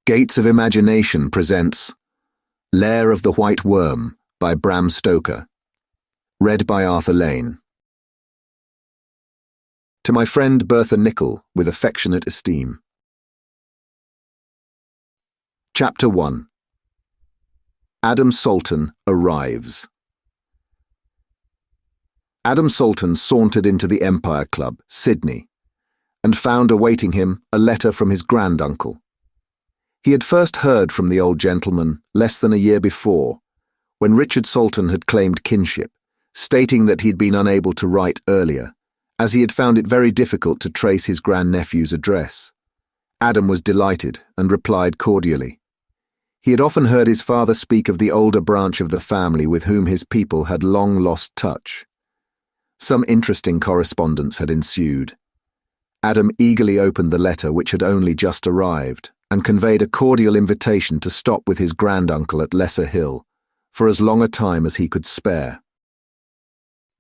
Gates of Imagination presents Lair of the White Worm by Bram Stoker. Read by Arthur Lane. To my friend Bertha Nichol, with affectionate esteem. Chapter 1. Adam Salton arrives. Adam Salton sauntered into the Empire Club, Sydney, and found awaiting him a letter from his granduncle. He had first heard from the old gentleman less than a year before, when Richard Salton had claimed kinship, stating that he'd been unable to write earlier, as he had found it very difficult to trace his grandnephew's address. Adam was delighted and replied cordially. He had often heard his father speak of the older branch of the family with whom his people had long lost touch. Some interesting correspondence had ensued. Adam eagerly opened the letter which had only just arrived, and conveyed a cordial invitation to stop with his granduncle at Lesser Hill for as long a time as he could spare.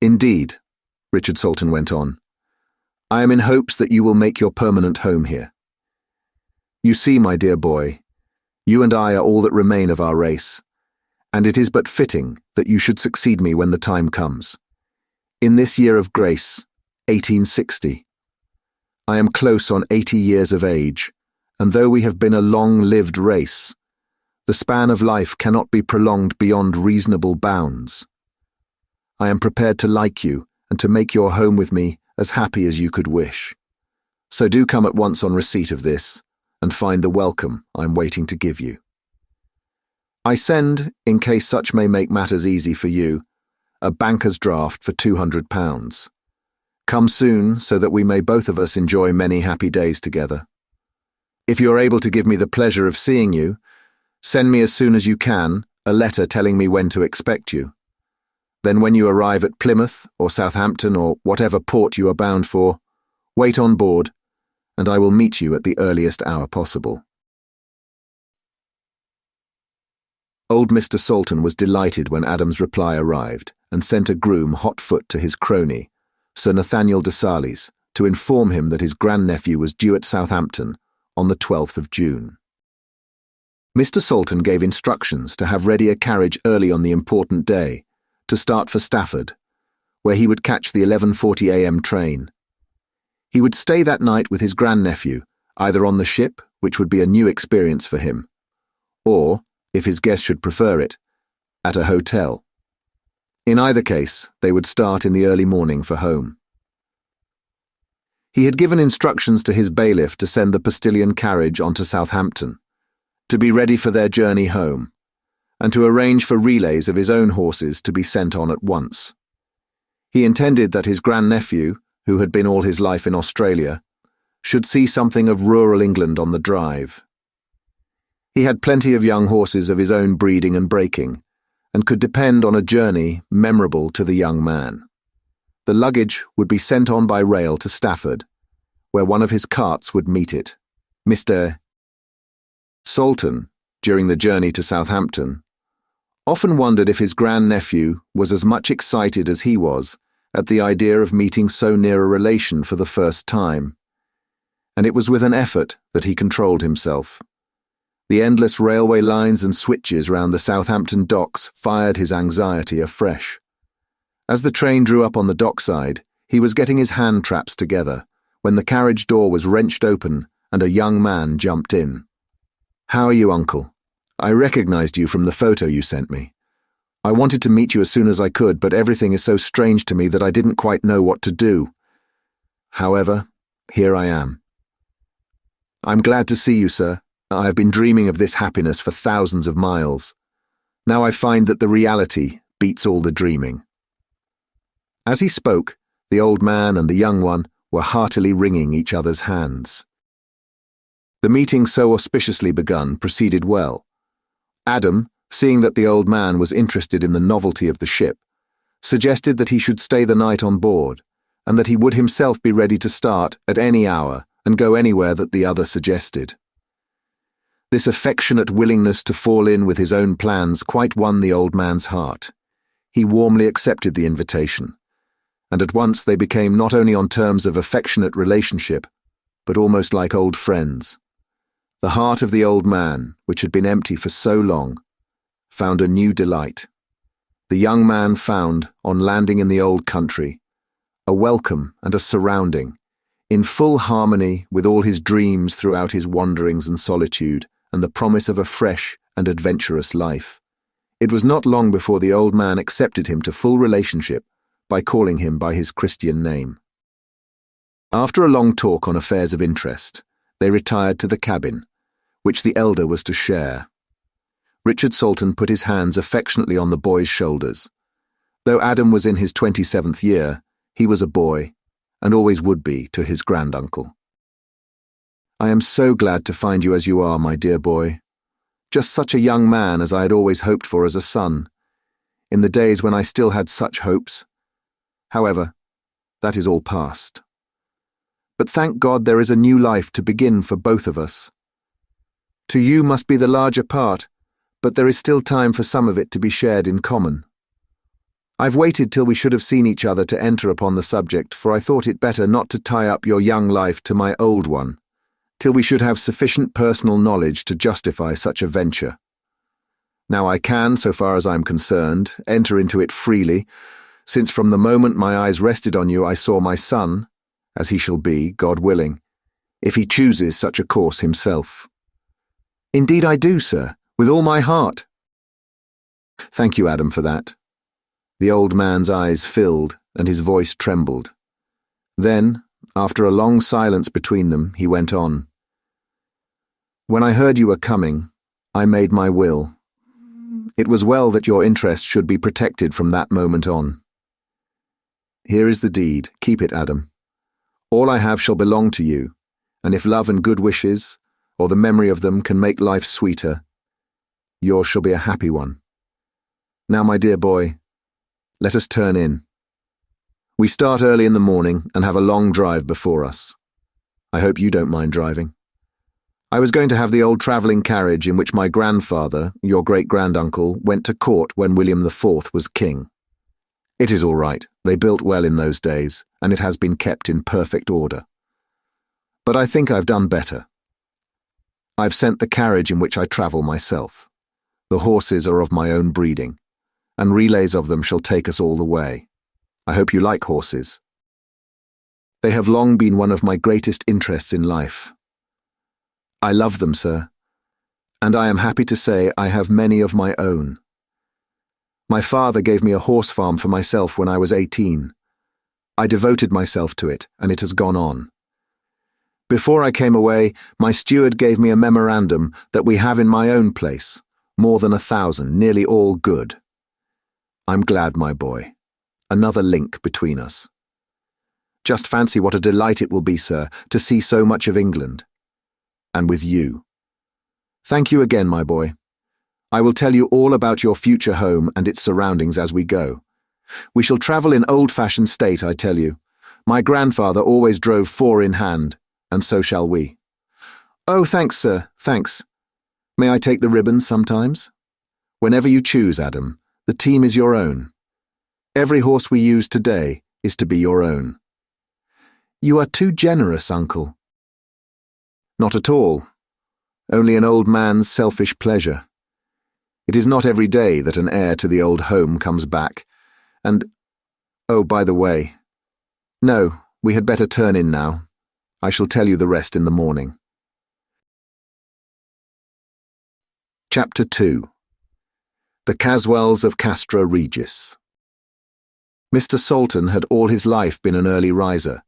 Indeed, Richard Salton went on, I am in hopes that you will make your permanent home here. You see, my dear boy, you and I are all that remain of our race, and it is but fitting that you should succeed me when the time comes. In this year of grace, 1860, I am close on 80 years of age, and though we have been a long-lived race, the span of life cannot be prolonged beyond reasonable bounds. I am prepared to like you and to make your home with me as happy as you could wish. So do come at once on receipt of this, and find the welcome I am waiting to give you. I send, in case such may make matters easy for you, a banker's draft for £200. Come soon, so that we may both of us enjoy many happy days together. If you are able to give me the pleasure of seeing you, send me as soon as you can a letter telling me when to expect you. Then when you arrive at Plymouth or Southampton or whatever port you are bound for, wait on board, and I will meet you at the earliest hour possible. Old Mr. Salton was delighted when Adam's reply arrived and sent a groom hot foot to his crony, Sir Nathaniel de Sales, to inform him that his grandnephew was due at Southampton on the 12th of June. Mr. Salton gave instructions to have ready a carriage early on the important day, to start for Stafford, where he would catch the 11:40 a.m. train. He would stay that night with his grandnephew, either on the ship, which would be a new experience for him, or, if his guest should prefer it, at a hotel. In either case, they would start in the early morning for home. He had given instructions to his bailiff to send the postilion carriage on to Southampton, to be ready for their journey home, and to arrange for relays of his own horses to be sent on at once. He intended that his grandnephew, who had been all his life in Australia, should see something of rural England on the drive. He had plenty of young horses of his own breeding and breaking, and could depend on a journey memorable to the young man. The luggage would be sent on by rail to Stafford, where one of his carts would meet it. Mr. Salton, during the journey to Southampton, often wondered if his grandnephew was as much excited as he was at the idea of meeting so near a relation for the first time, and it was with an effort that he controlled himself. The endless railway lines and switches round the Southampton docks fired his anxiety afresh. As the train drew up on the dockside, he was getting his hand traps together, when the carriage door was wrenched open and a young man jumped in. "How are you, uncle? I recognized you from the photo you sent me. I wanted to meet you as soon as I could, but everything is so strange to me that I didn't quite know what to do. However, here I am. I'm glad to see you, sir. I have been dreaming of this happiness for thousands of miles. Now I find that the reality beats all the dreaming." As he spoke, the old man and the young one were heartily wringing each other's hands. The meeting so auspiciously begun proceeded well. Adam, seeing that the old man was interested in the novelty of the ship, suggested that he should stay the night on board, and that he would himself be ready to start at any hour and go anywhere that the other suggested. This affectionate willingness to fall in with his own plans quite won the old man's heart. He warmly accepted the invitation, and at once they became not only on terms of affectionate relationship, but almost like old friends. The heart of the old man, which had been empty for so long, found a new delight. The young man found, on landing in the old country, a welcome and a surrounding, in full harmony with all his dreams throughout his wanderings and solitude, and the promise of a fresh and adventurous life. It was not long before the old man accepted him to full relationship by calling him by his Christian name. After a long talk on affairs of interest, they retired to the cabin, which the elder was to share. Richard Salton put his hands affectionately on the boy's shoulders. Though Adam was in his 27th year, he was a boy, and always would be to his granduncle. "I am so glad to find you as you are, my dear boy. Just such a young man as I had always hoped for as a son, in the days when I still had such hopes. However, that is all past. But thank God there is a new life to begin for both of us. To you must be the larger part, but there is still time for some of it to be shared in common. I've waited till we should have seen each other to enter upon the subject, for I thought it better not to tie up your young life to my old one, till we should have sufficient personal knowledge to justify such a venture. Now I can, so far as I am concerned, enter into it freely, since from the moment my eyes rested on you I saw my son, as he shall be, God willing, if he chooses such a course himself." "Indeed I do, sir, with all my heart." "Thank you, Adam, for that." The old man's eyes filled and his voice trembled. Then, after a long silence between them, he went on. "When I heard you were coming, I made my will. It was well that your interests should be protected from that moment on. Here is the deed. Keep it, Adam. All I have shall belong to you, and if love and good wishes, or the memory of them, can make life sweeter, yours shall be a happy one. Now, my dear boy, let us turn in. We start early in the morning and have a long drive before us. I hope you don't mind driving. I was going to have the old travelling carriage in which my grandfather, your great-granduncle, went to court when William IV was king. It is all right. They built well in those days, and it has been kept in perfect order. But I think I've done better. I've sent the carriage in which I travel myself. The horses are of my own breeding, and relays of them shall take us all the way. I hope you like horses. They have long been one of my greatest interests in life. I love them, sir, and I am happy to say I have many of my own. My father gave me a horse farm for myself when I was 18. I devoted myself to it, and it has gone on. Before I came away, my steward gave me a memorandum that we have in my own place, more than 1,000, nearly all good. I'm glad, my boy. Another link between us. Just fancy what a delight it will be, sir, to see so much of England. And with you. Thank you again, my boy. I will tell you all about your future home and its surroundings as we go. We shall travel in old-fashioned state, I tell you. My grandfather always drove 4 in hand, and so shall we. Oh, thanks, sir, thanks. May I take the ribbons sometimes? Whenever you choose, Adam. The team is your own. Every horse we use today is to be your own. You are too generous, uncle. Not at all. Only an old man's selfish pleasure. It is not every day that an heir to the old home comes back, and... Oh, by the way. No, we had better turn in now. I shall tell you the rest in the morning. Chapter 2. The Caswells of Castra Regis. Mr. Salton had all his life been an early riser,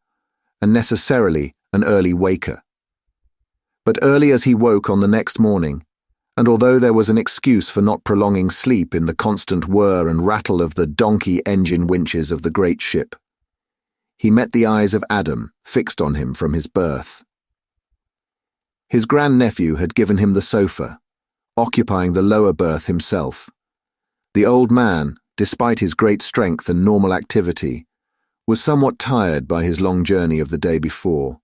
and necessarily an early waker. But early as he woke on the next morning, and although there was an excuse for not prolonging sleep in the constant whir and rattle of the donkey engine winches of the great ship, he met the eyes of Adam fixed on him from his birth. His grandnephew had given him the sofa, occupying the lower berth himself. The old man, despite his great strength and normal activity, was somewhat tired by his long journey of the day before,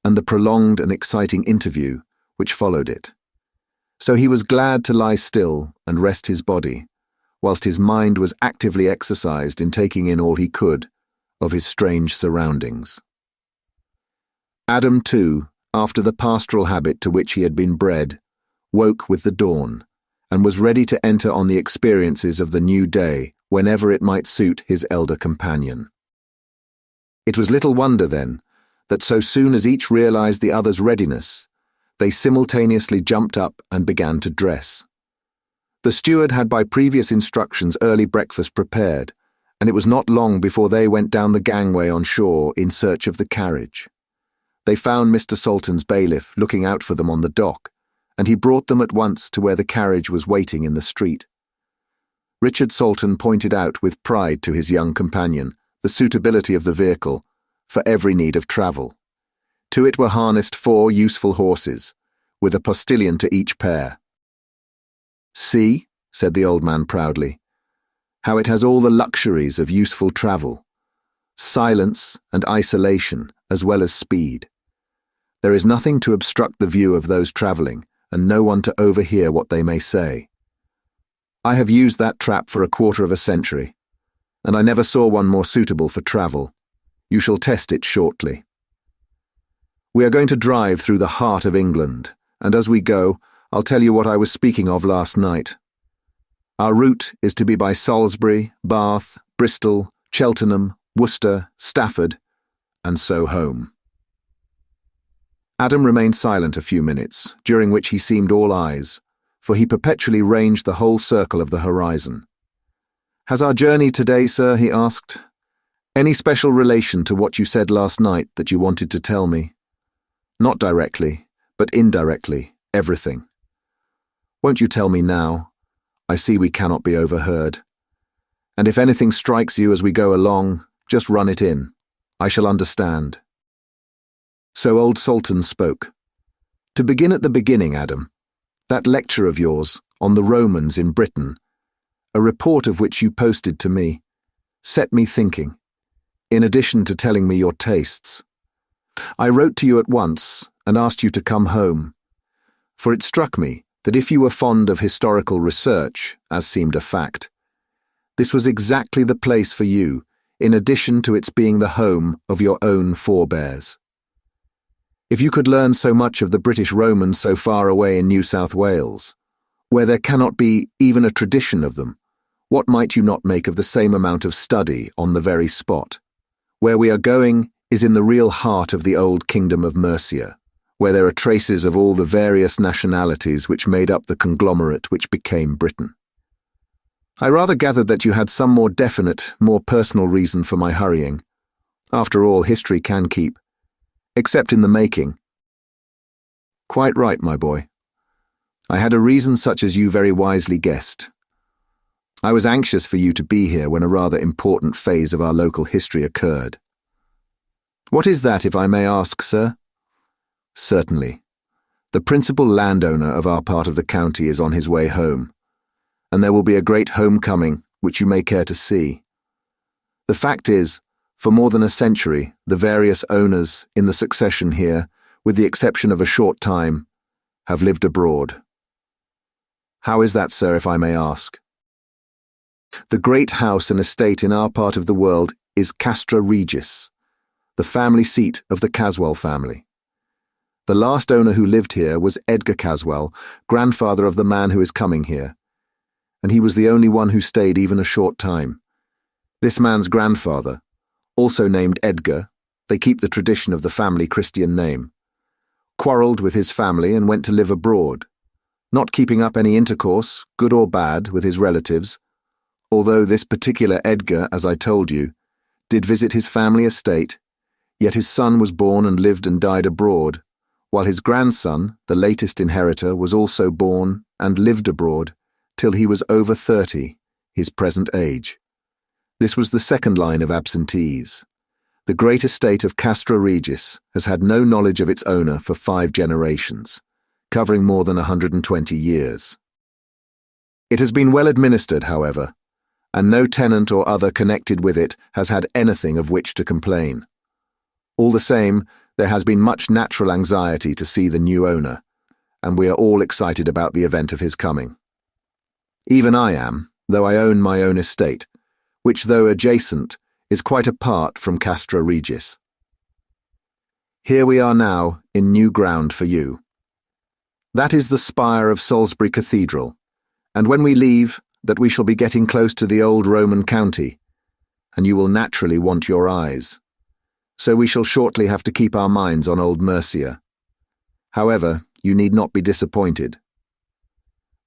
and the prolonged and exciting interview which followed it. So he was glad to lie still and rest his body, whilst his mind was actively exercised in taking in all he could of his strange surroundings. Adam, too, after the pastoral habit to which he had been bred, woke with the dawn, and was ready to enter on the experiences of the new day whenever it might suit his elder companion. It was little wonder, then, that so soon as each realized the other's readiness, they simultaneously jumped up and began to dress. The steward had by previous instructions early breakfast prepared, and it was not long before they went down the gangway on shore in search of the carriage. They found Mr. Salton's bailiff looking out for them on the dock, and he brought them at once to where the carriage was waiting in the street. Richard Salton pointed out with pride to his young companion the suitability of the vehicle for every need of travel. To it were harnessed 4 useful horses, with a postilion to each pair. "See," said the old man proudly, "how it has all the luxuries of useful travel, silence and isolation as well as speed. There is nothing to obstruct the view of those travelling, and no one to overhear what they may say. I have used that trap for 1/4 of a century, and I never saw one more suitable for travel. You shall test it shortly. We are going to drive through the heart of England, and as we go, I'll tell you what I was speaking of last night. Our route is to be by Salisbury, Bath, Bristol, Cheltenham, Worcester, Stafford, and so home." Adam remained silent a few minutes, during which he seemed all eyes, for he perpetually ranged the whole circle of the horizon. "Has our journey today, sir," he asked, "any special relation to what you said last night that you wanted to tell me?" "Not directly, but indirectly, everything." "Won't you tell me now? I see we cannot be overheard. And if anything strikes you as we go along, just run it in. I shall understand." So old Salton spoke. "To begin at the beginning, Adam, that lecture of yours on the Romans in Britain, a report of which you posted to me, set me thinking, in addition to telling me your tastes. I wrote to you at once and asked you to come home, for it struck me that if you were fond of historical research, as seemed a fact, this was exactly the place for you, in addition to its being the home of your own forebears. If you could learn so much of the British Romans so far away in New South Wales, where there cannot be even a tradition of them, what might you not make of the same amount of study on the very spot? Where we are going is in the real heart of the old kingdom of Mercia, where there are traces of all the various nationalities which made up the conglomerate which became Britain. I rather gathered that you had some more definite, more personal reason for my hurrying. After all, history can keep, except in the making." "Quite right, my boy. I had a reason such as you very wisely guessed. I was anxious for you to be here when a rather important phase of our local history occurred." "What is that, if I may ask, sir?" "Certainly. The principal landowner of our part of the county is on his way home, and there will be a great homecoming which you may care to see. The fact is, for more than a century, the various owners in the succession here, with the exception of a short time, have lived abroad." "How is that, sir, if I may ask?" "The great house and estate in our part of the world is Castra Regis, the family seat of the Caswell family. The last owner who lived here was Edgar Caswell, grandfather of the man who is coming here, and he was the only one who stayed even a short time. This man's grandfather, also named Edgar, they keep the tradition of the family Christian name, quarrelled with his family and went to live abroad, not keeping up any intercourse, good or bad, with his relatives, although this particular Edgar, as I told you, did visit his family estate, yet his son was born and lived and died abroad, while his grandson, the latest inheritor, was also born and lived abroad till he was over 30, his present age. This was the second line of absentees. The great estate of Castra Regis has had no knowledge of its owner for 5 generations, covering more than 120 years. It has been well administered, however, and no tenant or other connected with it has had anything of which to complain. All the same, there has been much natural anxiety to see the new owner, and we are all excited about the event of his coming. Even I am, though I own my own estate, which, though adjacent, is quite apart from Castra Regis." Here we are now, in new ground for you. That is the spire of Salisbury Cathedral, and when we leave, that we shall be getting close to the old Roman county, and you will naturally want your eyes. So we shall shortly have to keep our minds on old Mercia. However, you need not be disappointed.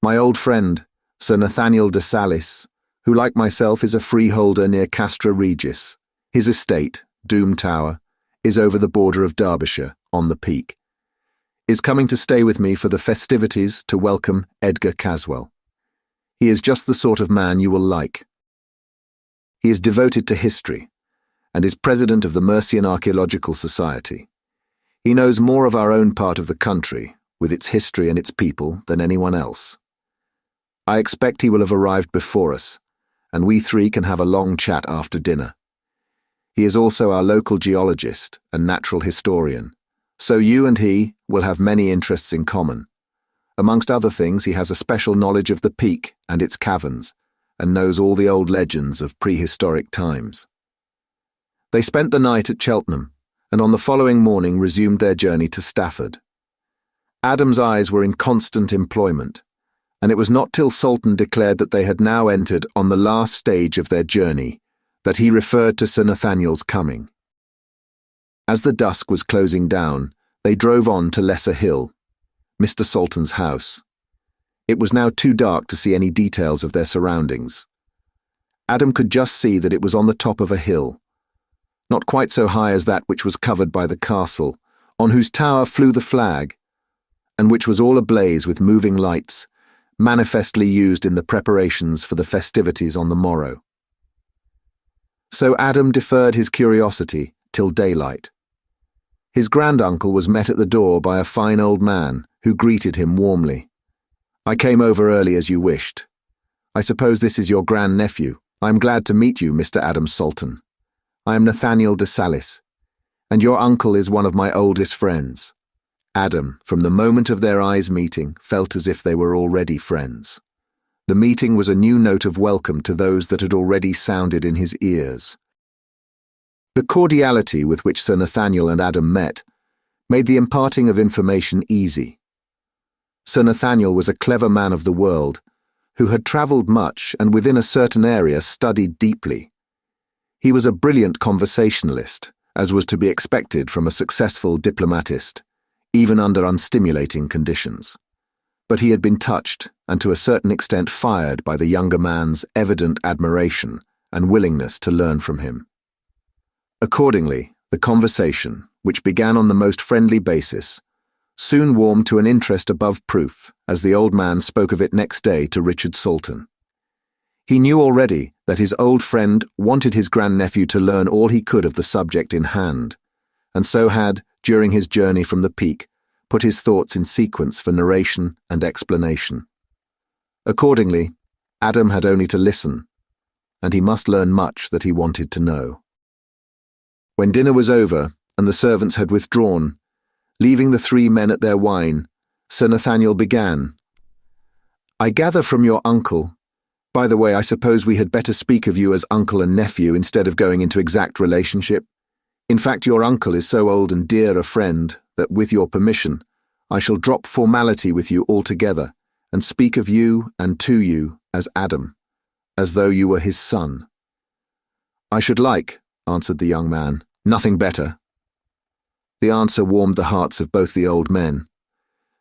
My old friend, Sir Nathaniel de Salis, who like myself is a freeholder near Castra Regis, his estate, Doom Tower, is over the border of Derbyshire, on the Peak, is coming to stay with me for the festivities to welcome Edgar Caswell. He is just the sort of man you will like. He is devoted to history, and is president of the Mercian Archaeological Society. He knows more of our own part of the country, with its history and its people, than anyone else. I expect he will have arrived before us, and we three can have a long chat after dinner. He is also our local geologist and natural historian, so you and he will have many interests in common. Amongst other things, he has a special knowledge of the Peak and its caverns, and knows all the old legends of prehistoric times. They spent the night at Cheltenham, and on the following morning resumed their journey to Stafford. Adam's eyes were in constant employment, and it was not till Salton declared that they had now entered on the last stage of their journey that he referred to Sir Nathaniel's coming. As the dusk was closing down, they drove on to Lesser Hill, Mr. Salton's house. It was now too dark to see any details of their surroundings. Adam could just see that it was on the top of a hill, not quite so high as that which was covered by the castle, on whose tower flew the flag, and which was all ablaze with moving lights, manifestly used in the preparations for the festivities on the morrow. So Adam deferred his curiosity till daylight. His granduncle was met at the door by a fine old man who greeted him warmly. "I came over early as you wished. I suppose this is your grandnephew. I am glad to meet you, Mr. Adam Salton. I am Nathaniel de Salis, and your uncle is one of my oldest friends." Adam, from the moment of their eyes meeting, felt as if they were already friends. The meeting was a new note of welcome to those that had already sounded in his ears. The cordiality with which Sir Nathaniel and Adam met made the imparting of information easy. Sir Nathaniel was a clever man of the world, who had travelled much and within a certain area studied deeply. He was a brilliant conversationalist, as was to be expected from a successful diplomatist, even under unstimulating conditions. But he had been touched, and to a certain extent fired by the younger man's evident admiration and willingness to learn from him. Accordingly, the conversation, which began on the most friendly basis, soon warmed to an interest above proof as the old man spoke of it next day to Richard Salton. He knew already that his old friend wanted his grandnephew to learn all he could of the subject in hand, and so had, during his journey from the Peak, put his thoughts in sequence for narration and explanation. Accordingly, Adam had only to listen, and he must learn much that he wanted to know. When dinner was over and the servants had withdrawn, leaving the three men at their wine, Sir Nathaniel began. "I gather from your uncle— by the way, I suppose we had better speak of you as uncle and nephew instead of going into exact relationship. In fact, your uncle is so old and dear a friend that, with your permission, I shall drop formality with you altogether and speak of you and to you as Adam, as though you were his son." "I should like," answered the young man, "nothing better." The answer warmed the hearts of both the old men,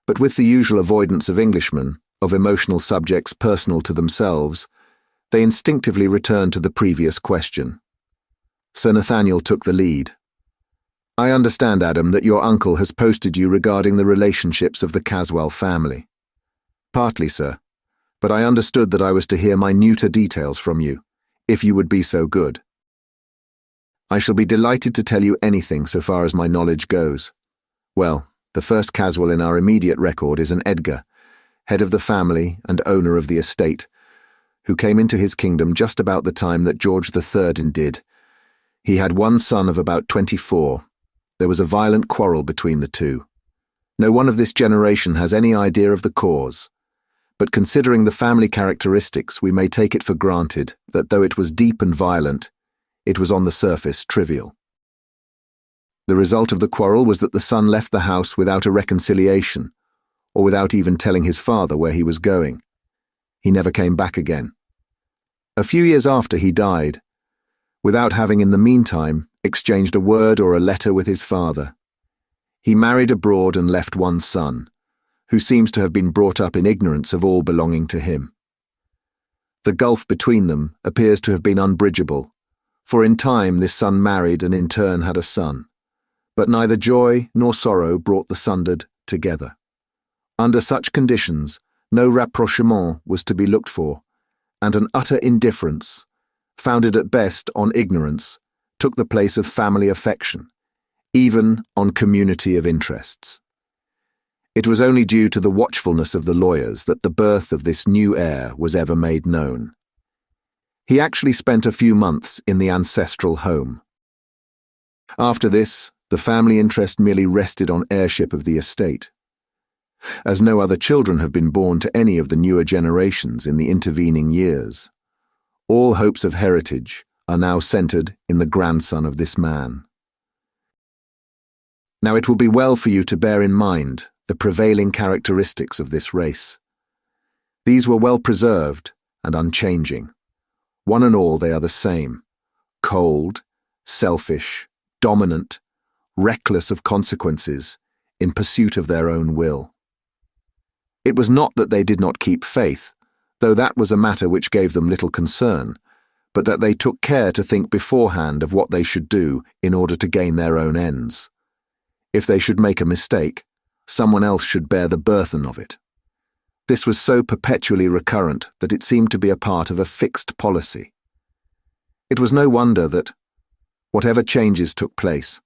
but with the usual avoidance of Englishmen, of emotional subjects personal to themselves, they instinctively returned to the previous question. Sir Nathaniel took the lead. "I understand, Adam, that your uncle has posted you regarding the relationships of the Caswell family." "Partly, sir, but I understood that I was to hear minuter details from you, if you would be so good." "I shall be delighted to tell you anything so far as my knowledge goes. Well, the first Caswell in our immediate record is an Edgar, head of the family and owner of the estate, who came into his kingdom just about the time that George III did. He had one son of about 24. There was a violent quarrel between the two. No one of this generation has any idea of the cause, but considering the family characteristics, we may take it for granted that though it was deep and violent, it was on the surface trivial. The result of the quarrel was that the son left the house without a reconciliation, or without even telling his father where he was going. He never came back again. A few years after he died, without having in the meantime exchanged a word or a letter with his father. He married abroad and left one son, who seems to have been brought up in ignorance of all belonging to him. The gulf between them appears to have been unbridgeable, for in time this son married and in turn had a son, but neither joy nor sorrow brought the sundered together. Under such conditions, no rapprochement was to be looked for, and an utter indifference, founded at best on ignorance, took the place of family affection, even on community of interests. It was only due to the watchfulness of the lawyers that the birth of this new heir was ever made known. He actually spent a few months in the ancestral home. After this, the family interest merely rested on heirship of the estate. As no other children have been born to any of the newer generations in the intervening years, all hopes of heritage are now centered in the grandson of this man. Now it will be well for you to bear in mind the prevailing characteristics of this race. These were well preserved and unchanging. One and all they are the same: cold, selfish, dominant, reckless of consequences, in pursuit of their own will. It was not that they did not keep faith, though that was a matter which gave them little concern, but that they took care to think beforehand of what they should do in order to gain their own ends. If they should make a mistake, someone else should bear the burthen of it. This was so perpetually recurrent that it seemed to be a part of a fixed policy. It was no wonder that, whatever changes took place,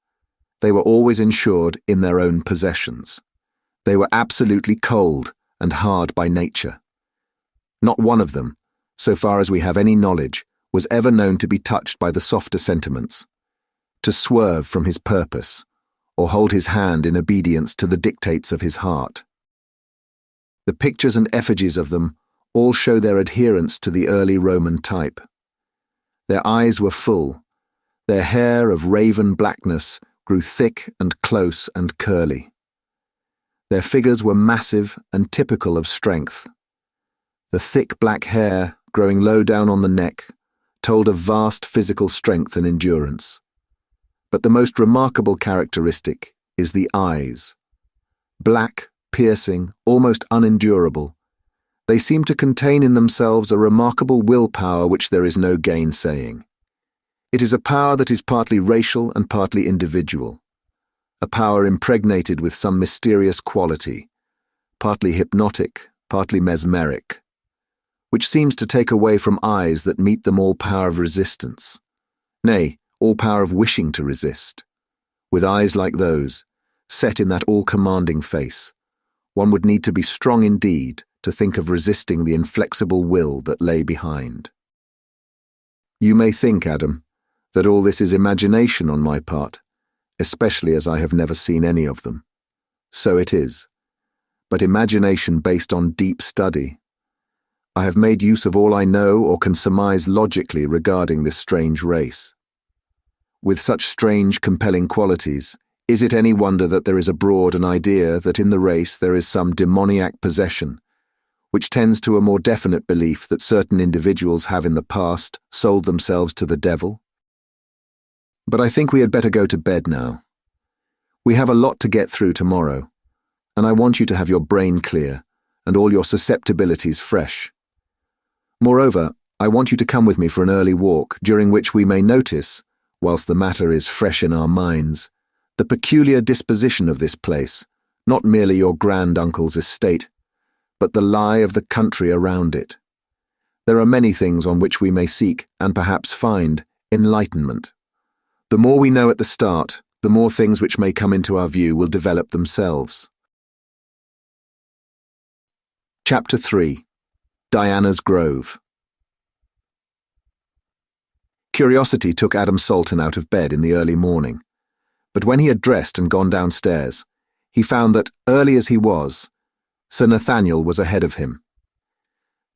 they were always insured in their own possessions. They were absolutely cold and hard by nature. Not one of them, so far as we have any knowledge, was ever known to be touched by the softer sentiments, to swerve from his purpose, or hold his hand in obedience to the dictates of his heart. The pictures and effigies of them all show their adherence to the early Roman type. Their eyes were full, their hair of raven blackness grew thick and close and curly. Their figures were massive and typical of strength. The thick black hair, growing low down on the neck, told of vast physical strength and endurance. But the most remarkable characteristic is the eyes. Black, piercing, almost unendurable, they seem to contain in themselves a remarkable willpower which there is no gainsaying. It is a power that is partly racial and partly individual, a power impregnated with some mysterious quality, partly hypnotic, partly mesmeric, which seems to take away from eyes that meet them all power of resistance, nay, all power of wishing to resist. With eyes like those, set in that all-commanding face, one would need to be strong indeed to think of resisting the inflexible will that lay behind. You may think, Adam, that all this is imagination on my part, especially as I have never seen any of them. So it is, but imagination based on deep study. I have made use of all I know or can surmise logically regarding this strange race. With such strange, compelling qualities, is it any wonder that there is abroad an idea that in the race there is some demoniac possession, which tends to a more definite belief that certain individuals have in the past sold themselves to the devil? But I think we had better go to bed now. We have a lot to get through tomorrow, and I want you to have your brain clear and all your susceptibilities fresh. Moreover, I want you to come with me for an early walk, during which we may notice, whilst the matter is fresh in our minds, the peculiar disposition of this place, not merely your grand-uncle's estate, but the lie of the country around it. There are many things on which we may seek, and perhaps find, enlightenment. The more we know at the start, the more things which may come into our view will develop themselves. Chapter 3. Diana's Grove. Curiosity took Adam Salton out of bed in the early morning, but when he had dressed and gone downstairs, he found that, early as he was, Sir Nathaniel was ahead of him.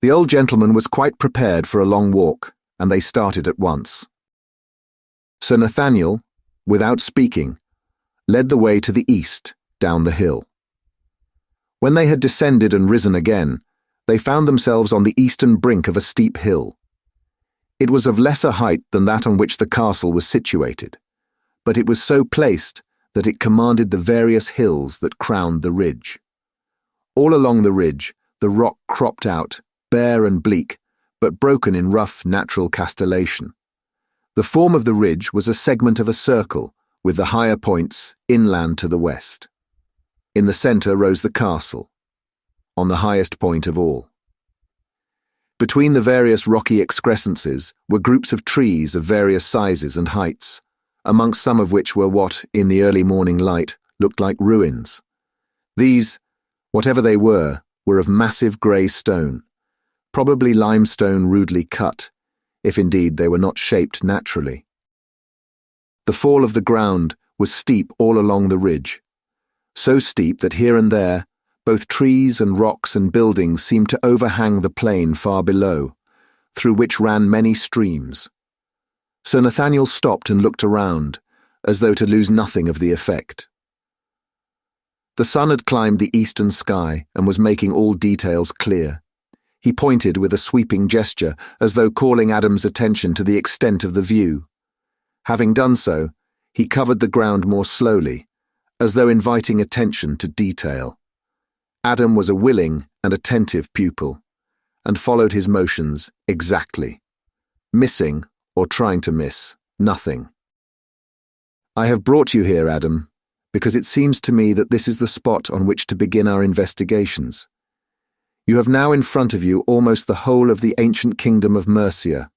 The old gentleman was quite prepared for a long walk, and they started at once. Sir Nathaniel, without speaking, led the way to the east, down the hill. When they had descended and risen again, they found themselves on the eastern brink of a steep hill. It was of lesser height than that on which the castle was situated, but it was so placed that it commanded the various hills that crowned the ridge. All along the ridge, the rock cropped out, bare and bleak, but broken in rough natural castellation. The form of the ridge was a segment of a circle, with the higher points inland to the west. In the centre rose the castle, on the highest point of all. Between the various rocky excrescences were groups of trees of various sizes and heights, amongst some of which were what, in the early morning light, looked like ruins. These, whatever they were of massive grey stone, probably limestone rudely cut, if indeed they were not shaped naturally. The fall of the ground was steep all along the ridge, so steep that here and there both trees and rocks and buildings seemed to overhang the plain far below, through which ran many streams. Sir Nathaniel stopped and looked around, as though to lose nothing of the effect. The sun had climbed the eastern sky and was making all details clear. He pointed with a sweeping gesture, as though calling Adam's attention to the extent of the view. Having done so, he covered the ground more slowly, as though inviting attention to detail. Adam was a willing and attentive pupil, and followed his motions exactly, missing, or trying to miss, nothing. "I have brought you here, Adam, because it seems to me that this is the spot on which to begin our investigations. You have now in front of you almost the whole of the ancient kingdom of Mercia.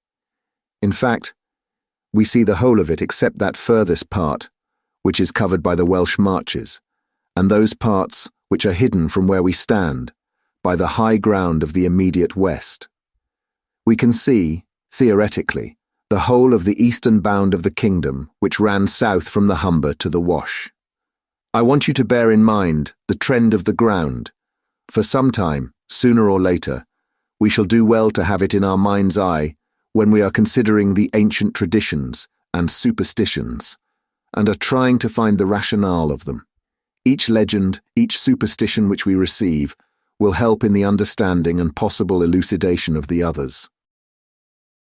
In fact, we see the whole of it except that furthest part, which is covered by the Welsh marches, and those parts which are hidden from where we stand, by the high ground of the immediate west. We can see, theoretically, the whole of the eastern bound of the kingdom which ran south from the Humber to the Wash. I want you to bear in mind the trend of the ground. For some time, sooner or later, we shall do well to have it in our mind's eye when we are considering the ancient traditions and superstitions, and are trying to find the rationale of them. Each legend, each superstition which we receive, will help in the understanding and possible elucidation of the others.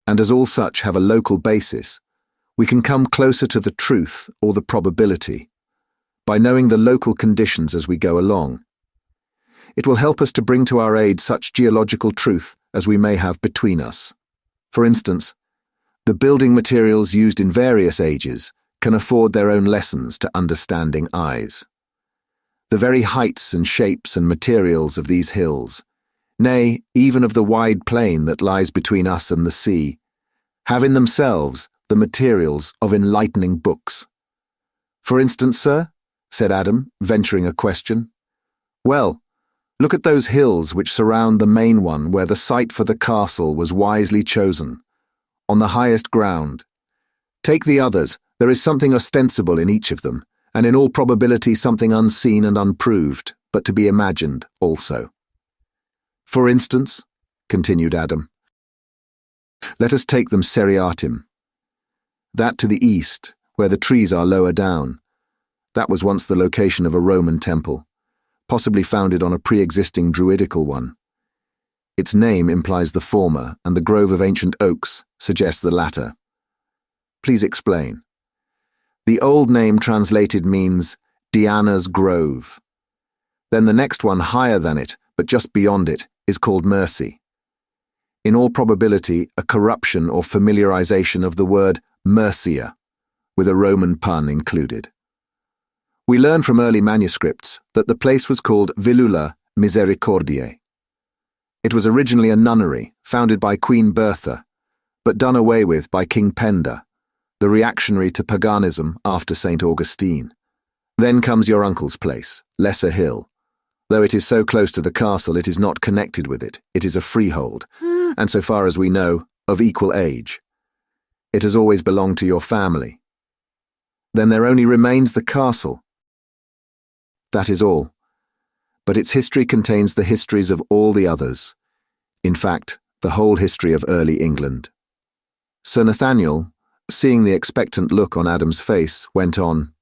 And as all such have a local basis, we can come closer to the truth or the probability by knowing the local conditions as we go along. It will help us to bring to our aid such geological truth as we may have between us. For instance, the building materials used in various ages can afford their own lessons to understanding eyes. The very heights and shapes and materials of these hills, nay, even of the wide plain that lies between us and the sea, have in themselves the materials of enlightening books. "For instance, sir?" said Adam, venturing a question. "Well, look at those hills which surround the main one where the site for the castle was wisely chosen, on the highest ground. Take the others, there is something ostensible in each of them, and in all probability something unseen and unproved, but to be imagined also. For instance," continued Adam, "let us take them seriatim. That to the east, where the trees are lower down, that was once the location of a Roman temple, possibly founded on a pre-existing druidical one. Its name implies the former, and the grove of ancient oaks suggests the latter. Please explain." "The old name translated means Diana's Grove. Then the next one higher than it, but just beyond it, is called Mercy. In all probability, a corruption or familiarization of the word Mercia, with a Roman pun included. We learn from early manuscripts that the place was called Villula Misericordiae. It was originally a nunnery, founded by Queen Bertha, but done away with by King Penda, the reactionary to paganism after St. Augustine. Then comes your uncle's place, Lesser Hill. Though it is so close to the castle, it is not connected with it. It is a freehold, and so far as we know, of equal age. It has always belonged to your family. Then there only remains the castle. That is all. But its history contains the histories of all the others. In fact, the whole history of early England." Sir Nathaniel, seeing the expectant look on Adam's face, went on,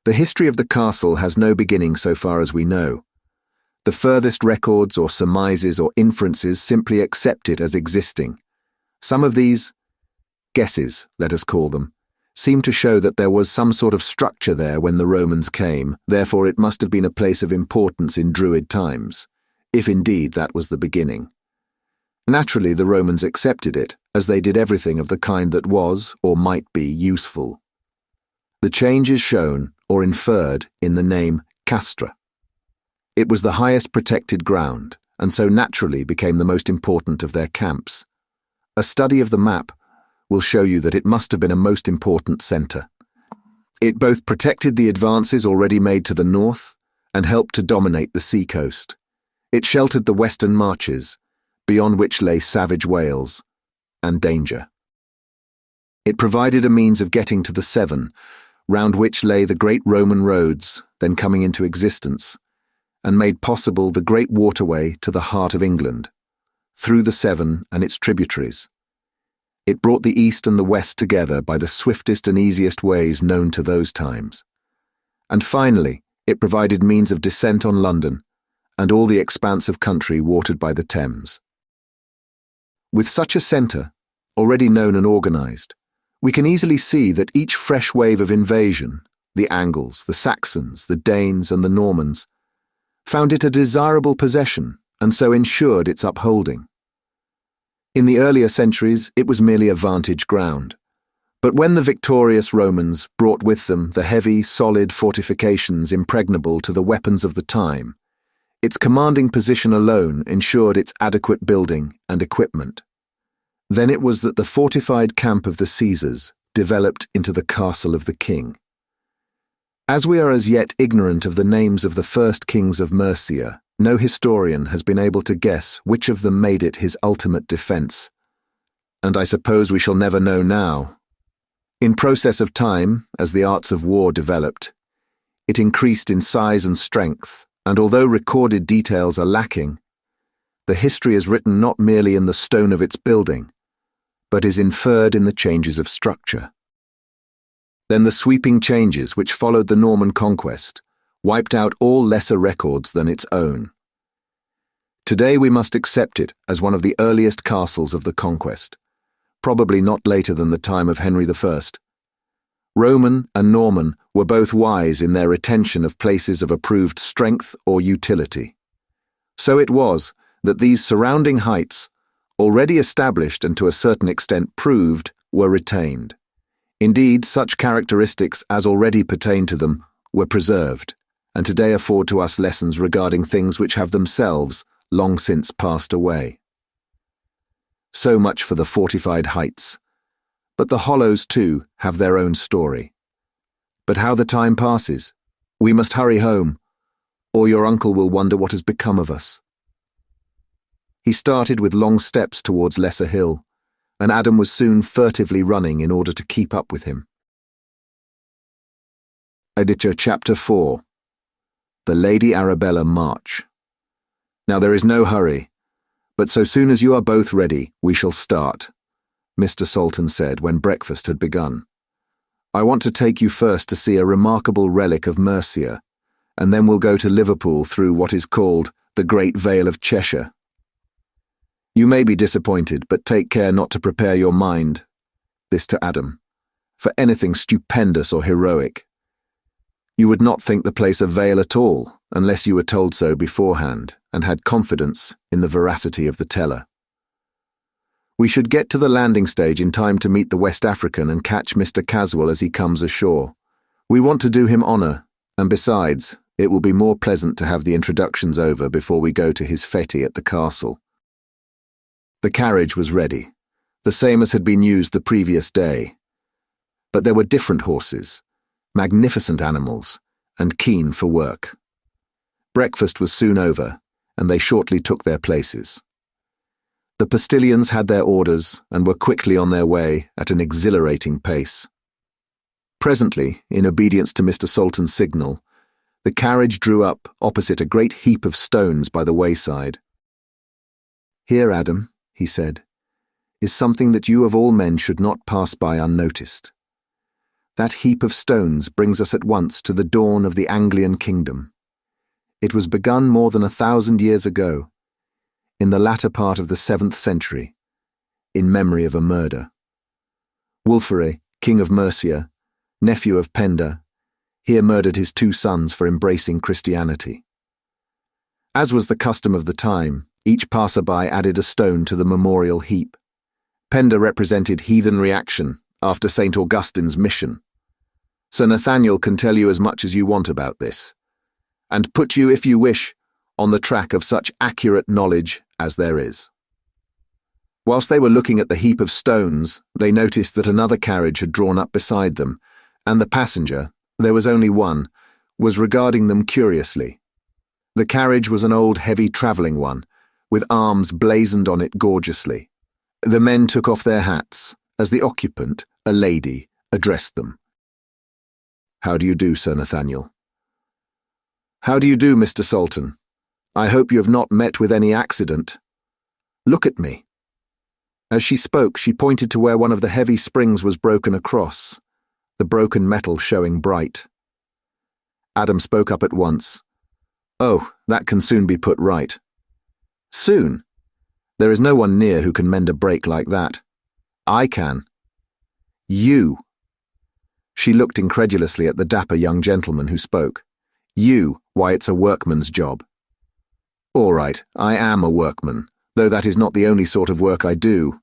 The history of the castle has no beginning so far as we know. The furthest records or surmises or inferences simply accept it as existing. Some of these guesses, let us call them, seem to show that there was some sort of structure there when the Romans came, therefore it must have been a place of importance in Druid times, if indeed that was the beginning. Naturally, the Romans accepted it, as they did everything of the kind that was, or might be, useful. The change is shown, or inferred, in the name castra. It was the highest protected ground, and so naturally became the most important of their camps. A study of the map will show you that it must have been a most important centre. It both protected the advances already made to the north and helped to dominate the seacoast. It sheltered the western marches, beyond which lay savage Wales and danger. It provided a means of getting to the Severn, round which lay the great Roman roads then coming into existence, and made possible the great waterway to the heart of England, through the Severn and its tributaries. It brought the east and the west together by the swiftest and easiest ways known to those times. And finally, it provided means of descent on London and all the expanse of country watered by the Thames. With such a centre, already known and organised, we can easily see that each fresh wave of invasion, the Angles, the Saxons, the Danes and the Normans, found it a desirable possession and so ensured its upholding. In the earlier centuries, it was merely a vantage ground. But when the victorious Romans brought with them the heavy, solid fortifications impregnable to the weapons of the time, its commanding position alone ensured its adequate building and equipment. Then it was that the fortified camp of the Caesars developed into the castle of the king. As we are as yet ignorant of the names of the first kings of Mercia, no historian has been able to guess which of them made it his ultimate defence, and I suppose we shall never know now. In process of time, as the arts of war developed, it increased in size and strength, and although recorded details are lacking, the history is written not merely in the stone of its building, but is inferred in the changes of structure. Then the sweeping changes which followed the Norman conquest wiped out all lesser records than its own. Today we must accept it as one of the earliest castles of the conquest, probably not later than the time of Henry I. Roman and Norman were both wise in their retention of places of approved strength or utility. So it was that these surrounding heights, already established and to a certain extent proved, were retained. Indeed, such characteristics as already pertain to them were preserved, and today afford to us lessons regarding things which have themselves long since passed away. So much for the fortified heights. But the hollows, too, have their own story. But how the time passes. We must hurry home, or your uncle will wonder what has become of us. He started with long steps towards Lesser Hill, and Adam was soon furtively running in order to keep up with him. Editor Chapter 4. The Lady Arabella March. Now there is no hurry, but so soon as you are both ready, we shall start, Mr. Salton said when breakfast had begun. I want to take you first to see a remarkable relic of Mercia, and then we'll go to Liverpool through what is called the Great Vale of Cheshire. You may be disappointed, but take care not to prepare your mind, this to Adam, for anything stupendous or heroic. You would not think the place a vale at all, unless you were told so beforehand, and had confidence in the veracity of the teller. We should get to the landing stage in time to meet the West African and catch Mr. Caswell as he comes ashore. We want to do him honour, and besides, it will be more pleasant to have the introductions over before we go to his fete at the castle. The carriage was ready, the same as had been used the previous day. But there were different horses, magnificent animals, and keen for work. Breakfast was soon over, and they shortly took their places. The postillions had their orders and were quickly on their way at an exhilarating pace. Presently, in obedience to Mr. Salton's signal, the carriage drew up opposite a great heap of stones by the wayside. "Here, Adam," he said, "is something that you of all men should not pass by unnoticed. That heap of stones brings us at once to the dawn of the Anglian kingdom. It was begun more than 1,000 years ago, in the latter part of the 7th century, in memory of a murder. Wulfhere, king of Mercia, nephew of Penda, here murdered his 2 sons for embracing Christianity. As was the custom of the time, each passerby added a stone to the memorial heap. Penda represented heathen reaction after St. Augustine's mission. Sir Nathaniel can tell you as much as you want about this, and put you, if you wish, on the track of such accurate knowledge as there is. Whilst they were looking at the heap of stones, they noticed that another carriage had drawn up beside them, and the passenger, there was only one, was regarding them curiously. The carriage was an old heavy travelling one, with arms blazoned on it gorgeously. The men took off their hats, as the occupant, a lady, addressed them. "How do you do, Sir Nathaniel?" "How do you do, Mr. Salton? I hope you have not met with any accident. Look at me." As she spoke, she pointed to where one of the heavy springs was broken across, the broken metal showing bright. Adam spoke up at once. "Oh, that can soon be put right." "Soon? There is no one near who can mend a break like that." "I can." "You." She looked incredulously at the dapper young gentleman who spoke. "You, why, it's a workman's job." "All right, I am a workman, though that is not the only sort of work I do.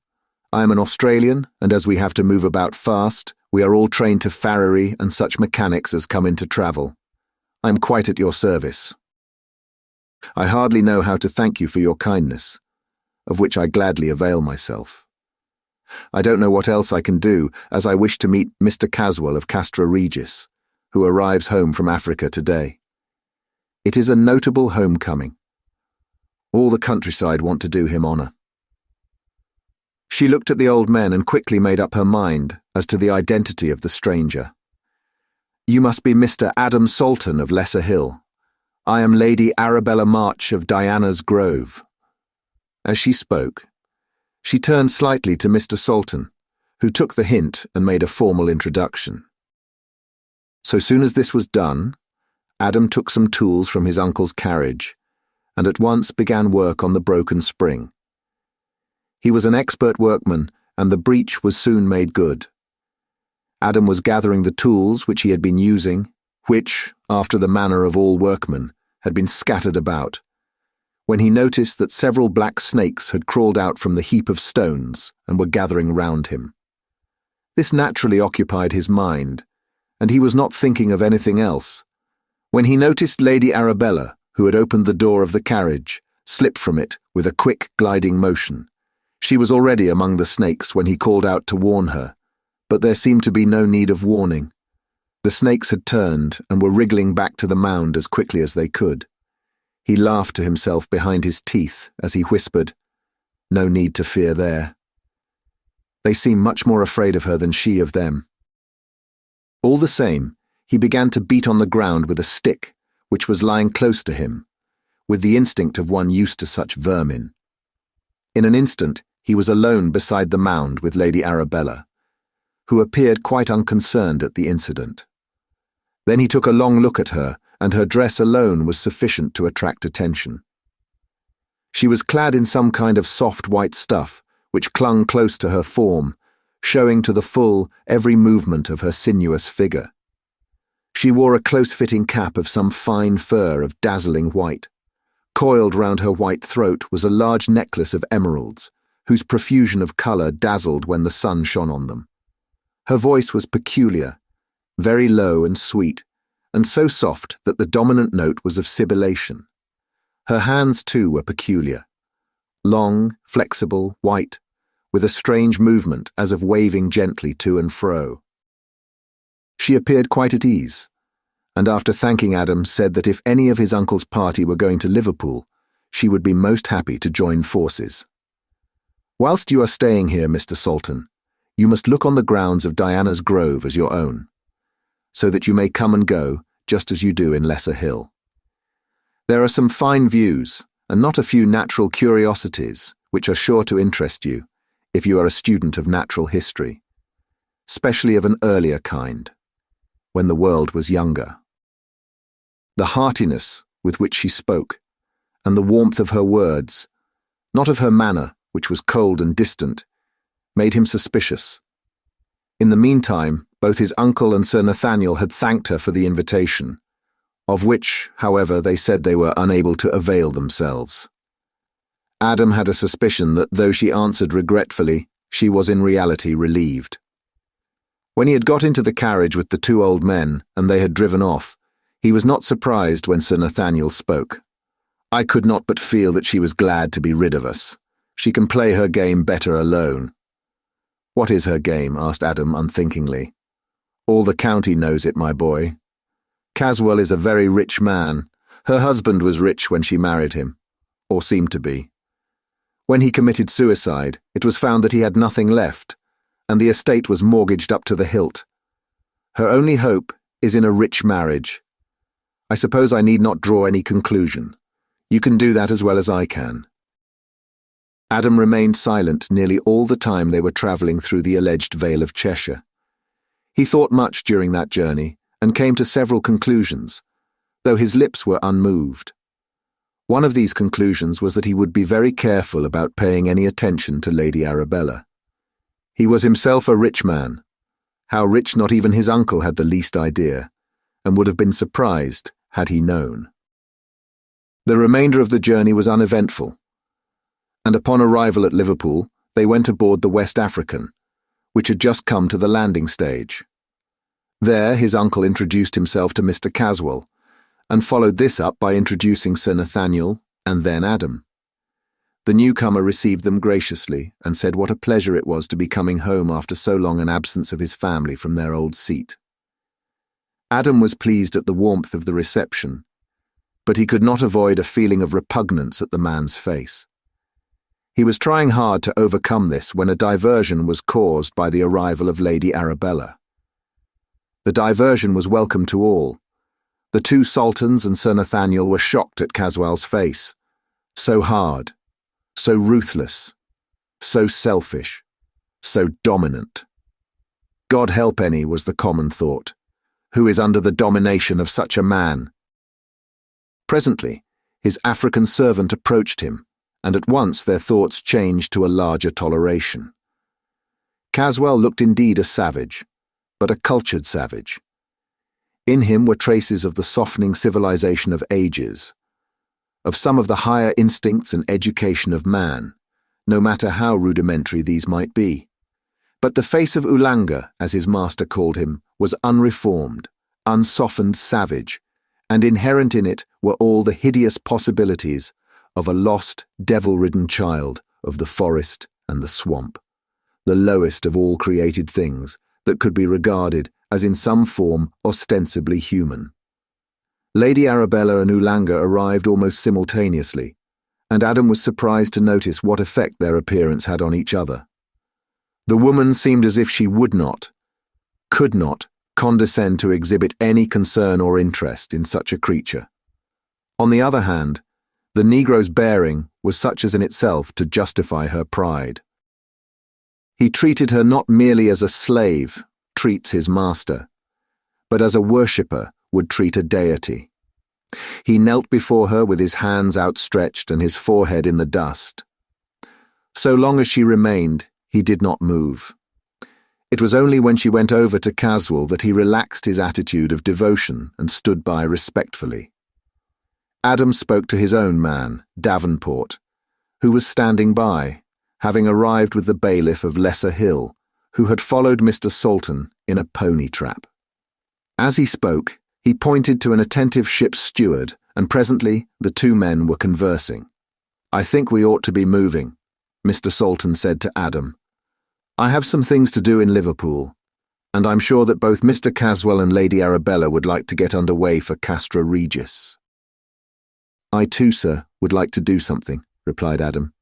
I am an Australian, and as we have to move about fast, we are all trained to farriery and such mechanics as come into travel. I am quite at your service. I hardly know how to thank you for your kindness, of which I gladly avail myself. I don't know what else I can do, as I wish to meet Mr. Caswell of Castra Regis, who arrives home from Africa today. It is a notable homecoming. All the countryside want to do him honour." She looked at the old men and quickly made up her mind as to the identity of the stranger. "You must be Mr. Adam Salton of Lesser Hill. I am Lady Arabella March of Diana's Grove." As she spoke, she turned slightly to Mr. Salton, who took the hint and made a formal introduction. So soon as this was done, Adam took some tools from his uncle's carriage and at once began work on the broken spring. He was an expert workman, and the breach was soon made good. Adam was gathering the tools which he had been using, which, after the manner of all workmen, had been scattered about, when he noticed that several black snakes had crawled out from the heap of stones and were gathering round him. This naturally occupied his mind, and he was not thinking of anything else, when he noticed Lady Arabella, who had opened the door of the carriage, slip from it with a quick gliding motion. She was already among the snakes when he called out to warn her, but there seemed to be no need of warning. The snakes had turned and were wriggling back to the mound as quickly as they could. He laughed to himself behind his teeth as he whispered, "No need to fear there. They seem much more afraid of her than she of them." All the same, he began to beat on the ground with a stick, which was lying close to him, with the instinct of one used to such vermin. In an instant, he was alone beside the mound with Lady Arabella, who appeared quite unconcerned at the incident. Then he took a long look at her, and her dress alone was sufficient to attract attention. She was clad in some kind of soft white stuff, which clung close to her form, showing to the full every movement of her sinuous figure. She wore a close-fitting cap of some fine fur of dazzling white. Coiled round her white throat was a large necklace of emeralds, whose profusion of colour dazzled when the sun shone on them. Her voice was peculiar, very low and sweet, and so soft that the dominant note was of sibilation. Her hands, too, were peculiar. Long, flexible, white, with a strange movement as of waving gently to and fro. She appeared quite at ease, and after thanking Adam said that if any of his uncle's party were going to Liverpool, she would be most happy to join forces. "Whilst you are staying here, Mr. Salton, you must look on the grounds of Diana's Grove as your own, so that you may come and go just as you do in Lesser Hill. There are some fine views, and not a few natural curiosities, which are sure to interest you, if you are a student of natural history, especially of an earlier kind. when the world was younger. The heartiness with which she spoke, and the warmth of her words, not of her manner, which was cold and distant, made him suspicious. In the meantime, both his uncle and Sir Nathaniel had thanked her for the invitation, of which, however, they said they were unable to avail themselves. Adam had a suspicion that though she answered regretfully, she was in reality relieved. When he had got into the carriage with the two old men and they had driven off, he was not surprised when Sir Nathaniel spoke. "I could not but feel that she was glad to be rid of us. She can play her game better alone." "What is her game?" asked Adam unthinkingly. "All the county knows it, my boy. Caswell is a very rich man. Her husband was rich when she married him, or seemed to be. When he committed suicide, it was found that he had nothing left, and the estate was mortgaged up to the hilt. Her only hope is in a rich marriage. I suppose I need not draw any conclusion. You can do that as well as I can." Adam remained silent nearly all the time they were travelling through the alleged Vale of Cheshire. He thought much during that journey and came to several conclusions, though his lips were unmoved. One of these conclusions was that he would be very careful about paying any attention to Lady Arabella. He was himself a rich man, how rich not even his uncle had the least idea, and would have been surprised had he known. The remainder of the journey was uneventful, and upon arrival at Liverpool, they went aboard the West African, which had just come to the landing stage. There his uncle introduced himself to Mr. Caswell, and followed this up by introducing Sir Nathaniel and then Adam. The newcomer received them graciously and said what a pleasure it was to be coming home after so long an absence of his family from their old seat. Adam was pleased at the warmth of the reception, but he could not avoid a feeling of repugnance at the man's face. He was trying hard to overcome this when a diversion was caused by the arrival of Lady Arabella. The diversion was welcome to all. The two Saltons and Sir Nathaniel were shocked at Caswell's face. So hard, so ruthless, so selfish, so dominant. God help any, was the common thought, who is under the domination of such a man. Presently, his African servant approached him, and at once their thoughts changed to a larger toleration. Caswell looked indeed a savage, but a cultured savage. In him were traces of the softening civilization of ages, of some of the higher instincts and education of man, no matter how rudimentary these might be. But the face of Ulanga, as his master called him, was unreformed, unsoftened savage, and inherent in it were all the hideous possibilities of a lost, devil-ridden child of the forest and the swamp, the lowest of all created things that could be regarded as in some form ostensibly human. Lady Arabella and Ulanga arrived almost simultaneously, and Adam was surprised to notice what effect their appearance had on each other. The woman seemed as if she would not, could not, condescend to exhibit any concern or interest in such a creature. On the other hand, the Negro's bearing was such as in itself to justify her pride. He treated her not merely as a slave treats his master, but as a worshipper would treat a deity. He knelt before her with his hands outstretched and his forehead in the dust. So long as she remained, he did not move. It was only when she went over to Caswell that he relaxed his attitude of devotion and stood by respectfully. Adam spoke to his own man, Davenport, who was standing by, having arrived with the bailiff of Lesser Hill, who had followed Mr. Salton in a pony trap. As he spoke, he pointed to an attentive ship's steward, and presently the two men were conversing. "I think we ought to be moving," Mr. Salton said to Adam. "I have some things to do in Liverpool, and I'm sure that both Mr. Caswell and Lady Arabella would like to get under way for Castra Regis." "I too, sir, would like to do something," replied Adam.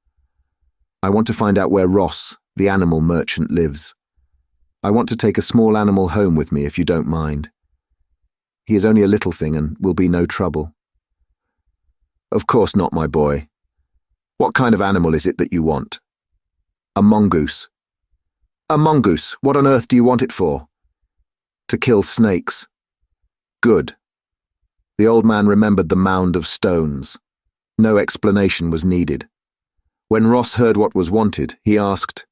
"I want to find out where Ross, the animal merchant, lives. I want to take a small animal home with me, if you don't mind. He is only a little thing and will be no trouble." "Of course not, my boy. What kind of animal is it that you want?" "A mongoose." "A mongoose? What on earth do you want it for?" "To kill snakes," Good. The old man remembered the mound of stones. No explanation was needed. When Ross heard what was wanted, he asked,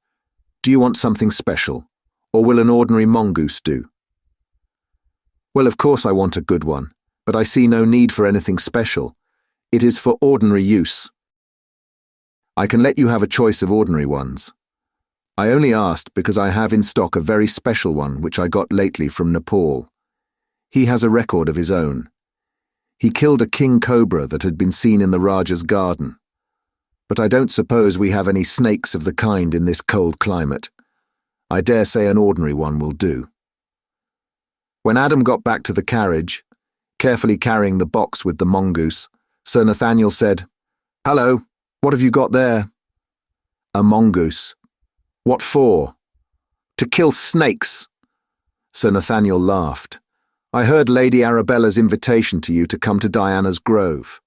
"Do you want something special, or will an ordinary mongoose do?" "Well, of course I want a good one, but I see no need for anything special. It is for ordinary use." "I can let you have a choice of ordinary ones. I only asked because I have in stock a very special one which I got lately from Nepal. He has a record of his own. He killed a king cobra that had been seen in the Raja's garden. But I don't suppose we have any snakes of the kind in this cold climate. I dare say an ordinary one will do." When Adam got back to the carriage, carefully carrying the box with the mongoose, Sir Nathaniel said, "Hello, what have you got there?" "A mongoose." "What for?" "To kill snakes." Sir Nathaniel laughed. "I heard Lady Arabella's invitation to you to come to Diana's Grove."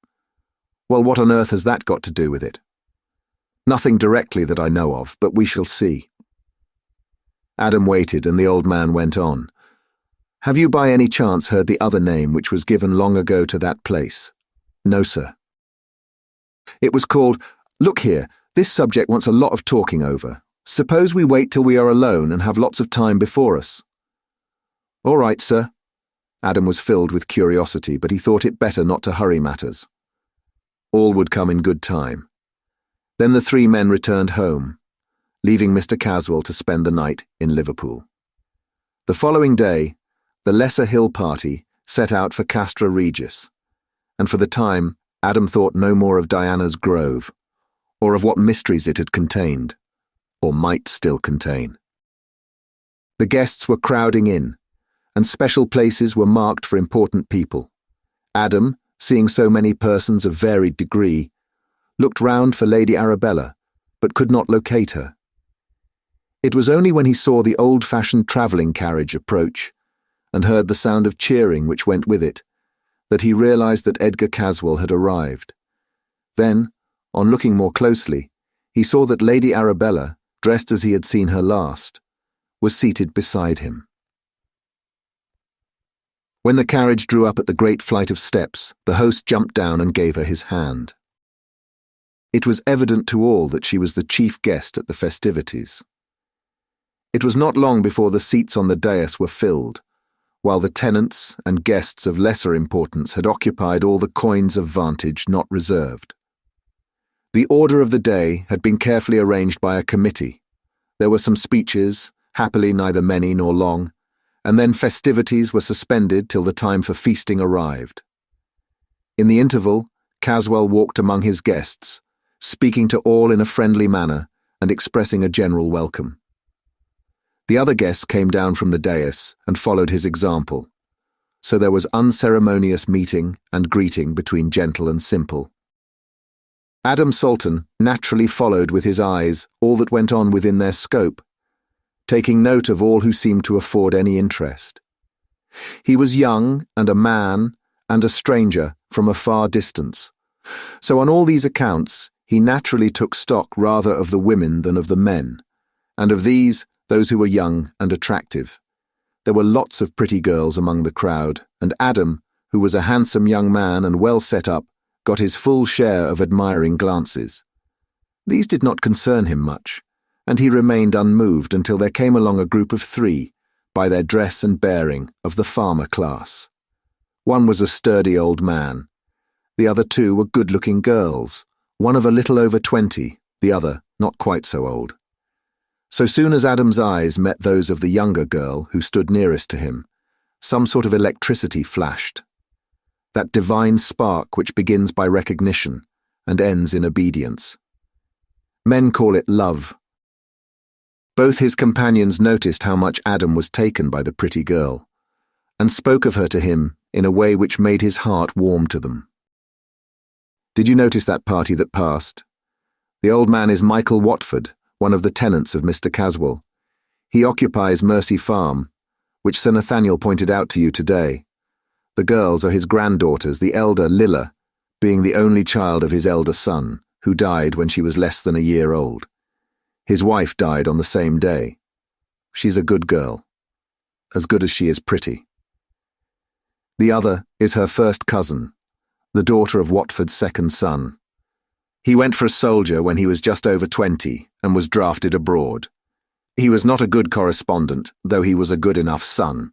"Well, what on earth has that got to do with it?" "Nothing directly that I know of, but we shall see." Adam waited, and the old man went on. "Have you by any chance heard the other name which was given long ago to that place?" "No, sir." "It was called— Look here, this subject wants a lot of talking over. Suppose we wait till we are alone and have lots of time before us." "All right, sir." Adam was filled with curiosity, but he thought it better not to hurry matters. All would come in good time. Then the three men returned home, leaving Mr. Caswell to spend the night in Liverpool. The following day, the Lesser Hill party set out for Castra Regis, and for the time Adam thought no more of Diana's Grove, or of what mysteries it had contained, or might still contain. The guests were crowding in, and special places were marked for important people. Adam, seeing so many persons of varied degree, looked round for Lady Arabella, but could not locate her. It was only when he saw the old-fashioned travelling carriage approach, and heard the sound of cheering which went with it, that he realised that Edgar Caswell had arrived. Then, on looking more closely, he saw that Lady Arabella, dressed as he had seen her last, was seated beside him. When the carriage drew up at the great flight of steps, the host jumped down and gave her his hand. It was evident to all that she was the chief guest at the festivities. It was not long before the seats on the dais were filled, while the tenants and guests of lesser importance had occupied all the coigns of vantage not reserved. The order of the day had been carefully arranged by a committee. There were some speeches, happily neither many nor long, and then festivities were suspended till the time for feasting arrived. In the interval, Caswell walked among his guests, speaking to all in a friendly manner and expressing a general welcome. The other guests came down from the dais and followed his example, so there was unceremonious meeting and greeting between gentle and simple. Adam Salton naturally followed with his eyes all that went on within their scope, taking note of all who seemed to afford any interest. He was young and a man and a stranger from a far distance, so on all these accounts he naturally took stock rather of the women than of the men, and of these, those who were young and attractive. There were lots of pretty girls among the crowd, and Adam, who was a handsome young man and well set up, got his full share of admiring glances. These did not concern him much, and he remained unmoved until there came along a group of three, by their dress and bearing, of the farmer class. One was a sturdy old man. The other two were good-looking girls, one of a little over 20, the other not quite so old. So soon as Adam's eyes met those of the younger girl who stood nearest to him, some sort of electricity flashed. That divine spark which begins by recognition and ends in obedience. Men call it love. Both his companions noticed how much Adam was taken by the pretty girl, and spoke of her to him in a way which made his heart warm to them. "Did you notice that party that passed? The old man is Michael Watford, one of the tenants of Mr. Caswell. He occupies Mercy Farm, which Sir Nathaniel pointed out to you today. The girls are his granddaughters, the elder, Lilla, being the only child of his elder son, who died when she was less than a year old. His wife died on the same day. She's a good girl, as good as she is pretty." The other is her first cousin, the daughter of Watford's second son. He went for a soldier when he was just over 20 and was drafted abroad. He was not a good correspondent, though he was a good enough son.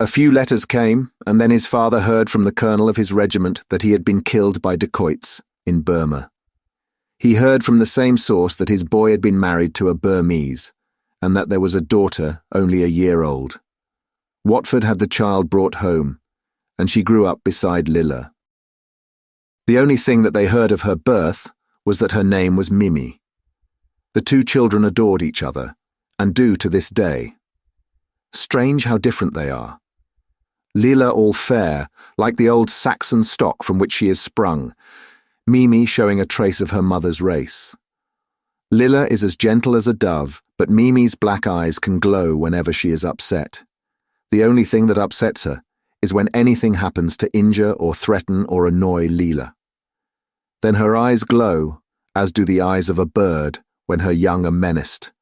A few letters came, and then his father heard from the colonel of his regiment that he had been killed by dacoits in Burma. He heard from the same source that his boy had been married to a Burmese, and that there was a daughter only a year old. Watford had the child brought home, and she grew up beside Lilla. The only thing that they heard of her birth was that her name was Mimi. The two children adored each other, and do to this day. Strange how different they are. Lilla all fair, like the old Saxon stock from which she is sprung, Mimi showing a trace of her mother's race. Lilla is as gentle as a dove, but Mimi's black eyes can glow whenever she is upset. The only thing that upsets her is when anything happens to injure or threaten or annoy Lilla. Then her eyes glow, as do the eyes of a bird when her young are menaced.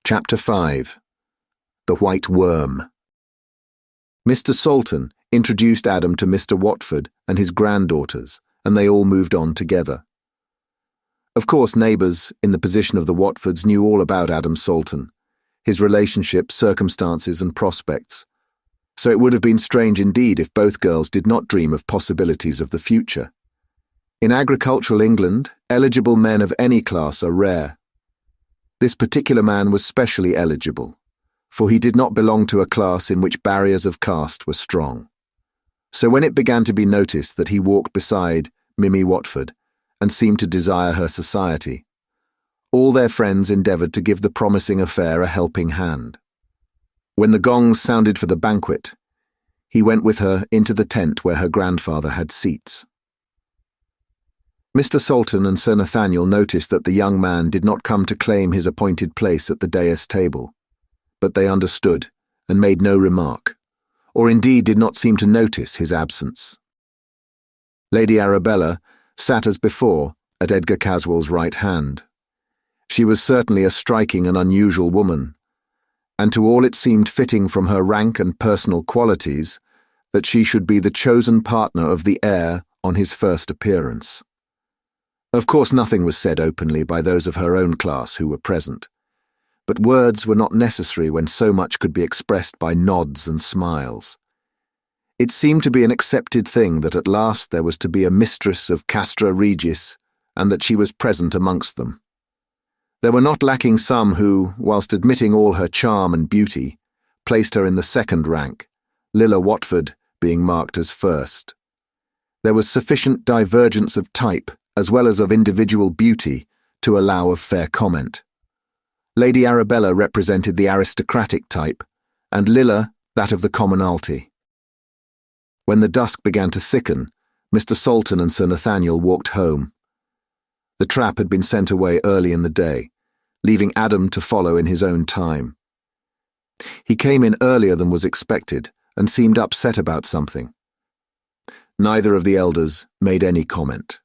Chapter 5. The White Worm. Mr. Salton introduced Adam to Mr. Watford and his granddaughters, and they all moved on together. Of course, neighbours in the position of the Watfords knew all about Adam Salton, his relationship, circumstances and prospects, so it would have been strange indeed if both girls did not dream of possibilities of the future. In agricultural England, eligible men of any class are rare. This particular man was specially eligible, for he did not belong to a class in which barriers of caste were strong. So when it began to be noticed that he walked beside Mimi Watford and seemed to desire her society, all their friends endeavoured to give the promising affair a helping hand. When the gongs sounded for the banquet, he went with her into the tent where her grandfather had seats. Mr. Salton and Sir Nathaniel noticed that the young man did not come to claim his appointed place at the dais table, but they understood and made no remark, or indeed did not seem to notice his absence. Lady Arabella sat as before at Edgar Caswell's right hand. She was certainly a striking and unusual woman, and to all it seemed fitting from her rank and personal qualities that she should be the chosen partner of the heir on his first appearance. Of course, nothing was said openly by those of her own class who were present, but words were not necessary when so much could be expressed by nods and smiles. It seemed to be an accepted thing that at last there was to be a mistress of Castra Regis, and that she was present amongst them. There were not lacking some who, whilst admitting all her charm and beauty, placed her in the second rank, Lilla Watford being marked as first. There was sufficient divergence of type as well as of individual beauty to allow of fair comment. Lady Arabella represented the aristocratic type, and Lilla that of the commonalty. When the dusk began to thicken, Mr. Salton and Sir Nathaniel walked home. The trap had been sent away early in the day, leaving Adam to follow in his own time. He came in earlier than was expected and seemed upset about something. Neither of the elders made any comment.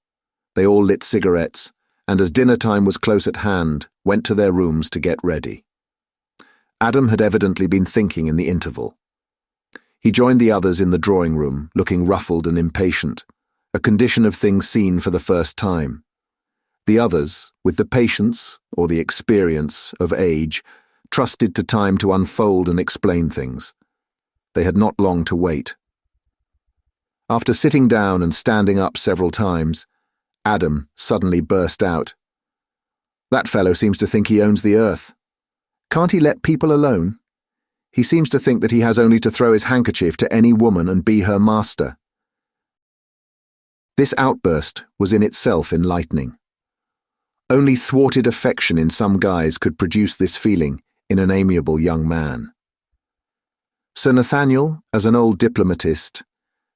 They all lit cigarettes, and as dinner time was close at hand, went to their rooms to get ready. Adam had evidently been thinking in the interval. He joined the others in the drawing room, looking ruffled and impatient, a condition of things seen for the first time. The others, with the patience, or the experience, of age, trusted to time to unfold and explain things. They had not long to wait. After sitting down and standing up several times, Adam suddenly burst out. "That fellow seems to think he owns the earth. Can't he let people alone? He seems to think that he has only to throw his handkerchief to any woman and be her master." This outburst was in itself enlightening. Only thwarted affection in some guise could produce this feeling in an amiable young man. Sir Nathaniel, as an old diplomatist,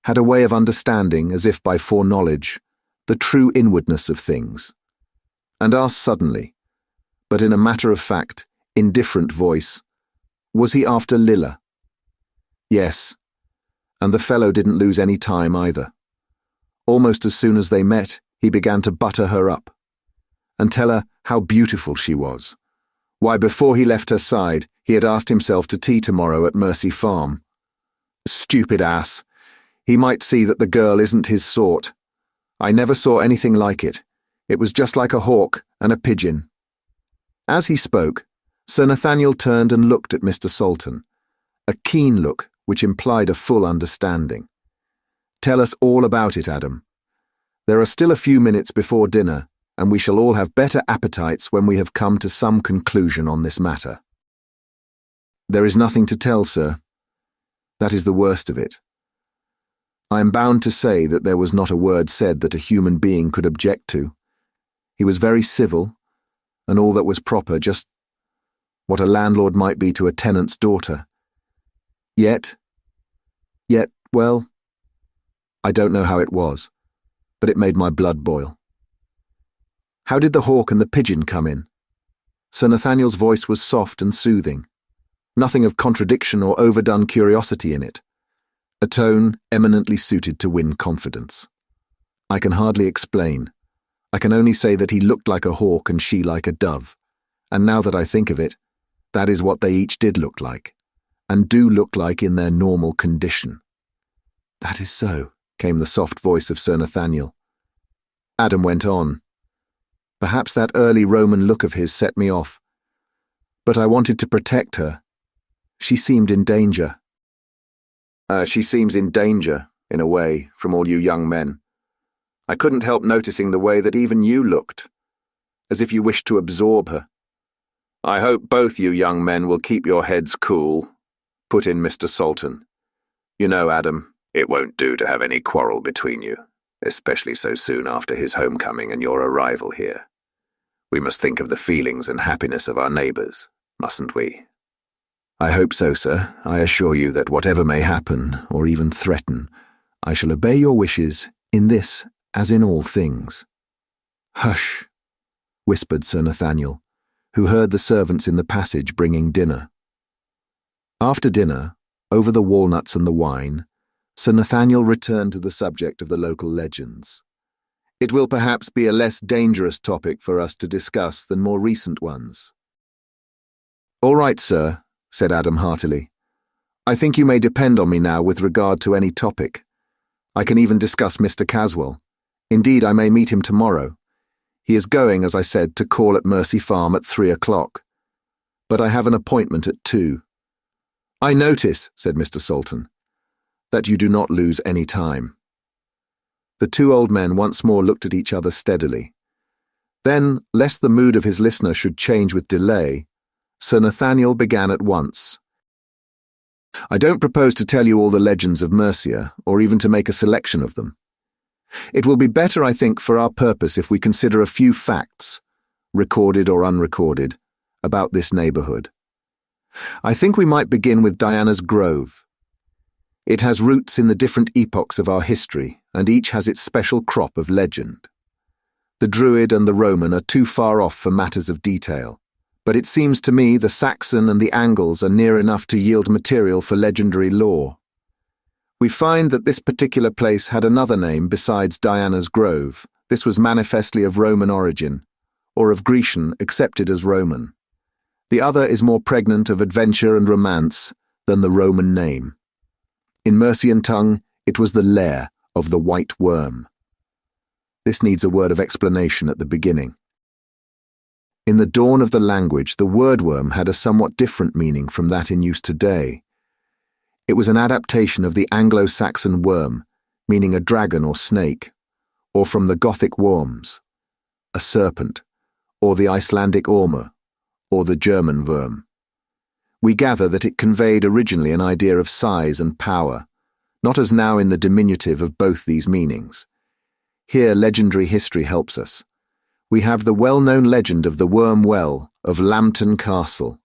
had a way of understanding, as if by foreknowledge, the true inwardness of things, and asked suddenly, but in a matter-of-fact, indifferent voice, was he after Lilla? Yes, and the fellow didn't lose any time either. Almost as soon as they met, he began to butter her up, and tell her how beautiful she was. Why, before he left her side, He had asked himself to tea tomorrow at Mercy Farm. Stupid ass. He might see that the girl isn't his sort. I never saw anything like it. It was just like a hawk and a pigeon. As he spoke, Sir Nathaniel turned and looked at Mr. Salton, a keen look which implied a full understanding. Tell us all about it, Adam. There are still a few minutes before dinner, and we shall all have better appetites when we have come to some conclusion on this matter. There is nothing to tell, sir. That is the worst of it. I am bound to say that there was not a word said that a human being could object to. He was very civil, and all that was proper, just what a landlord might be to a tenant's daughter. Yet, well, I don't know how it was, but it made my blood boil. How did the hawk and the pigeon come in? Sir Nathaniel's voice was soft and soothing, nothing of contradiction or overdone curiosity in it, a tone eminently suited to win confidence. I can hardly explain. I can only say that he looked like a hawk and she like a dove, and now that I think of it, that is what they each did look like, and do look like in their normal condition. That is so, came the soft voice of Sir Nathaniel. Adam went on. Perhaps that early Roman look of his set me off, but I wanted to protect her. She seemed in danger. She seems in danger, in a way, from all you young men. I couldn't help noticing the way that even you looked, as if you wished to absorb her. I hope both you young men will keep your heads cool, put in Mr. Salton. You know, Adam, it won't do to have any quarrel between you, especially so soon after his homecoming and your arrival here. We must think of the feelings and happiness of our neighbours, mustn't we? I hope so, sir. I assure you that whatever may happen, or even threaten, I shall obey your wishes in this as in all things. Hush, whispered Sir Nathaniel, who heard the servants in the passage bringing dinner. After dinner, over the walnuts and the wine, Sir Nathaniel returned to the subject of the local legends. It will perhaps be a less dangerous topic for us to discuss than more recent ones. All right, sir, said Adam heartily. I think you may depend on me now with regard to any topic. I can even discuss Mr. Caswell. Indeed, I may meet him tomorrow. He is going, as I said, to call at Mercy Farm at 3 o'clock. But I have an appointment at 2. I notice, said Mr. Salton, that you do not lose any time. The two old men once more looked at each other steadily. Then, lest the mood of his listener should change with delay, Sir Nathaniel began at once. I don't propose to tell you all the legends of Mercia, or even to make a selection of them. It will be better, I think, for our purpose if we consider a few facts, recorded or unrecorded, about this neighbourhood. I think we might begin with Diana's Grove. It has roots in the different epochs of our history, and each has its special crop of legend. The Druid and the Roman are too far off for matters of detail, but it seems to me the Saxon and the Angles are near enough to yield material for legendary lore. We find that this particular place had another name besides Diana's Grove. This was manifestly of Roman origin, or of Grecian accepted as Roman. The other is more pregnant of adventure and romance than the Roman name. In Mercian tongue, it was the Lair of the White Worm. This needs a word of explanation at the beginning. In the dawn of the language, the word worm had a somewhat different meaning from that in use today. It was an adaptation of the Anglo-Saxon worm, meaning a dragon or snake, or from the Gothic worms, a serpent, or the Icelandic ormer, or the German worm. We gather that it conveyed originally an idea of size and power, not as now in the diminutive of both these meanings. Here legendary history helps us. We have the well-known legend of the Worm Well of Lambton Castle,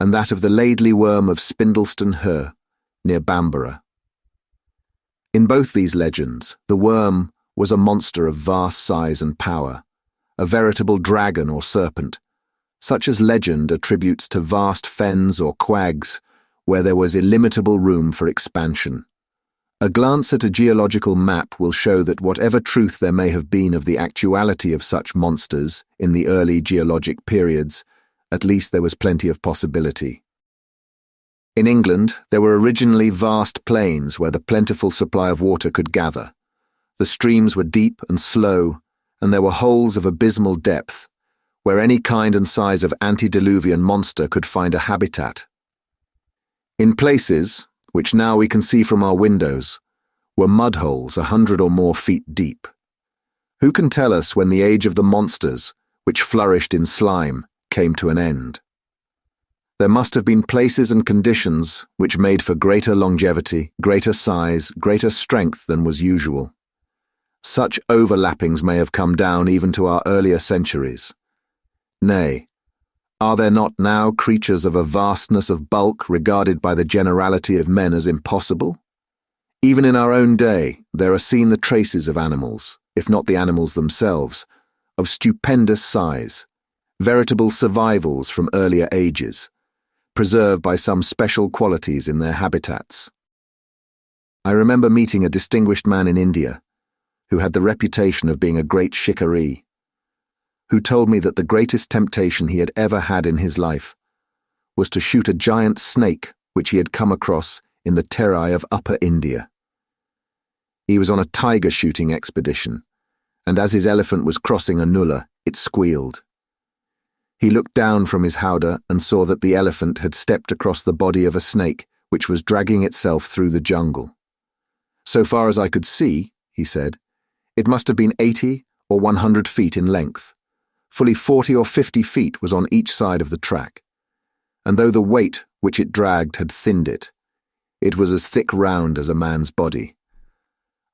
and that of the Laidley Worm of Spindleston Her, near Bamborough. In both these legends, the worm was a monster of vast size and power, a veritable dragon or serpent, such as legend attributes to vast fens or quags where there was illimitable room for expansion. A glance at a geological map will show that whatever truth there may have been of the actuality of such monsters in the early geologic periods, at least there was plenty of possibility. In England, there were originally vast plains where the plentiful supply of water could gather. The streams were deep and slow, and there were holes of abysmal depth, where any kind and size of antediluvian monster could find a habitat. In places, which now we can see from our windows, were mud holes 100 or more feet deep. Who can tell us when the age of the monsters, which flourished in slime, came to an end? There must have been places and conditions which made for greater longevity, greater size, greater strength than was usual. Such overlappings may have come down even to our earlier centuries. Nay, are there not now creatures of a vastness of bulk regarded by the generality of men as impossible? Even in our own day, there are seen the traces of animals, if not the animals themselves, of stupendous size, veritable survivals from earlier ages, preserved by some special qualities in their habitats. I remember meeting a distinguished man in India, who had the reputation of being a great shikaree, who told me that the greatest temptation he had ever had in his life was to shoot a giant snake which he had come across in the Terai of Upper India. He was on a tiger shooting expedition, and as his elephant was crossing a nulla, it squealed. He looked down from his howdah and saw that the elephant had stepped across the body of a snake which was dragging itself through the jungle. So far as I could see, he said, it must have been 80 or 100 feet in length. Fully 40 or 50 feet was on each side of the track, and though the weight which it dragged had thinned it, it was as thick round as a man's body.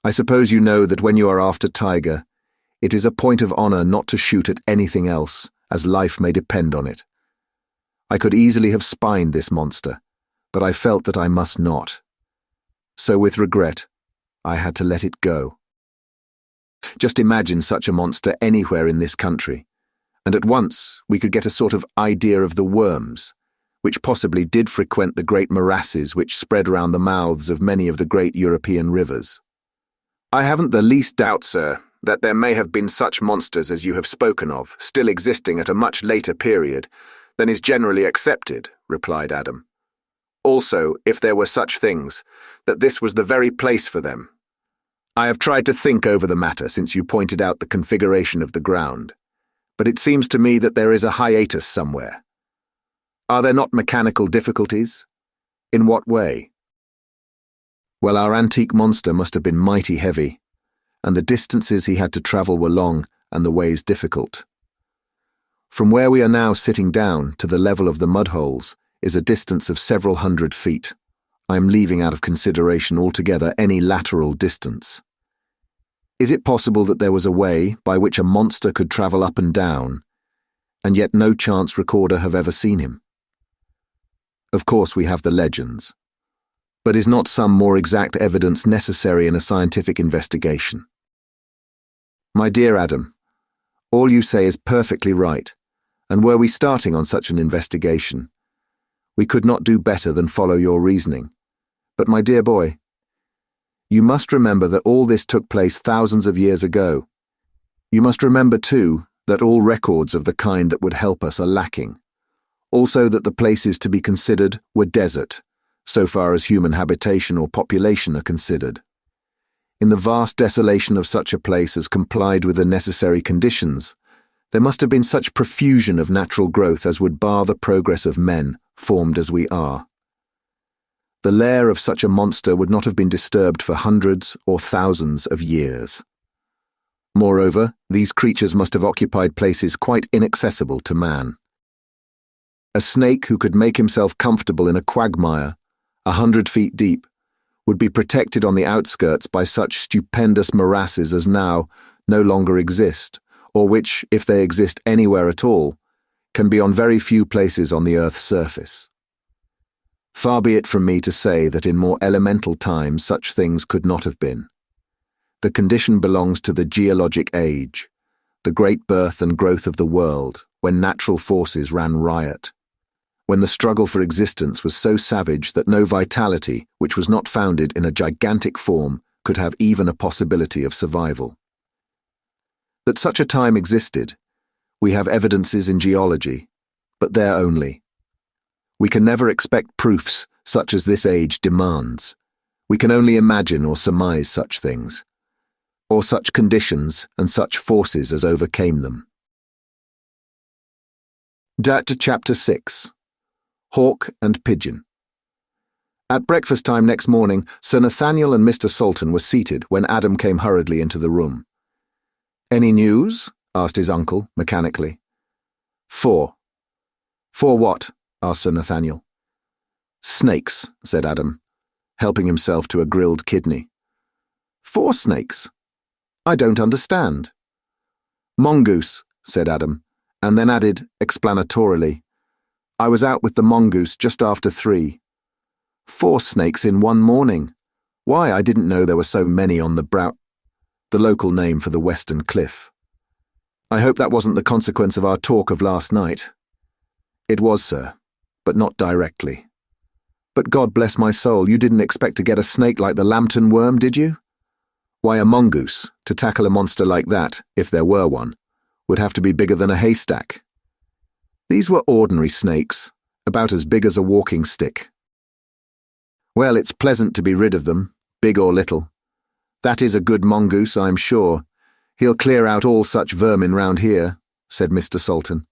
I suppose you know that when you are after tiger, it is a point of honor not to shoot at anything else, as life may depend on it. I could easily have spined this monster, but I felt that I must not. So with regret, I had to let it go. Just imagine such a monster anywhere in this country, and at once we could get a sort of idea of the worms, which possibly did frequent the great morasses which spread round the mouths of many of the great European rivers. I haven't the least doubt, sir, that there may have been such monsters as you have spoken of, still existing at a much later period than is generally accepted, replied Adam. Also, if there were such things, that this was the very place for them. I have tried to think over the matter since you pointed out the configuration of the ground, but it seems to me that there is a hiatus somewhere. Are there not mechanical difficulties? In what way? Well, our antique monster must have been mighty heavy, and the distances he had to travel were long and the ways difficult. From where we are now sitting down to the level of the mud holes is a distance of several hundred feet. I am leaving out of consideration altogether any lateral distance. Is it possible that there was a way by which a monster could travel up and down, and yet no chance recorder have ever seen him? Of course we have the legends, but is not some more exact evidence necessary in a scientific investigation? My dear Adam, all you say is perfectly right, and were we starting on such an investigation, we could not do better than follow your reasoning. But my dear boy, you must remember that all this took place thousands of years ago. You must remember, too, that all records of the kind that would help us are lacking. Also that the places to be considered were desert, so far as human habitation or population are considered. In the vast desolation of such a place as complied with the necessary conditions, there must have been such profusion of natural growth as would bar the progress of men, formed as we are. The lair of such a monster would not have been disturbed for hundreds or thousands of years. Moreover, these creatures must have occupied places quite inaccessible to man. A snake who could make himself comfortable in a quagmire, 100 feet deep, would be protected on the outskirts by such stupendous morasses as now no longer exist, or which, if they exist anywhere at all, can be on very few places on the earth's surface. Far be it from me to say that in more elemental times such things could not have been. The condition belongs to the geologic age, the great birth and growth of the world, when natural forces ran riot, when the struggle for existence was so savage that no vitality, which was not founded in a gigantic form, could have even a possibility of survival. That such a time existed, we have evidences in geology, but there only. We can never expect proofs such as this age demands. We can only imagine or surmise such things, or such conditions and such forces as overcame them. Chapter 6. Hawk and Pigeon. At breakfast time next morning, Sir Nathaniel and Mr. Salton were seated when Adam came hurriedly into the room. "Any news?" asked his uncle, mechanically. "4. "For what?" asked Sir Nathaniel. "Snakes," said Adam, helping himself to a grilled kidney. "4 snakes? I don't understand." "Mongoose," said Adam, and then added, explanatorily, "I was out with the mongoose just after 3. 4 snakes in one morning. Why, I didn't know there were so many on the local name for the western cliff. I hope that wasn't the consequence of our talk of last night." "It was, sir, but not directly." "But God bless my soul, you didn't expect to get a snake like the Lambton worm, did you?" "Why, a mongoose, to tackle a monster like that, if there were one, would have to be bigger than a haystack. These were ordinary snakes, about as big as a walking stick." "Well, it's pleasant to be rid of them, big or little. That is a good mongoose, I'm sure. He'll clear out all such vermin round here," said Mr. Salton.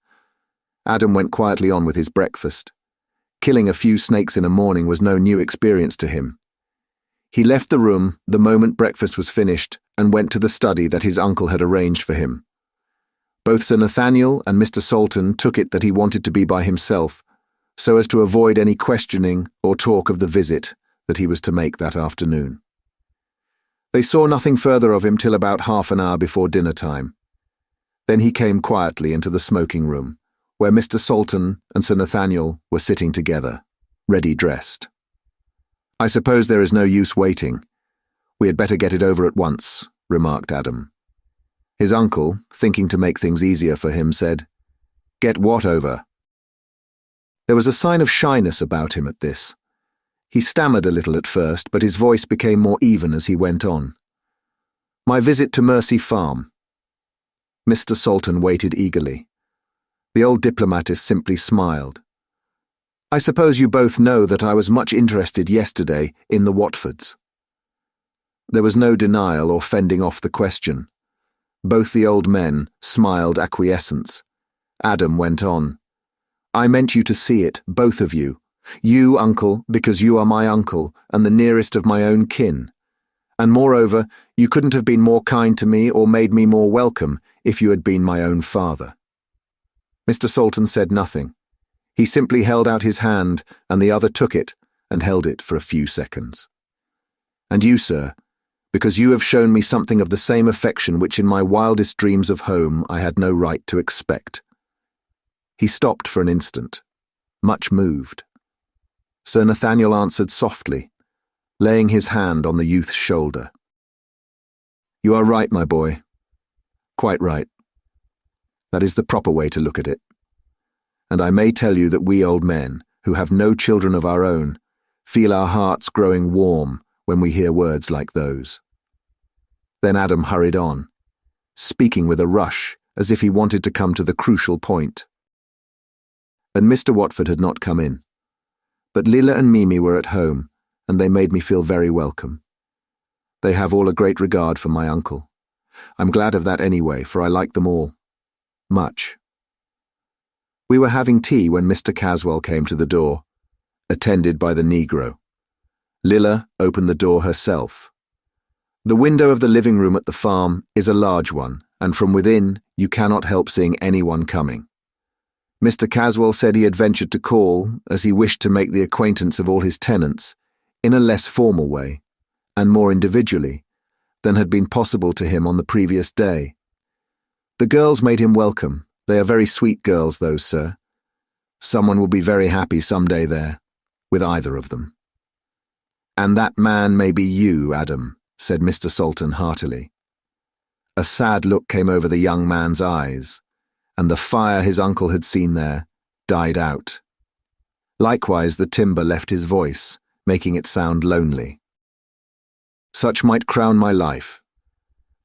Adam went quietly on with his breakfast. Killing a few snakes in a morning was no new experience to him. He left the room the moment breakfast was finished and went to the study that his uncle had arranged for him. Both Sir Nathaniel and Mr. Salton took it that he wanted to be by himself, so as to avoid any questioning or talk of the visit that he was to make that afternoon. They saw nothing further of him till about half an hour before dinner time. Then he came quietly into the smoking room, where Mr. Salton and Sir Nathaniel were sitting together, ready dressed. "I suppose there is no use waiting. We had better get it over at once," remarked Adam. His uncle, thinking to make things easier for him, said, "Get what over?" There was a sign of shyness about him at this. He stammered a little at first, but his voice became more even as he went on. "My visit to Mercy Farm." Mr. Salton waited eagerly. The old diplomatist simply smiled. "I suppose you both know that I was much interested yesterday in the Watfords." There was no denial or fending off the question. Both the old men smiled acquiescence. Adam went on. "I meant you to see it, both of you. You, uncle, because you are my uncle and the nearest of my own kin. And moreover, you couldn't have been more kind to me or made me more welcome if you had been my own father." Mr. Salton said nothing. He simply held out his hand, and the other took it and held it for a few seconds. "And you, sir, because you have shown me something of the same affection which in my wildest dreams of home I had no right to expect." He stopped for an instant, much moved. Sir Nathaniel answered softly, laying his hand on the youth's shoulder. "You are right, my boy. Quite right. That is the proper way to look at it. And I may tell you that we old men, who have no children of our own, feel our hearts growing warm when we hear words like those." Then Adam hurried on, speaking with a rush, as if he wanted to come to the crucial point. And Mr. Watford had not come in. But Lila and Mimi were at home, and they made me feel very welcome. They have all a great regard for my uncle. I'm glad of that anyway, for I like them all. Much. We were having tea when Mr. Caswell came to the door, attended by the Negro. Lila opened the door herself. The window of the living room at the farm is a large one, and from within you cannot help seeing anyone coming. Mr. Caswell said he had ventured to call, as he wished to make the acquaintance of all his tenants, in a less formal way, and more individually, than had been possible to him on the previous day. The girls made him welcome. They are very sweet girls, those, sir. Someone will be very happy some day there, with either of them. "And that man may be you, Adam," said Mr. Salton heartily. A sad look came over the young man's eyes, and the fire his uncle had seen there died out. Likewise the timbre left his voice, making it sound lonely. "Such might crown my life.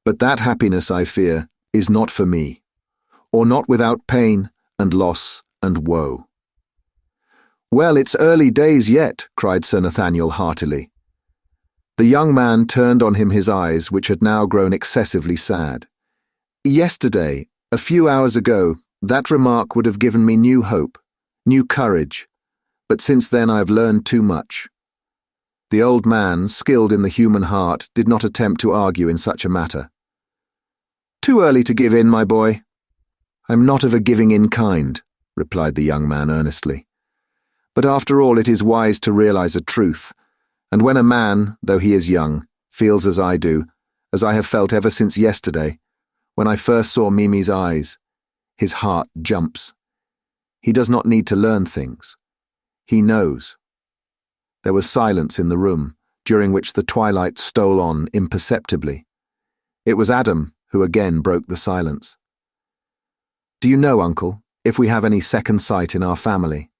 But that happiness, I fear, is not for me, or not without pain and loss and woe." "Well, it's early days yet," cried Sir Nathaniel heartily. The young man turned on him his eyes, which had now grown excessively sad. "Yesterday, a few hours ago, that remark would have given me new hope, new courage, but since then I have learned too much." The old man, skilled in the human heart, did not attempt to argue in such a matter. "Too early to give in, my boy." "I'm not of a giving-in kind," replied the young man earnestly. "But after all, it is wise to realize a truth, and when a man, though he is young, feels as I do, as I have felt ever since yesterday, when I first saw Mimi's eyes, his heart jumps. He does not need to learn things. He knows." There was silence in the room, during which the twilight stole on imperceptibly. It was Adam who again broke the silence. "Do you know, Uncle, if we have any second sight in our family?"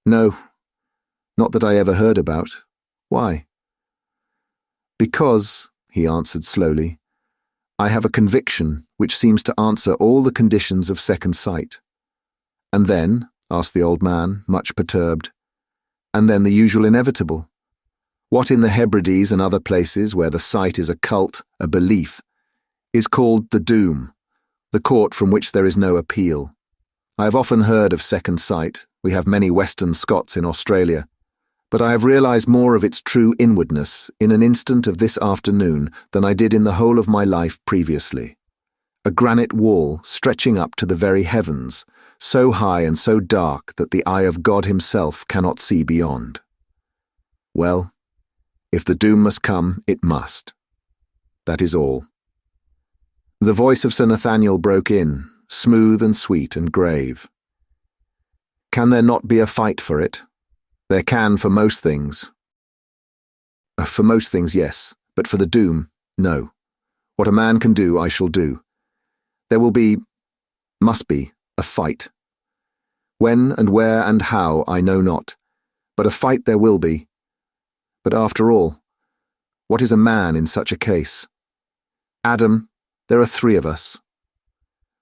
"No, not that I ever heard about. Why?" "Because," he answered slowly, "I have a conviction which seems to answer all the conditions of second sight." "And then?" asked the old man, much perturbed. "And then the usual inevitable. What in the Hebrides and other places where the sight is a cult, a belief, is called the doom, the court from which there is no appeal. I have often heard of second sight. We have many Western Scots in Australia. But I have realized more of its true inwardness in an instant of this afternoon than I did in the whole of my life previously. A granite wall stretching up to the very heavens, so high and so dark that the eye of God himself cannot see beyond. Well, if the doom must come, it must. That is all." The voice of Sir Nathaniel broke in, smooth and sweet and grave. "Can there not be a fight for it? There can for most things." "For most things, yes, but for the doom, no. What a man can do, I shall do. There will be, must be, a fight. When and where and how, I know not, but a fight there will be. But after all, what is a man in such a case? Adam, there are 3 of us."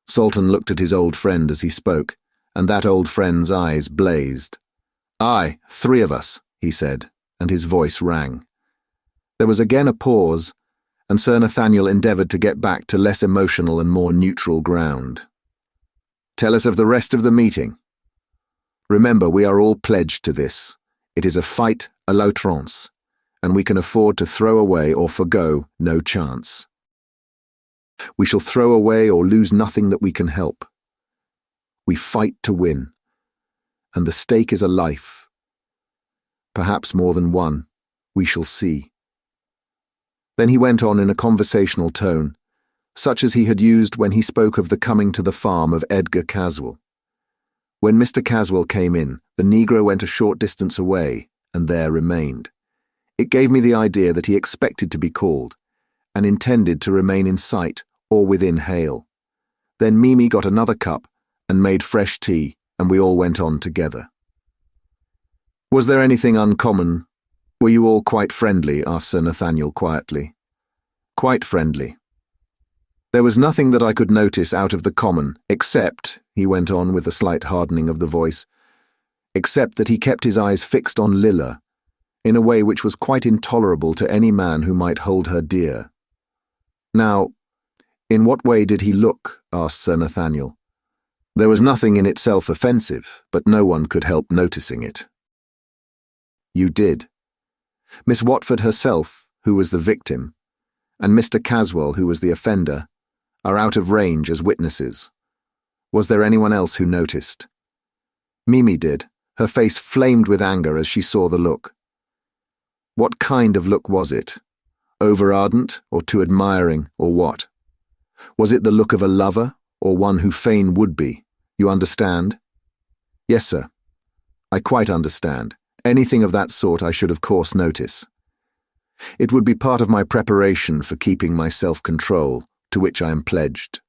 Salton looked at his old friend as he spoke, and that old friend's eyes blazed. "Aye, 3 of us," he said, and his voice rang. There was again a pause, and Sir Nathaniel endeavoured to get back to less emotional and more neutral ground. "Tell us of the rest of the meeting. Remember, we are all pledged to this. It is a fight à l'outrance, and we can afford to throw away or forgo no chance. We shall throw away or lose nothing that we can help. We fight to win, and the stake is a life. Perhaps more than one. We shall see." Then he went on in a conversational tone, such as he had used when he spoke of the coming to the farm of Edgar Caswell. When Mr. Caswell came in, the negro went a short distance away, and there remained. It gave me the idea that he expected to be called, and intended to remain in sight or within hail. Then Mimi got another cup and made fresh tea, and we all went on together. "Was there anything uncommon? Were you all quite friendly?" asked Sir Nathaniel quietly. "Quite friendly. There was nothing that I could notice out of the common, except," he went on with a slight hardening of the voice, "except that he kept his eyes fixed on Lilla, in a way which was quite intolerable to any man who might hold her dear." "Now, in what way did he look?" asked Sir Nathaniel. "There was nothing in itself offensive, but no one could help noticing it." "You did. Miss Watford herself, who was the victim, and Mr. Caswell, who was the offender, are out of range as witnesses. Was there anyone else who noticed?" "Mimi did. Her face flamed with anger as she saw the look." "What kind of look was it? Over-ardent, or too admiring, or what? Was it the look of a lover, or one who fain would be? You understand?" "Yes, sir. I quite understand. Anything of that sort I should of course notice. It would be part of my preparation for keeping my self-control, to which I am pledged.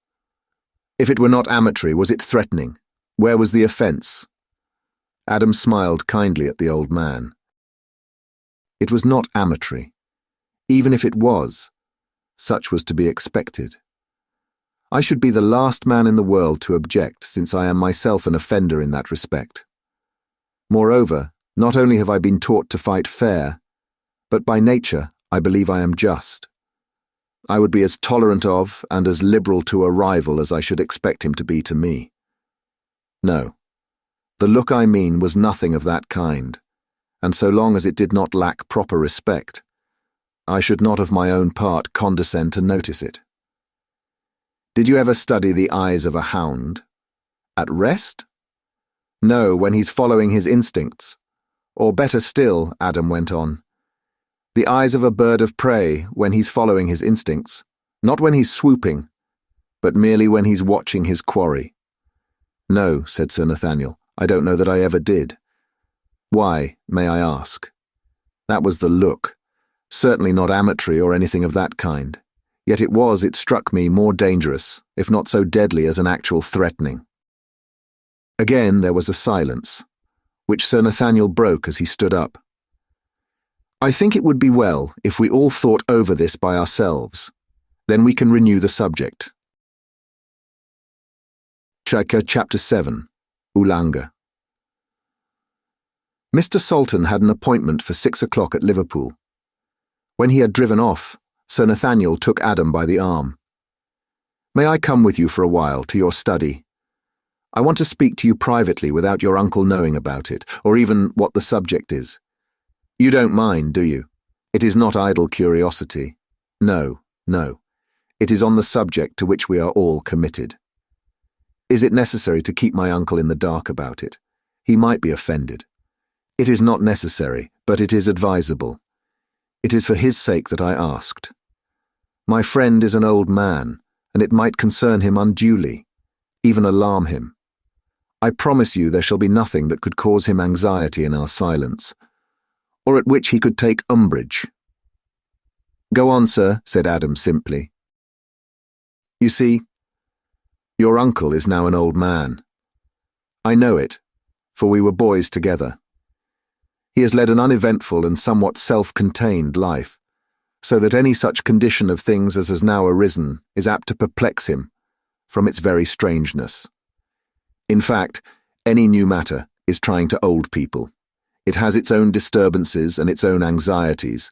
If it were not amatory, was it threatening? Where was the offence?" Adam smiled kindly at the old man. "It was not amatory. Even if it was, such was to be expected. I should be the last man in the world to object, since I am myself an offender in that respect. Moreover, not only have I been taught to fight fair, but by nature I believe I am just. I would be as tolerant of and as liberal to a rival as I should expect him to be to me. No, the look I mean was nothing of that kind, and so long as it did not lack proper respect, I should not of my own part condescend to notice it. Did you ever study the eyes of a hound? At rest? No, when he's following his instincts. Or better still, Adam went on, the eyes of a bird of prey when he's following his instincts, not when he's swooping, but merely when he's watching his quarry. No, said Sir Nathaniel, I don't know that I ever did. Why, may I ask? That was the look, certainly not amatory or anything of that kind. Yet it struck me, more dangerous, if not so deadly as an actual threatening. Again there was a silence, which Sir Nathaniel broke as he stood up. I think it would be well if we all thought over this by ourselves. Then we can renew the subject. Chapter 7. Ulanga. Mr. Salton had an appointment for 6 o'clock at Liverpool. When he had driven off, Sir Nathaniel took Adam by the arm. May I come with you for a while to your study? I want to speak to you privately without your uncle knowing about it, or even what the subject is. You don't mind, do you? It is not idle curiosity. No, no. It is on the subject to which we are all committed. Is it necessary to keep my uncle in the dark about it? He might be offended. It is not necessary, but it is advisable. It is for his sake that I asked. My friend is an old man, and it might concern him unduly, even alarm him. I promise you there shall be nothing that could cause him anxiety in our silence, or at which he could take umbrage. Go on, sir, said Adam simply. You see, your uncle is now an old man. I know it, for we were boys together. He has led an uneventful and somewhat self-contained life, so that any such condition of things as has now arisen is apt to perplex him, from its very strangeness. In fact, any new matter is trying to old people. It has its own disturbances and its own anxieties,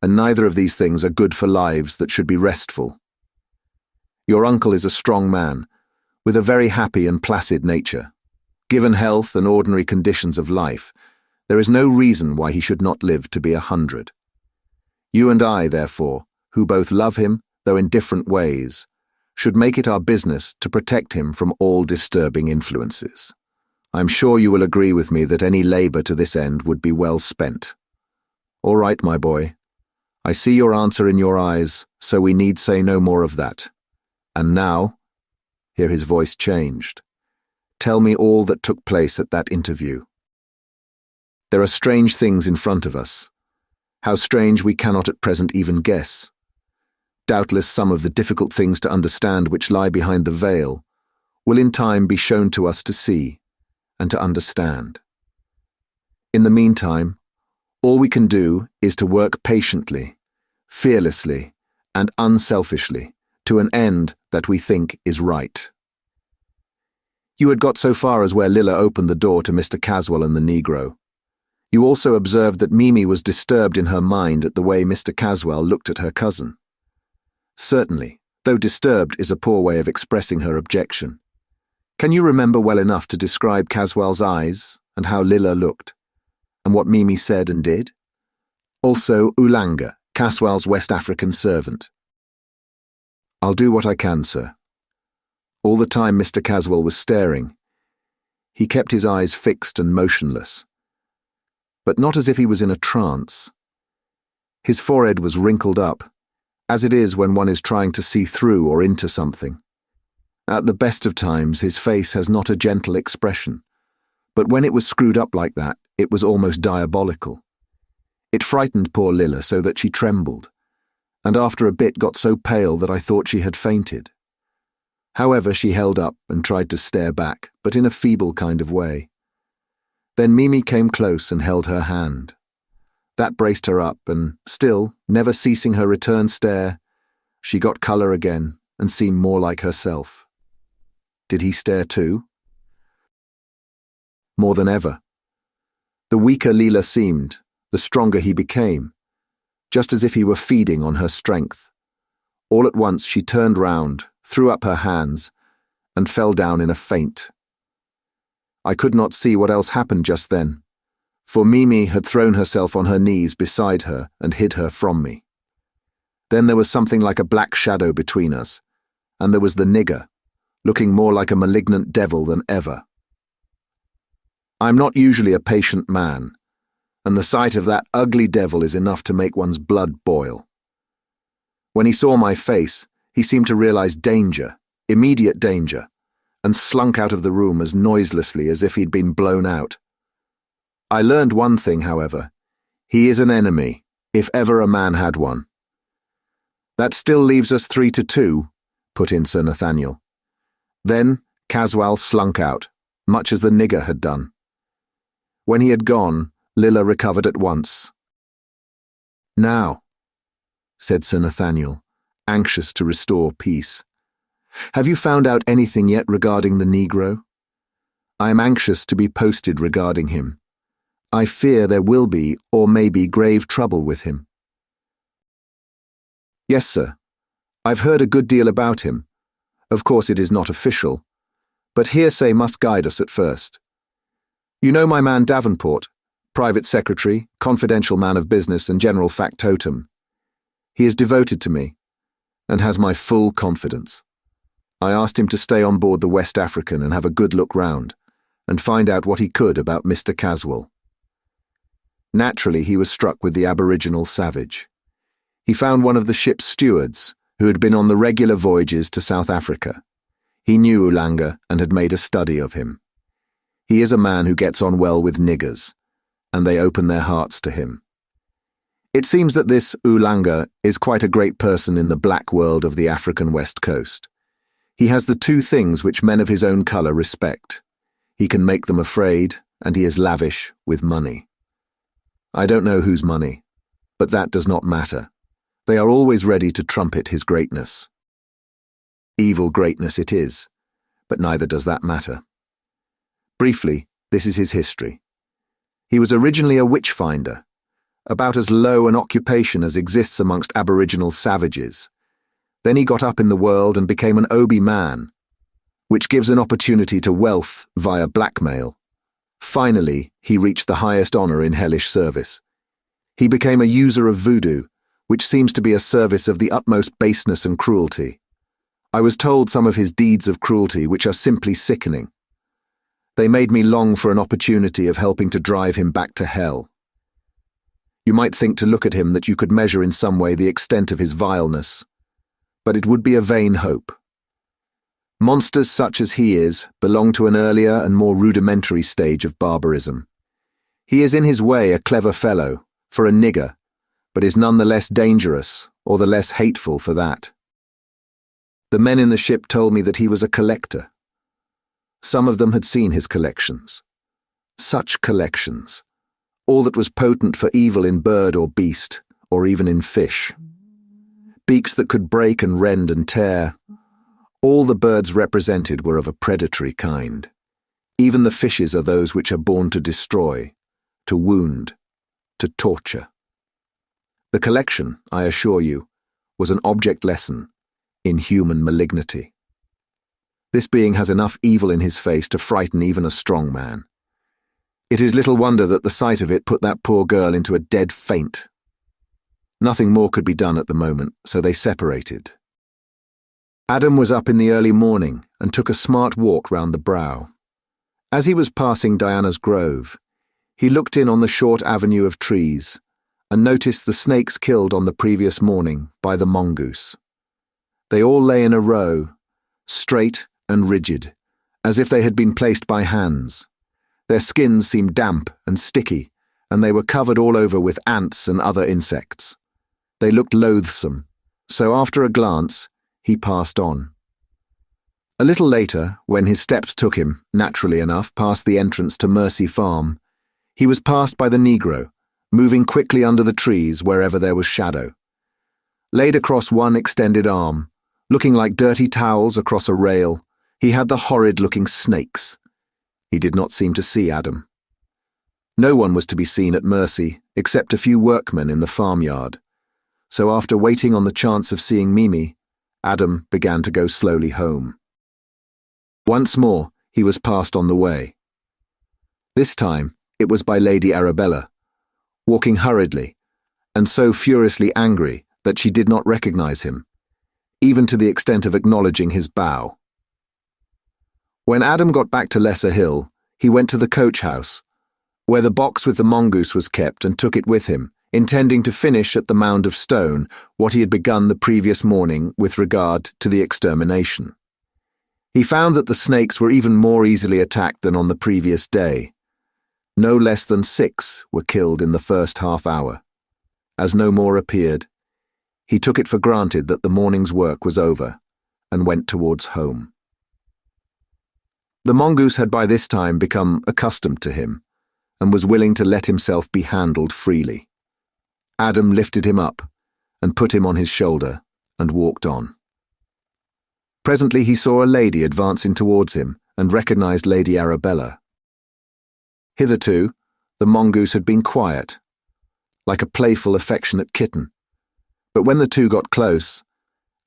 and neither of these things are good for lives that should be restful. Your uncle is a strong man, with a very happy and placid nature. Given health and ordinary conditions of life, there is no reason why he should not live to be 100. You and I, therefore, who both love him, though in different ways, should make it our business to protect him from all disturbing influences. I am sure you will agree with me that any labour to this end would be well spent. All right, my boy. I see your answer in your eyes, so we need say no more of that. And now, here his voice changed, tell me all that took place at that interview. There are strange things in front of us. How strange we cannot at present even guess. Doubtless some of the difficult things to understand which lie behind the veil will in time be shown to us to see and to understand. In the meantime, all we can do is to work patiently, fearlessly, and unselfishly to an end that we think is right. You had got so far as where Lilla opened the door to Mr. Caswell and the Negro. You also observed that Mimi was disturbed in her mind at the way Mr. Caswell looked at her cousin. Certainly, though disturbed is a poor way of expressing her objection. Can you remember well enough to describe Caswell's eyes and how Lilla looked, and what Mimi said and did? Also Ulanga, Caswell's West African servant. I'll do what I can, sir. All the time Mr. Caswell was staring, he kept his eyes fixed and motionless, but not as if he was in a trance. His forehead was wrinkled up, as it is when one is trying to see through or into something. At the best of times his face has not a gentle expression, but when it was screwed up like that, it was almost diabolical. It frightened poor Lilla so that she trembled, and after a bit got so pale that I thought she had fainted. However, she held up and tried to stare back, but in a feeble kind of way. Then Mimi came close and held her hand. That braced her up, and still, never ceasing her return stare, she got colour again and seemed more like herself. Did he stare too? More than ever. The weaker Leela seemed, the stronger he became, just as if he were feeding on her strength. All at once she turned round, threw up her hands, and fell down in a faint. I could not see what else happened just then, for Mimi had thrown herself on her knees beside her and hid her from me. Then there was something like a black shadow between us, and there was the nigger, looking more like a malignant devil than ever. I am not usually a patient man, and the sight of that ugly devil is enough to make one's blood boil. When he saw my face, he seemed to realize danger, immediate danger, and slunk out of the room as noiselessly as if he'd been blown out. I learned one thing, however. He is an enemy, if ever a man had one. That still leaves us 3-2, put in Sir Nathaniel. Then Caswell slunk out, much as the nigger had done. When he had gone, Lilla recovered at once. "Now," said Sir Nathaniel, anxious to restore peace, "have you found out anything yet regarding the Negro? I am anxious to be posted regarding him. I fear there will be, or may be, grave trouble with him." "Yes, sir. I've heard a good deal about him. Of course it is not official, but hearsay must guide us at first. You know my man Davenport, private secretary, confidential man of business and general factotum. He is devoted to me, and has my full confidence. I asked him to stay on board the West African and have a good look round, and find out what he could about Mr. Caswell. Naturally, he was struck with the aboriginal savage. He found one of the ship's stewards, who had been on the regular voyages to South Africa. He knew Ulanga and had made a study of him. He is a man who gets on well with niggers, and they open their hearts to him. It seems that this Ulanga is quite a great person in the black world of the African West Coast. He has the two things which men of his own colour respect. He can make them afraid, and he is lavish with money. I don't know whose money, but that does not matter. They are always ready to trumpet his greatness. Evil greatness it is, but neither does that matter. Briefly, this is his history. He was originally a witch-finder, about as low an occupation as exists amongst aboriginal savages. Then he got up in the world and became an Obi man, which gives an opportunity to wealth via blackmail. Finally, he reached the highest honour in hellish service. He became a user of voodoo, which seems to be a service of the utmost baseness and cruelty. I was told some of his deeds of cruelty which are simply sickening. They made me long for an opportunity of helping to drive him back to hell. You might think to look at him that you could measure in some way the extent of his vileness, but it would be a vain hope. Monsters such as he is belong to an earlier and more rudimentary stage of barbarism. He is in his way a clever fellow, for a nigger, but is none the less dangerous or the less hateful for that. The men in the ship told me that he was a collector. Some of them had seen his collections. Such collections. All that was potent for evil in bird or beast, or even in fish. Beaks that could break and rend and tear. All the birds represented were of a predatory kind. Even the fishes are those which are born to destroy, to wound, to torture. The collection, I assure you, was an object lesson in human malignity. This being has enough evil in his face to frighten even a strong man. It is little wonder that the sight of it put that poor girl into a dead faint. Nothing more could be done at the moment, so they separated. Adam was up in the early morning and took a smart walk round the brow. As he was passing Diana's grove, he looked in on the short avenue of trees and noticed the snakes killed on the previous morning by the mongoose. They all lay in a row, straight and rigid, as if they had been placed by hands. Their skins seemed damp and sticky, and they were covered all over with ants and other insects. They looked loathsome, so after a glance, he passed on. A little later, when his steps took him, naturally enough, past the entrance to Mercy Farm, he was passed by the Negro, moving quickly under the trees wherever there was shadow. Laid across one extended arm, looking like dirty towels across a rail, he had the horrid-looking snakes. He did not seem to see Adam. No one was to be seen at Mercy except a few workmen in the farmyard. So after waiting on the chance of seeing Mimi, Adam began to go slowly home. Once more, he was passed on the way. This time, it was by Lady Arabella, walking hurriedly, and so furiously angry that she did not recognize him, even to the extent of acknowledging his bow. When Adam got back to Lesser Hill, he went to the coach house, where the box with the mongoose was kept, and took it with him, intending to finish at the mound of stone what he had begun the previous morning with regard to the extermination. He found that the snakes were even more easily attacked than on the previous day. No less than 6 were killed in the first half hour. As no more appeared, he took it for granted that the morning's work was over, and went towards home. The mongoose had by this time become accustomed to him, and was willing to let himself be handled freely. Adam lifted him up, and put him on his shoulder, and walked on. Presently he saw a lady advancing towards him, and recognized Lady Arabella. Hitherto, the mongoose had been quiet, like a playful, affectionate kitten. But when the two got close,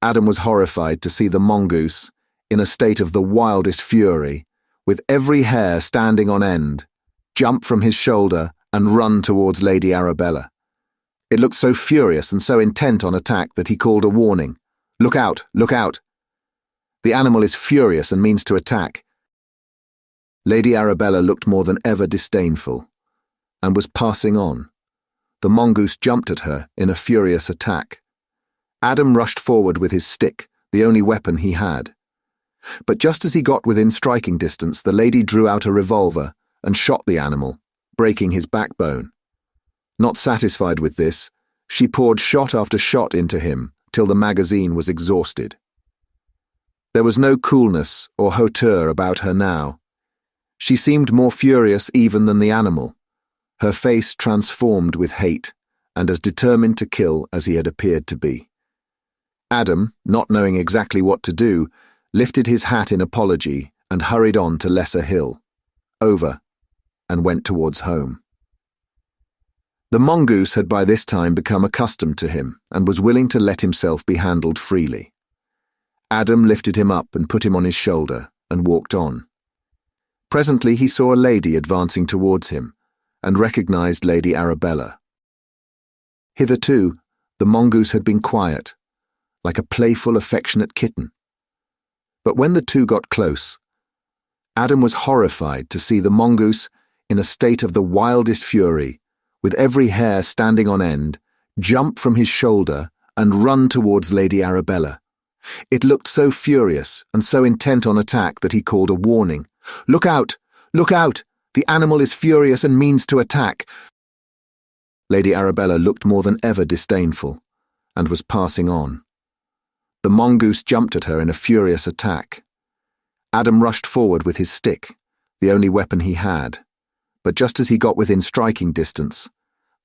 Adam was horrified to see the mongoose, in a state of the wildest fury, with every hair standing on end, jump from his shoulder and run towards Lady Arabella. It looked so furious and so intent on attack that he called a warning. "Look out! Look out! The animal is furious and means to attack." Lady Arabella looked more than ever disdainful, and was passing on. The mongoose jumped at her in a furious attack. Adam rushed forward with his stick, the only weapon he had. But just as he got within striking distance, the lady drew out a revolver and shot the animal, breaking his backbone. Not satisfied with this, she poured shot after shot into him till the magazine was exhausted. There was no coolness or hauteur about her now. She seemed more furious even than the animal, her face transformed with hate, and as determined to kill as he had appeared to be. Adam, not knowing exactly what to do, lifted his hat in apology and hurried on to Lesser Hill, over, and went towards home. The mongoose had by this time become accustomed to him and was willing to let himself be handled freely. Adam lifted him up and put him on his shoulder and walked on. Presently he saw a lady advancing towards him and recognized Lady Arabella. Hitherto, the mongoose had been quiet, like a playful, affectionate kitten. But when the two got close, Adam was horrified to see the mongoose, in a state of the wildest fury, with every hair standing on end, jump from his shoulder and run towards Lady Arabella. It looked so furious and so intent on attack that he called a warning. "Look out! Look out! The animal is furious and means to attack." Lady Arabella looked more than ever disdainful, and was passing on. The mongoose jumped at her in a furious attack. Adam rushed forward with his stick, the only weapon he had, but just as he got within striking distance,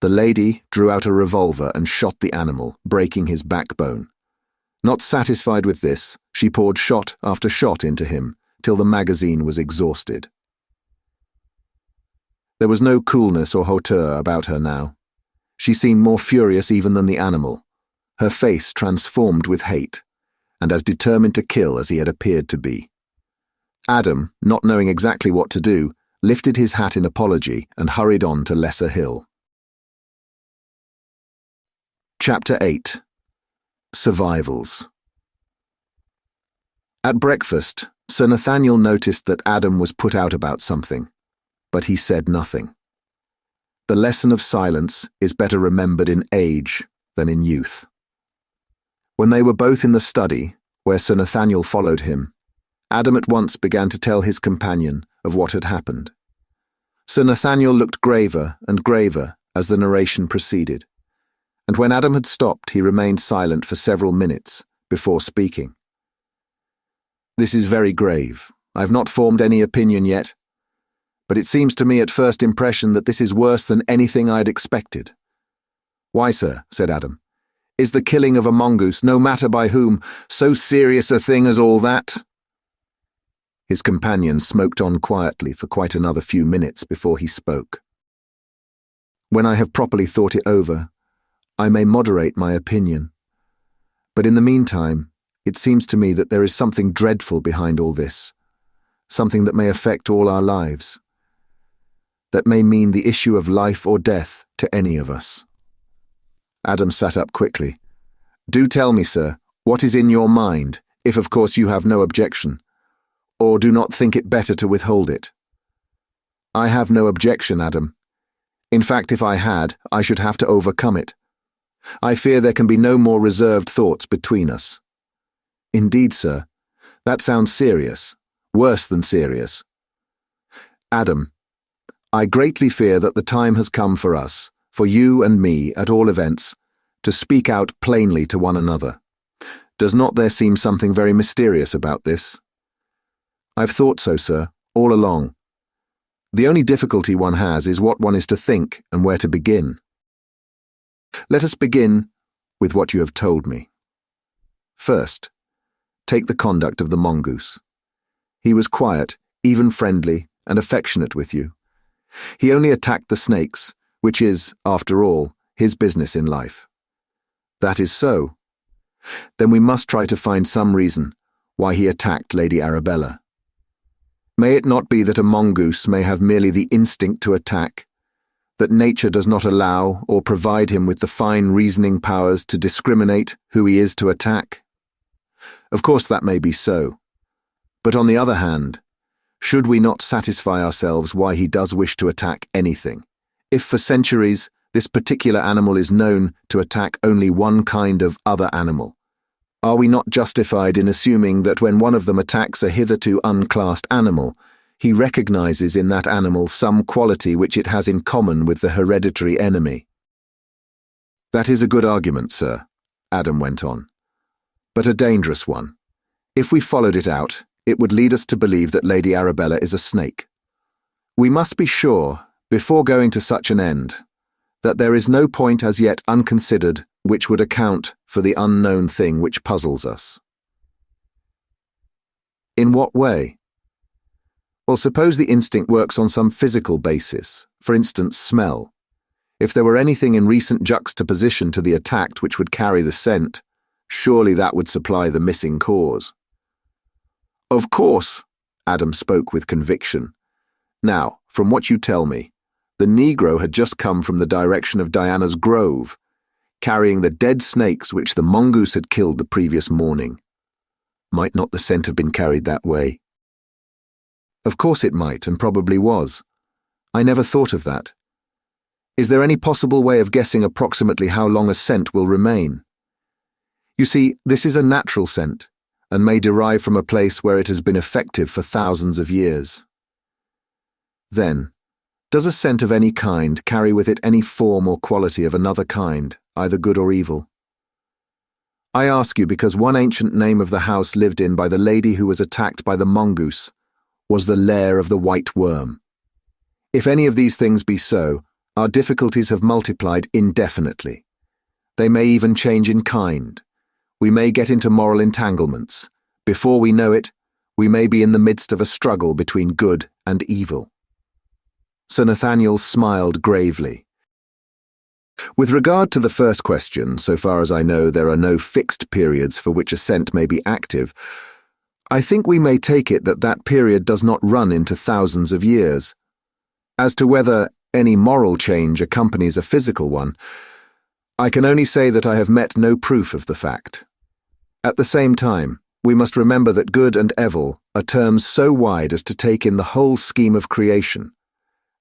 the lady drew out a revolver and shot the animal, breaking his backbone. Not satisfied with this, she poured shot after shot into him, till the magazine was exhausted. There was no coolness or hauteur about her now. She seemed more furious even than the animal, her face transformed with hate, and as determined to kill as he had appeared to be. Adam, not knowing exactly what to do, lifted his hat in apology and hurried on to Lesser Hill. Chapter 8. Survivals. At breakfast, Sir Nathaniel noticed that Adam was put out about something, but he said nothing. The lesson of silence is better remembered in age than in youth. When they were both in the study, where Sir Nathaniel followed him, Adam at once began to tell his companion of what had happened. Sir Nathaniel looked graver and graver as the narration proceeded, and when Adam had stopped, he remained silent for several minutes before speaking. "This is very grave. I have not formed any opinion yet, but it seems to me at first impression that this is worse than anything I had expected." "Why, sir," said Adam, "is the killing of a mongoose, no matter by whom, so serious a thing as all that?" His companion smoked on quietly for quite another few minutes before he spoke. When I have properly thought it over, I may moderate my opinion. But in the meantime, it seems to me that there is something dreadful behind all this, something that may affect all our lives, that may mean the issue of life or death to any of us. Adam sat up quickly. Do tell me, sir, what is in your mind, if of course you have no objection, or do not think it better to withhold it. I have no objection, Adam. In fact, if I had, I should have to overcome it. I fear there can be no more reserved thoughts between us. Indeed, sir, that sounds serious, worse than serious. Adam, I greatly fear that the time has come for us, for you and me, at all events, to speak out plainly to one another. Does not there seem something very mysterious about this? I've thought so, sir, all along. The only difficulty one has is what one is to think and where to begin. Let us begin with what you have told me. First, take the conduct of the mongoose. He was quiet, even friendly, and affectionate with you. He only attacked the snakes, which is, after all, his business in life. That is so. Then we must try to find some reason why he attacked Lady Arabella. May it not be that a mongoose may have merely the instinct to attack, that nature does not allow or provide him with the fine reasoning powers to discriminate who he is to attack? Of course that may be so. But on the other hand, should we not satisfy ourselves why he does wish to attack anything, if for centuries this particular animal is known to attack only one kind of other animal? Are we not justified in assuming that when one of them attacks a hitherto unclassed animal, he recognizes in that animal some quality which it has in common with the hereditary enemy? That is a good argument, sir, Adam went on, but a dangerous one. If we followed it out, it would lead us to believe that Lady Arabella is a snake. We must be sure, before going to such an end, that there is no point as yet unconsidered which would account for the unknown thing which puzzles us. In what way? Well, suppose the instinct works on some physical basis, for instance, smell. If there were anything in recent juxtaposition to the attacked which would carry the scent, surely that would supply the missing cause. Of course, Adam spoke with conviction. Now, from what you tell me, the Negro had just come from the direction of Diana's grove, carrying the dead snakes which the mongoose had killed the previous morning. Might not the scent have been carried that way? Of course it might, and probably was. I never thought of that. Is there any possible way of guessing approximately how long a scent will remain? You see, this is a natural scent, and may derive from a place where it has been effective for thousands of years. Then, does a scent of any kind carry with it any form or quality of another kind, either good or evil? I ask you because one ancient name of the house lived in by the lady who was attacked by the mongoose was the Lair of the White Worm. If any of these things be so, our difficulties have multiplied indefinitely. They may even change in kind. We may get into moral entanglements. Before we know it, we may be in the midst of a struggle between good and evil. Sir Nathaniel smiled gravely. With regard to the first question, so far as I know there are no fixed periods for which a scent may be active, I think we may take it that that period does not run into thousands of years. As to whether any moral change accompanies a physical one, I can only say that I have met no proof of the fact. At the same time, we must remember that good and evil are terms so wide as to take in the whole scheme of creation,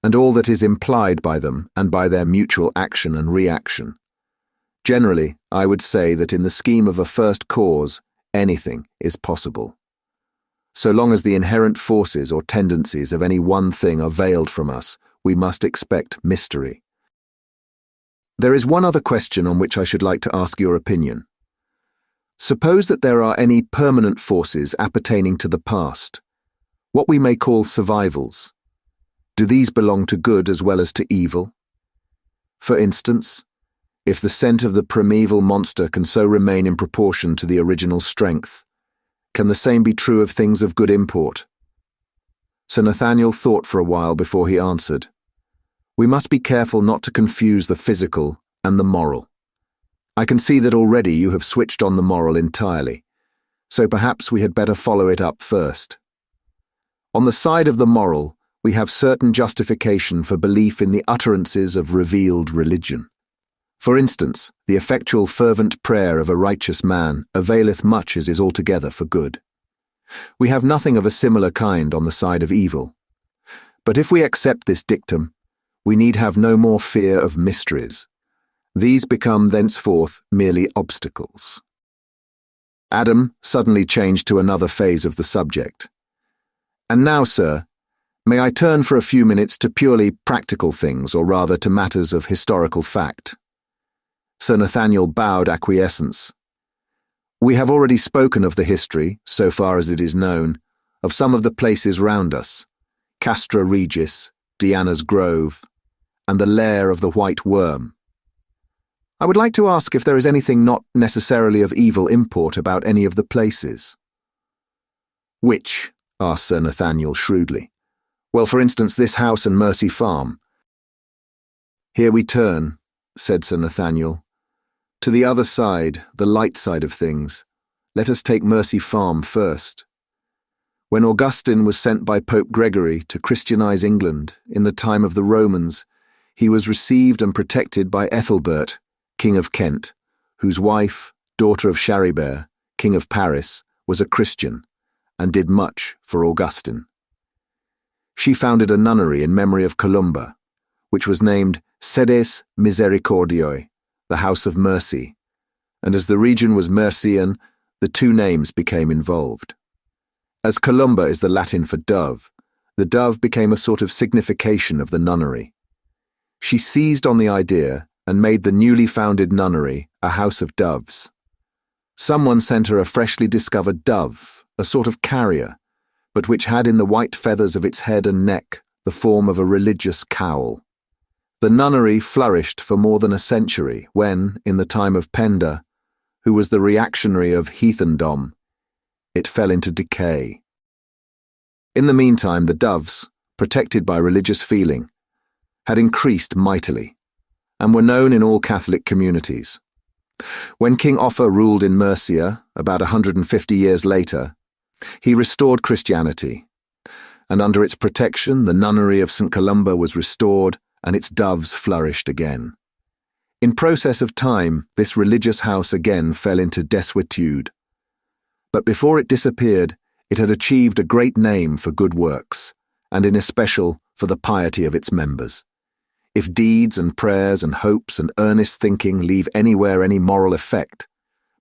and all that is implied by them and by their mutual action and reaction. Generally, I would say that in the scheme of a first cause, anything is possible. So long as the inherent forces or tendencies of any one thing are veiled from us, we must expect mystery. There is one other question on which I should like to ask your opinion. Suppose that there are any permanent forces appertaining to the past, what we may call survivals. Do these belong to good as well as to evil? For instance, if the scent of the primeval monster can so remain in proportion to the original strength, can the same be true of things of good import? Sir Nathaniel thought for a while before he answered. We must be careful not to confuse the physical and the moral. I can see that already you have switched on the moral entirely, so perhaps we had better follow it up first. On the side of the moral, we have certain justification for belief in the utterances of revealed religion. For instance, the effectual fervent prayer of a righteous man availeth much as is altogether for good. We have nothing of a similar kind on the side of evil. But if we accept this dictum, we need have no more fear of mysteries. These become thenceforth merely obstacles. Adam suddenly changed to another phase of the subject. And now, sir, may I turn for a few minutes to purely practical things, or rather to matters of historical fact? Sir Nathaniel bowed acquiescence. We have already spoken of the history, so far as it is known, of some of the places round us, Castra Regis, Diana's Grove, and the Lair of the White Worm. I would like to ask if there is anything not necessarily of evil import about any of the places. Which? Asked Sir Nathaniel shrewdly. Well, for instance, this house and Mercy Farm. Here we turn, said Sir Nathaniel. To the other side, the light side of things. Let us take Mercy Farm first. When Augustine was sent by Pope Gregory to Christianize England in the time of the Romans, he was received and protected by Ethelbert, King of Kent, whose wife, daughter of Charibert, King of Paris, was a Christian, and did much for Augustine. She founded a nunnery in memory of Columba, which was named Sedes Misericordiae, the House of Mercy, and as the region was Mercian, the two names became involved. As Columba is the Latin for dove, the dove became a sort of signification of the nunnery. She seized on the idea and made the newly founded nunnery a house of doves. Someone sent her a freshly discovered dove, a sort of carrier, but which had in the white feathers of its head and neck the form of a religious cowl. The nunnery flourished for more than a century when, in the time of Penda, who was the reactionary of heathendom, it fell into decay. In the meantime, the doves, protected by religious feeling, had increased mightily, and were known in all Catholic communities. When King Offa ruled in Mercia, about 150 years later, he restored Christianity, and under its protection the nunnery of St. Columba was restored and its doves flourished again. In process of time, this religious house again fell into desuetude. But before it disappeared, it had achieved a great name for good works, and in especial for the piety of its members. If deeds and prayers and hopes and earnest thinking leave anywhere any moral effect,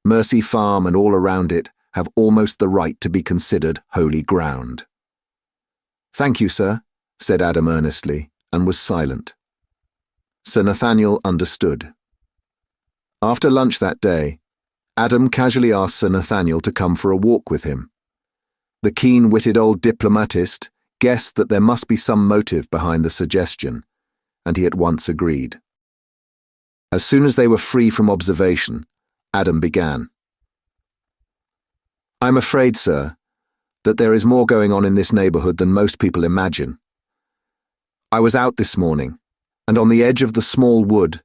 Mercy Farm and all around it have almost the right to be considered holy ground. Thank you, sir, said Adam earnestly, and was silent. Sir Nathaniel understood. After lunch that day, Adam casually asked Sir Nathaniel to come for a walk with him. The keen-witted old diplomatist guessed that there must be some motive behind the suggestion, and he at once agreed. As soon as they were free from observation, Adam began. I'm afraid, sir, that there is more going on in this neighbourhood than most people imagine. I was out this morning, and on the edge of the small wood,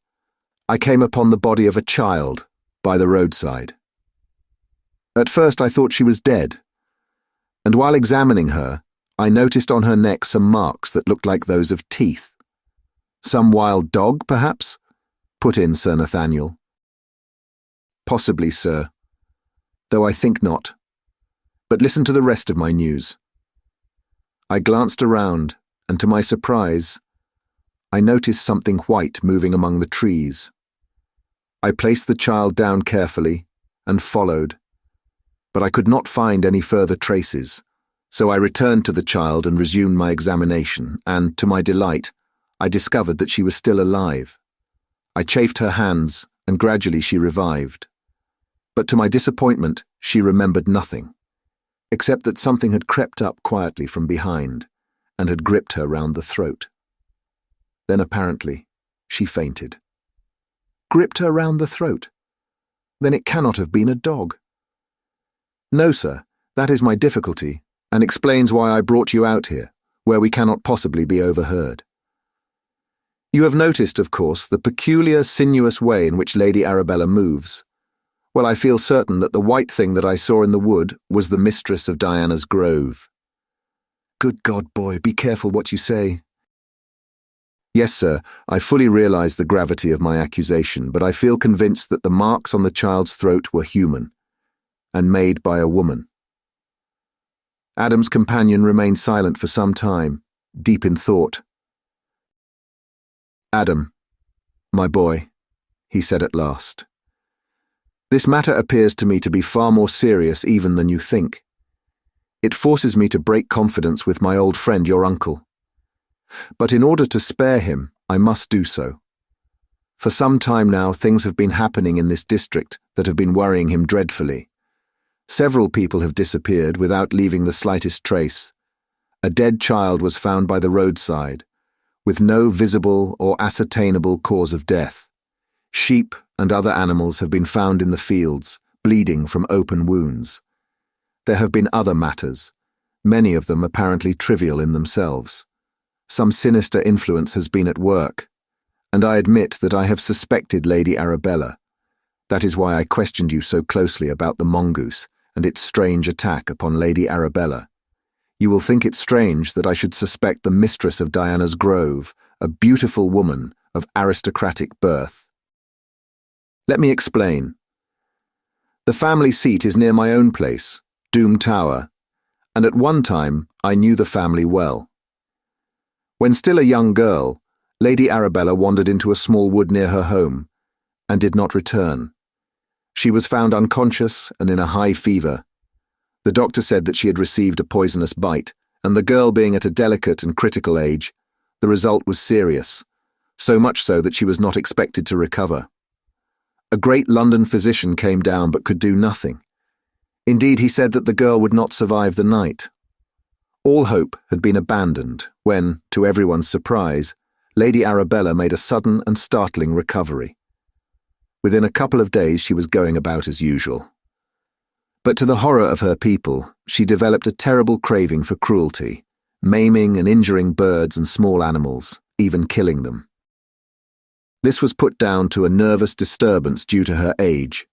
I came upon the body of a child by the roadside. At first I thought she was dead, and while examining her, I noticed on her neck some marks that looked like those of teeth. Some wild dog, perhaps? Put in Sir Nathaniel. Possibly, sir, though I think not. But listen to the rest of my news. I glanced around, and to my surprise, I noticed something white moving among the trees. I placed the child down carefully and followed, but I could not find any further traces, so I returned to the child and resumed my examination, and, to my delight, I discovered that she was still alive. I chafed her hands, and gradually she revived. But to my disappointment, she remembered nothing, except that something had crept up quietly from behind and had gripped her round the throat. Then apparently, she fainted. Gripped her round the throat? Then it cannot have been a dog. No, sir, that is my difficulty, and explains why I brought you out here, where we cannot possibly be overheard. You have noticed, of course, the peculiar, sinuous way in which Lady Arabella moves. Well, I feel certain that the white thing that I saw in the wood was the mistress of Diana's grove. Good God, boy, be careful what you say. Yes, sir, I fully realize the gravity of my accusation, but I feel convinced that the marks on the child's throat were human, and made by a woman. Adam's companion remained silent for some time, deep in thought. Adam, my boy, he said at last. This matter appears to me to be far more serious even than you think. It forces me to break confidence with my old friend, your uncle. But in order to spare him, I must do so. For some time now, things have been happening in this district that have been worrying him dreadfully. Several people have disappeared without leaving the slightest trace. A dead child was found by the roadside, with no visible or ascertainable cause of death. Sheep and other animals have been found in the fields, bleeding from open wounds. There have been other matters, many of them apparently trivial in themselves. Some sinister influence has been at work, and I admit that I have suspected Lady Arabella. That is why I questioned you so closely about the mongoose and its strange attack upon Lady Arabella. You will think it strange that I should suspect the mistress of Diana's grove, a beautiful woman of aristocratic birth. Let me explain. The family seat is near my own place, Doom Tower, and at one time I knew the family well. When still a young girl, Lady Arabella wandered into a small wood near her home, and did not return. She was found unconscious and in a high fever. The doctor said that she had received a poisonous bite, and the girl being at a delicate and critical age, the result was serious, so much so that she was not expected to recover. A great London physician came down but could do nothing. Indeed, he said that the girl would not survive the night. All hope had been abandoned when, to everyone's surprise, Lady Arabella made a sudden and startling recovery. Within a couple of days she was going about as usual. But to the horror of her people, she developed a terrible craving for cruelty, maiming and injuring birds and small animals, even killing them. This was put down to a nervous disturbance due to her age,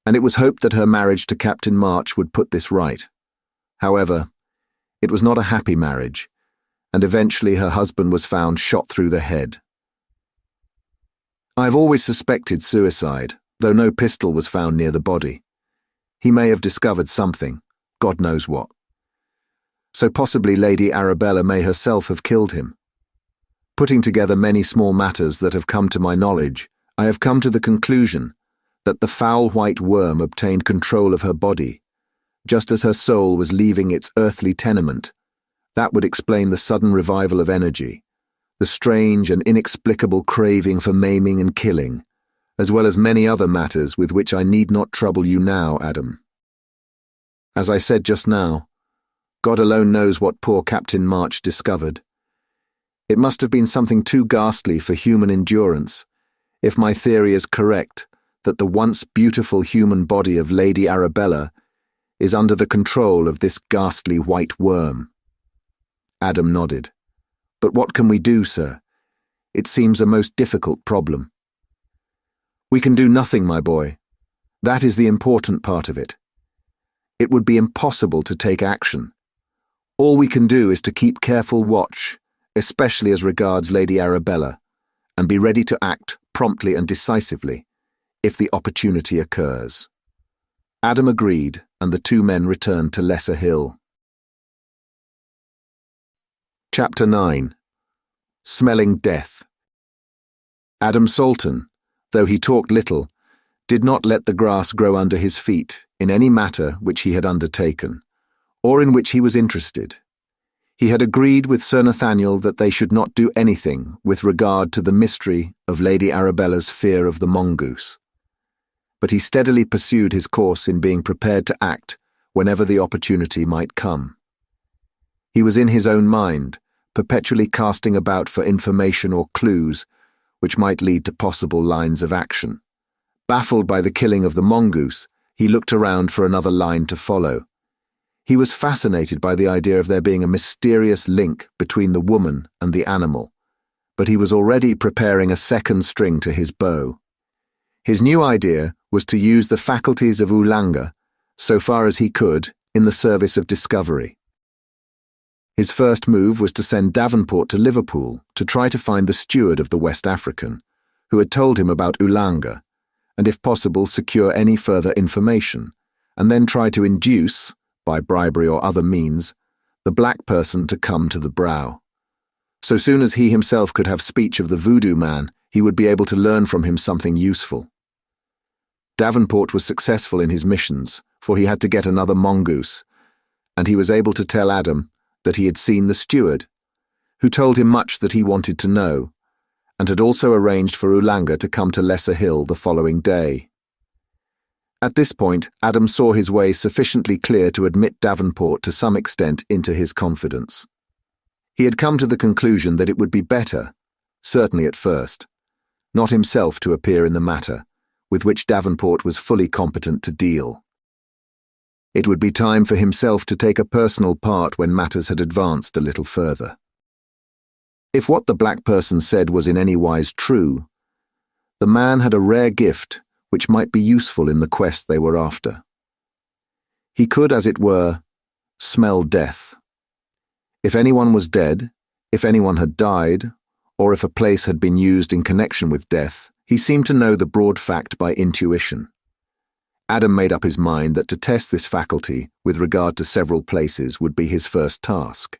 and it was hoped that her marriage to Captain March would put this right. However, it was not a happy marriage, and eventually her husband was found shot through the head. I have always suspected suicide, though no pistol was found near the body. He may have discovered something, God knows what. So possibly Lady Arabella may herself have killed him. Putting together many small matters that have come to my knowledge, I have come to the conclusion that the foul white worm obtained control of her body, just as her soul was leaving its earthly tenement. That would explain the sudden revival of energy, the strange and inexplicable craving for maiming and killing, as well as many other matters with which I need not trouble you now, Adam. As I said just now, God alone knows what poor Captain March discovered. It must have been something too ghastly for human endurance, if my theory is correct that the once beautiful human body of Lady Arabella is under the control of this ghastly white worm. Adam nodded. But what can we do, sir? It seems a most difficult problem. We can do nothing, my boy. That is the important part of it. It would be impossible to take action. All we can do is to keep careful watch, especially as regards Lady Arabella, and be ready to act promptly and decisively if the opportunity occurs. Adam agreed, and the two men returned to Lesser Hill. Chapter 9. Smelling Death. Adam Salton, though he talked little, did not let the grass grow under his feet in any matter which he had undertaken, or in which he was interested. He had agreed with Sir Nathaniel that they should not do anything with regard to the mystery of Lady Arabella's fear of the mongoose. But he steadily pursued his course in being prepared to act whenever the opportunity might come. He was in his own mind, perpetually casting about for information or clues which might lead to possible lines of action. Baffled by the killing of the mongoose, he looked around for another line to follow. He was fascinated by the idea of there being a mysterious link between the woman and the animal, but he was already preparing a second string to his bow. His new idea was to use the faculties of Ulanga, so far as he could, in the service of discovery. His first move was to send Davenport to Liverpool to try to find the steward of the West African, who had told him about Ulanga, and if possible secure any further information, and then try to induce, by bribery or other means, the black person to come to the brow. So soon as he himself could have speech of the voodoo man, he would be able to learn from him something useful. Davenport was successful in his missions, for he had to get another mongoose, and he was able to tell Adam that he had seen the steward, who told him much that he wanted to know, and had also arranged for Ulanga to come to Lesser Hill the following day. At this point, Adam saw his way sufficiently clear to admit Davenport to some extent into his confidence. He had come to the conclusion that it would be better, certainly at first, not himself to appear in the matter, with which Davenport was fully competent to deal. It would be time for himself to take a personal part when matters had advanced a little further. If what the black person said was in any wise true, the man had a rare gift which might be useful in the quest they were after. He could, as it were, smell death. If anyone was dead, if anyone had died, or if a place had been used in connection with death, he seemed to know the broad fact by intuition. Adam made up his mind that to test this faculty with regard to several places would be his first task.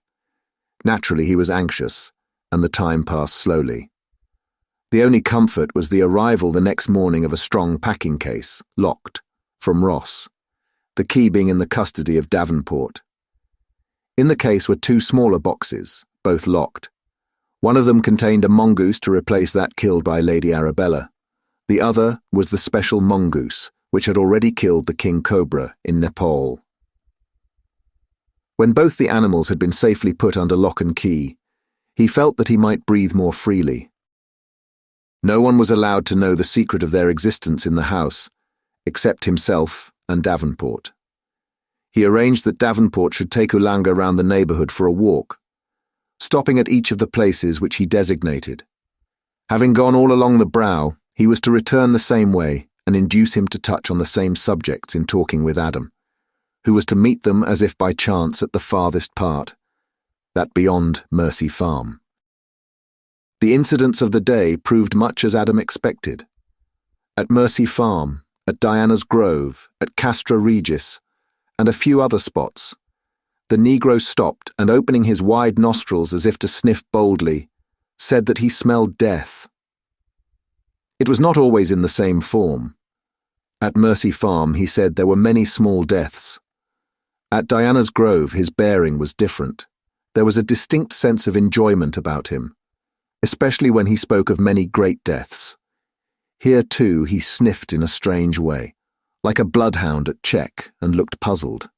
Naturally, he was anxious, and the time passed slowly. The only comfort was the arrival the next morning of a strong packing case, locked, from Ross, the key being in the custody of Davenport. In the case were two smaller boxes, both locked. One of them contained a mongoose to replace that killed by Lady Arabella. The other was the special mongoose, which had already killed the king cobra in Nepal. When both the animals had been safely put under lock and key, he felt that he might breathe more freely. No one was allowed to know the secret of their existence in the house, except himself and Davenport. He arranged that Davenport should take Ulanga round the neighbourhood for a walk, stopping at each of the places which he designated. Having gone all along the brow, he was to return the same way and induce him to touch on the same subjects in talking with Adam, who was to meet them as if by chance at the farthest part, that beyond Mercy Farm. The incidents of the day proved much as Adam expected. At Mercy Farm, at Diana's Grove, at Castra Regis, and a few other spots, the Negro stopped and, opening his wide nostrils as if to sniff boldly, said that he smelled death. It was not always in the same form. At Mercy Farm, he said there were many small deaths. At Diana's Grove, his bearing was different. There was a distinct sense of enjoyment about him, especially when he spoke of many great deaths. Here, too, he sniffed in a strange way, like a bloodhound at check, and looked puzzled.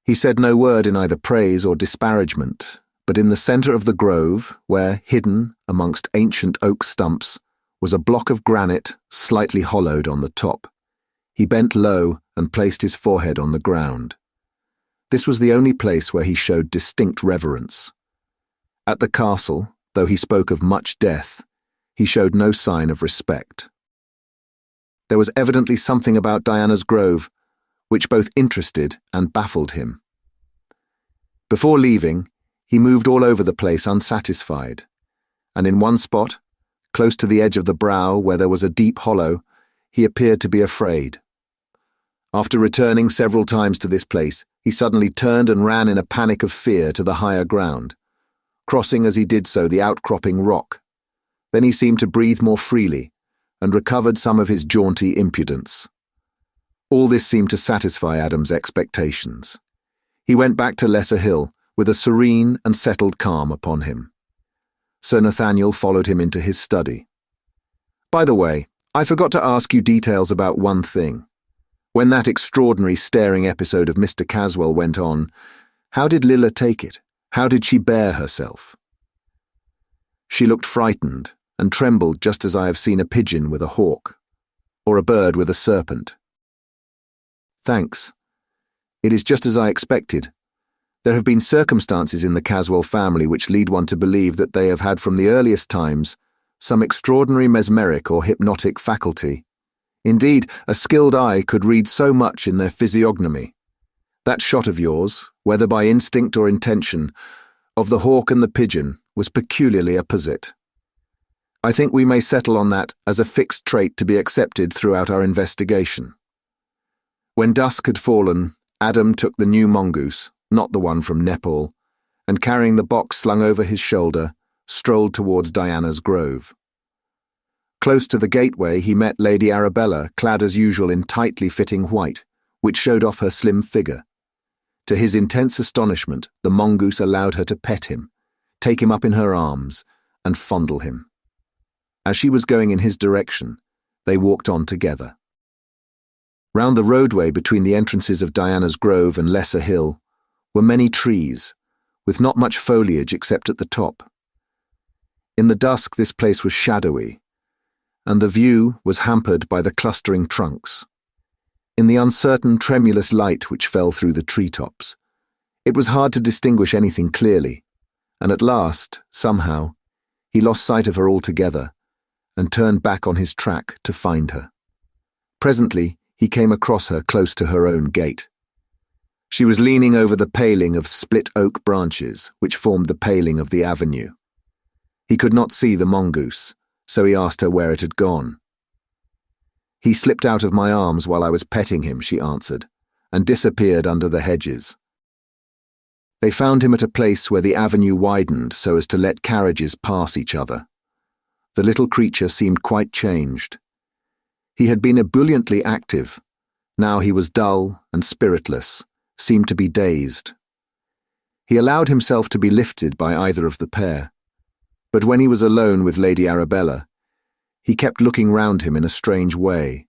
He said no word in either praise or disparagement, but in the centre of the grove, where, hidden amongst ancient oak stumps, was a block of granite slightly hollowed on the top, he bent low and placed his forehead on the ground. This was the only place where he showed distinct reverence. At the castle, though he spoke of much death, he showed no sign of respect. There was evidently something about Diana's Grove which both interested and baffled him. Before leaving, he moved all over the place unsatisfied, and in one spot, close to the edge of the brow where there was a deep hollow, he appeared to be afraid. After returning several times to this place, he suddenly turned and ran in a panic of fear to the higher ground, crossing as he did so the outcropping rock. Then he seemed to breathe more freely, and recovered some of his jaunty impudence. All this seemed to satisfy Adam's expectations. He went back to Lesser Hill with a serene and settled calm upon him. Sir Nathaniel followed him into his study. "By the way, I forgot to ask you details about one thing. When that extraordinary staring episode of Mr. Caswell went on, how did Lilla take it? How did she bear herself?" "She looked frightened and trembled just as I have seen a pigeon with a hawk, or a bird with a serpent." "Thanks. It is just as I expected. There have been circumstances in the Caswell family which lead one to believe that they have had from the earliest times some extraordinary mesmeric or hypnotic faculty. Indeed, a skilled eye could read so much in their physiognomy. That shot of yours, whether by instinct or intention, of the hawk and the pigeon, was peculiarly apposite. I think we may settle on that as a fixed trait to be accepted throughout our investigation. When dusk had fallen, Adam took the new mongoose, not the one from Nepal, and carrying the box slung over his shoulder, strolled towards Diana's grove. Close to the gateway he met Lady Arabella, clad as usual in tightly fitting white, which showed off her slim figure. To his intense astonishment, the mongoose allowed her to pet him, take him up in her arms, and fondle him. As she was going in his direction, they walked on together. Round the roadway between the entrances of Diana's grove and Lesser Hill were many trees, with not much foliage except at the top. In the dusk this place was shadowy, and the view was hampered by the clustering trunks. In the uncertain, tremulous light which fell through the treetops, it was hard to distinguish anything clearly, and at last, somehow, he lost sight of her altogether and turned back on his track to find her. Presently, he came across her close to her own gate. She was leaning over the paling of split oak branches which formed the paling of the avenue. He could not see the mongoose, so he asked her where it had gone. "He slipped out of my arms while I was petting him," she answered, and disappeared under the hedges. They found him at a place where the avenue widened so as to let carriages pass each other. The little creature seemed quite changed. He had been ebulliently active. Now he was dull and spiritless, seemed to be dazed. He allowed himself to be lifted by either of the pair, but when he was alone with Lady Arabella, he kept looking round him in a strange way,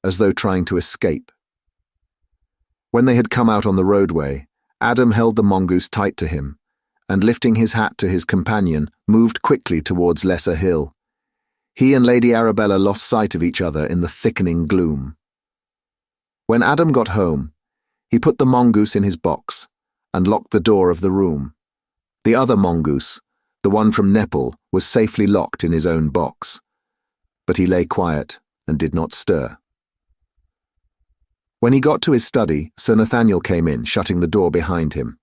as though trying to escape. When they had come out on the roadway, Adam held the mongoose tight to him, and lifting his hat to his companion, moved quickly towards Lesser Hill. He and Lady Arabella lost sight of each other in the thickening gloom. When Adam got home, he put the mongoose in his box and locked the door of the room. The other mongoose, the one from Nepal, was safely locked in his own box, but he lay quiet and did not stir. When he got to his study, Sir Nathaniel came in, shutting the door behind him.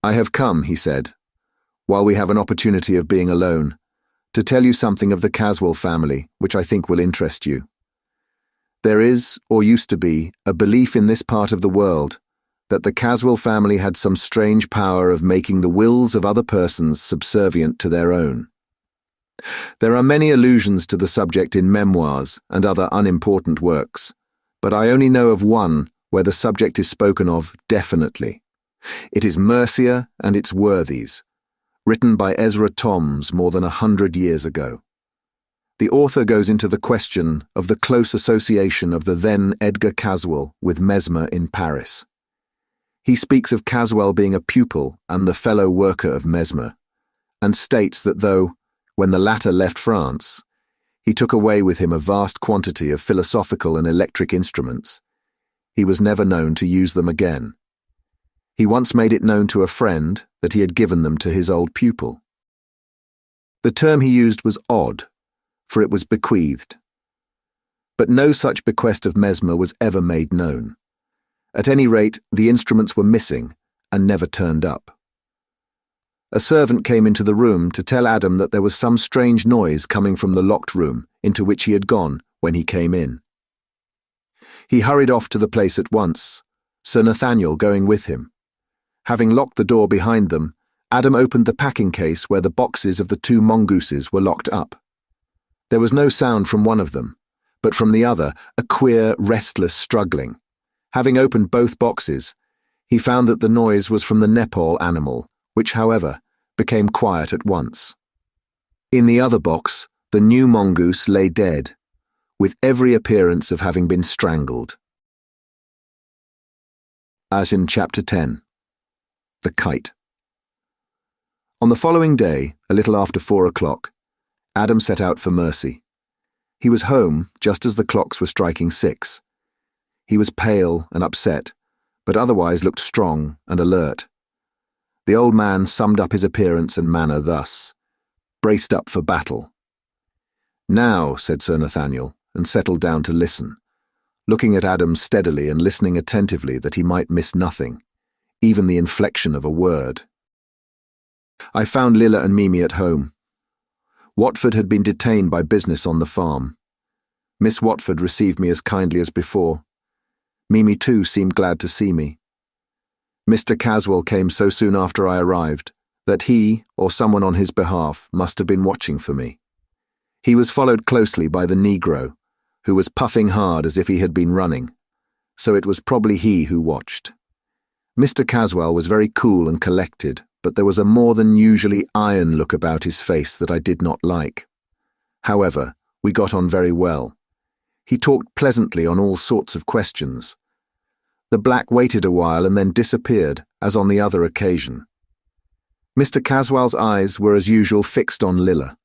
"I have come," he said, "while we have an opportunity of being alone, to tell you something of the Caswell family, which I think will interest you. There is, or used to be, a belief in this part of the world that the Caswell family had some strange power of making the wills of other persons subservient to their own. There are many allusions to the subject in memoirs and other unimportant works, but I only know of one where the subject is spoken of definitely. It is Mercia and its Worthies, written by Ezra Toms more than 100 years ago. The author goes into the question of the close association of the then Edgar Caswell with Mesmer in Paris. He speaks of Caswell being a pupil and the fellow worker of Mesmer, and states that though, when the latter left France, he took away with him a vast quantity of philosophical and electric instruments, he was never known to use them again. He once made it known to a friend that he had given them to his old pupil. The term he used was odd, for it was bequeathed. But no such bequest of Mesmer was ever made known. At any rate, the instruments were missing and never turned up. A servant came into the room to tell Adam that there was some strange noise coming from the locked room into which he had gone when he came in. He hurried off to the place at once, Sir Nathaniel going with him. Having locked the door behind them, Adam opened the packing case where the boxes of the 2 mongooses were locked up. There was no sound from one of them, but from the other a queer, restless struggling. Having opened both boxes, he found that the noise was from the Nepal animal, which, however, became quiet at once. In the other box, the new mongoose lay dead, with every appearance of having been strangled. As in Chapter 10. The Kite. On the following day, a little after 4 o'clock, Adam set out for Mercy. He was home just as the clocks were striking 6. He was pale and upset, but otherwise looked strong and alert. The old man summed up his appearance and manner thus: braced up for battle. "Now," said Sir Nathaniel, and settled down to listen, looking at Adam steadily and listening attentively that he might miss nothing, even the inflection of a word. I found Lilla and Mimi at home. Watford had been detained by business on the farm. Miss Watford received me as kindly as before. Mimi too seemed glad to see me. Mr. Caswell came so soon after I arrived that he, or someone on his behalf, must have been watching for me. He was followed closely by the Negro, who was puffing hard as if he had been running, so it was probably he who watched. Mr. Caswell was very cool and collected, but there was a more than usually iron look about his face that I did not like. However, we got on very well. He talked pleasantly on all sorts of questions. The black waited a while and then disappeared, as on the other occasion. Mr. Caswell's eyes were as usual fixed on Lilla.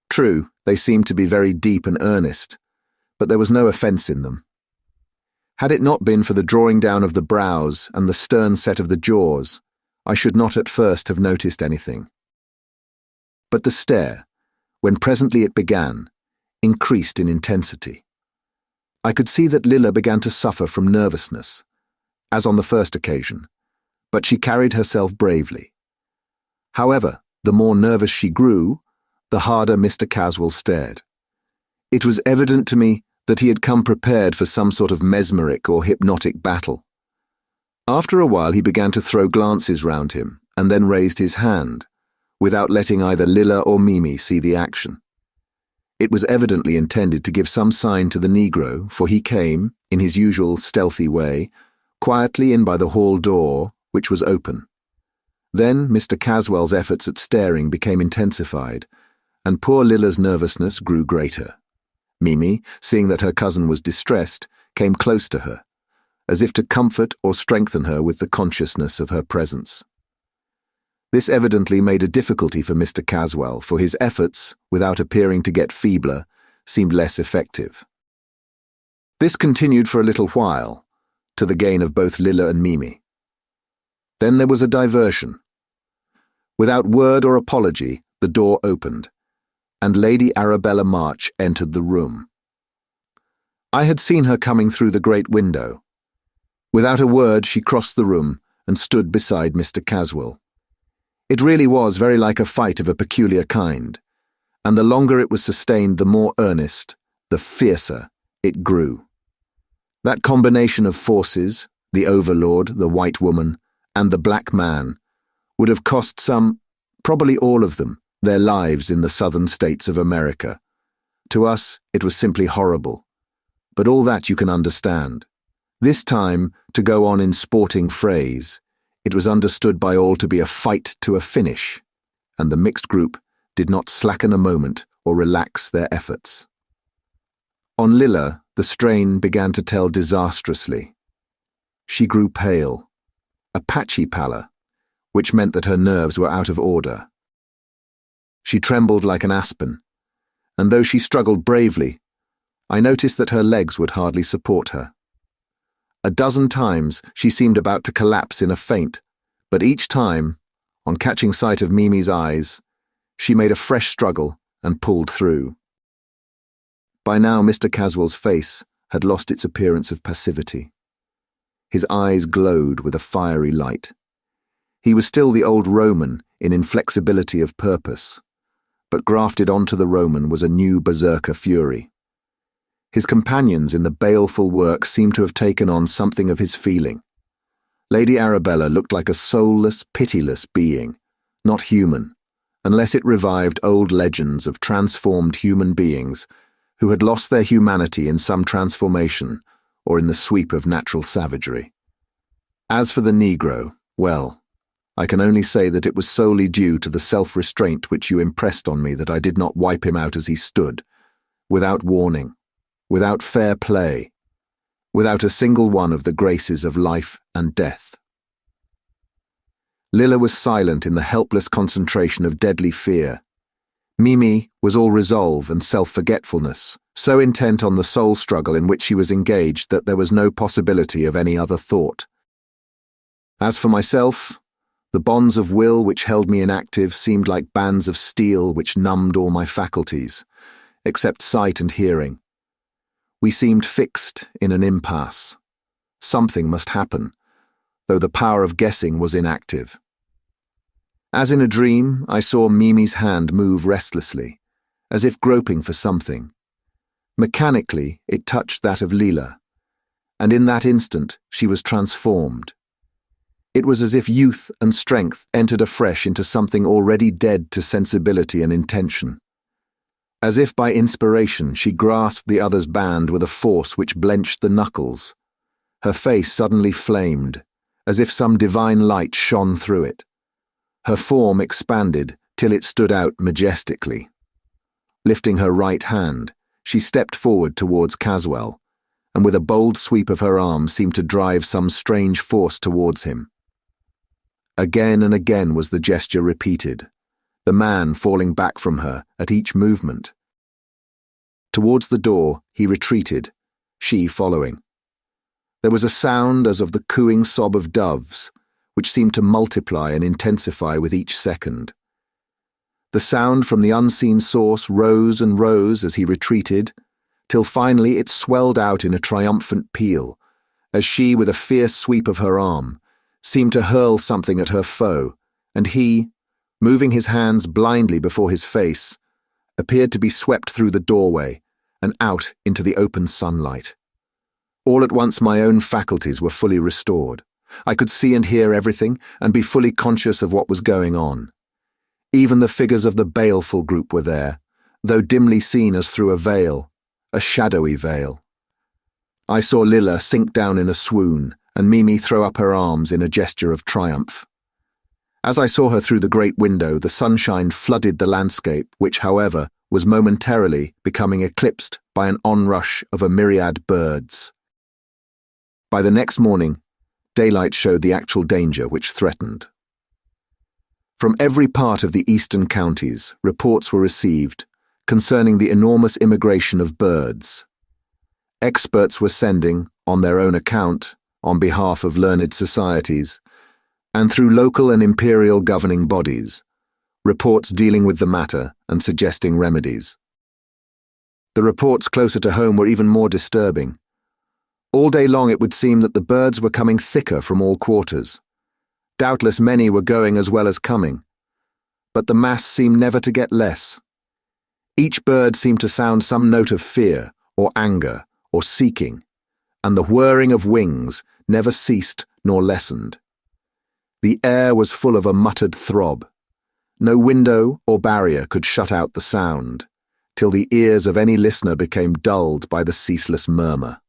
True, they seemed to be very deep and earnest, but there was no offence in them. Had it not been for the drawing down of the brows and the stern set of the jaws, I should not at first have noticed anything. But the stare, when presently it began, increased in intensity. I could see that Lilla began to suffer from nervousness, as on the first occasion, but she carried herself bravely. However, the more nervous she grew, the harder Mr. Caswell stared. It was evident to me that he had come prepared for some sort of mesmeric or hypnotic battle. After a while he began to throw glances round him, and then raised his hand, without letting either Lilla or Mimi see the action. It was evidently intended to give some sign to the Negro, for he came, in his usual stealthy way, quietly in by the hall door, which was open. Then Mr. Caswell's efforts at staring became intensified, and poor Lilla's nervousness grew greater. Mimi, seeing that her cousin was distressed, came close to her, as if to comfort or strengthen her with the consciousness of her presence. This evidently made a difficulty for Mr. Caswell, for his efforts, without appearing to get feebler, seemed less effective. This continued for a little while, to the gain of both Lilla and Mimi. Then there was a diversion. Without word or apology, the door opened, and Lady Arabella March entered the room. I had seen her coming through the great window. Without a word, she crossed the room and stood beside Mr. Caswell. It really was very like a fight of a peculiar kind, and the longer it was sustained, the more earnest, the fiercer, it grew. That combination of forces, the overlord, the white woman, and the black man, would have cost some, probably all of them, their lives in the southern states of America. To us, it was simply horrible. But all that you can understand. This time, to go on in sporting phrase, it was understood by all to be a fight to a finish, and the mixed group did not slacken a moment or relax their efforts. On Lilla, the strain began to tell disastrously. She grew pale, a patchy pallor, which meant that her nerves were out of order. She trembled like an aspen, and though she struggled bravely, I noticed that her legs would hardly support her. A dozen times she seemed about to collapse in a faint, but each time, on catching sight of Mimi's eyes, she made a fresh struggle and pulled through. By now Mr. Caswell's face had lost its appearance of passivity. His eyes glowed with a fiery light. He was still the old Roman in inflexibility of purpose, but grafted onto the Roman was a new berserker fury. His companions in the baleful work seemed to have taken on something of his feeling. Lady Arabella looked like a soulless, pitiless being, not human, unless it revived old legends of transformed human beings who had lost their humanity in some transformation or in the sweep of natural savagery. As for the Negro, well, I can only say that it was solely due to the self-restraint which you impressed on me that I did not wipe him out as he stood, without warning, without fair play, without a single one of the graces of life and death. Lilla was silent in the helpless concentration of deadly fear. Mimi was all resolve and self-forgetfulness, so intent on the soul struggle in which she was engaged that there was no possibility of any other thought. As for myself, the bonds of will which held me inactive seemed like bands of steel which numbed all my faculties, except sight and hearing. We seemed fixed in an impasse. Something must happen, though the power of guessing was inactive. As in a dream, I saw Mimi's hand move restlessly, as if groping for something. Mechanically, it touched that of Leela, and in that instant she was transformed. It was as if youth and strength entered afresh into something already dead to sensibility and intention. As if by inspiration, she grasped the other's band with a force which blenched the knuckles. Her face suddenly flamed, as if some divine light shone through it. Her form expanded till it stood out majestically. Lifting her right hand, she stepped forward towards Caswell, and with a bold sweep of her arm seemed to drive some strange force towards him. Again and again was the gesture repeated, the man falling back from her at each movement. Towards the door, he retreated, she following. There was a sound as of the cooing sob of doves, which seemed to multiply and intensify with each second. The sound from the unseen source rose and rose as he retreated, till finally it swelled out in a triumphant peal, as she, with a fierce sweep of her arm, seemed to hurl something at her foe, and he, moving his hands blindly before his face, appeared to be swept through the doorway and out into the open sunlight. All at once my own faculties were fully restored. I could see and hear everything and be fully conscious of what was going on. Even the figures of the baleful group were there, though dimly seen as through a veil, a shadowy veil. I saw Lilla sink down in a swoon, and Mimi throw up her arms in a gesture of triumph. As I saw her through the great window, the sunshine flooded the landscape, which, however, was momentarily becoming eclipsed by an onrush of a myriad birds. By the next morning, daylight showed the actual danger which threatened. From every part of the eastern counties, reports were received concerning the enormous immigration of birds. Experts were sending, on their own account, on behalf of learned societies, and through local and imperial governing bodies, reports dealing with the matter and suggesting remedies. The reports closer to home were even more disturbing. All day long it would seem that the birds were coming thicker from all quarters. Doubtless many were going as well as coming, but the mass seemed never to get less. Each bird seemed to sound some note of fear, or anger, or seeking, and the whirring of wings never ceased nor lessened. The air was full of a muttered throb. No window or barrier could shut out the sound, till the ears of any listener became dulled by the ceaseless murmur.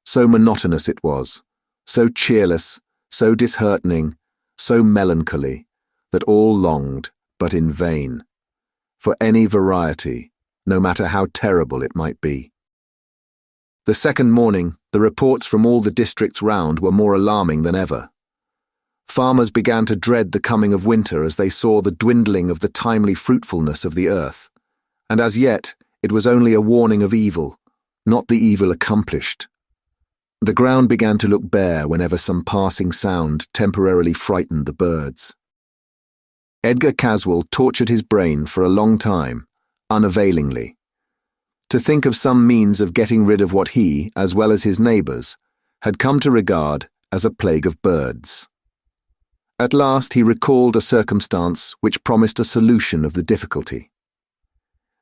So monotonous it was, so cheerless, so disheartening, so melancholy, that all longed, but in vain, for any variety, no matter how terrible it might be. The second morning, the reports from all the districts round were more alarming than ever. Farmers began to dread the coming of winter as they saw the dwindling of the timely fruitfulness of the earth, and as yet it was only a warning of evil, not the evil accomplished. The ground began to look bare whenever some passing sound temporarily frightened the birds. Edgar Caswell tortured his brain for a long time, unavailingly, to think of some means of getting rid of what he, as well as his neighbours, had come to regard as a plague of birds. At last he recalled a circumstance which promised a solution of the difficulty.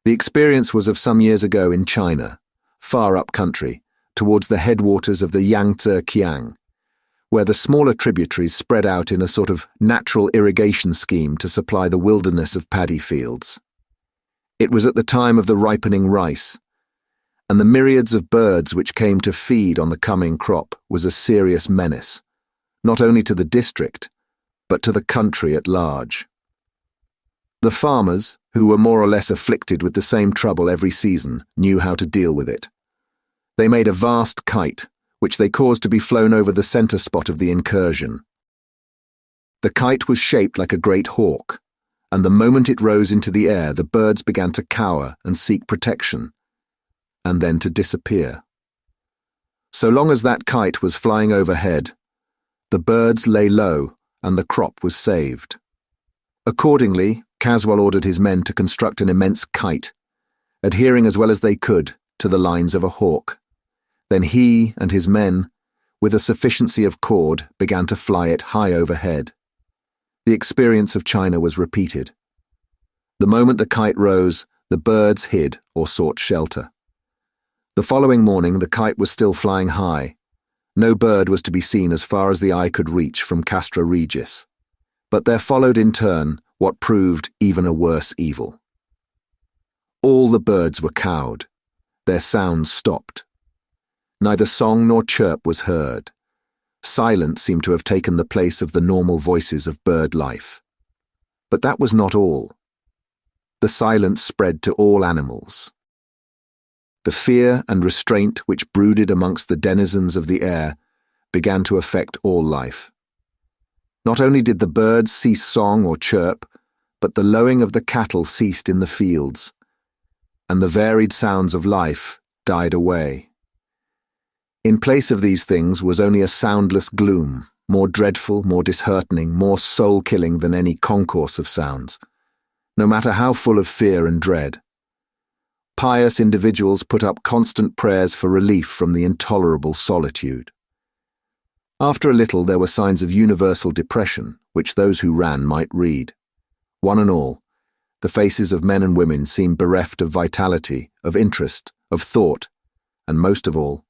The experience was of some years ago in China, far up country, towards the headwaters of the Yangtze-Kiang, where the smaller tributaries spread out in a sort of natural irrigation scheme to supply the wilderness of paddy fields. It was at the time of the ripening rice, and the myriads of birds which came to feed on the coming crop was a serious menace, not only to the district, but to the country at large. The farmers, who were more or less afflicted with the same trouble every season, knew how to deal with it. They made a vast kite, which they caused to be flown over the centre spot of the incursion. The kite was shaped like a great hawk, and the moment it rose into the air, the birds began to cower and seek protection, and then to disappear. So long as that kite was flying overhead, the birds lay low and the crop was saved. Accordingly, Caswell ordered his men to construct an immense kite, adhering as well as they could to the lines of a hawk. Then he and his men, with a sufficiency of cord, began to fly it high overhead. The experience of China was repeated. The moment the kite rose, the birds hid or sought shelter. The following morning, the kite was still flying high. No bird was to be seen as far as the eye could reach from Castra Regis. But there followed in turn what proved even a worse evil. All the birds were cowed. Their sounds stopped. Neither song nor chirp was heard. Silence seemed to have taken the place of the normal voices of bird life. But that was not all. The silence spread to all animals. The fear and restraint which brooded amongst the denizens of the air began to affect all life. Not only did the birds cease song or chirp, but the lowing of the cattle ceased in the fields, and the varied sounds of life died away. In place of these things was only a soundless gloom, more dreadful, more disheartening, more soul-killing than any concourse of sounds, no matter how full of fear and dread. Pious individuals put up constant prayers for relief from the intolerable solitude. After a little there were signs of universal depression, which those who ran might read. One and all, the faces of men and women seemed bereft of vitality, of interest, of thought, and most of all,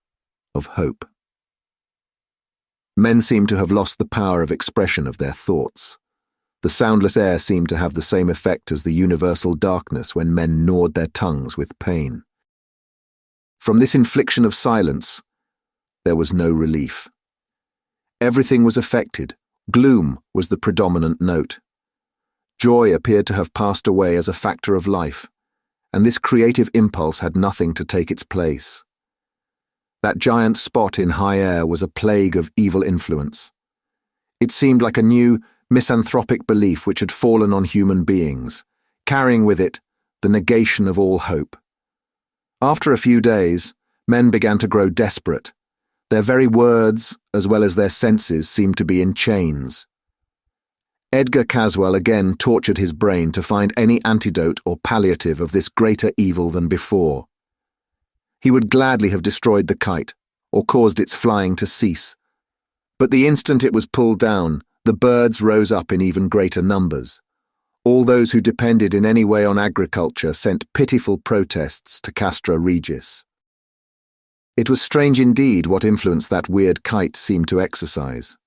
of hope. Men seemed to have lost the power of expression of their thoughts. The soundless air seemed to have the same effect as the universal darkness when men gnawed their tongues with pain. From this infliction of silence, there was no relief. Everything was affected. Gloom was the predominant note. Joy appeared to have passed away as a factor of life, and this creative impulse had nothing to take its place. That giant spot in high air was a plague of evil influence. It seemed like a new, misanthropic belief which had fallen on human beings, carrying with it the negation of all hope. After a few days, men began to grow desperate. Their very words, as well as their senses, seemed to be in chains. Edgar Caswell again tortured his brain to find any antidote or palliative of this greater evil than before. He would gladly have destroyed the kite, or caused its flying to cease. But the instant it was pulled down, the birds rose up in even greater numbers. All those who depended in any way on agriculture sent pitiful protests to Castra Regis. It was strange indeed what influence that weird kite seemed to exercise.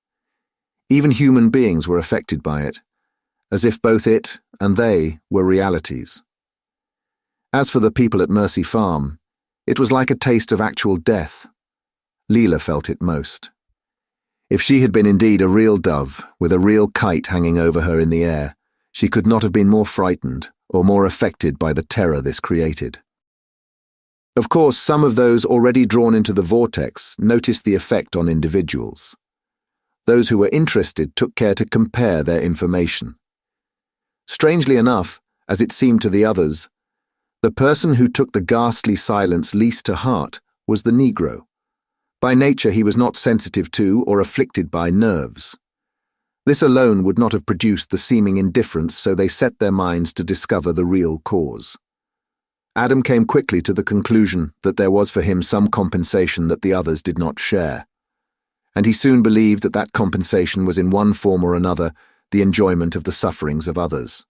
Even human beings were affected by it, as if both it and they were realities. As for the people at Mercy Farm, it was like a taste of actual death. Leela felt it most. If she had been indeed a real dove, with a real kite hanging over her in the air, she could not have been more frightened or more affected by the terror this created. Of course, some of those already drawn into the vortex noticed the effect on individuals. Those who were interested took care to compare their information. Strangely enough, as it seemed to the others, the person who took the ghastly silence least to heart was the Negro. By nature he was not sensitive to or afflicted by nerves. This alone would not have produced the seeming indifference, so they set their minds to discover the real cause. Adam came quickly to the conclusion that there was for him some compensation that the others did not share, and he soon believed that that compensation was in one form or another the enjoyment of the sufferings of others.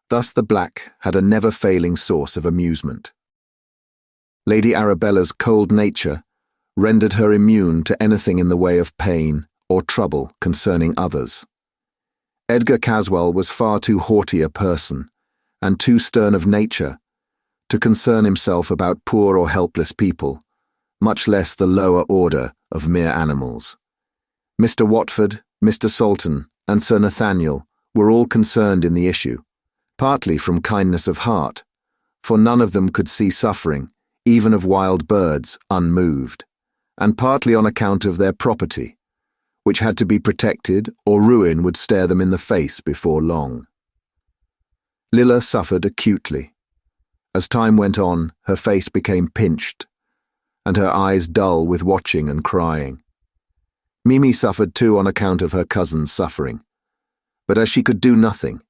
Thus the black had a never-failing source of amusement. Lady Arabella's cold nature rendered her immune to anything in the way of pain or trouble concerning others. Edgar Caswell was far too haughty a person, and too stern of nature, to concern himself about poor or helpless people, much less the lower order of mere animals. Mr. Watford, Mr. Salton, and Sir Nathaniel were all concerned in the issue, partly from kindness of heart, for none of them could see suffering, even of wild birds, unmoved, and partly on account of their property, which had to be protected or ruin would stare them in the face before long. Lilla suffered acutely. As time went on, her face became pinched, and her eyes dull with watching and crying. Mimi suffered too on account of her cousin's suffering. But as she could do nothing,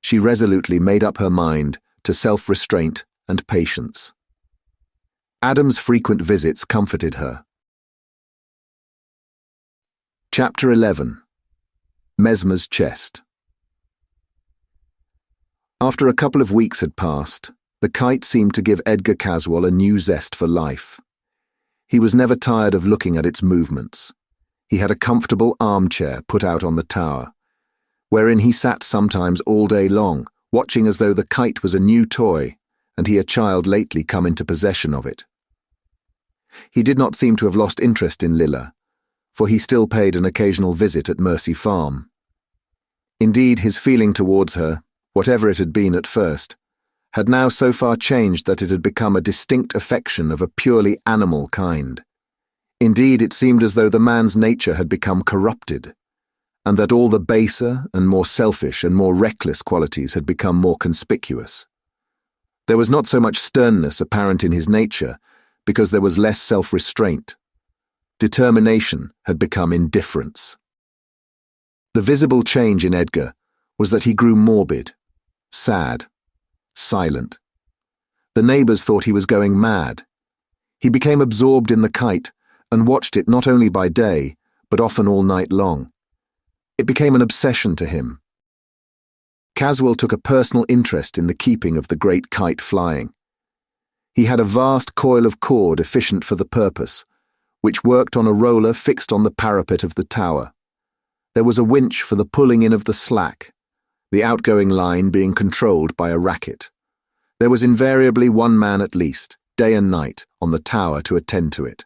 she resolutely made up her mind to self-restraint and patience. Adam's frequent visits comforted her. Chapter 11. Mesmer's Chest. After a couple of weeks had passed, the kite seemed to give Edgar Caswell a new zest for life. He was never tired of looking at its movements. He had a comfortable armchair put out on the tower, wherein he sat sometimes all day long, watching as though the kite was a new toy, and he a child lately come into possession of it. He did not seem to have lost interest in Lilla, for he still paid an occasional visit at Mercy Farm. Indeed, his feeling towards her, whatever it had been at first, had now so far changed that it had become a distinct affection of a purely animal kind. Indeed, it seemed as though the man's nature had become corrupted, and that all the baser and more selfish and more reckless qualities had become more conspicuous. There was not so much sternness apparent in his nature, because there was less self-restraint. Determination had become indifference. The visible change in Edgar was that he grew morbid, sad, silent. The neighbours thought he was going mad. He became absorbed in the kite and watched it not only by day, but often all night long. It became an obsession to him. Caswell took a personal interest in the keeping of the great kite flying. He had a vast coil of cord efficient for the purpose, which worked on a roller fixed on the parapet of the tower. There was a winch for the pulling in of the slack, the outgoing line being controlled by a racket. There was invariably one man at least, day and night, on the tower to attend to it.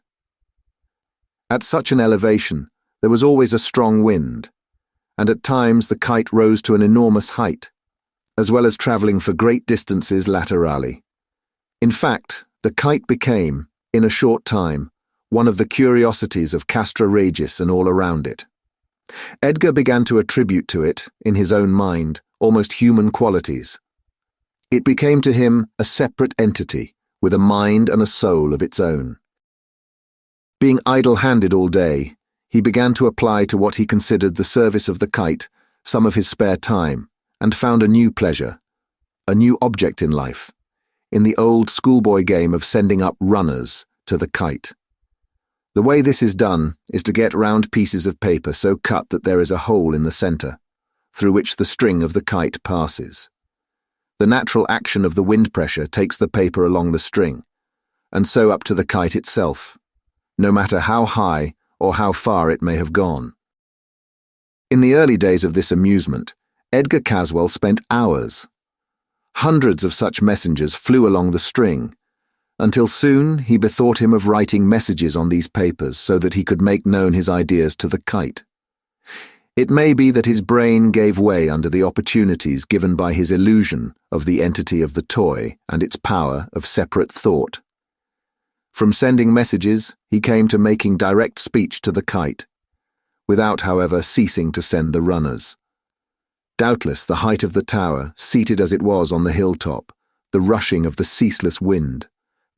At such an elevation, there was always a strong wind, and at times the kite rose to an enormous height, as well as travelling for great distances laterally. In fact, the kite became, in a short time, one of the curiosities of Castra Regis and all around it. Edgar began to attribute to it, in his own mind, almost human qualities. It became to him a separate entity, with a mind and a soul of its own. Being idle-handed all day, he began to apply to what he considered the service of the kite some of his spare time, and found a new pleasure, a new object in life, in the old schoolboy game of sending up runners to the kite. The way this is done is to get round pieces of paper so cut that there is a hole in the centre, through which the string of the kite passes. The natural action of the wind pressure takes the paper along the string, and so up to the kite itself, no matter how high or how far it may have gone. In the early days of this amusement, Edgar Caswell spent hours. Hundreds of such messengers flew along the string, until soon he bethought him of writing messages on these papers so that he could make known his ideas to the kite. It may be that his brain gave way under the opportunities given by his illusion of the entity of the toy and its power of separate thought. From sending messages, he came to making direct speech to the kite, without, however, ceasing to send the runners. Doubtless the height of the tower, seated as it was on the hilltop, the rushing of the ceaseless wind,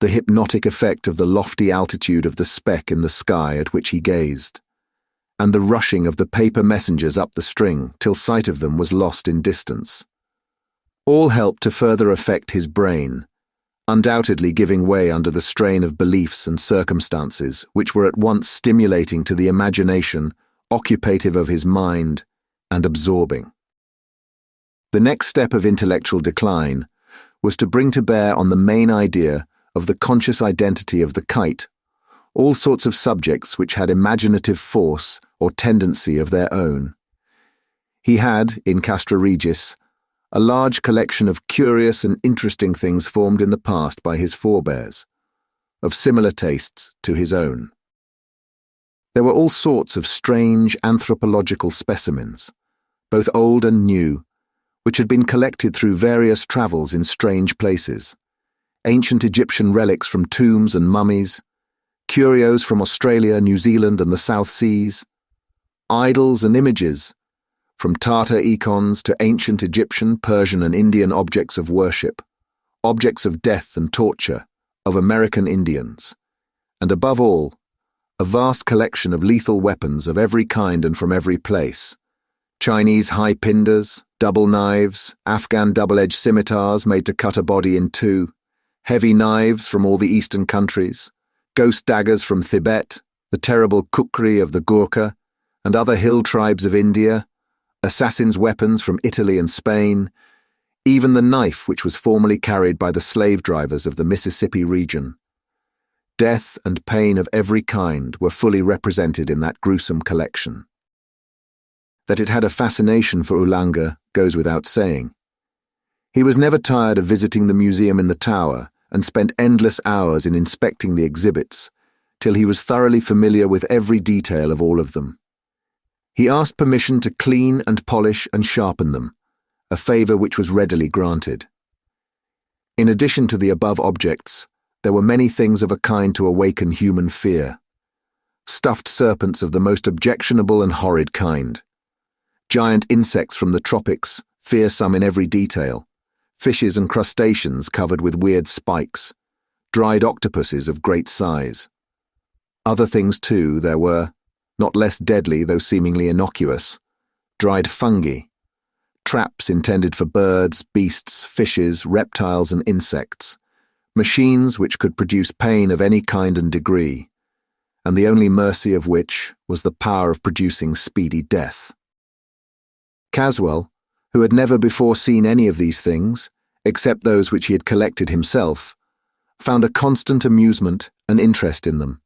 the hypnotic effect of the lofty altitude of the speck in the sky at which he gazed, and the rushing of the paper messengers up the string till sight of them was lost in distance. All helped to further affect his brain, undoubtedly giving way under the strain of beliefs and circumstances which were at once stimulating to the imagination, occupative of his mind, and absorbing. The next step of intellectual decline was to bring to bear on the main idea of the conscious identity of the kite all sorts of subjects which had imaginative force or tendency of their own. He had, in Castra Regis, a large collection of curious and interesting things formed in the past by his forebears, of similar tastes to his own. There were all sorts of strange anthropological specimens, both old and new, which had been collected through various travels in strange places, ancient Egyptian relics from tombs and mummies, curios from Australia, New Zealand and the South Seas, idols and images, from Tartar icons to ancient Egyptian, Persian and Indian objects of worship, objects of death and torture, of American Indians, and above all, a vast collection of lethal weapons of every kind and from every place. Chinese high pinders, double knives, Afghan double-edged scimitars made to cut a body in two, heavy knives from all the eastern countries, ghost daggers from Tibet, the terrible kukri of the Gurkha, and other hill tribes of India, assassins' weapons from Italy and Spain, even the knife which was formerly carried by the slave drivers of the Mississippi region. Death and pain of every kind were fully represented in that gruesome collection. That it had a fascination for Ulanga goes without saying. He was never tired of visiting the museum in the tower and spent endless hours in inspecting the exhibits, till he was thoroughly familiar with every detail of all of them. He asked permission to clean and polish and sharpen them, a favour which was readily granted. In addition to the above objects, there were many things of a kind to awaken human fear. Stuffed serpents of the most objectionable and horrid kind. Giant insects from the tropics, fearsome in every detail. Fishes and crustaceans covered with weird spikes. Dried octopuses of great size. Other things too there were, not less deadly though seemingly innocuous. Dried fungi. Traps intended for birds, beasts, fishes, reptiles and insects. Machines which could produce pain of any kind and degree, and the only mercy of which was the power of producing speedy death. Caswell, who had never before seen any of these things, except those which he had collected himself, found a constant amusement and interest in them.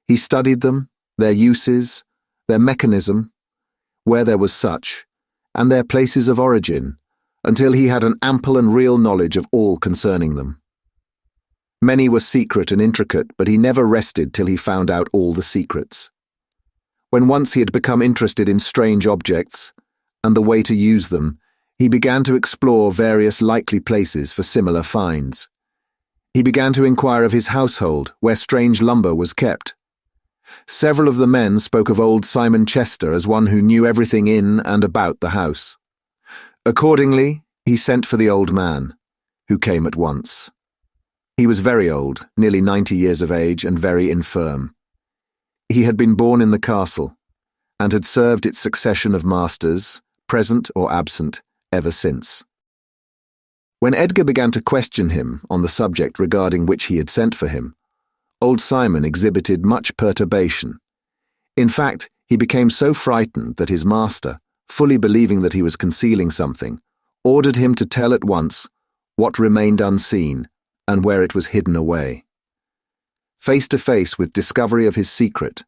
He studied them, their uses, their mechanism, where there was such, and their places of origin, until he had an ample and real knowledge of all concerning them. Many were secret and intricate, but he never rested till he found out all the secrets. When once he had become interested in strange objects, and the way to use them, he began to explore various likely places for similar finds. He began to inquire of his household, where strange lumber was kept. Several of the men spoke of old Simon Chester as one who knew everything in and about the house. Accordingly, he sent for the old man, who came at once. He was very old, nearly 90 years of age, and very infirm. He had been born in the castle, and had served its succession of masters, present or absent, ever since. When Edgar began to question him on the subject regarding which he had sent for him, old Simon exhibited much perturbation. In fact, he became so frightened that his master, fully believing that he was concealing something, ordered him to tell at once what remained unseen and where it was hidden away. Face to face with discovery of his secret,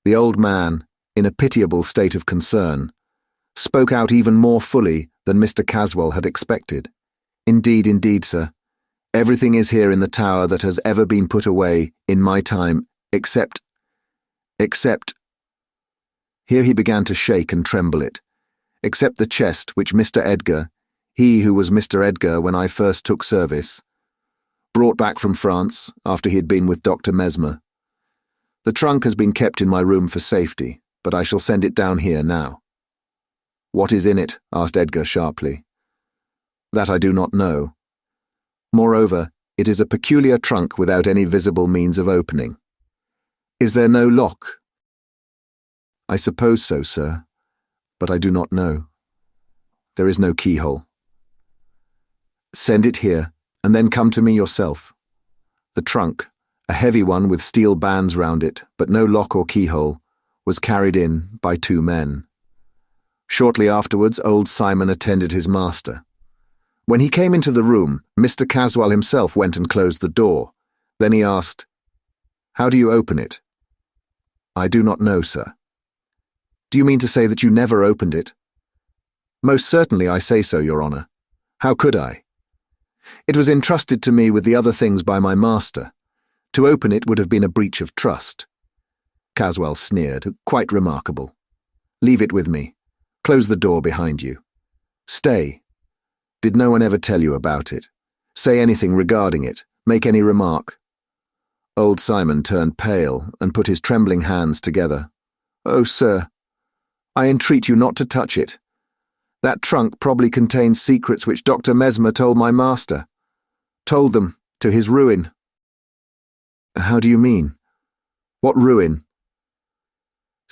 the old man, in a pitiable state of concern, spoke out even more fully than Mr. Caswell had expected. Indeed, sir, everything is here in the tower that has ever been put away in my time, except... Here he began to shake and tremble it, except the chest which Mr. Edgar, he who was Mr. Edgar when I first took service, brought back from France after he had been with Dr. Mesmer. The trunk has been kept in my room for safety, but I shall send it down here now. What is in it? Asked Edgar sharply. That I do not know. Moreover, it is a peculiar trunk without any visible means of opening. Is there no lock? I suppose so, sir, but I do not know. There is no keyhole. Send it here, and then come to me yourself. The trunk, a heavy one with steel bands round it, but no lock or keyhole, was carried in by 2 men. Shortly afterwards, old Simon attended his master. When he came into the room, Mr. Caswell himself went and closed the door. Then he asked, "How do you open it?" "I do not know, sir." "Do you mean to say that you never opened it?" "Most certainly I say so, Your Honour. How could I? It was entrusted to me with the other things by my master. To open it would have been a breach of trust." Caswell sneered. "Quite remarkable. Leave it with me. Close the door behind you. Stay. Did no one ever tell you about it? Say anything regarding it? Make any remark?" Old Simon turned pale and put his trembling hands together. "Oh, sir, I entreat you not to touch it. That trunk probably contains secrets which Dr. Mesmer told my master. Told them, to his ruin." "How do you mean? What ruin?"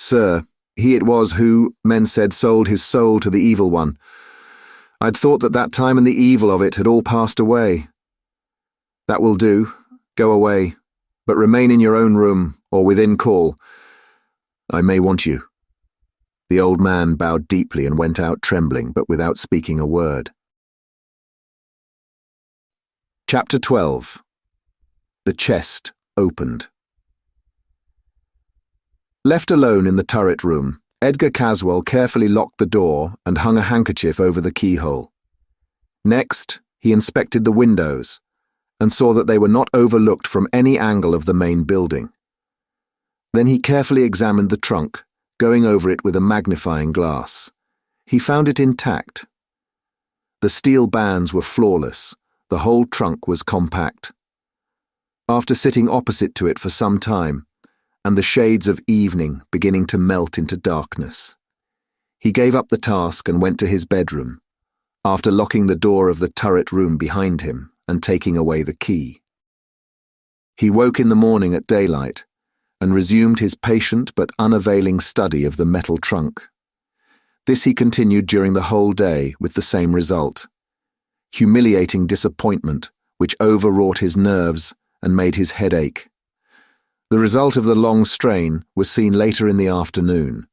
Sir, he it was who, men said, sold his soul to the evil one. I'd thought that time and the evil of it had all passed away. That will do. Go away, but remain in your own room, or within call. I may want you." The old man bowed deeply and went out trembling, but without speaking a word. Chapter 12. The chest opened. Left alone in the turret room, Edgar Caswell carefully locked the door and hung a handkerchief over the keyhole. Next, he inspected the windows and saw that they were not overlooked from any angle of the main building. Then he carefully examined the trunk, going over it with a magnifying glass. He found it intact. The steel bands were flawless, the whole trunk was compact. After sitting opposite to it for some time, and the shades of evening beginning to melt into darkness, he gave up the task and went to his bedroom, after locking the door of the turret room behind him and taking away the key. He woke in the morning at daylight and resumed his patient but unavailing study of the metal trunk. This he continued during the whole day with the same result: humiliating disappointment which overwrought his nerves and made his head ache. The result of the long strain was seen later in the afternoon,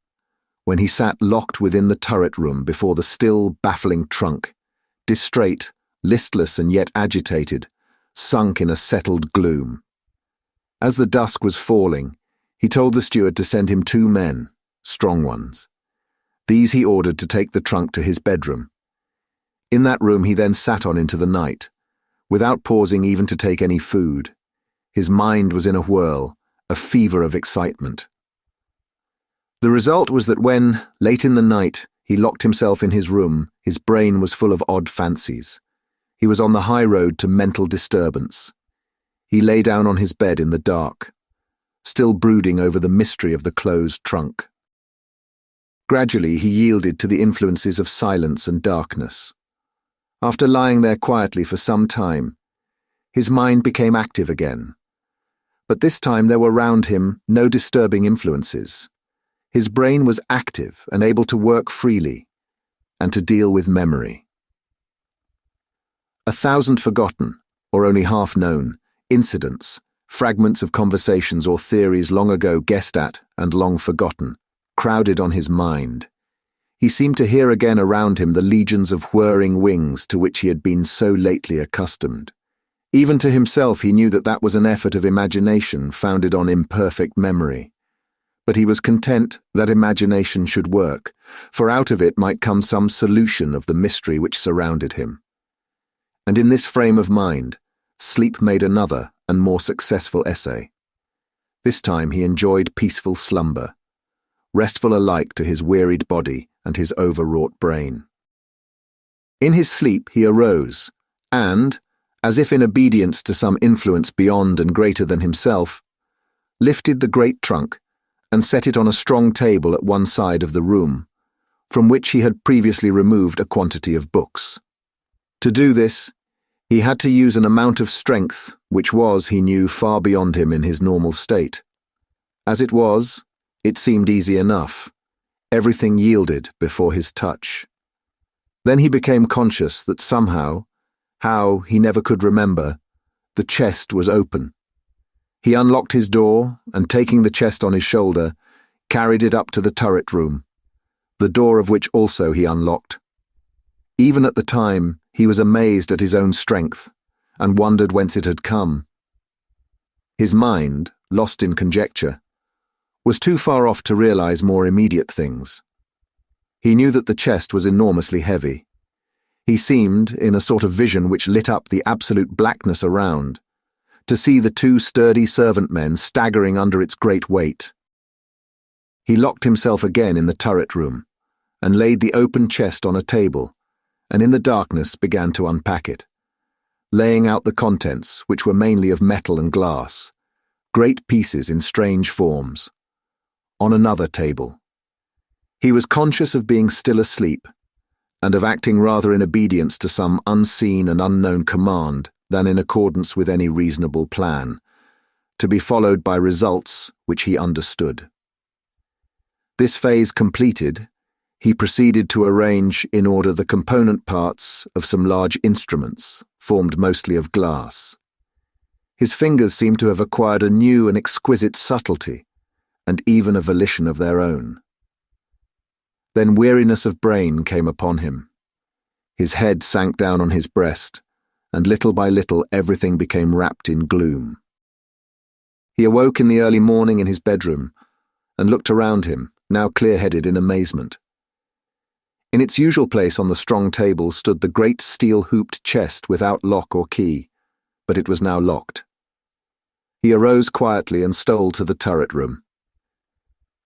when he sat locked within the turret room before the still, baffling trunk, distrait, listless and yet agitated, sunk in a settled gloom. As the dusk was falling, he told the steward to send him 2 men, strong ones. These he ordered to take the trunk to his bedroom. In that room he then sat on into the night, without pausing even to take any food. His mind was in a whirl, a fever of excitement. The result was that when, late in the night, he locked himself in his room, his brain was full of odd fancies. He was on the high road to mental disturbance. He lay down on his bed in the dark, still brooding over the mystery of the closed trunk. Gradually he yielded to the influences of silence and darkness. After lying there quietly for some time, his mind became active again. But this time there were round him no disturbing influences. His brain was active and able to work freely, and to deal with memory. 1,000 forgotten, or only half-known, incidents, fragments of conversations or theories long ago guessed at and long forgotten, crowded on his mind. He seemed to hear again around him the legions of whirring wings to which he had been so lately accustomed. Even to himself he knew that was an effort of imagination founded on imperfect memory. But he was content that imagination should work, for out of it might come some solution of the mystery which surrounded him. And in this frame of mind, sleep made another and more successful essay. This time he enjoyed peaceful slumber, restful alike to his wearied body and his overwrought brain. In his sleep he arose, and, as if in obedience to some influence beyond and greater than himself, lifted the great trunk and set it on a strong table at one side of the room, from which he had previously removed a quantity of books. To do this, he had to use an amount of strength which was, he knew, far beyond him in his normal state. As it was, it seemed easy enough. Everything yielded before his touch. Then he became conscious that somehow, how he never could remember, the chest was open. He unlocked his door and, taking the chest on his shoulder, carried it up to the turret room, the door of which also he unlocked. Even at the time, he was amazed at his own strength and wondered whence it had come. His mind, lost in conjecture, was too far off to realize more immediate things. He knew that the chest was enormously heavy. He seemed, in a sort of vision which lit up the absolute blackness around, to see the 2 sturdy servant men staggering under its great weight. He locked himself again in the turret room and laid the open chest on a table, and in the darkness began to unpack it, laying out the contents, which were mainly of metal and glass, great pieces in strange forms, on another table. He was conscious of being still asleep, and of acting rather in obedience to some unseen and unknown command than in accordance with any reasonable plan, to be followed by results which he understood. This phase completed, he proceeded to arrange in order the component parts of some large instruments, formed mostly of glass. His fingers seemed to have acquired a new and exquisite subtlety, and even a volition of their own. Then weariness of brain came upon him. His head sank down on his breast, and little by little everything became wrapped in gloom. He awoke in the early morning in his bedroom, and looked around him, now clear-headed in amazement. In its usual place on the strong table stood the great steel-hooped chest without lock or key, but it was now locked. He arose quietly and stole to the turret room.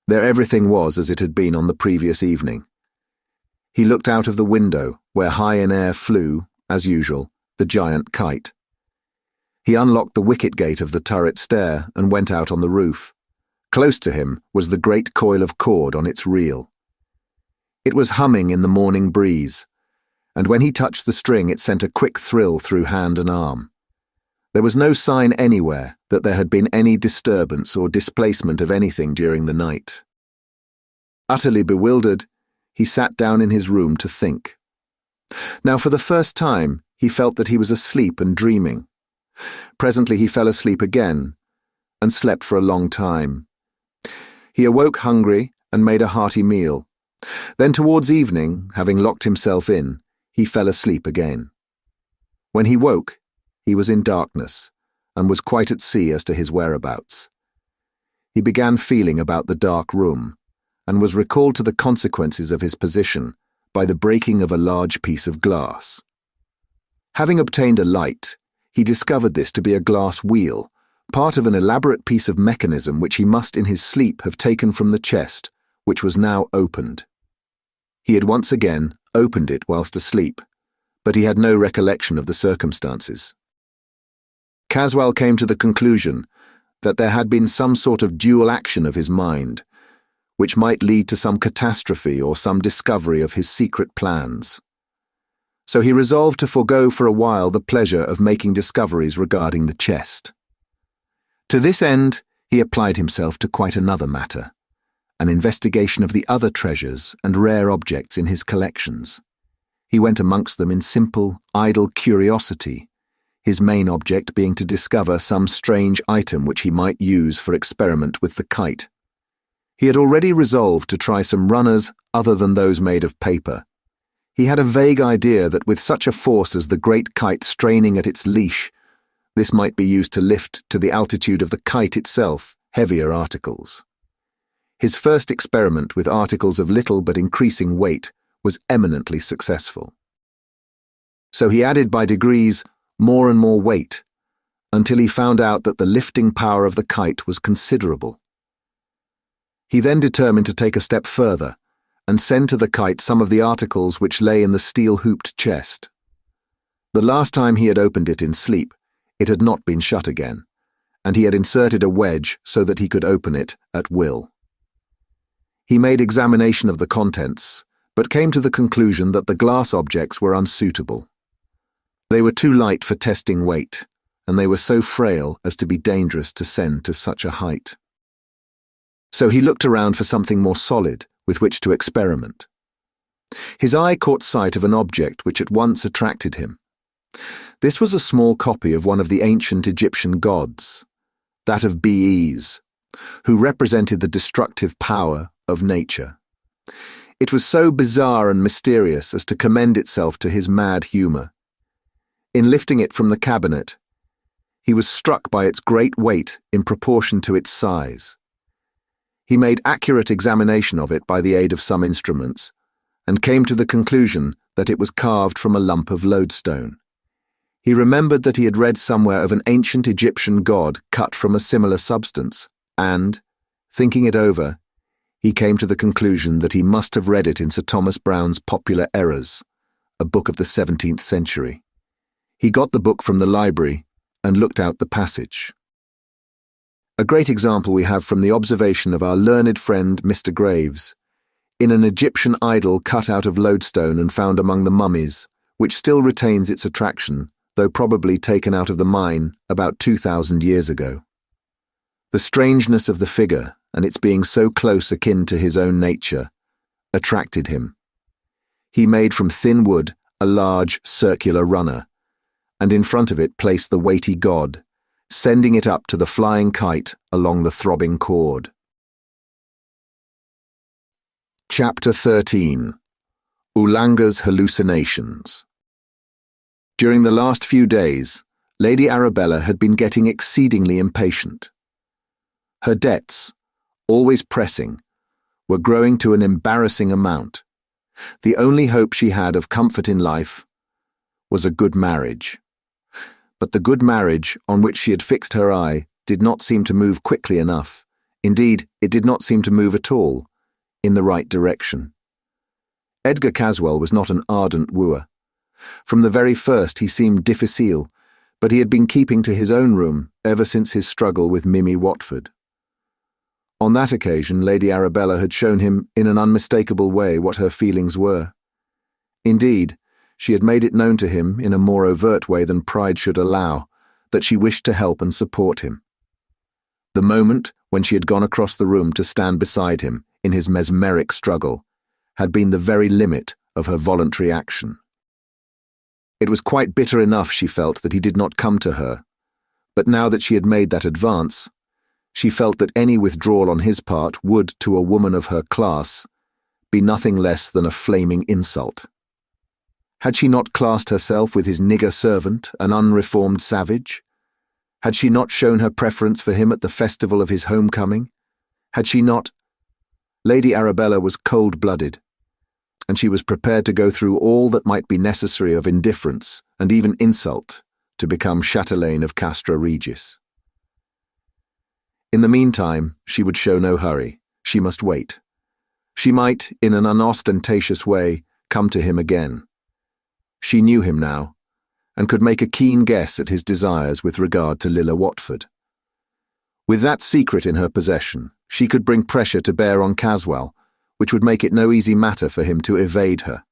There everything was as it had been on the previous evening. He looked out of the window, where high in air flew, as usual, the giant kite. He unlocked the wicket gate of the turret stair and went out on the roof. Close to him was the great coil of cord on its reel. It was humming in the morning breeze, and when he touched the string it sent a quick thrill through hand and arm. There was no sign anywhere that there had been any disturbance or displacement of anything during the night. Utterly bewildered, he sat down in his room to think. Now for the first time he felt that he was asleep and dreaming. Presently he fell asleep again, and slept for a long time. He awoke hungry and made a hearty meal. Then towards evening, having locked himself in, he fell asleep again. When he woke, he was in darkness, and was quite at sea as to his whereabouts. He began feeling about the dark room, and was recalled to the consequences of his position by the breaking of a large piece of glass. Having obtained a light, he discovered this to be a glass wheel, part of an elaborate piece of mechanism which he must in his sleep have taken from the chest, which was now opened. He had once again opened it whilst asleep, but he had no recollection of the circumstances. Caswell came to the conclusion that there had been some sort of dual action of his mind, which might lead to some catastrophe or some discovery of his secret plans. So he resolved to forego for a while the pleasure of making discoveries regarding the chest. To this end, he applied himself to quite another matter, an investigation of the other treasures and rare objects in his collections. He went amongst them in simple, idle curiosity, his main object being to discover some strange item which he might use for experiment with the kite. He had already resolved to try some runners other than those made of paper. He had a vague idea that with such a force as the great kite straining at its leash, this might be used to lift to the altitude of the kite itself heavier articles. His first experiment with articles of little but increasing weight was eminently successful. So he added by degrees more and more weight, until he found out that the lifting power of the kite was considerable. He then determined to take a step further, and send to the kite some of the articles which lay in the steel-hooped chest. The last time he had opened it in sleep, it had not been shut again, and he had inserted a wedge so that he could open it at will. He made examination of the contents, but came to the conclusion that the glass objects were unsuitable. They were too light for testing weight, and they were so frail as to be dangerous to send to such a height. So he looked around for something more solid with which to experiment. His eye caught sight of an object which at once attracted him. This was a small copy of one of the ancient Egyptian gods, that of Bes, who represented the destructive power of nature. It was so bizarre and mysterious as to commend itself to his mad humour. In lifting it from the cabinet, he was struck by its great weight in proportion to its size. He made accurate examination of it by the aid of some instruments, and came to the conclusion that it was carved from a lump of lodestone. He remembered that he had read somewhere of an ancient Egyptian god cut from a similar substance, and, thinking it over, he came to the conclusion that he must have read it in Sir Thomas Browne's Popular Errors, a book of the 17th century. He got the book from the library and looked out the passage. A great example we have from the observation of our learned friend Mr. Graves, in an Egyptian idol cut out of lodestone and found among the mummies, which still retains its attraction, though probably taken out of the mine about 2,000 years ago. The strangeness of the figure and its being so close akin to his own nature, attracted him. He made from thin wood a large circular runner, and in front of it placed the weighty god, sending it up to the flying kite along the throbbing cord. Chapter 13. Ulanga's Hallucinations. During the last few days, Lady Arabella had been getting exceedingly impatient. Her debts, always pressing, were growing to an embarrassing amount. The only hope she had of comfort in life was a good marriage. But the good marriage on which she had fixed her eye did not seem to move quickly enough. Indeed, it did not seem to move at all, in the right direction. Edgar Caswell was not an ardent wooer. From the very first he seemed difficile, but he had been keeping to his own room ever since his struggle with Mimi Watford. On that occasion, Lady Arabella had shown him in an unmistakable way what her feelings were. Indeed, she had made it known to him in a more overt way than pride should allow, that she wished to help and support him. The moment when she had gone across the room to stand beside him in his mesmeric struggle had been the very limit of her voluntary action. It was quite bitter enough, she felt, that he did not come to her, but now that she had made that advance, she felt that any withdrawal on his part would, to a woman of her class, be nothing less than a flaming insult. Had she not classed herself with his nigger servant, an unreformed savage? Had she not shown her preference for him at the festival of his homecoming? Had she not? Lady Arabella was cold-blooded, and she was prepared to go through all that might be necessary of indifference and even insult to become chatelaine of Castra Regis. In the meantime, she would show no hurry. She must wait. She might, in an unostentatious way, come to him again. She knew him now, and could make a keen guess at his desires with regard to Lilla Watford. With that secret in her possession, she could bring pressure to bear on Caswell, which would make it no easy matter for him to evade her.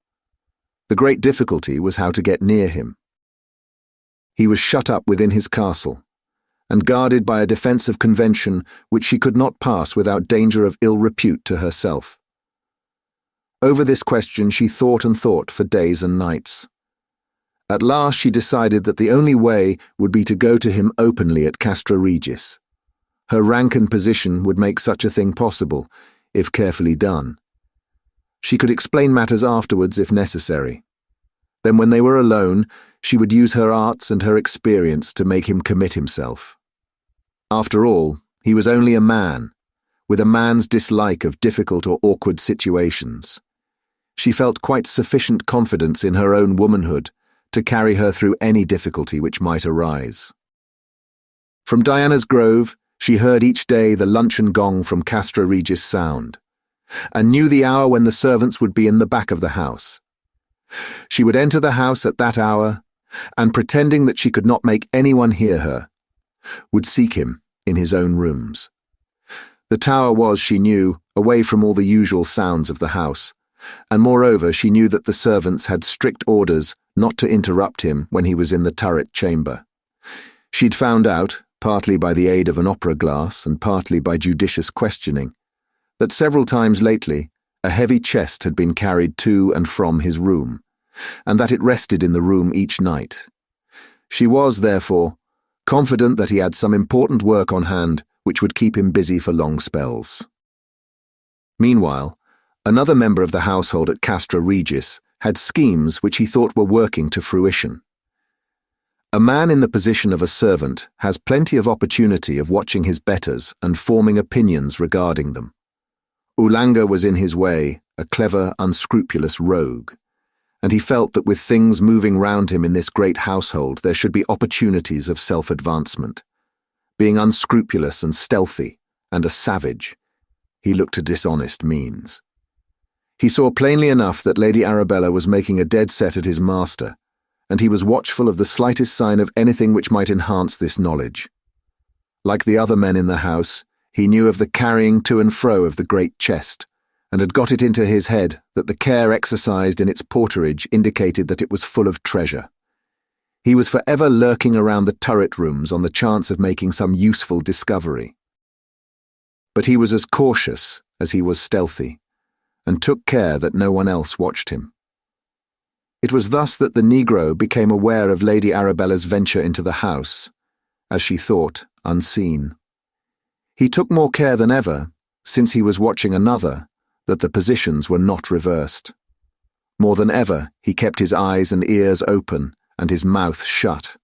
The great difficulty was how to get near him. He was shut up within his castle, and guarded by a defensive convention which she could not pass without danger of ill repute to herself. Over this question she thought and thought for days and nights. At last she decided that the only way would be to go to him openly at Castra Regis. Her rank and position would make such a thing possible, if carefully done. She could explain matters afterwards if necessary. Then when they were alone, she would use her arts and her experience to make him commit himself. After all, he was only a man, with a man's dislike of difficult or awkward situations. She felt quite sufficient confidence in her own womanhood to carry her through any difficulty which might arise. From Diana's Grove, she heard each day the luncheon gong from Castra Regis sound, and knew the hour when the servants would be in the back of the house. She would enter the house at that hour, and pretending that she could not make anyone hear her, would seek him in his own rooms. The tower was, she knew, away from all the usual sounds of the house, and moreover she knew that the servants had strict orders not to interrupt him when he was in the turret chamber. She'd found out, partly by the aid of an opera glass and partly by judicious questioning, that several times lately a heavy chest had been carried to and from his room, and that it rested in the room each night. She was, therefore, confident that he had some important work on hand which would keep him busy for long spells. Meanwhile, another member of the household at Castra Regis had schemes which he thought were working to fruition. A man in the position of a servant has plenty of opportunity of watching his betters and forming opinions regarding them. Ulanga was in his way a clever, unscrupulous rogue, and he felt that with things moving round him in this great household there should be opportunities of self-advancement. Being unscrupulous and stealthy, and a savage, he looked to dishonest means. He saw plainly enough that Lady Arabella was making a dead set at his master, and he was watchful of the slightest sign of anything which might enhance this knowledge. Like the other men in the house, he knew of the carrying to and fro of the great chest, and had got it into his head that the care exercised in its porterage indicated that it was full of treasure. He was forever lurking around the turret rooms on the chance of making some useful discovery. but he was as cautious as he was stealthy, and took care that no one else watched him. It was thus that the Negro became aware of Lady Arabella's venture into the house, as she thought, unseen. He took more care than ever, since he was watching another, that the positions were not reversed. More than ever, he kept his eyes and ears open and his mouth shut.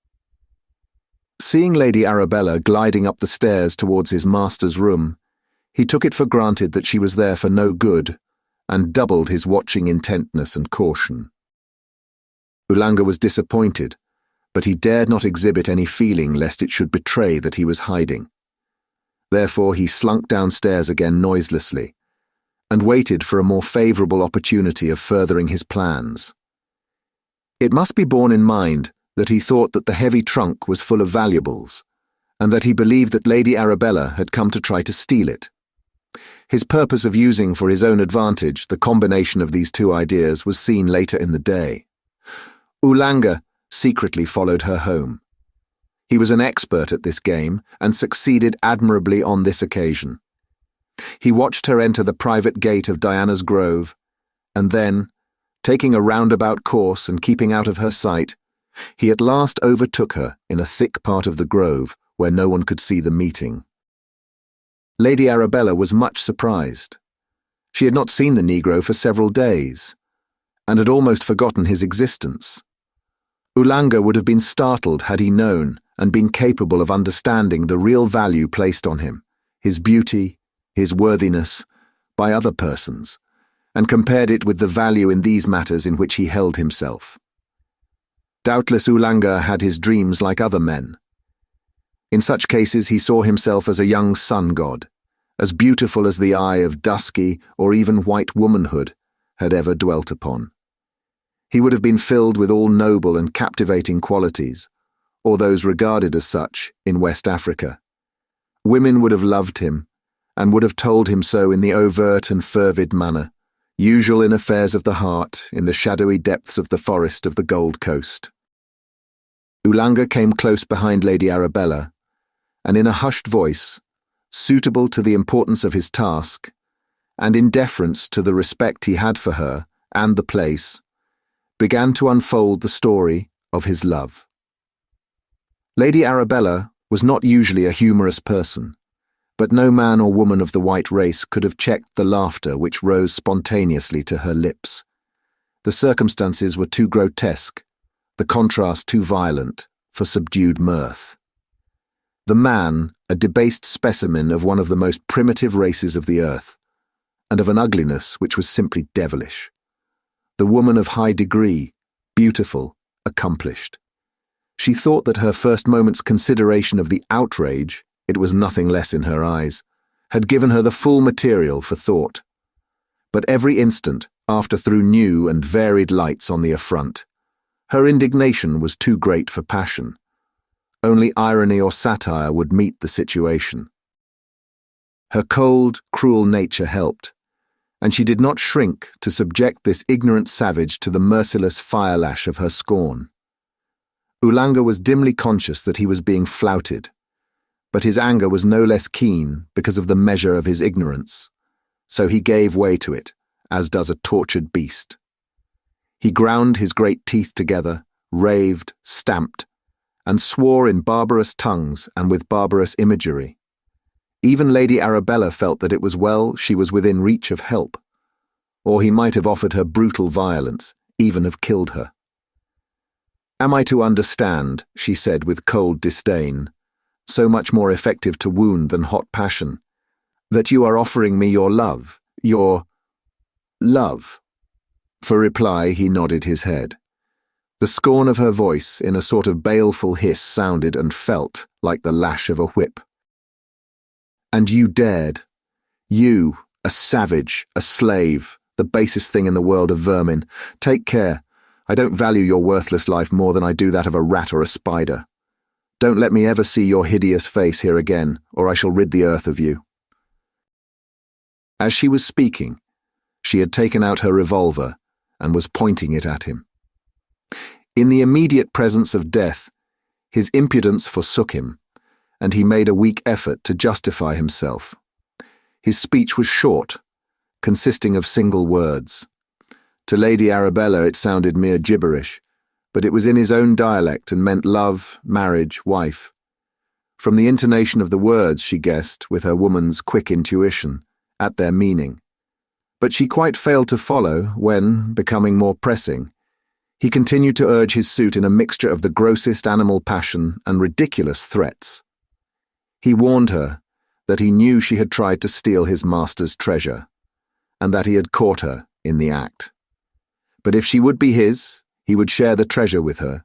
Seeing Lady Arabella gliding up the stairs towards his master's room, he took it for granted that she was there for no good, and doubled his watching intentness and caution. Ulanga was disappointed, but he dared not exhibit any feeling lest it should betray that he was hiding. Therefore he slunk downstairs again noiselessly, and waited for a more favourable opportunity of furthering his plans. It must be borne in mind that he thought that the heavy trunk was full of valuables, and that he believed that Lady Arabella had come to try to steal it. His purpose of using for his own advantage the combination of these two ideas was seen later in the day. Ulanga secretly followed her home. He was an expert at this game and succeeded admirably on this occasion. He watched her enter the private gate of Diana's Grove, and then, taking a roundabout course and keeping out of her sight, he at last overtook her in a thick part of the grove where no one could see the meeting. Lady Arabella was much surprised. She had not seen the Negro for several days, and had almost forgotten his existence. Ulanga would have been startled had he known and been capable of understanding the real value placed on him, his beauty, his worthiness, by other persons, and compared it with the value in these matters in which he held himself. Doubtless Ulanga had his dreams like other men. In such cases he saw himself as a young sun god, as beautiful as the eye of dusky or even white womanhood had ever dwelt upon. He would have been filled with all noble and captivating qualities, or those regarded as such, in West Africa. Women would have loved him, and would have told him so in the overt and fervid manner, usual in affairs of the heart in the shadowy depths of the forest of the Gold Coast. Ulanga came close behind Lady Arabella, and in a hushed voice, suitable to the importance of his task, and in deference to the respect he had for her and the place, began to unfold the story of his love. Lady Arabella was not usually a humorous person, but no man or woman of the white race could have checked the laughter which rose spontaneously to her lips. The circumstances were too grotesque, the contrast too violent, for subdued mirth. The man, a debased specimen of one of the most primitive races of the earth, and of an ugliness which was simply devilish. The woman of high degree, beautiful, accomplished. She thought that her first moment's consideration of the outrage, it was nothing less in her eyes, had given her the full material for thought. But every instant, after threw new and varied lights on the affront. Her indignation was too great for passion. Only irony or satire would meet the situation. Her cold, cruel nature helped, and she did not shrink to subject this ignorant savage to the merciless firelash of her scorn. Ulanga was dimly conscious that he was being flouted, but his anger was no less keen because of the measure of his ignorance, so he gave way to it, as does a tortured beast. He ground his great teeth together, raved, stamped, and swore in barbarous tongues and with barbarous imagery. Even Lady Arabella felt that it was well she was within reach of help, or he might have offered her brutal violence, even have killed her. "Am I to understand," she said with cold disdain, so much more effective to wound than hot passion, "that you are offering me your love, your love?" For reply he nodded his head. The scorn of her voice in a sort of baleful hiss sounded and felt like the lash of a whip. "And you dared. You, a savage, a slave, the basest thing in the world of vermin. Take care. I don't value your worthless life more than I do that of a rat or a spider. Don't let me ever see your hideous face here again, or I shall rid the earth of you." As she was speaking, she had taken out her revolver and was pointing it at him. In the immediate presence of death, his impudence forsook him, and he made a weak effort to justify himself. His speech was short, consisting of single words. To Lady Arabella it sounded mere gibberish, but it was in his own dialect and meant love, marriage, wife. From the intonation of the words she guessed, with her woman's quick intuition, at their meaning. But she quite failed to follow when, becoming more pressing, he continued to urge his suit in a mixture of the grossest animal passion and ridiculous threats. He warned her that he knew she had tried to steal his master's treasure, and that he had caught her in the act. But if she would be his, he would share the treasure with her,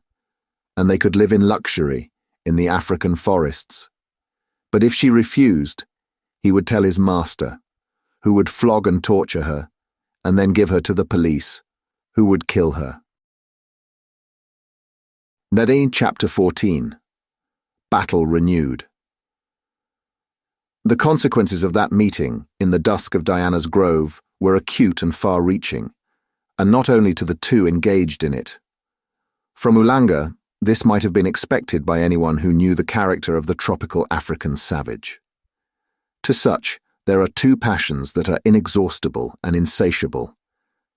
and they could live in luxury in the African forests. But if she refused, he would tell his master, who would flog and torture her, and then give her to the police, who would kill her. Nadi Chapter 14. Battle renewed. The consequences of that meeting in the dusk of Diana's grove were acute and far-reaching, and not only to the two engaged in it. From Ulanga, this might have been expected by anyone who knew the character of the tropical African savage. To such, there are two passions that are inexhaustible and insatiable: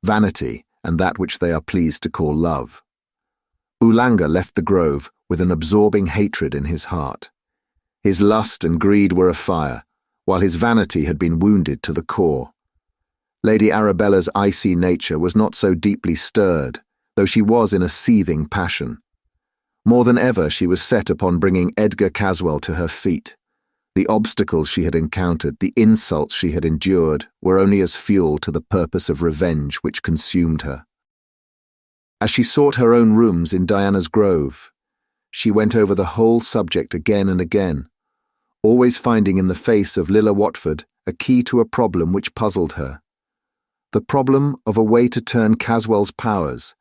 vanity and that which they are pleased to call love. Ulanga left the grove with an absorbing hatred in his heart. His lust and greed were afire, while his vanity had been wounded to the core. Lady Arabella's icy nature was not so deeply stirred, though she was in a seething passion. More than ever she was set upon bringing Edgar Caswell to her feet. The obstacles she had encountered, the insults she had endured, were only as fuel to the purpose of revenge which consumed her. As she sought her own rooms in Diana's grove, she went over the whole subject again and again, always finding in the face of Lilla Watford a key to a problem which puzzled her. The problem of a way to turn Caswell's powers,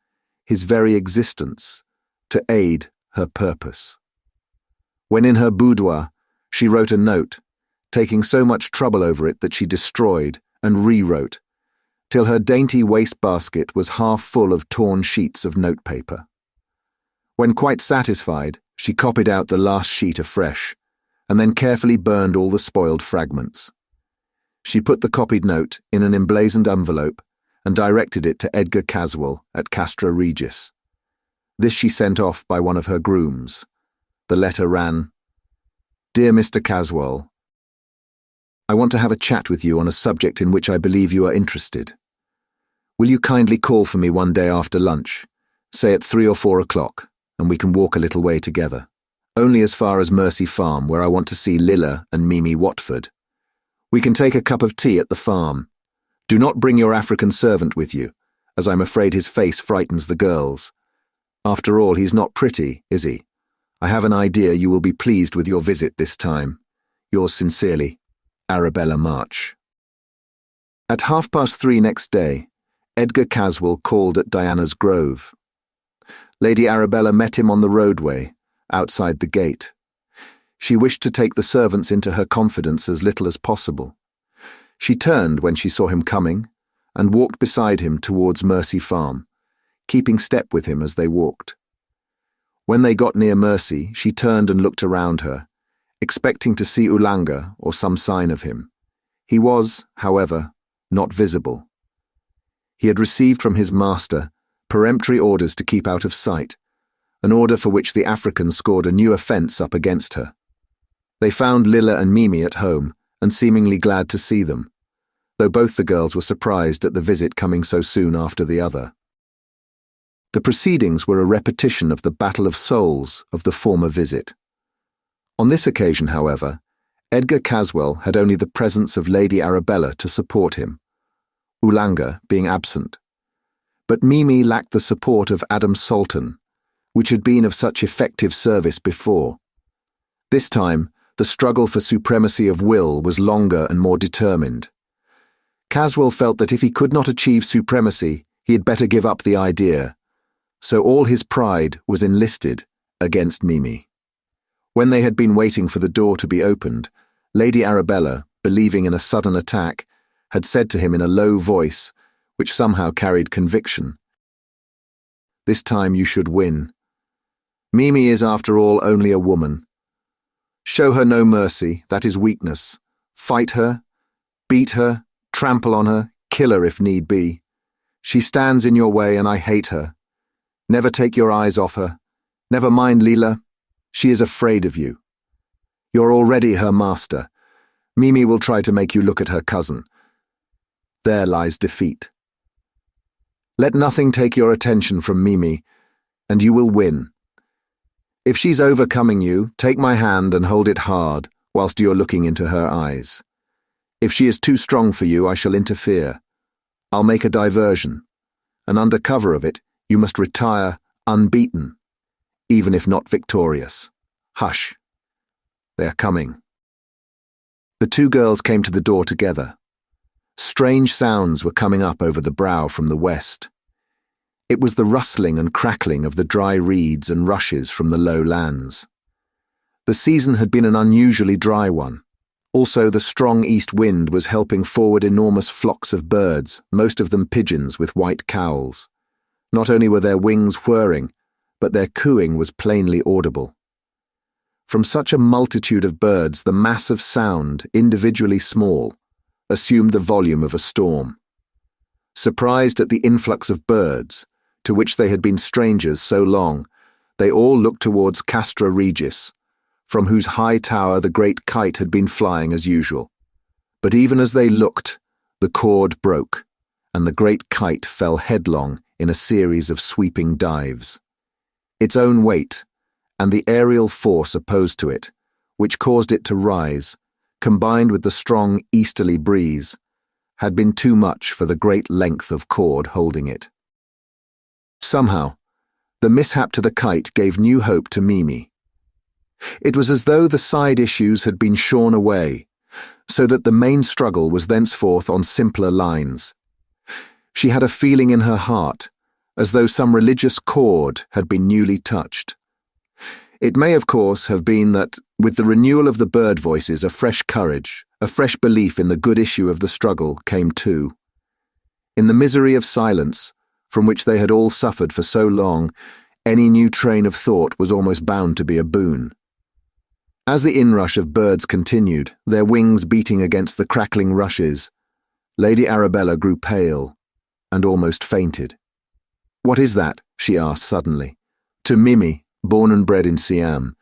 his very existence, to aid her purpose. When in her boudoir, she wrote a note, taking so much trouble over it that she destroyed and rewrote, till her dainty wastebasket was half full of torn sheets of notepaper. When quite satisfied, she copied out the last sheet afresh, and then carefully burned all the spoiled fragments. She put the copied note in an emblazoned envelope and directed it to Edgar Caswell at Castra Regis. This she sent off by one of her grooms. The letter ran, "Dear Mr. Caswell, I want to have a chat with you on a subject in which I believe you are interested. Will you kindly call for me one day after lunch, say at 3 or 4 o'clock, and we can walk a little way together. Only as far as Mercy Farm, where I want to see Lilla and Mimi Watford. We can take a cup of tea at the farm. Do not bring your African servant with you, as I'm afraid his face frightens the girls. After all, he's not pretty, is he? I have an idea you will be pleased with your visit this time. Yours sincerely, Arabella March." At 3:30 next day, Edgar Caswell called at Diana's grove. Lady Arabella met him on the roadway, outside the gate. She wished to take the servants into her confidence as little as possible. She turned when she saw him coming, and walked beside him towards Mercy Farm, keeping step with him as they walked. When they got near Mercy, she turned and looked around her, expecting to see Ulanga or some sign of him. He was, however, not visible. He had received from his master peremptory orders to keep out of sight, an order for which the African scored a new offence up against her. They found Lilla and Mimi at home, and seemingly glad to see them, though both the girls were surprised at the visit coming so soon after the other. The proceedings were a repetition of the Battle of Souls of the former visit. On this occasion, however, Edgar Caswell had only the presence of Lady Arabella to support him, Ulanga being absent. But Mimi lacked the support of Adam Salton, which had been of such effective service before. This time, the struggle for supremacy of will was longer and more determined. Caswell felt that if he could not achieve supremacy, he had better give up the idea, so all his pride was enlisted against Mimi. When they had been waiting for the door to be opened, Lady Arabella, believing in a sudden attack, had said to him in a low voice, which somehow carried conviction, "This time you should win. Mimi is, after all, only a woman. Show her no mercy, that is weakness. Fight her, Beat her, trample on her, kill her if need be. She stands in your way and I hate her. Never take your eyes off her. Never mind Leela. She is afraid of you. You're already her master. Mimi will try to make you look at her cousin. There lies defeat. Let nothing take your attention from Mimi, and you will win. If she's overcoming you, take my hand and hold it hard whilst you're looking into her eyes. If she is too strong for you, I shall interfere. I'll make a diversion, and under cover of it, you must retire unbeaten, even if not victorious. Hush. They are coming. The two girls came to the door together. Strange sounds were coming up over the brow from the west. It was the rustling and crackling of the dry reeds and rushes from the low lands. The season had been an unusually dry one. Also, the strong east wind was helping forward enormous flocks of birds, most of them pigeons with white cowls. Not only were their wings whirring, but their cooing was plainly audible. From such a multitude of birds, the mass of sound, individually small, assumed the volume of a storm. Surprised at the influx of birds, to which they had been strangers so long, they all looked towards Castra Regis, from whose high tower the great kite had been flying as usual. But even as they looked, the cord broke, and the great kite fell headlong in a series of sweeping dives. Its own weight, and the aerial force opposed to it, which caused it to rise, combined with the strong easterly breeze, had been too much for the great length of cord holding it. Somehow, the mishap to the kite gave new hope to Mimi. It was as though the side issues had been shorn away, so that the main struggle was thenceforth on simpler lines. She had a feeling in her heart, as though some religious chord had been newly touched. It may, of course, have been that, with the renewal of the bird voices, a fresh courage, a fresh belief in the good issue of the struggle came too. In the misery of silence, from which they had all suffered for so long, any new train of thought was almost bound to be a boon. As the inrush of birds continued, their wings beating against the crackling rushes, Lady Arabella grew pale and almost fainted. "What is that?" she asked suddenly. To Mimi, born and bred in Siam,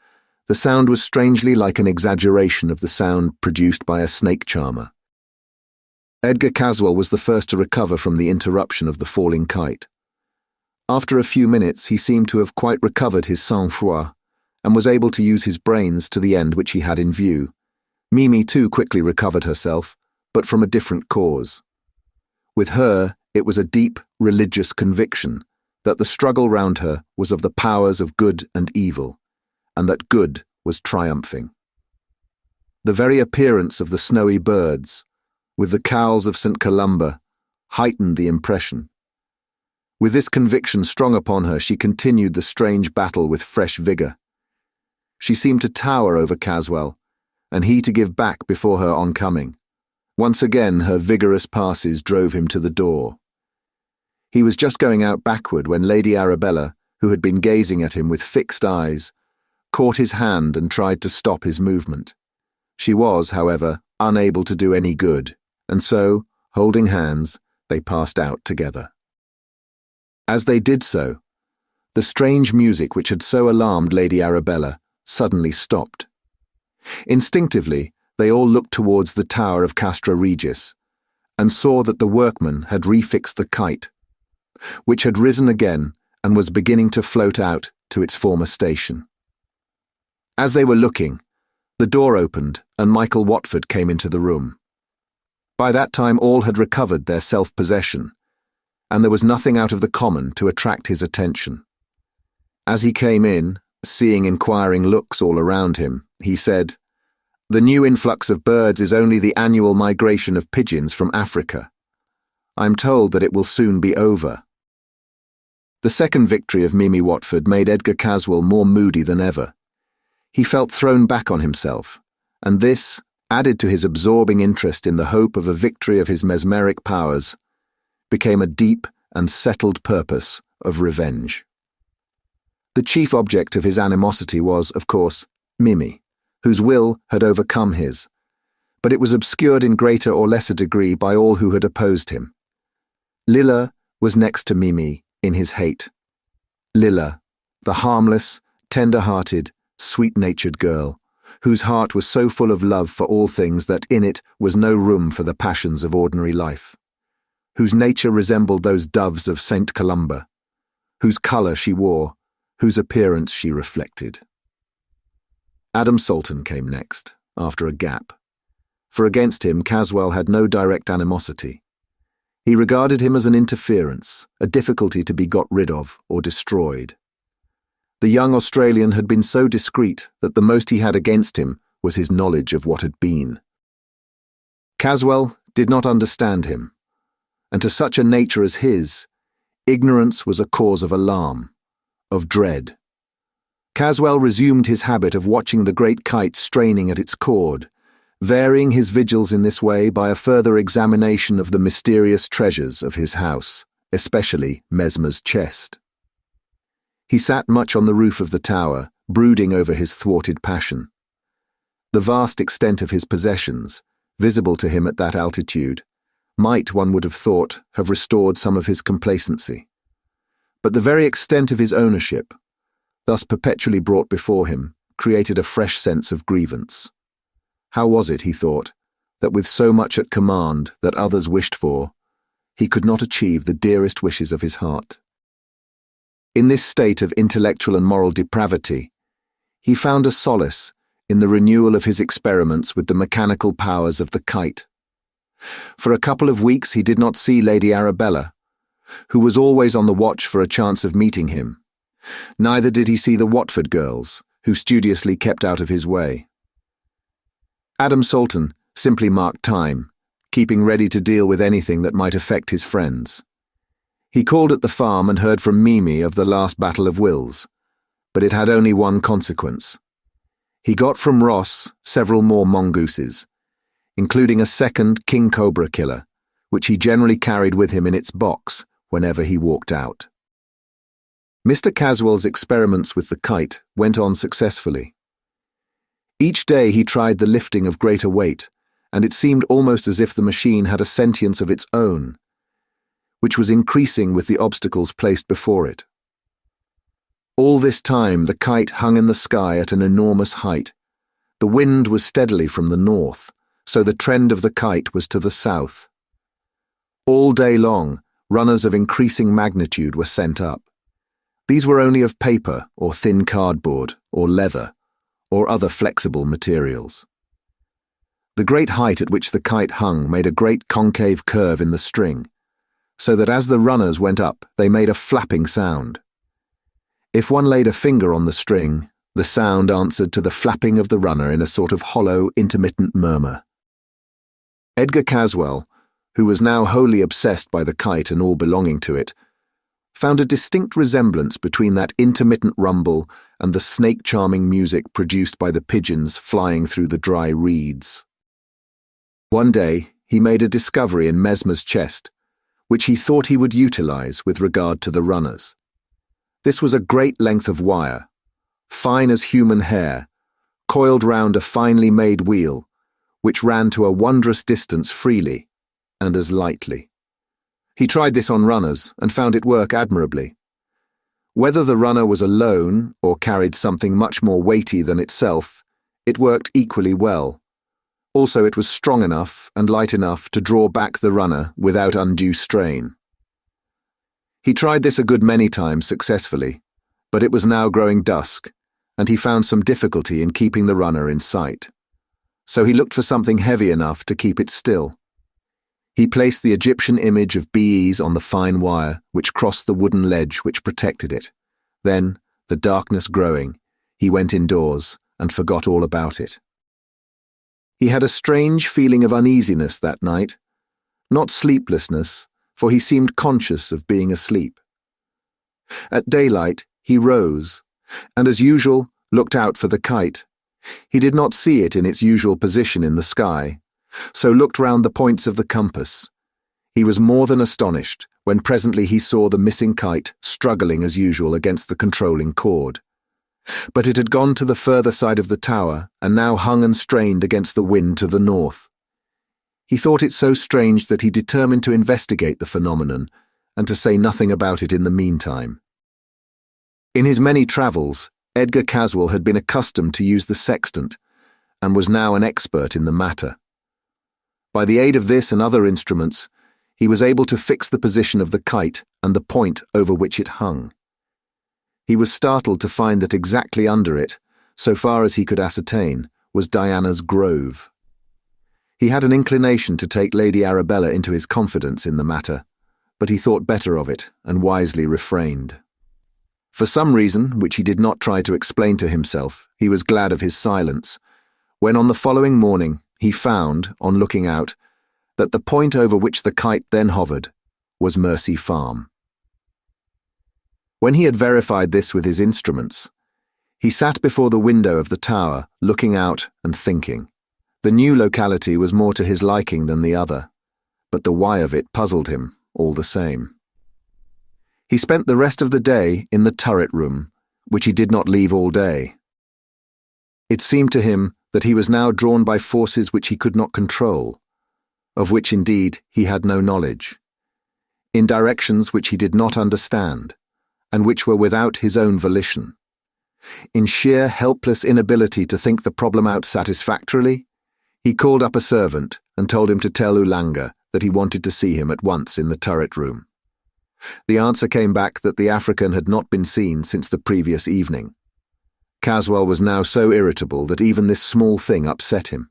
the sound was strangely like an exaggeration of the sound produced by a snake charmer. Edgar Caswell was the first to recover from the interruption of the falling kite. After a few minutes, he seemed to have quite recovered his sang-froid, and was able to use his brains to the end which he had in view. Mimi too quickly recovered herself, but from a different cause. With her, it was a deep, religious conviction that the struggle round her was of the powers of good and evil, and that good was triumphing. The very appearance of the snowy birds, with the cowls of St. Columba, heightened the impression. With this conviction strong upon her, she continued the strange battle with fresh vigour. She seemed to tower over Caswell, and he to give back before her oncoming. Once again her vigorous passes drove him to the door. He was just going out backward when Lady Arabella, who had been gazing at him with fixed eyes, caught his hand and tried to stop his movement. She was, however, unable to do any good, and so, holding hands, they passed out together. As they did so, the strange music which had so alarmed Lady Arabella suddenly stopped. Instinctively, they all looked towards the tower of Castra Regis, and saw that the workman had refixed the kite, which had risen again and was beginning to float out to its former station. As they were looking, the door opened and Michael Watford came into the room. By that time all had recovered their self-possession, and there was nothing out of the common to attract his attention. As he came in, seeing inquiring looks all around him, he said, "The new influx of birds is only the annual migration of pigeons from Africa. I'm told that it will soon be over." The second victory of Mimi Watford made Edgar Caswell more moody than ever. He felt thrown back on himself, and this, added to his absorbing interest in the hope of a victory of his mesmeric powers, became a deep and settled purpose of revenge. The chief object of his animosity was, of course, Mimi, whose will had overcome his, but it was obscured in greater or lesser degree by all who had opposed him. Lilla was next to Mimi in his hate. Lilla, the harmless, tender-hearted, sweet-natured girl, whose heart was so full of love for all things that in it was no room for the passions of ordinary life, whose nature resembled those doves of St. Columba, whose colour she wore, whose appearance she reflected. Adam Salton came next, after a gap, for against him Caswell had no direct animosity. He regarded him as an interference, a difficulty to be got rid of or destroyed. The young Australian had been so discreet that the most he had against him was his knowledge of what had been. Caswell did not understand him, and to such a nature as his, ignorance was a cause of alarm, of dread. Caswell resumed his habit of watching the great kite straining at its cord, varying his vigils in this way by a further examination of the mysterious treasures of his house, especially Mesmer's chest. He sat much on the roof of the tower, brooding over his thwarted passion. The vast extent of his possessions, visible to him at that altitude, might, one would have thought, have restored some of his complacency. But the very extent of his ownership, thus perpetually brought before him, created a fresh sense of grievance. How was it, he thought, that with so much at command that others wished for, he could not achieve the dearest wishes of his heart? In this state of intellectual and moral depravity, he found a solace in the renewal of his experiments with the mechanical powers of the kite. For a couple of weeks he did not see Lady Arabella, who was always on the watch for a chance of meeting him. Neither did he see the Watford girls, who studiously kept out of his way. Adam Salton simply marked time, keeping ready to deal with anything that might affect his friends. He called at the farm and heard from Mimi of the last battle of wills, but it had only one consequence. He got from Ross several more mongooses, including a second king cobra killer, which he generally carried with him in its box whenever he walked out. Mr. Caswell's experiments with the kite went on successfully. Each day he tried the lifting of greater weight, and it seemed almost as if the machine had a sentience of its own, which was increasing with the obstacles placed before it. All this time the kite hung in the sky at an enormous height. The wind was steadily from the north, so the trend of the kite was to the south. All day long, runners of increasing magnitude were sent up. These were only of paper or thin cardboard or leather or other flexible materials. The great height at which the kite hung made a great concave curve in the string, so that as the runners went up, they made a flapping sound. If one laid a finger on the string, the sound answered to the flapping of the runner in a sort of hollow, intermittent murmur. Edgar Caswell, who was now wholly obsessed by the kite and all belonging to it, found a distinct resemblance between that intermittent rumble and the snake-charming music produced by the pigeons flying through the dry reeds. One day, he made a discovery in Mesmer's chest, which he thought he would utilize with regard to the runners. This was a great length of wire, fine as human hair, coiled round a finely made wheel, which ran to a wondrous distance freely and as lightly. He tried this on runners and found it work admirably. Whether the runner was alone or carried something much more weighty than itself, it worked equally well. Also, it was strong enough and light enough to draw back the runner without undue strain. He tried this a good many times successfully, but it was now growing dusk, and he found some difficulty in keeping the runner in sight. So he looked for something heavy enough to keep it still. He placed the Egyptian image of bees on the fine wire which crossed the wooden ledge which protected it. Then, the darkness growing, he went indoors and forgot all about it. He had a strange feeling of uneasiness that night, not sleeplessness, for he seemed conscious of being asleep. At daylight, he rose, and as usual, looked out for the kite. He did not see it in its usual position in the sky, so looked round the points of the compass. He was more than astonished when presently he saw the missing kite struggling as usual against the controlling cord. But it had gone to the further side of the tower and now hung and strained against the wind to the north. He thought it so strange that he determined to investigate the phenomenon and to say nothing about it in the meantime. In his many travels, Edgar Caswell had been accustomed to use the sextant and was now an expert in the matter. By the aid of this and other instruments, he was able to fix the position of the kite and the point over which it hung. He was startled to find that exactly under it, so far as he could ascertain, was Diana's grove. He had an inclination to take Lady Arabella into his confidence in the matter, but he thought better of it and wisely refrained. For some reason, which he did not try to explain to himself, he was glad of his silence, when on the following morning he found, on looking out, that the point over which the kite then hovered was Mercy Farm. When he had verified this with his instruments, he sat before the window of the tower, looking out and thinking. The new locality was more to his liking than the other, but the why of it puzzled him all the same. He spent the rest of the day in the turret room, which he did not leave all day. It seemed to him that he was now drawn by forces which he could not control, of which indeed he had no knowledge, in directions which he did not understand, and which were without his own volition. In sheer helpless inability to think the problem out satisfactorily, he called up a servant and told him to tell Ulanga that he wanted to see him at once in the turret room. The answer came back that the African had not been seen since the previous evening. Caswell was now so irritable that even this small thing upset him.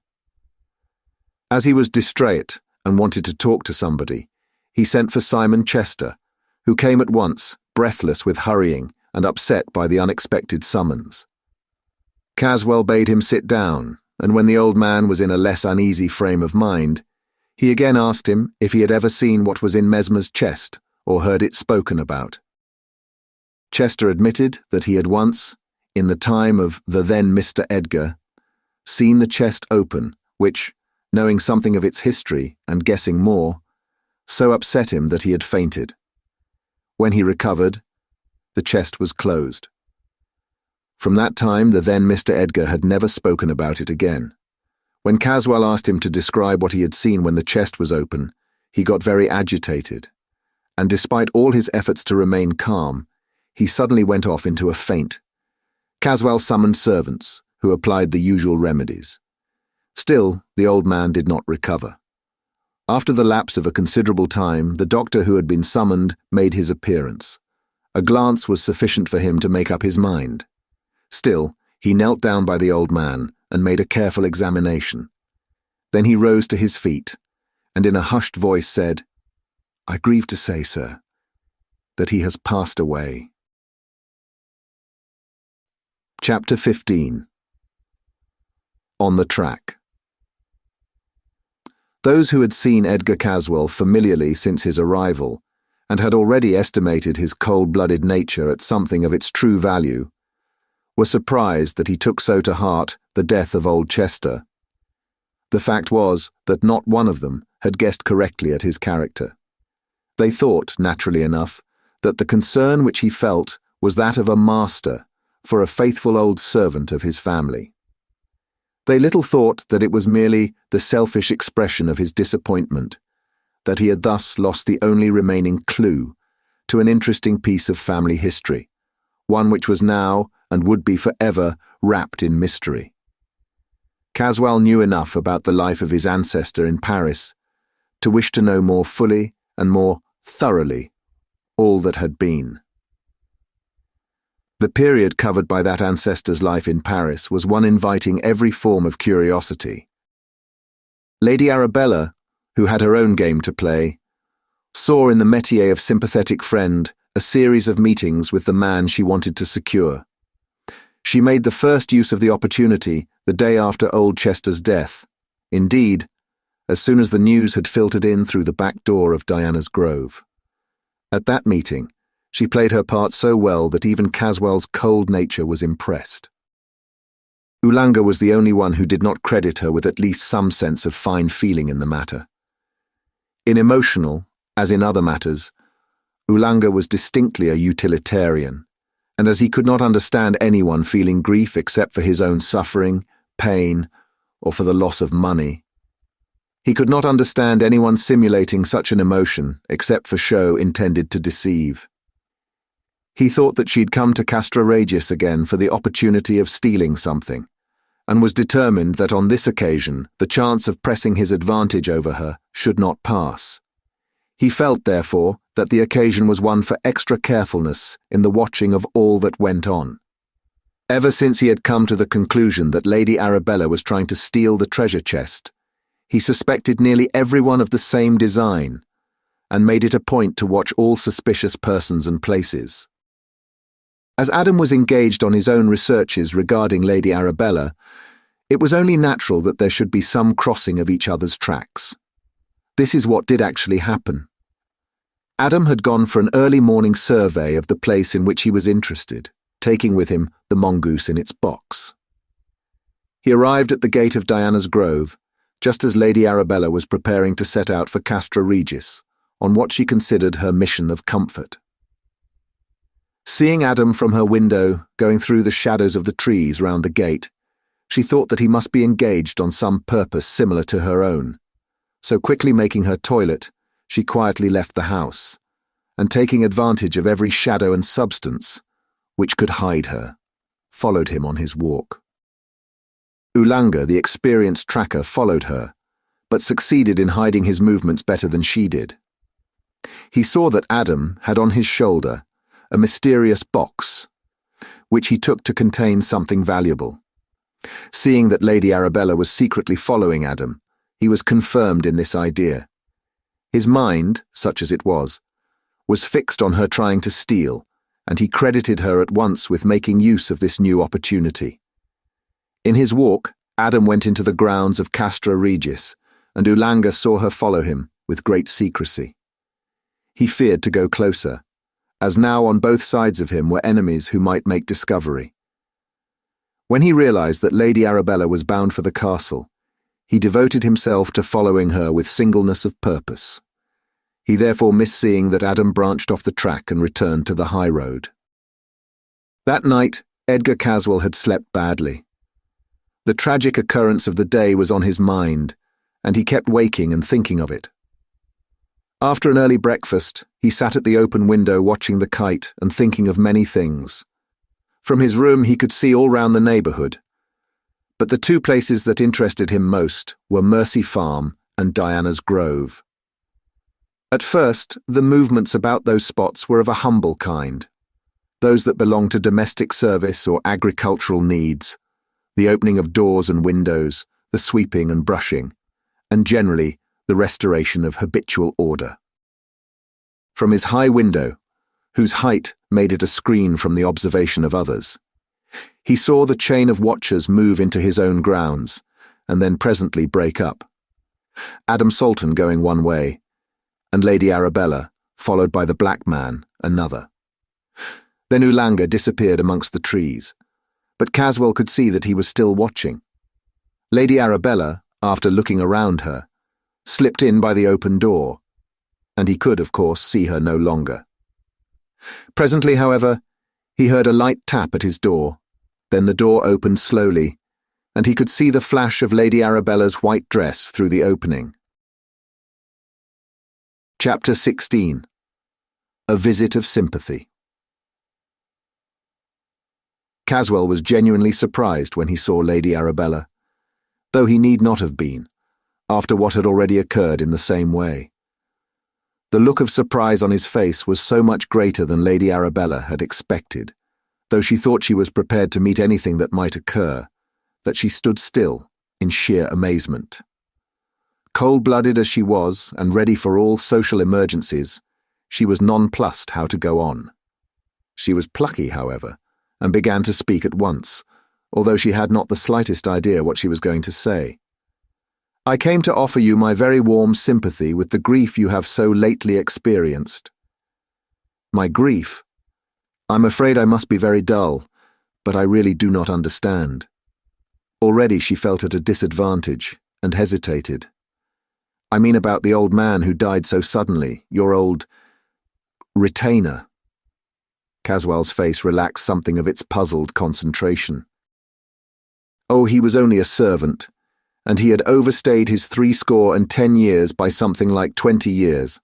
As he was distrait and wanted to talk to somebody, he sent for Simon Chester, who came at once, breathless with hurrying and upset by the unexpected summons. Caswell bade him sit down, and when the old man was in a less uneasy frame of mind, he again asked him if he had ever seen what was in Mesmer's chest or heard it spoken about. Chester admitted that he had once, in the time of the then Mr. Edgar, seen the chest open, which, knowing something of its history and guessing more, so upset him that he had fainted. When he recovered, the chest was closed. From that time, the then Mr. Edgar had never spoken about it again. When Caswell asked him to describe what he had seen when the chest was open, he got very agitated, and despite all his efforts to remain calm, he suddenly went off into a faint. Caswell summoned servants, who applied the usual remedies. Still, the old man did not recover. After the lapse of a considerable time, the doctor who had been summoned made his appearance. A glance was sufficient for him to make up his mind. Still, he knelt down by the old man and made a careful examination. Then he rose to his feet, and in a hushed voice said, "I grieve to say, sir, that he has passed away." Chapter 15. On the Track. Those who had seen Edgar Caswell familiarly since his arrival, and had already estimated his cold-blooded nature at something of its true value, were surprised that he took so to heart the death of old Chester. The fact was that not one of them had guessed correctly at his character. They thought, naturally enough, that the concern which he felt was that of a master for a faithful old servant of his family. They little thought that it was merely the selfish expression of his disappointment, that he had thus lost the only remaining clue to an interesting piece of family history, one which was now and would be forever wrapped in mystery. Caswell knew enough about the life of his ancestor in Paris to wish to know more fully and more thoroughly all that had been. The period covered by that ancestor's life in Paris was one inviting every form of curiosity. Lady Arabella, who had her own game to play, saw in the métier of sympathetic friend a series of meetings with the man she wanted to secure. She made the first use of the opportunity the day after old Chester's death. Indeed, as soon as the news had filtered in through the back door of Diana's grove. At that meeting, she played her part so well that even Caswell's cold nature was impressed. Ulanga was the only one who did not credit her with at least some sense of fine feeling in the matter. In emotional, as in other matters, Ulanga was distinctly a utilitarian, and as he could not understand anyone feeling grief except for his own suffering, pain, or for the loss of money, he could not understand anyone simulating such an emotion except for show intended to deceive. He thought that she'd come to Castra Regis again for the opportunity of stealing something, and was determined that on this occasion the chance of pressing his advantage over her should not pass. He felt, therefore, that the occasion was one for extra carefulness in the watching of all that went on. Ever since he had come to the conclusion that Lady Arabella was trying to steal the treasure chest, he suspected nearly everyone of the same design, and made it a point to watch all suspicious persons and places. As Adam was engaged on his own researches regarding Lady Arabella, it was only natural that there should be some crossing of each other's tracks. This is what did actually happen. Adam had gone for an early morning survey of the place in which he was interested, taking with him the mongoose in its box. He arrived at the gate of Diana's Grove, just as Lady Arabella was preparing to set out for Castra Regis, on what she considered her mission of comfort. Seeing Adam from her window, going through the shadows of the trees round the gate, she thought that he must be engaged on some purpose similar to her own, so quickly making her toilet, she quietly left the house, and taking advantage of every shadow and substance which could hide her, followed him on his walk. Ulanga, the experienced tracker, followed her, but succeeded in hiding his movements better than she did. He saw that Adam had on his shoulder a mysterious box, which he took to contain something valuable. Seeing that Lady Arabella was secretly following Adam, he was confirmed in this idea. His mind, such as it was fixed on her trying to steal, and he credited her at once with making use of this new opportunity. In his walk, Adam went into the grounds of Castra Regis, and Ulanga saw her follow him with great secrecy. He feared to go closer, as now on both sides of him were enemies who might make discovery. When he realized that Lady Arabella was bound for the castle, he devoted himself to following her with singleness of purpose. He therefore missed seeing that Adam branched off the track and returned to the high road. That night, Edgar Caswell had slept badly. The tragic occurrence of the day was on his mind, and he kept waking and thinking of it. After an early breakfast, he sat at the open window watching the kite and thinking of many things. From his room he could see all round the neighbourhood, but the two places that interested him most were Mercy Farm and Diana's Grove. At first, the movements about those spots were of a humble kind, those that belonged to domestic service or agricultural needs, the opening of doors and windows, the sweeping and brushing, and generally the restoration of habitual order. From his high window, whose height made it a screen from the observation of others, he saw the chain of watchers move into his own grounds, and then presently break up. Adam Salton going one way, and Lady Arabella, followed by the black man, another. Then Ulanga disappeared amongst the trees, but Caswell could see that he was still watching. Lady Arabella, after looking around her, slipped in by the open door, and he could, of course, see her no longer. Presently, however, he heard a light tap at his door, then the door opened slowly, and he could see the flash of Lady Arabella's white dress through the opening. Chapter 16. A Visit of Sympathy. Caswell was genuinely surprised when he saw Lady Arabella, though he need not have been, after what had already occurred in the same way. The look of surprise on his face was so much greater than Lady Arabella had expected, though she thought she was prepared to meet anything that might occur, that she stood still, in sheer amazement. Cold-blooded as she was, and ready for all social emergencies, she was nonplussed how to go on. She was plucky, however, and began to speak at once, although she had not the slightest idea what she was going to say. "I came to offer you my very warm sympathy with the grief you have so lately experienced." "My grief? I'm afraid I must be very dull, but I really do not understand." Already she felt at a disadvantage, and hesitated. "I mean about the old man who died so suddenly, your old retainer." Caswell's face relaxed something of its puzzled concentration. Oh, he was only a servant, and he had overstayed his 70 years by something like 20 years.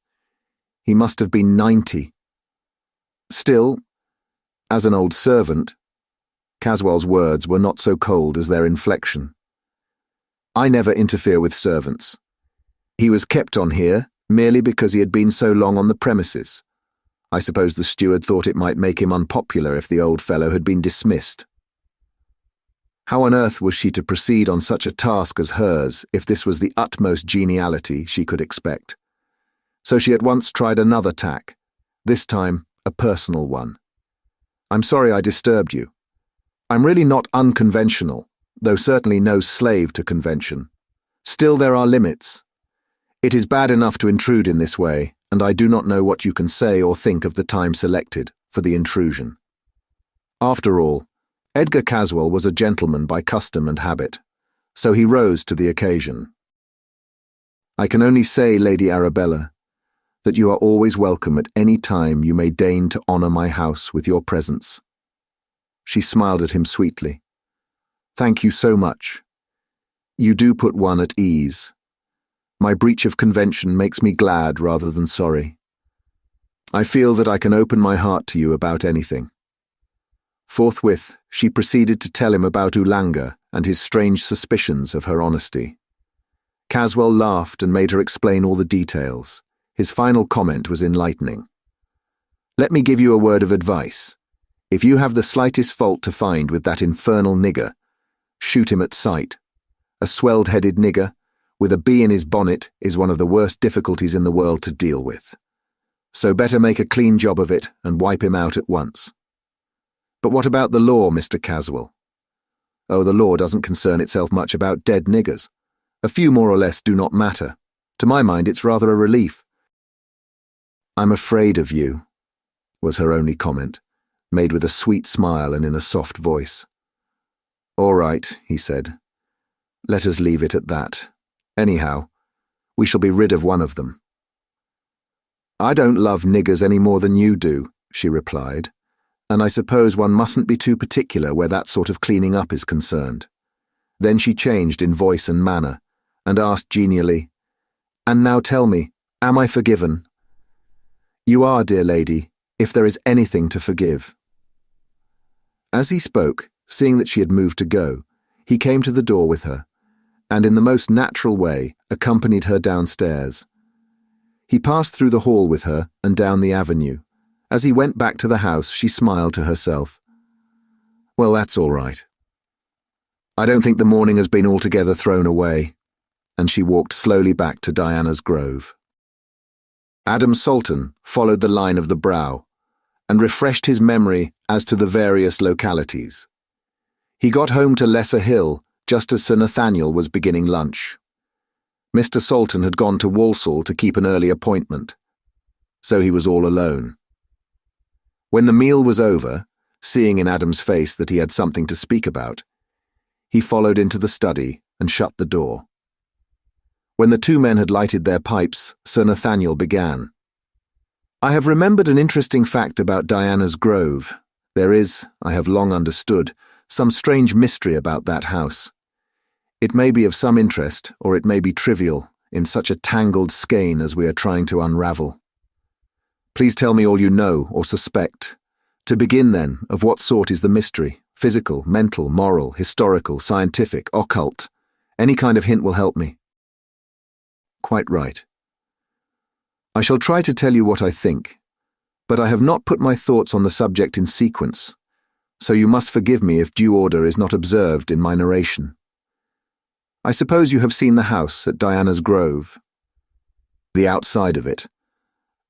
He must have been 90. Still, as an old servant, Caswell's words were not so cold as their inflection. I never interfere with servants. He was kept on here merely because he had been so long on the premises. I suppose the steward thought it might make him unpopular if the old fellow had been dismissed. How on earth was she to proceed on such a task as hers if this was the utmost geniality she could expect? So she at once tried another tack, this time a personal one. I'm sorry I disturbed you. I'm really not unconventional, though certainly no slave to convention. Still, there are limits. It is bad enough to intrude in this way, and I do not know what you can say or think of the time selected for the intrusion. After all, Edgar Caswell was a gentleman by custom and habit, so he rose to the occasion. I can only say, Lady Arabella, that you are always welcome at any time you may deign to honour my house with your presence. She smiled at him sweetly. Thank you so much. You do put one at ease. My breach of convention makes me glad rather than sorry. I feel that I can open my heart to you about anything. Forthwith, she proceeded to tell him about Ulanga and his strange suspicions of her honesty. Caswell laughed and made her explain all the details. His final comment was enlightening. Let me give you a word of advice. If you have the slightest fault to find with that infernal nigger, shoot him at sight. A swelled-headed nigger, with a bee in his bonnet, is one of the worst difficulties in the world to deal with. So better make a clean job of it and wipe him out at once. But what about the law, Mr. Caswell? Oh, the law doesn't concern itself much about dead niggers. A few more or less do not matter. To my mind, it's rather a relief. I'm afraid of you, was her only comment, made with a sweet smile and in a soft voice. All right, he said. Let us leave it at that. Anyhow, we shall be rid of one of them. I don't love niggers any more than you do, she replied, and I suppose one mustn't be too particular where that sort of cleaning up is concerned. Then she changed in voice and manner, and asked genially, And now tell me, am I forgiven? You are, dear lady, if there is anything to forgive. As he spoke, seeing that she had moved to go, he came to the door with her, and in the most natural way accompanied her downstairs. He passed through the hall with her and down the avenue. As he went back to the house, she smiled to herself. Well, that's all right. I don't think the morning has been altogether thrown away, and she walked slowly back to Diana's Grove. Adam Salton followed the line of the brow, and refreshed his memory as to the various localities. He got home to Lesser Hill just as Sir Nathaniel was beginning lunch. Mr. Salton had gone to Walsall to keep an early appointment, so he was all alone. When the meal was over, seeing in Adam's face that he had something to speak about, he followed into the study and shut the door. When the two men had lighted their pipes, Sir Nathaniel began. I have remembered an interesting fact about Diana's Grove. There is, I have long understood, some strange mystery about that house. It may be of some interest, or it may be trivial, in such a tangled skein as we are trying to unravel. Please tell me all you know or suspect. To begin, then, of what sort is the mystery? Physical, mental, moral, historical, scientific, occult? Any kind of hint will help me. Quite right. I shall try to tell you what I think, but I have not put my thoughts on the subject in sequence, so you must forgive me if due order is not observed in my narration. I suppose you have seen the house at Diana's Grove. The outside of it.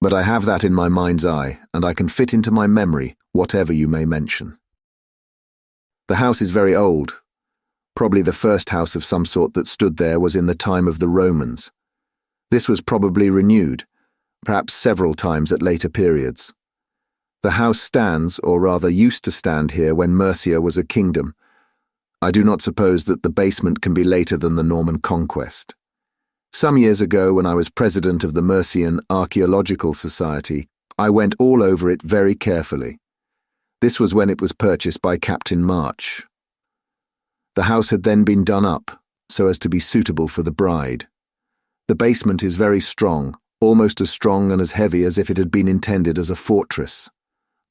But I have that in my mind's eye, and I can fit into my memory whatever you may mention. The house is very old. Probably the first house of some sort that stood there was in the time of the Romans. This was probably renewed, perhaps several times at later periods. The house stands, or rather used to stand here when Mercia was a kingdom. I do not suppose that the basement can be later than the Norman conquest. Some years ago, when I was president of the Mercian Archaeological Society, I went all over it very carefully, This was when it was purchased by Captain March. The house had then been done up, so as to be suitable for the bride. The basement is very strong, almost as strong and as heavy as if it had been intended as a fortress.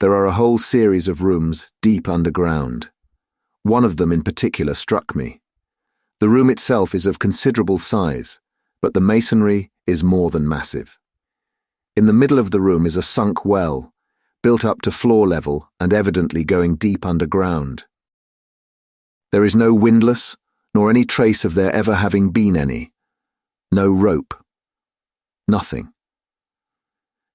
There are a whole series of rooms deep underground. One of them in particular struck me. The room itself is of considerable size, but the masonry is more than massive. In the middle of the room is a sunk well, built up to floor level and evidently going deep underground. There is no windlass, nor any trace of there ever having been any. No rope. Nothing.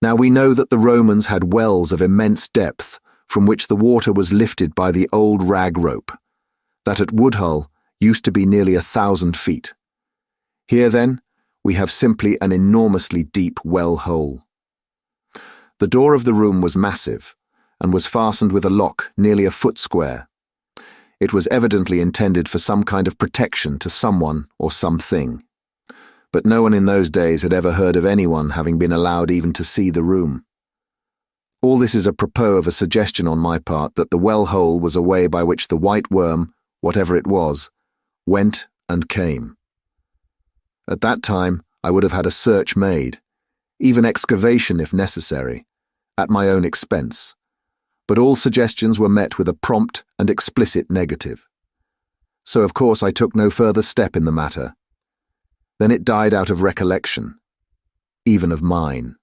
Now we know that the Romans had wells of immense depth from which the water was lifted by the old rag rope, that at Woodhull used to be nearly 1,000 feet. Here, then, we have simply an enormously deep well hole. The door of the room was massive, and was fastened with a lock nearly a foot square. It was evidently intended for some kind of protection to someone or something. But no one in those days had ever heard of anyone having been allowed even to see the room. All this is apropos of a suggestion on my part that the well hole was a way by which the white worm, whatever it was, went and came. At that time, I would have had a search made, even excavation if necessary, at my own expense, but all suggestions were met with a prompt and explicit negative. So of course I took no further step in the matter. Then it died out of recollection, even of mine.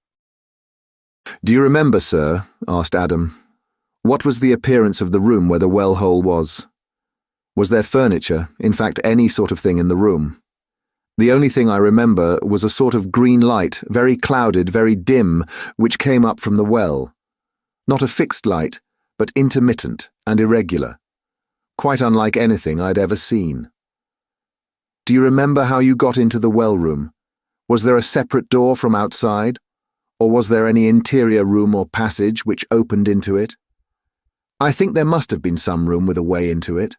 "Do you remember, sir," asked Adam, "what was the appearance of the room where the well hole was? Was there furniture, in fact any sort of thing in the room? The only thing I remember was a sort of green light, very clouded, very dim, which came up from the well. Not a fixed light, but intermittent and irregular, quite unlike anything I'd ever seen. Do you remember how you got into the well room? Was there a separate door from outside? Or was there any interior room or passage which opened into it? I think there must have been some room with a way into it.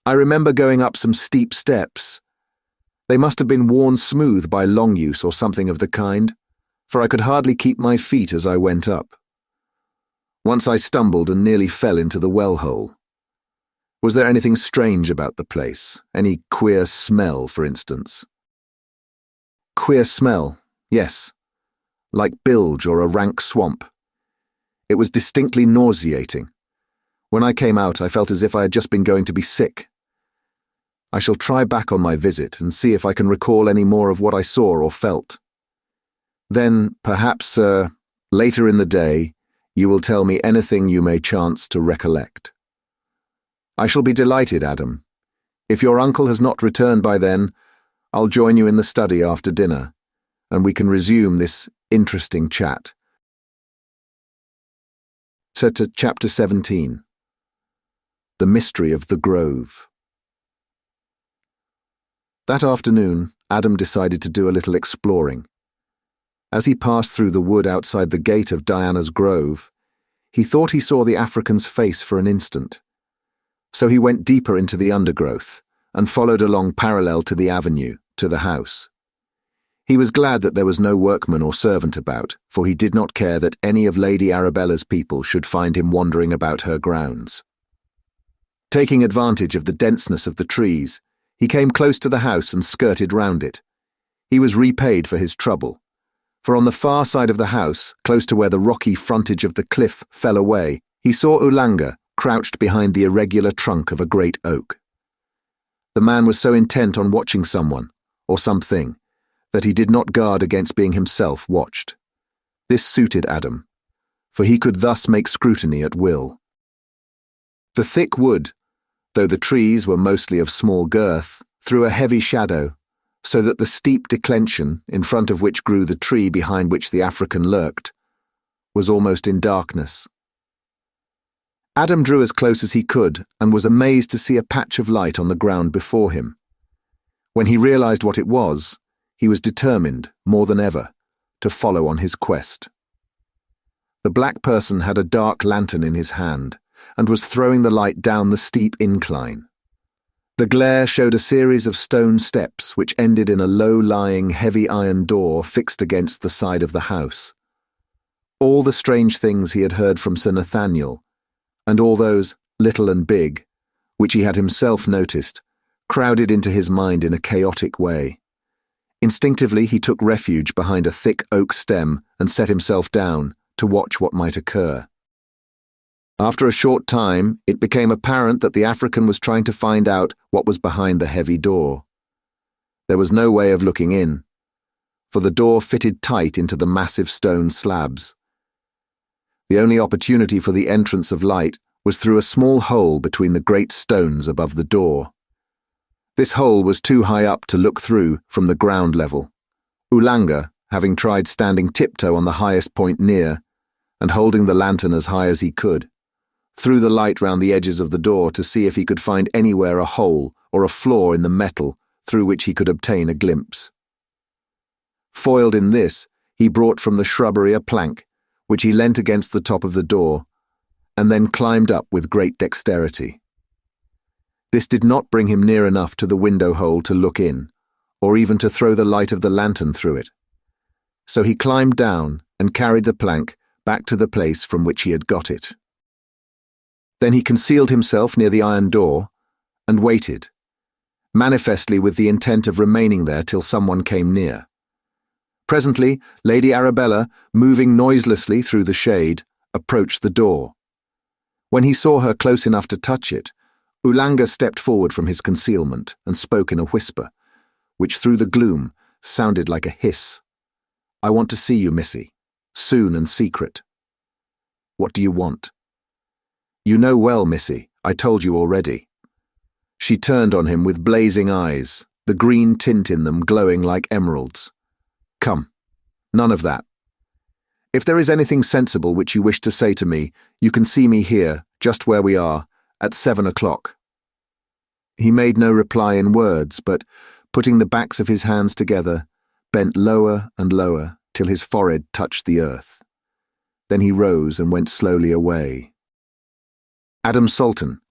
I remember going up some steep steps. They must have been worn smooth by long use or something of the kind, for I could hardly keep my feet as I went up. Once I stumbled and nearly fell into the well hole. Was there anything strange about the place? Any queer smell, for instance?" "Queer smell, yes. Like bilge or a rank swamp. It was distinctly nauseating. When I came out, I felt as if I had just been going to be sick. I shall try back on my visit and see if I can recall any more of what I saw or felt. Then, perhaps, sir, later in the day, you will tell me anything you may chance to recollect." "I shall be delighted, Adam. If your uncle has not returned by then, I'll join you in the study after dinner, and we can resume this interesting chat." Chapter 17. The Mystery of the Grove. That afternoon, Adam decided to do a little exploring. As he passed through the wood outside the gate of Diana's Grove, he thought he saw the African's face for an instant. So he went deeper into the undergrowth and followed along parallel to the avenue, to the house. He was glad that there was no workman or servant about, for he did not care that any of Lady Arabella's people should find him wandering about her grounds. Taking advantage of the denseness of the trees, he came close to the house and skirted round it. He was repaid for his trouble, for on the far side of the house, close to where the rocky frontage of the cliff fell away, he saw Ulanga crouched behind the irregular trunk of a great oak. The man was so intent on watching someone, or something, that he did not guard against being himself watched. This suited Adam, for he could thus make scrutiny at will. The thick wood, though the trees were mostly of small girth, threw a heavy shadow, so that the steep declension, in front of which grew the tree behind which the African lurked, was almost in darkness. Adam drew as close as he could and was amazed to see a patch of light on the ground before him. When he realized what it was, he was determined, more than ever, to follow on his quest. The black person had a dark lantern in his hand and was throwing the light down the steep incline. The glare showed a series of stone steps which ended in a low-lying, heavy iron door fixed against the side of the house. All the strange things he had heard from Sir Nathaniel, and all those, little and big, which he had himself noticed, crowded into his mind in a chaotic way. Instinctively he took refuge behind a thick oak stem and set himself down to watch what might occur. After a short time, it became apparent that the African was trying to find out what was behind the heavy door. There was no way of looking in, for the door fitted tight into the massive stone slabs. The only opportunity for the entrance of light was through a small hole between the great stones above the door. This hole was too high up to look through from the ground level. Ulanga, having tried standing tiptoe on the highest point near, and holding the lantern as high as he could, threw the light round the edges of the door to see if he could find anywhere a hole or a flaw in the metal through which he could obtain a glimpse. Foiled in this, he brought from the shrubbery a plank, which he leant against the top of the door, and then climbed up with great dexterity. This did not bring him near enough to the window hole to look in, or even to throw the light of the lantern through it. So he climbed down and carried the plank back to the place from which he had got it. Then he concealed himself near the iron door and waited, manifestly with the intent of remaining there till someone came near. Presently, Lady Arabella, moving noiselessly through the shade, approached the door. When he saw her close enough to touch it, Ulanga stepped forward from his concealment and spoke in a whisper, which through the gloom sounded like a hiss. "I want to see you, Missy, soon and secret." "What do you want?" "You know well, Missy, I told you already." She turned on him with blazing eyes, the green tint in them glowing like emeralds. "Come, none of that. If there is anything sensible which you wish to say to me, you can see me here, just where we are, at 7 o'clock. He made no reply in words, but, putting the backs of his hands together, bent lower and lower till his forehead touched the earth. Then he rose and went slowly away. Adam Salton,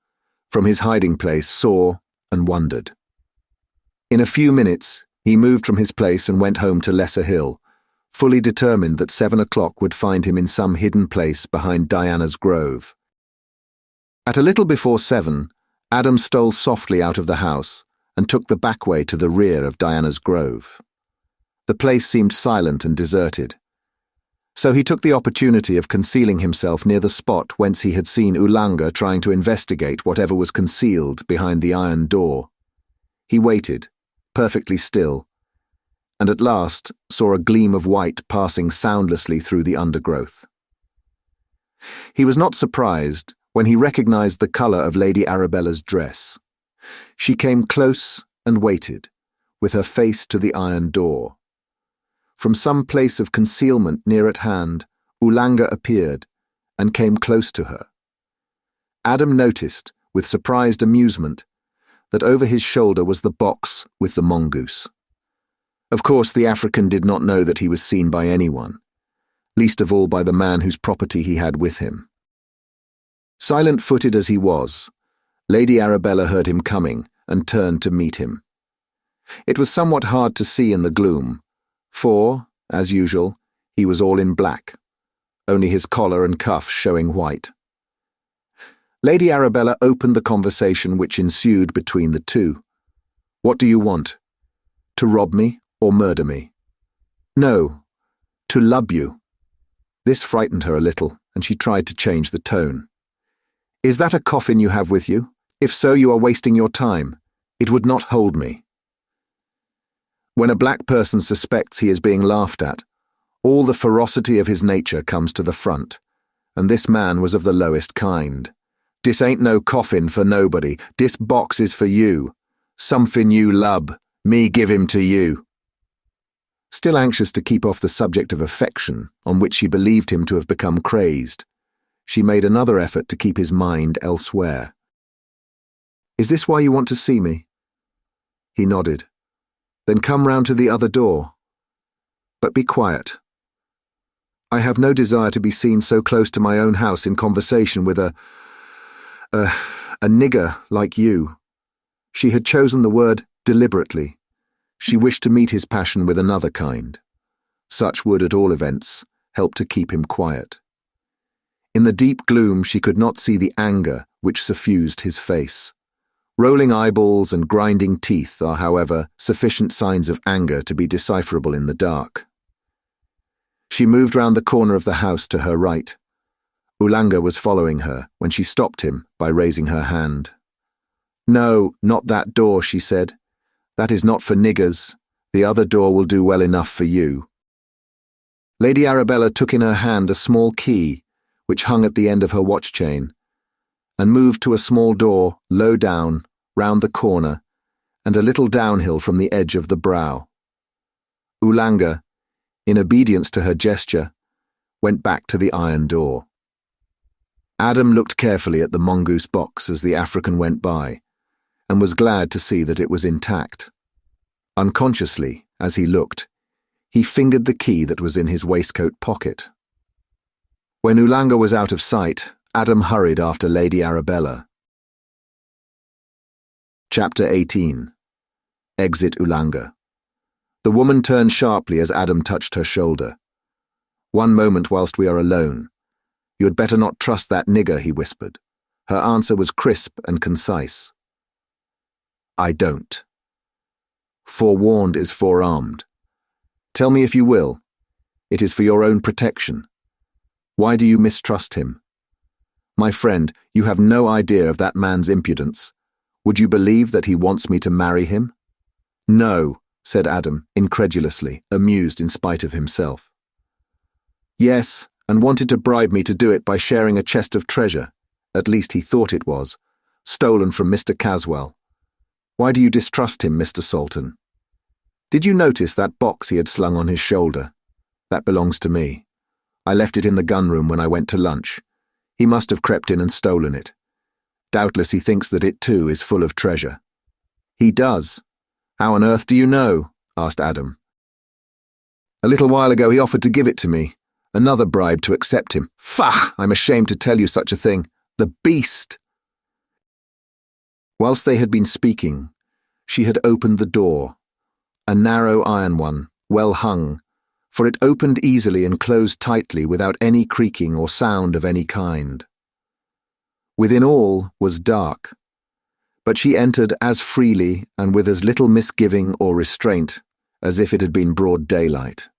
from his hiding place, saw and wondered. In a few minutes, he moved from his place and went home to Lesser Hill, fully determined that 7 o'clock would find him in some hidden place behind Diana's grove. At a little before 7, Adam stole softly out of the house and took the back way to the rear of Diana's grove. The place seemed silent and deserted. So he took the opportunity of concealing himself near the spot whence he had seen Ulanga trying to investigate whatever was concealed behind the iron door. He waited, perfectly still, and at last saw a gleam of white passing soundlessly through the undergrowth. He was not surprised when he recognized the color of Lady Arabella's dress. She came close and waited, with her face to the iron door. From some place of concealment near at hand, Ulanga appeared and came close to her. Adam noticed, with surprised amusement, that over his shoulder was the box with the mongoose. Of course, the African did not know that he was seen by anyone, least of all by the man whose property he had with him. Silent-footed as he was, Lady Arabella heard him coming and turned to meet him. It was somewhat hard to see in the gloom, for, as usual, he was all in black, only his collar and cuffs showing white. Lady Arabella opened the conversation which ensued between the two. "What do you want? To rob me or murder me?" "No, to love you." This frightened her a little, and she tried to change the tone. "Is that a coffin you have with you? If so, you are wasting your time. It would not hold me." When a black person suspects he is being laughed at, all the ferocity of his nature comes to the front, and this man was of the lowest kind. "Dis ain't no coffin for nobody. Dis box is for you. Somefin you lub. Me give him to you." Still anxious to keep off the subject of affection, on which she believed him to have become crazed, she made another effort to keep his mind elsewhere. "Is this why you want to see me?" He nodded. "Then come round to the other door. But be quiet. I have no desire to be seen so close to my own house in conversation with a nigger like you." She had chosen the word deliberately. She wished to meet his passion with another kind. Such would, at all events, help to keep him quiet. In the deep gloom she could not see the anger which suffused his face. Rolling eyeballs and grinding teeth are, however, sufficient signs of anger to be decipherable in the dark. She moved round the corner of the house to her right. Ulanga was following her when she stopped him by raising her hand. "No, not that door," she said. "That is not for niggers. The other door will do well enough for you." Lady Arabella took in her hand a small key, which hung at the end of her watch chain, and moved to a small door, low down, round the corner, and a little downhill from the edge of the brow. Ulanga, in obedience to her gesture, went back to the iron door. Adam looked carefully at the mongoose box as the African went by, and was glad to see that it was intact. Unconsciously, as he looked, he fingered the key that was in his waistcoat pocket. When Ulanga was out of sight, Adam hurried after Lady Arabella. Chapter 18. Exit Ulanga. The woman turned sharply as Adam touched her shoulder. "One moment whilst we are alone. You had better not trust that nigger," he whispered. Her answer was crisp and concise. "I don't. Forewarned is forearmed. Tell me if you will. It is for your own protection. Why do you mistrust him? My friend, you have no idea of that man's impudence. Would you believe that he wants me to marry him?" "No," said Adam, incredulously, amused in spite of himself. "Yes, and wanted to bribe me to do it by sharing a chest of treasure, at least he thought it was, stolen from Mr. Caswell. Why do you distrust him, Mr. Salton? Did you notice that box he had slung on his shoulder? That belongs to me. I left it in the gun room when I went to lunch. He must have crept in and stolen it. Doubtless he thinks that it too is full of treasure." "He does. How on earth do you know?" asked Adam. "A little while ago he offered to give it to me. Another bribe to accept him. Faugh! I'm ashamed to tell you such a thing. The beast!" Whilst they had been speaking, she had opened the door, a narrow iron one, well hung, for it opened easily and closed tightly without any creaking or sound of any kind. Within all was dark, but she entered as freely and with as little misgiving or restraint as if it had been broad daylight.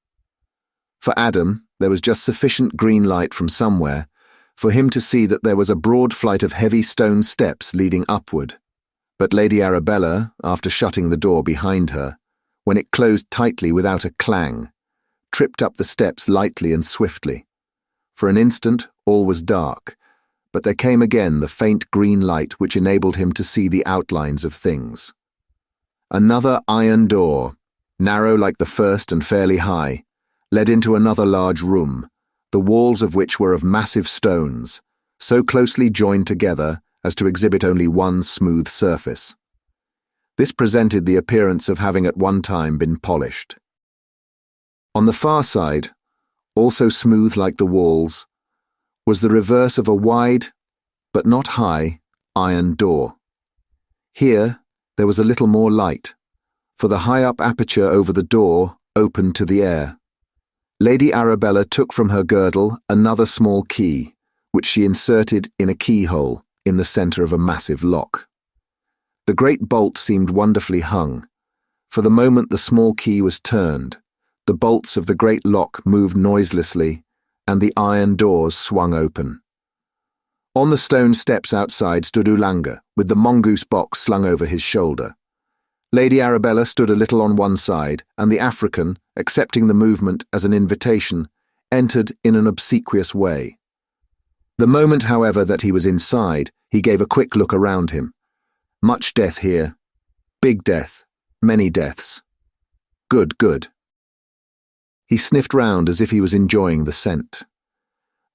For Adam, there was just sufficient green light from somewhere for him to see that there was a broad flight of heavy stone steps leading upward, but Lady Arabella, after shutting the door behind her, when it closed tightly without a clang, tripped up the steps lightly and swiftly. For an instant all was dark, but there came again the faint green light which enabled him to see the outlines of things. Another iron door, narrow like the first and fairly high, led into another large room, the walls of which were of massive stones, so closely joined together as to exhibit only one smooth surface. This presented the appearance of having at one time been polished. On the far side, also smooth like the walls, was the reverse of a wide, but not high, iron door. Here there was a little more light, for the high-up aperture over the door opened to the air. Lady Arabella took from her girdle another small key, which she inserted in a keyhole in the centre of a massive lock. The great bolt seemed wonderfully hung. For the moment the small key was turned, the bolts of the great lock moved noiselessly, and the iron doors swung open. On the stone steps outside stood Ulanga, with the mongoose box slung over his shoulder. Lady Arabella stood a little on one side, and the African, accepting the movement as an invitation, entered in an obsequious way. The moment, however, that he was inside, he gave a quick look around him. Much death here. Big death. Many deaths. Good, good. He sniffed round as if he was enjoying the scent.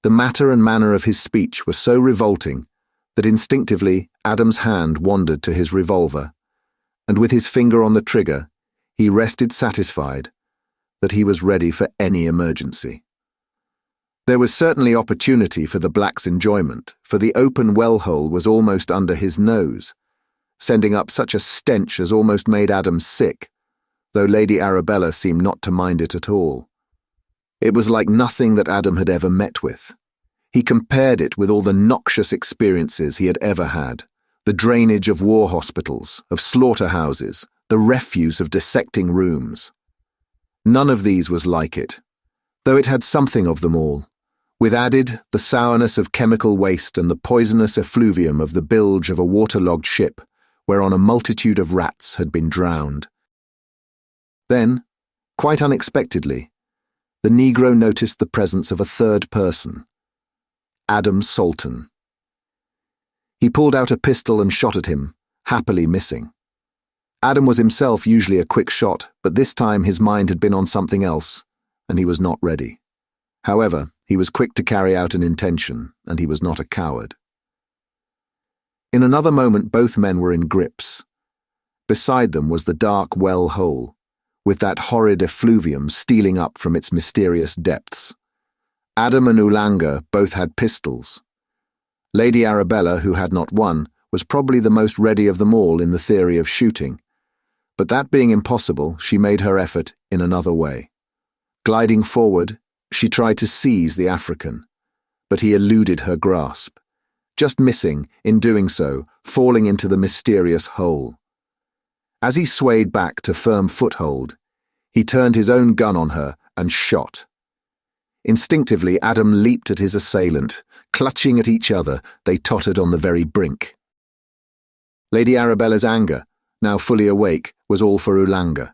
The matter and manner of his speech were so revolting that instinctively Adam's hand wandered to his revolver, and with his finger on the trigger, he rested satisfied that he was ready for any emergency. There was certainly opportunity for the black's enjoyment, for the open well-hole was almost under his nose, sending up such a stench as almost made Adam sick, though Lady Arabella seemed not to mind it at all. It was like nothing that Adam had ever met with. He compared it with all the noxious experiences he had ever had, the drainage of war hospitals, of slaughterhouses, the refuse of dissecting rooms. None of these was like it, though it had something of them all, with added the sourness of chemical waste and the poisonous effluvium of the bilge of a waterlogged ship whereon a multitude of rats had been drowned. Then, quite unexpectedly, the Negro noticed the presence of a third person, Adam Salton. He pulled out a pistol and shot at him, happily missing. Adam was himself usually a quick shot, but this time his mind had been on something else, and he was not ready. However, he was quick to carry out an intention, and he was not a coward. In another moment both men were in grips. Beside them was the dark well hole, with that horrid effluvium stealing up from its mysterious depths. Adam and Ulanga both had pistols. Lady Arabella, who had not one, was probably the most ready of them all in the theory of shooting, but that being impossible, she made her effort in another way. Gliding forward, she tried to seize the African, but he eluded her grasp, just missing, in doing so, falling into the mysterious hole. As he swayed back to firm foothold, he turned his own gun on her and shot. Instinctively, Adam leaped at his assailant. Clutching at each other, they tottered on the very brink. Lady Arabella's anger, now fully awake, was all for Ulanga.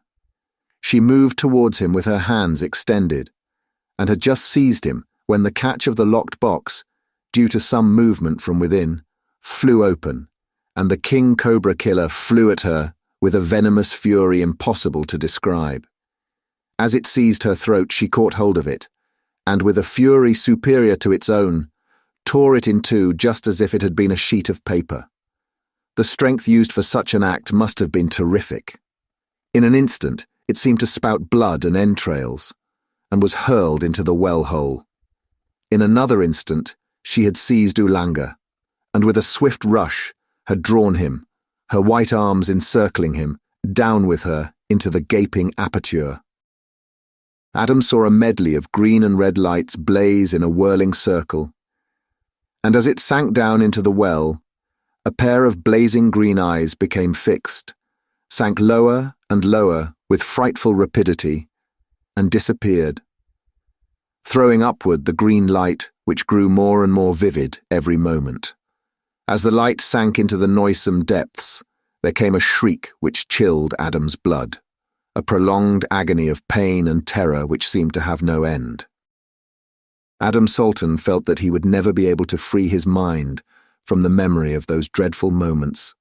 She moved towards him with her hands extended, and had just seized him when the catch of the locked box, due to some movement from within, flew open, and the king cobra killer flew at her with a venomous fury impossible to describe. As it seized her throat, she caught hold of it, and with a fury superior to its own, tore it in two just as if it had been a sheet of paper. The strength used for such an act must have been terrific. In an instant, it seemed to spout blood and entrails, and was hurled into the well hole. In another instant, she had seized Ulanga, and with a swift rush, had drawn him, her white arms encircling him, down with her into the gaping aperture. Adam saw a medley of green and red lights blaze in a whirling circle, and as it sank down into the well, a pair of blazing green eyes became fixed, sank lower and lower with frightful rapidity, and disappeared, throwing upward the green light which grew more and more vivid every moment. As the light sank into the noisome depths, there came a shriek which chilled Adam's blood, a prolonged agony of pain and terror which seemed to have no end. Adam Salton felt that he would never be able to free his mind from the memory of those dreadful moments.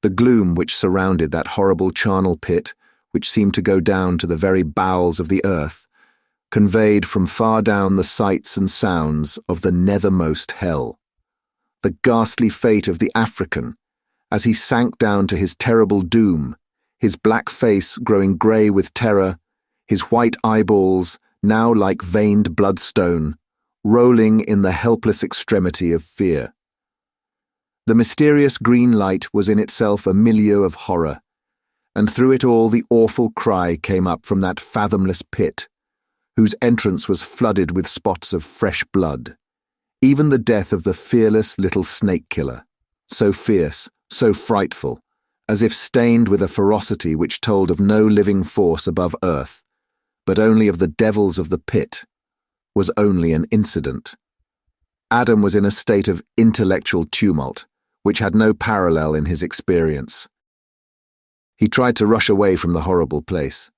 The gloom which surrounded that horrible charnel pit, which seemed to go down to the very bowels of the earth, conveyed from far down the sights and sounds of the nethermost hell. The ghastly fate of the African, as he sank down to his terrible doom, his black face growing grey with terror, his white eyeballs, now like veined bloodstone, rolling in the helpless extremity of fear. The mysterious green light was in itself a milieu of horror, and through it all the awful cry came up from that fathomless pit, whose entrance was flooded with spots of fresh blood, even the death of the fearless little snake-killer, so fierce, so frightful, as if stained with a ferocity which told of no living force above earth, but only of the devils of the pit, was only an incident. Adam was in a state of intellectual tumult, which had no parallel in his experience. He tried to rush away from the horrible place.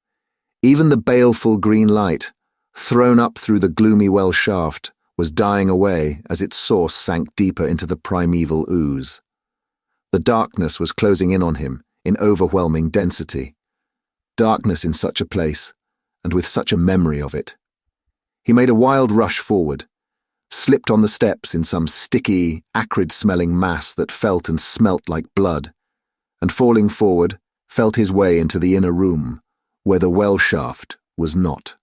Even the baleful green light, thrown up through the gloomy well shaft, was dying away as its source sank deeper into the primeval ooze. The darkness was closing in on him in overwhelming density. Darkness in such a place, and with such a memory of it. He made a wild rush forward, slipped on the steps in some sticky, acrid-smelling mass that felt and smelt like blood, and falling forward, felt his way into the inner room, where the well shaft was not.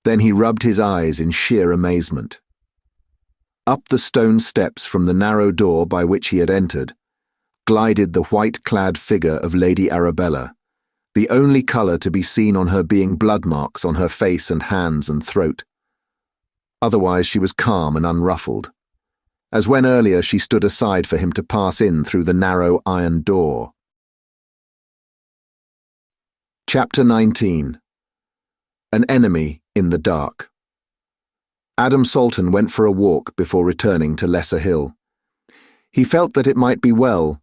Then he rubbed his eyes in sheer amazement. Up the stone steps from the narrow door by which he had entered, glided the white-clad figure of Lady Arabella, the only colour to be seen on her being blood marks on her face and hands and throat. Otherwise she was calm and unruffled, as when earlier she stood aside for him to pass in through the narrow iron door. Chapter 19. An Enemy in the Dark. Adam Salton went for a walk before returning to Lesser Hill. He felt that it might be well,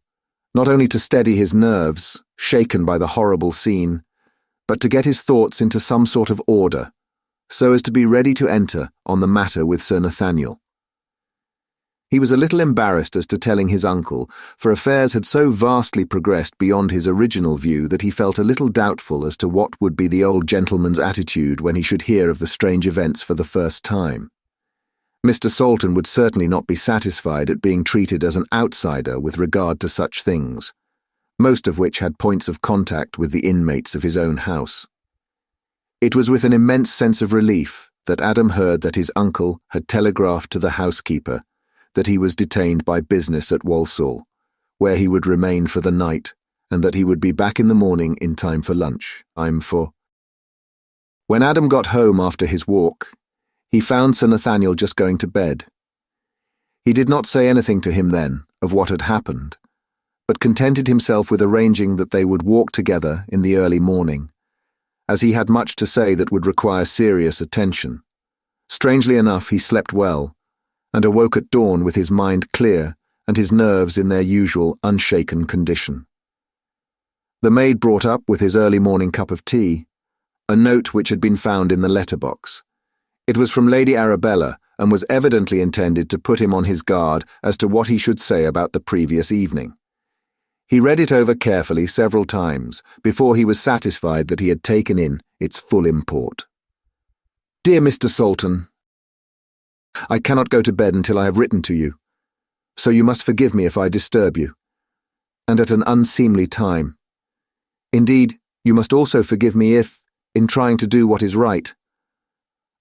not only to steady his nerves, shaken by the horrible scene, but to get his thoughts into some sort of order, so as to be ready to enter on the matter with Sir Nathaniel. He was a little embarrassed as to telling his uncle, for affairs had so vastly progressed beyond his original view that he felt a little doubtful as to what would be the old gentleman's attitude when he should hear of the strange events for the first time. Mr. Salton would certainly not be satisfied at being treated as an outsider with regard to such things, most of which had points of contact with the inmates of his own house. It was with an immense sense of relief that Adam heard that his uncle had telegraphed to the housekeeper that he was detained by business at Walsall, where he would remain for the night, and that he would be back in the morning in time for lunch. When Adam got home after his walk, he found Sir Nathaniel just going to bed. He did not say anything to him then of what had happened, but contented himself with arranging that they would walk together in the early morning, as he had much to say that would require serious attention. Strangely enough, he slept well, and awoke at dawn with his mind clear and his nerves in their usual unshaken condition. The maid brought up with his early morning cup of tea a note which had been found in the letterbox. It was from Lady Arabella, and was evidently intended to put him on his guard as to what he should say about the previous evening. He read it over carefully several times before he was satisfied that he had taken in its full import. Dear Mr. Salton, I cannot go to bed until I have written to you, so you must forgive me if I disturb you, and at an unseemly time. Indeed, you must also forgive me if, in trying to do what is right,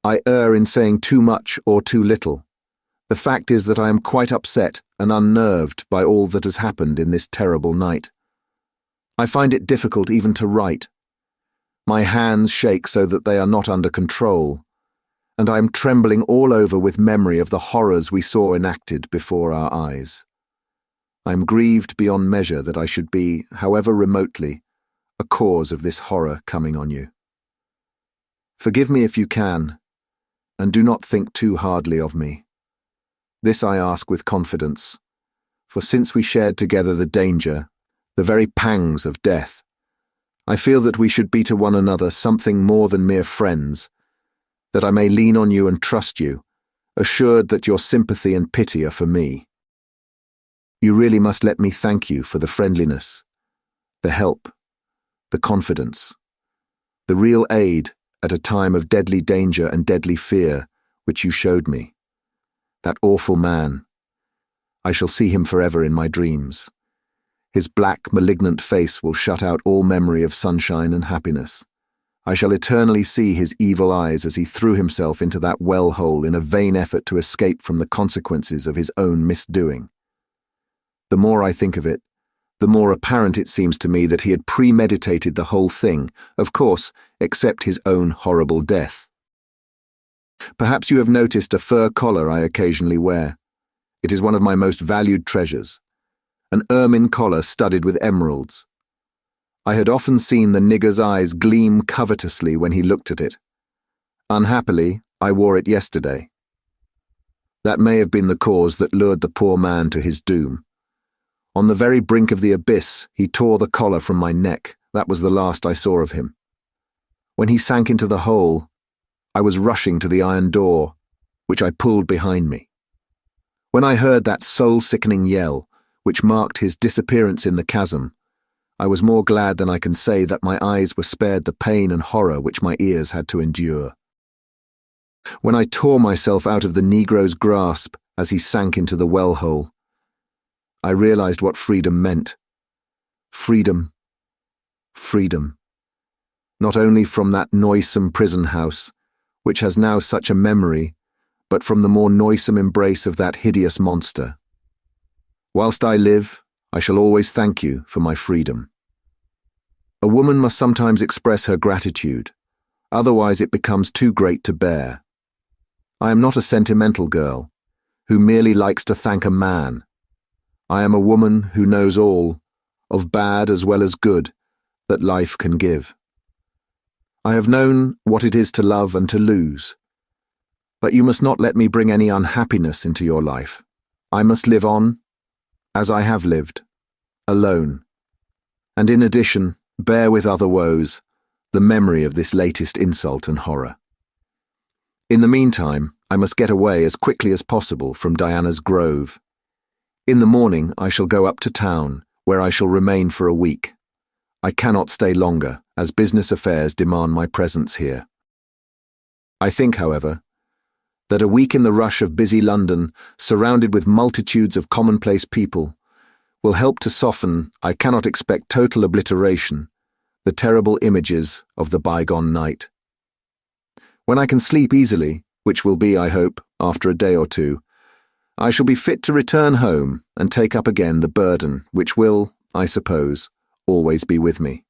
I err in saying too much or too little. The fact is that I am quite upset and unnerved by all that has happened in this terrible night. I find it difficult even to write. My hands shake so that they are not under control, and I am trembling all over with memory of the horrors we saw enacted before our eyes. I am grieved beyond measure that I should be, however remotely, a cause of this horror coming on you. Forgive me if you can, and do not think too hardly of me. This I ask with confidence, for since we shared together the danger, the very pangs of death, I feel that we should be to one another something more than mere friends, that I may lean on you and trust you, assured that your sympathy and pity are for me. You really must let me thank you for the friendliness, the help, the confidence, the real aid at a time of deadly danger and deadly fear which you showed me. That awful man, I shall see him forever in my dreams. His black, malignant face will shut out all memory of sunshine and happiness. I shall eternally see his evil eyes as he threw himself into that well-hole in a vain effort to escape from the consequences of his own misdoing. The more I think of it, the more apparent it seems to me that he had premeditated the whole thing, of course, except his own horrible death. Perhaps you have noticed a fur collar I occasionally wear. It is one of my most valued treasures, an ermine collar studded with emeralds. I had often seen the nigger's eyes gleam covetously when he looked at it. Unhappily, I wore it yesterday. That may have been the cause that lured the poor man to his doom. On the very brink of the abyss, he tore the collar from my neck. That was the last I saw of him. When he sank into the hole, I was rushing to the iron door, which I pulled behind me. When I heard that soul-sickening yell, which marked his disappearance in the chasm, I was more glad than I can say that my eyes were spared the pain and horror which my ears had to endure. When I tore myself out of the Negro's grasp as he sank into the well-hole, I realized what freedom meant. Freedom. Freedom. Not only from that noisome prison house, which has now such a memory, but from the more noisome embrace of that hideous monster. Whilst I live, I shall always thank you for my freedom. A woman must sometimes express her gratitude, otherwise it becomes too great to bear. I am not a sentimental girl who merely likes to thank a man. I am a woman who knows all, of bad as well as good, that life can give. I have known what it is to love and to lose. But you must not let me bring any unhappiness into your life. I must live on, as I have lived, alone. And in addition, bear with other woes the memory of this latest insult and horror. In the meantime, I must get away as quickly as possible from Diana's grove. In the morning I shall go up to town, where I shall remain for a week. I cannot stay longer, as business affairs demand my presence here. I think, however, that a week in the rush of busy London, surrounded with multitudes of commonplace people, will help to soften, I cannot expect total obliteration, the terrible images of the bygone night. When I can sleep easily, which will be, I hope, after a day or two, I shall be fit to return home and take up again the burden which will, I suppose, always be with me.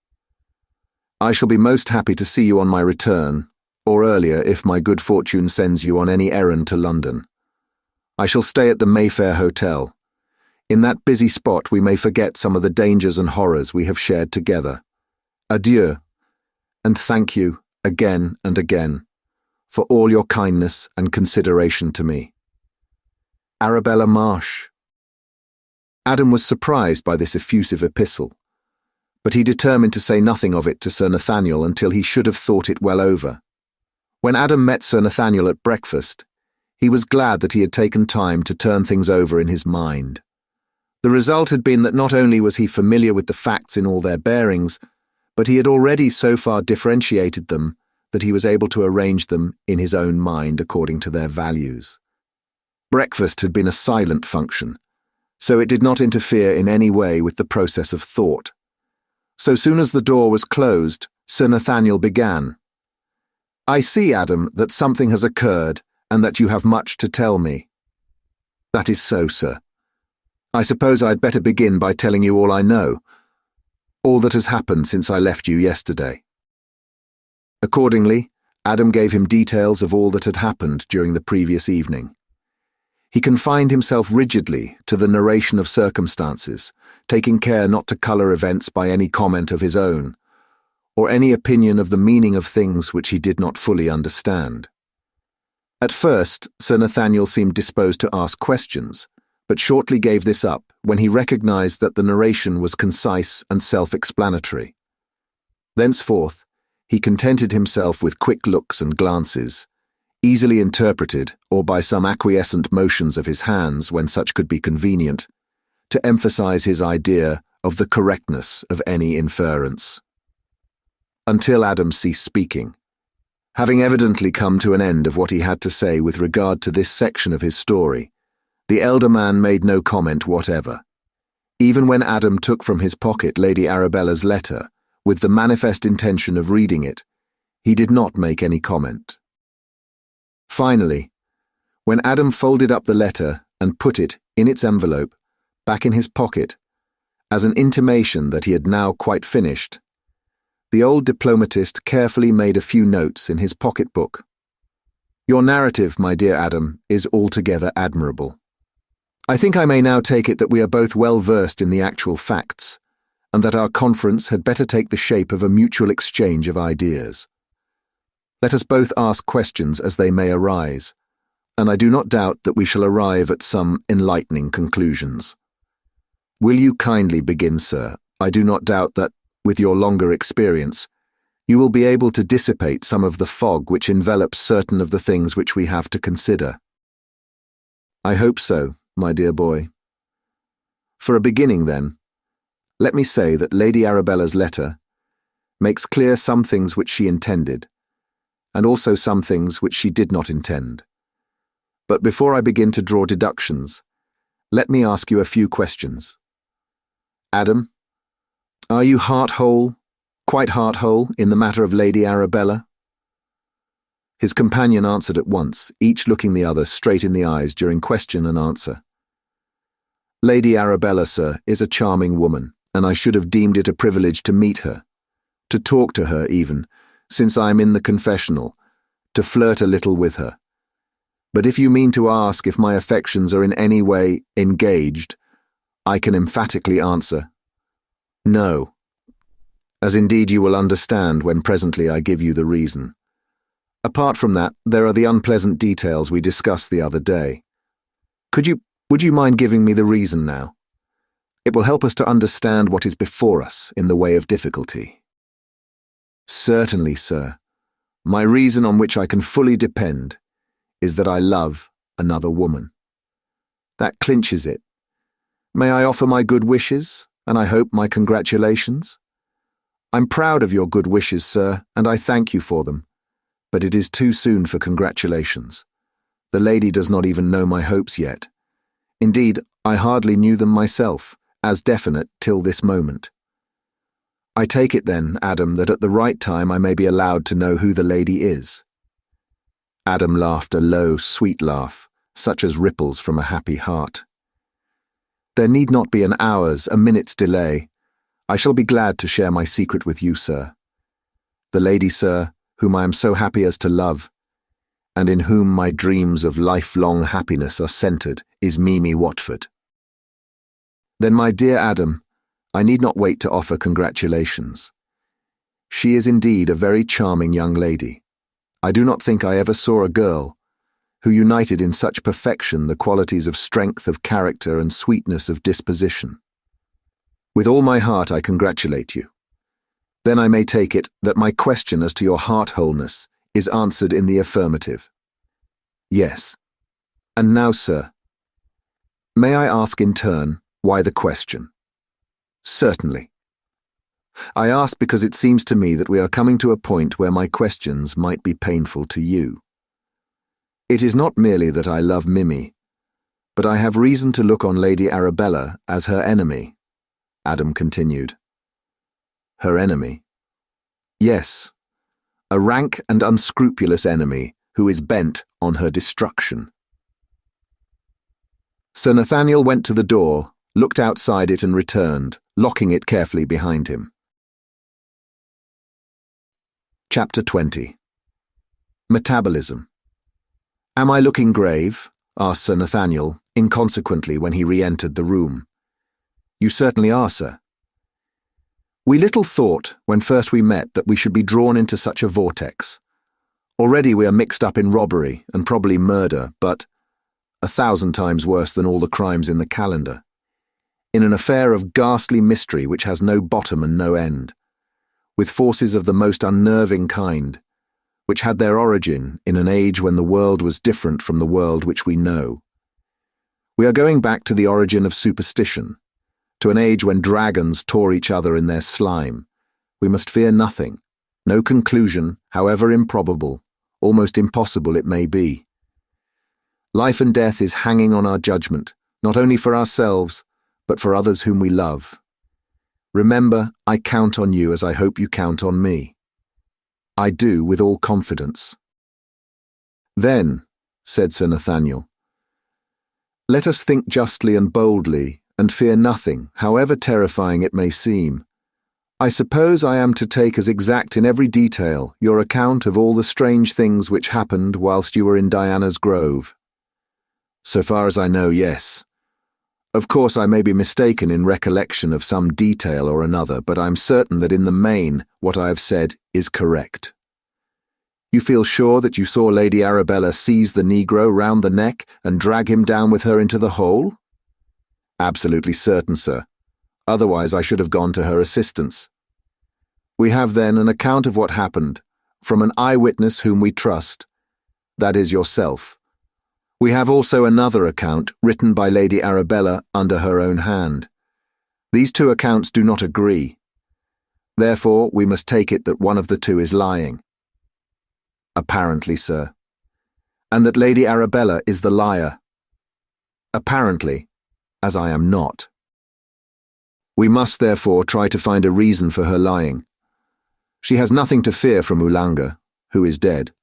I shall be most happy to see you on my return, or earlier if my good fortune sends you on any errand to London. I shall stay at the Mayfair Hotel. In that busy spot we may forget some of the dangers and horrors we have shared together. Adieu, and thank you, again and again, for all your kindness and consideration to me. Arabella Marsh. Adam was surprised by this effusive epistle, but he determined to say nothing of it to Sir Nathaniel until he should have thought it well over. When Adam met Sir Nathaniel at breakfast, he was glad that he had taken time to turn things over in his mind. The result had been that not only was he familiar with the facts in all their bearings, but he had already so far differentiated them that he was able to arrange them in his own mind according to their values. Breakfast had been a silent function, so it did not interfere in any way with the process of thought. So soon as the door was closed, Sir Nathaniel began. "I see, Adam, that something has occurred and that you have much to tell me." "That is so, sir. I suppose I'd better begin by telling you all I know, all that has happened since I left you yesterday." Accordingly, Adam gave him details of all that had happened during the previous evening. He confined himself rigidly to the narration of circumstances, taking care not to colour events by any comment of his own, or any opinion of the meaning of things which he did not fully understand. At first, Sir Nathaniel seemed disposed to ask questions, but shortly gave this up when he recognised that the narration was concise and self-explanatory. Thenceforth, he contented himself with quick looks and glances, easily interpreted or by some acquiescent motions of his hands when such could be convenient, to emphasise his idea of the correctness of any inference. Until Adam ceased speaking. Having evidently come to an end of what he had to say with regard to this section of his story, the elder man made no comment whatever. Even when Adam took from his pocket Lady Arabella's letter, with the manifest intention of reading it, he did not make any comment. Finally, when Adam folded up the letter and put it, in its envelope, back in his pocket, as an intimation that he had now quite finished, the old diplomatist carefully made a few notes in his pocket-book. "Your narrative, my dear Adam, is altogether admirable. I think I may now take it that we are both well versed in the actual facts, and that our conference had better take the shape of a mutual exchange of ideas. Let us both ask questions as they may arise, and I do not doubt that we shall arrive at some enlightening conclusions. Will you kindly begin, sir? I do not doubt that, with your longer experience, you will be able to dissipate some of the fog which envelops certain of the things which we have to consider." "I hope so, my dear boy. For a beginning, then, let me say that Lady Arabella's letter makes clear some things which she intended, and also some things which she did not intend. But before I begin to draw deductions, let me ask you a few questions. Adam, are you heart-whole, quite heart-whole, in the matter of Lady Arabella?" His companion answered at once, each looking the other straight in the eyes during question and answer. "Lady Arabella, sir, is a charming woman, and I should have deemed it a privilege to meet her, to talk to her even, since I am in the confessional, to flirt a little with her. But if you mean to ask if my affections are in any way engaged, I can emphatically answer, no, as indeed you will understand when presently I give you the reason. Apart from that, there are the unpleasant details we discussed the other day. Would you mind giving me the reason now? It will help us to understand what is before us in the way of difficulty. Certainly, sir. My reason on which I can fully depend is that I love another woman. That clinches it. May I offer my good wishes, and I hope my congratulations? I'm proud of your good wishes, sir, and I thank you for them. But it is too soon for congratulations. The lady does not even know my hopes yet. Indeed, I hardly knew them myself, as definite till this moment. I take it then, Adam, that at the right time I may be allowed to know who the lady is. Adam laughed a low, sweet laugh, such as ripples from a happy heart. There need not be an hour's, a minute's delay. I shall be glad to share my secret with you, sir. The lady, sir, whom I am so happy as to love, and in whom my dreams of lifelong happiness are centred, is Mimi Watford. Then, my dear Adam, I need not wait to offer congratulations. She is indeed a very charming young lady. I do not think I ever saw a girl who united in such perfection the qualities of strength of character and sweetness of disposition. With all my heart I congratulate you. Then I may take it that my question as to your heart-wholeness is answered in the affirmative. Yes. And now, sir, may I ask in turn why the question? Certainly. I ask because it seems to me that we are coming to a point where my questions might be painful to you. It is not merely that I love Mimi, but I have reason to look on Lady Arabella as her enemy, Adam continued. Her enemy? Yes, a rank and unscrupulous enemy who is bent on her destruction. Sir Nathaniel went to the door, looked outside it and returned, locking it carefully behind him. Chapter 20. Metabolism. Am I looking grave? Asked Sir Nathaniel, inconsequently when he re-entered the room. You certainly are, sir. We little thought, when first we met, that we should be drawn into such a vortex. Already we are mixed up in robbery and probably murder, but 1,000 times worse than all the crimes in the calendar. In an affair of ghastly mystery which has no bottom and no end, with forces of the most unnerving kind, which had their origin in an age when the world was different from the world which we know. We are going back to the origin of superstition, to an age when dragons tore each other in their slime. We must fear nothing, no conclusion, however improbable, almost impossible it may be. Life and death is hanging on our judgment, not only for ourselves, but for others whom we love. Remember, I count on you as I hope you count on me. I do with all confidence. Then, said Sir Nathaniel, let us think justly and boldly, and fear nothing, however terrifying it may seem. I suppose I am to take as exact in every detail your account of all the strange things which happened whilst you were in Diana's Grove. So far as I know, yes. Of course, I may be mistaken in recollection of some detail or another, but I'm certain that in the main what I have said is correct. You feel sure that you saw Lady Arabella seize the Negro round the neck and drag him down with her into the hole? Absolutely certain, sir. Otherwise I should have gone to her assistance. We have then an account of what happened, from an eyewitness whom we trust, that is yourself. We have also another account written by Lady Arabella under her own hand. These two accounts do not agree. Therefore, we must take it that one of the two is lying. Apparently, sir. And that Lady Arabella is the liar. Apparently, as I am not. We must therefore try to find a reason for her lying. She has nothing to fear from Ulanga, who is dead.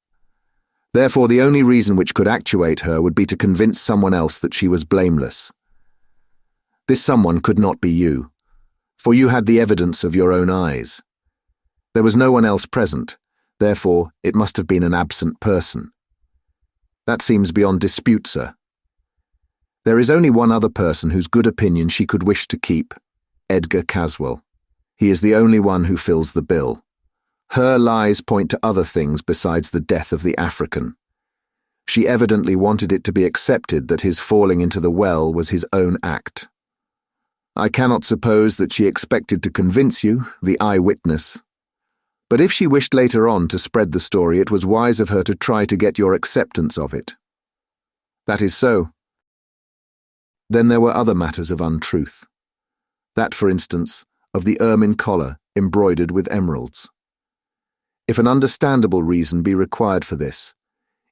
Therefore, the only reason which could actuate her would be to convince someone else that she was blameless. This someone could not be you, for you had the evidence of your own eyes. There was no one else present, therefore it must have been an absent person. That seems beyond dispute, sir. There is only one other person whose good opinion she could wish to keep, Edgar Caswell. He is the only one who fills the bill. Her lies point to other things besides the death of the African. She evidently wanted it to be accepted that his falling into the well was his own act. I cannot suppose that she expected to convince you, the eyewitness. But if she wished later on to spread the story, it was wise of her to try to get your acceptance of it. That is so. Then there were other matters of untruth. That, for instance, of the ermine collar embroidered with emeralds. If an understandable reason be required for this,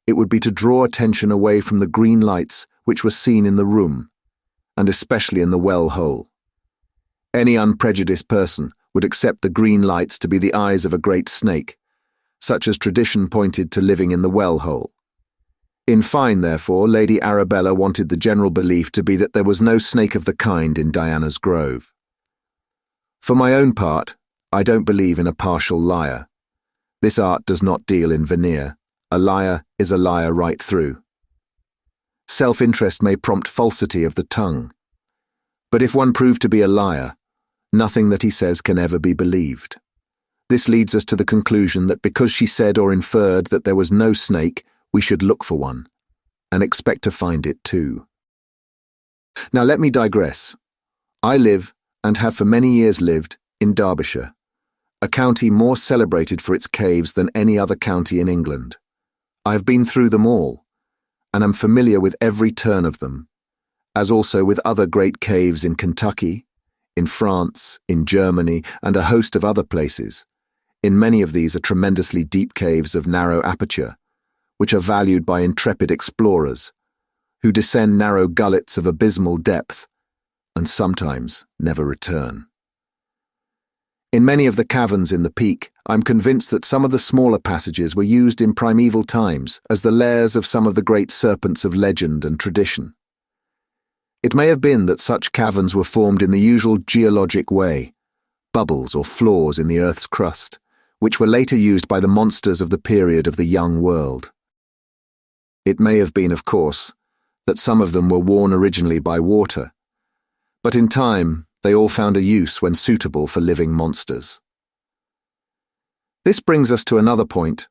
it would be to draw attention away from the green lights which were seen in the room, and especially in the well hole. Any unprejudiced person would accept the green lights to be the eyes of a great snake, such as tradition pointed to living in the well hole. In fine, therefore, Lady Arabella wanted the general belief to be that there was no snake of the kind in Diana's Grove. For my own part, I don't believe in a partial liar. This art does not deal in veneer. A liar is a liar right through. Self-interest may prompt falsity of the tongue. But if one prove to be a liar, nothing that he says can ever be believed. This leads us to the conclusion that because she said or inferred that there was no snake, we should look for one, and expect to find it too. Now let me digress. I live, and have for many years lived, in Derbyshire, a county more celebrated for its caves than any other county in England. I have been through them all, and am familiar with every turn of them, as also with other great caves in Kentucky, in France, in Germany, and a host of other places. In many of these are tremendously deep caves of narrow aperture, which are valued by intrepid explorers, who descend narrow gullets of abysmal depth, and sometimes never return. In many of the caverns in the peak, I'm convinced that some of the smaller passages were used in primeval times as the lairs of some of the great serpents of legend and tradition. It may have been that such caverns were formed in the usual geologic way, bubbles or flaws in the Earth's crust, which were later used by the monsters of the period of the young world. It may have been, of course, that some of them were worn originally by water, but in time they all found a use when suitable for living monsters. This brings us to another point,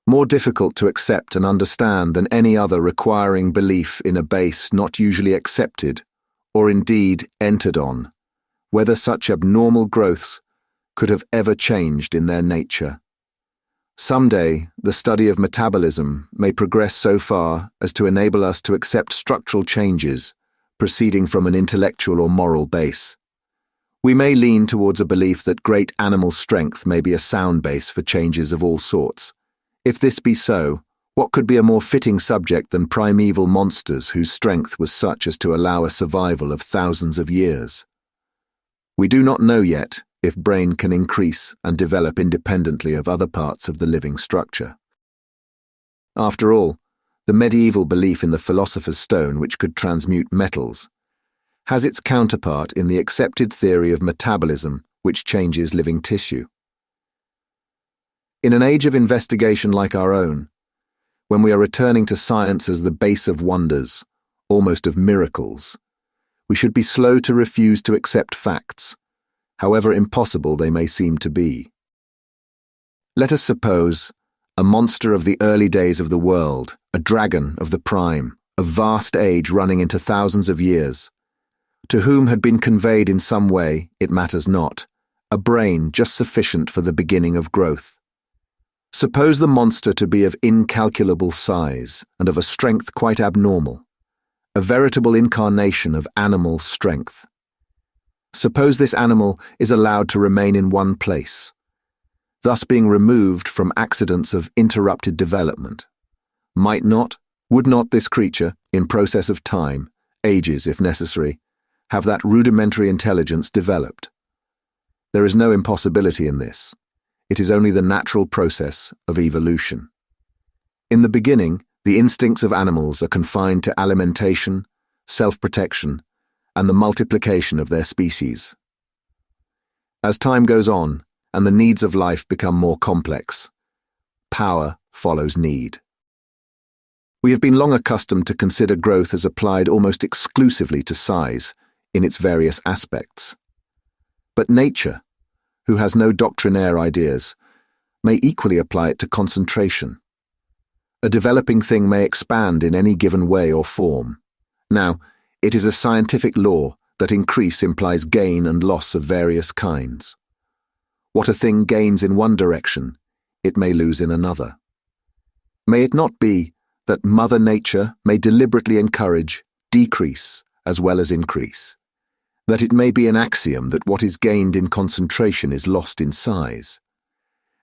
more difficult to accept and understand than any other, requiring belief in a base not usually accepted, or indeed entered on, whether such abnormal growths could have ever changed in their nature. Someday, the study of metabolism may progress so far as to enable us to accept structural changes proceeding from an intellectual or moral base. We may lean towards a belief that great animal strength may be a sound base for changes of all sorts. If this be so, what could be a more fitting subject than primeval monsters whose strength was such as to allow a survival of thousands of years? We do not know yet if brain can increase and develop independently of other parts of the living structure. After all, the medieval belief in the philosopher's stone, which could transmute metals, has its counterpart in the accepted theory of metabolism, which changes living tissue. In an age of investigation like our own, when we are returning to science as the base of wonders, almost of miracles, we should be slow to refuse to accept facts, however impossible they may seem to be. Let us suppose a monster of the early days of the world, a dragon of the prime, of vast age running into thousands of years, to whom had been conveyed in some way, it matters not, a brain just sufficient for the beginning of growth. Suppose the monster to be of incalculable size and of a strength quite abnormal, a veritable incarnation of animal strength. Suppose this animal is allowed to remain in one place, thus being removed from accidents of interrupted development. Might not, would not this creature, in process of time, ages if necessary, have that rudimentary intelligence developed? There is no impossibility in this. It is only the natural process of evolution. In the beginning, the instincts of animals are confined to alimentation, self-protection, and the multiplication of their species. As time goes on, and the needs of life become more complex, power follows need. We have been long accustomed to consider growth as applied almost exclusively to size, in its various aspects. But nature, who has no doctrinaire ideas, may equally apply it to concentration. A developing thing may expand in any given way or form. Now, it is a scientific law that increase implies gain and loss of various kinds. What a thing gains in one direction, it may lose in another. May it not be that Mother Nature may deliberately encourage decrease as well as increase? That it may be an axiom that what is gained in concentration is lost in size?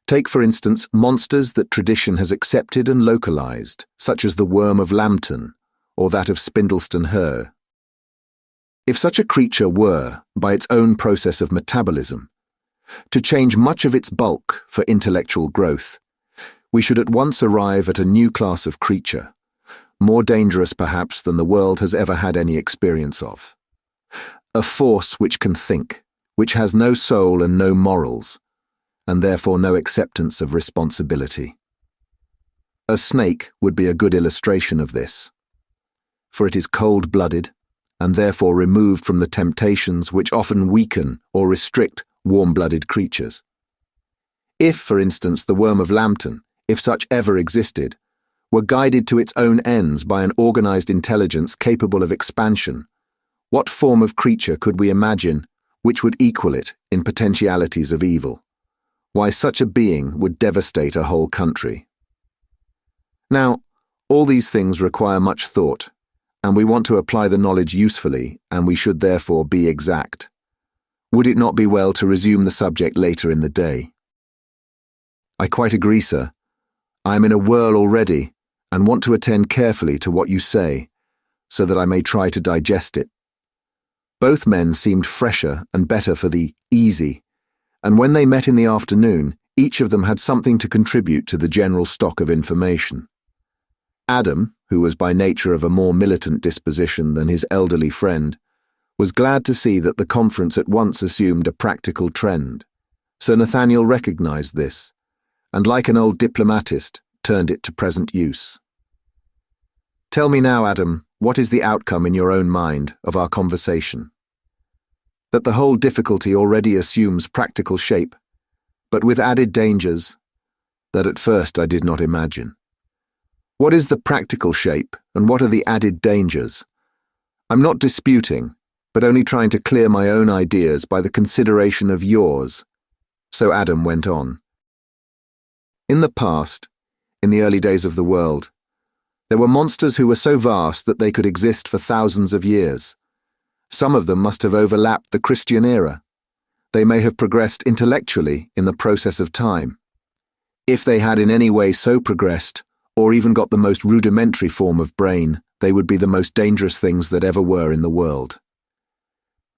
Take, for instance, monsters that tradition has accepted and localized, such as the worm of Lambton or that of Spindleston Her. If such a creature were, by its own process of metabolism, to change much of its bulk for intellectual growth, we should at once arrive at a new class of creature, more dangerous perhaps than the world has ever had any experience of. A force which can think, which has no soul and no morals, and therefore no acceptance of responsibility. A snake would be a good illustration of this, for it is cold-blooded, and therefore removed from the temptations which often weaken or restrict warm-blooded creatures. If, for instance, the worm of Lambton, if such ever existed, were guided to its own ends by an organized intelligence capable of expansion, what form of creature could we imagine which would equal it in potentialities of evil? Why, such a being would devastate a whole country. Now, all these things require much thought, and we want to apply the knowledge usefully, and we should therefore be exact. Would it not be well to resume the subject later in the day? I quite agree, sir. I am in a whirl already, and want to attend carefully to what you say, so that I may try to digest it. Both men seemed fresher and better for the easy, and when they met in the afternoon, each of them had something to contribute to the general stock of information. Adam, who was by nature of a more militant disposition than his elderly friend, was glad to see that the conference at once assumed a practical trend. Sir Nathaniel recognized this, and like an old diplomatist, turned it to present use. Tell me now, Adam, what is the outcome in your own mind of our conversation? That the whole difficulty already assumes practical shape, but with added dangers that at first I did not imagine. What is the practical shape, and what are the added dangers? I'm not disputing, but only trying to clear my own ideas by the consideration of yours. So Adam went on. In the past, in the early days of the world, there were monsters who were so vast that they could exist for thousands of years. Some of them must have overlapped the Christian era. They may have progressed intellectually in the process of time. If they had in any way so progressed, or even got the most rudimentary form of brain, they would be the most dangerous things that ever were in the world.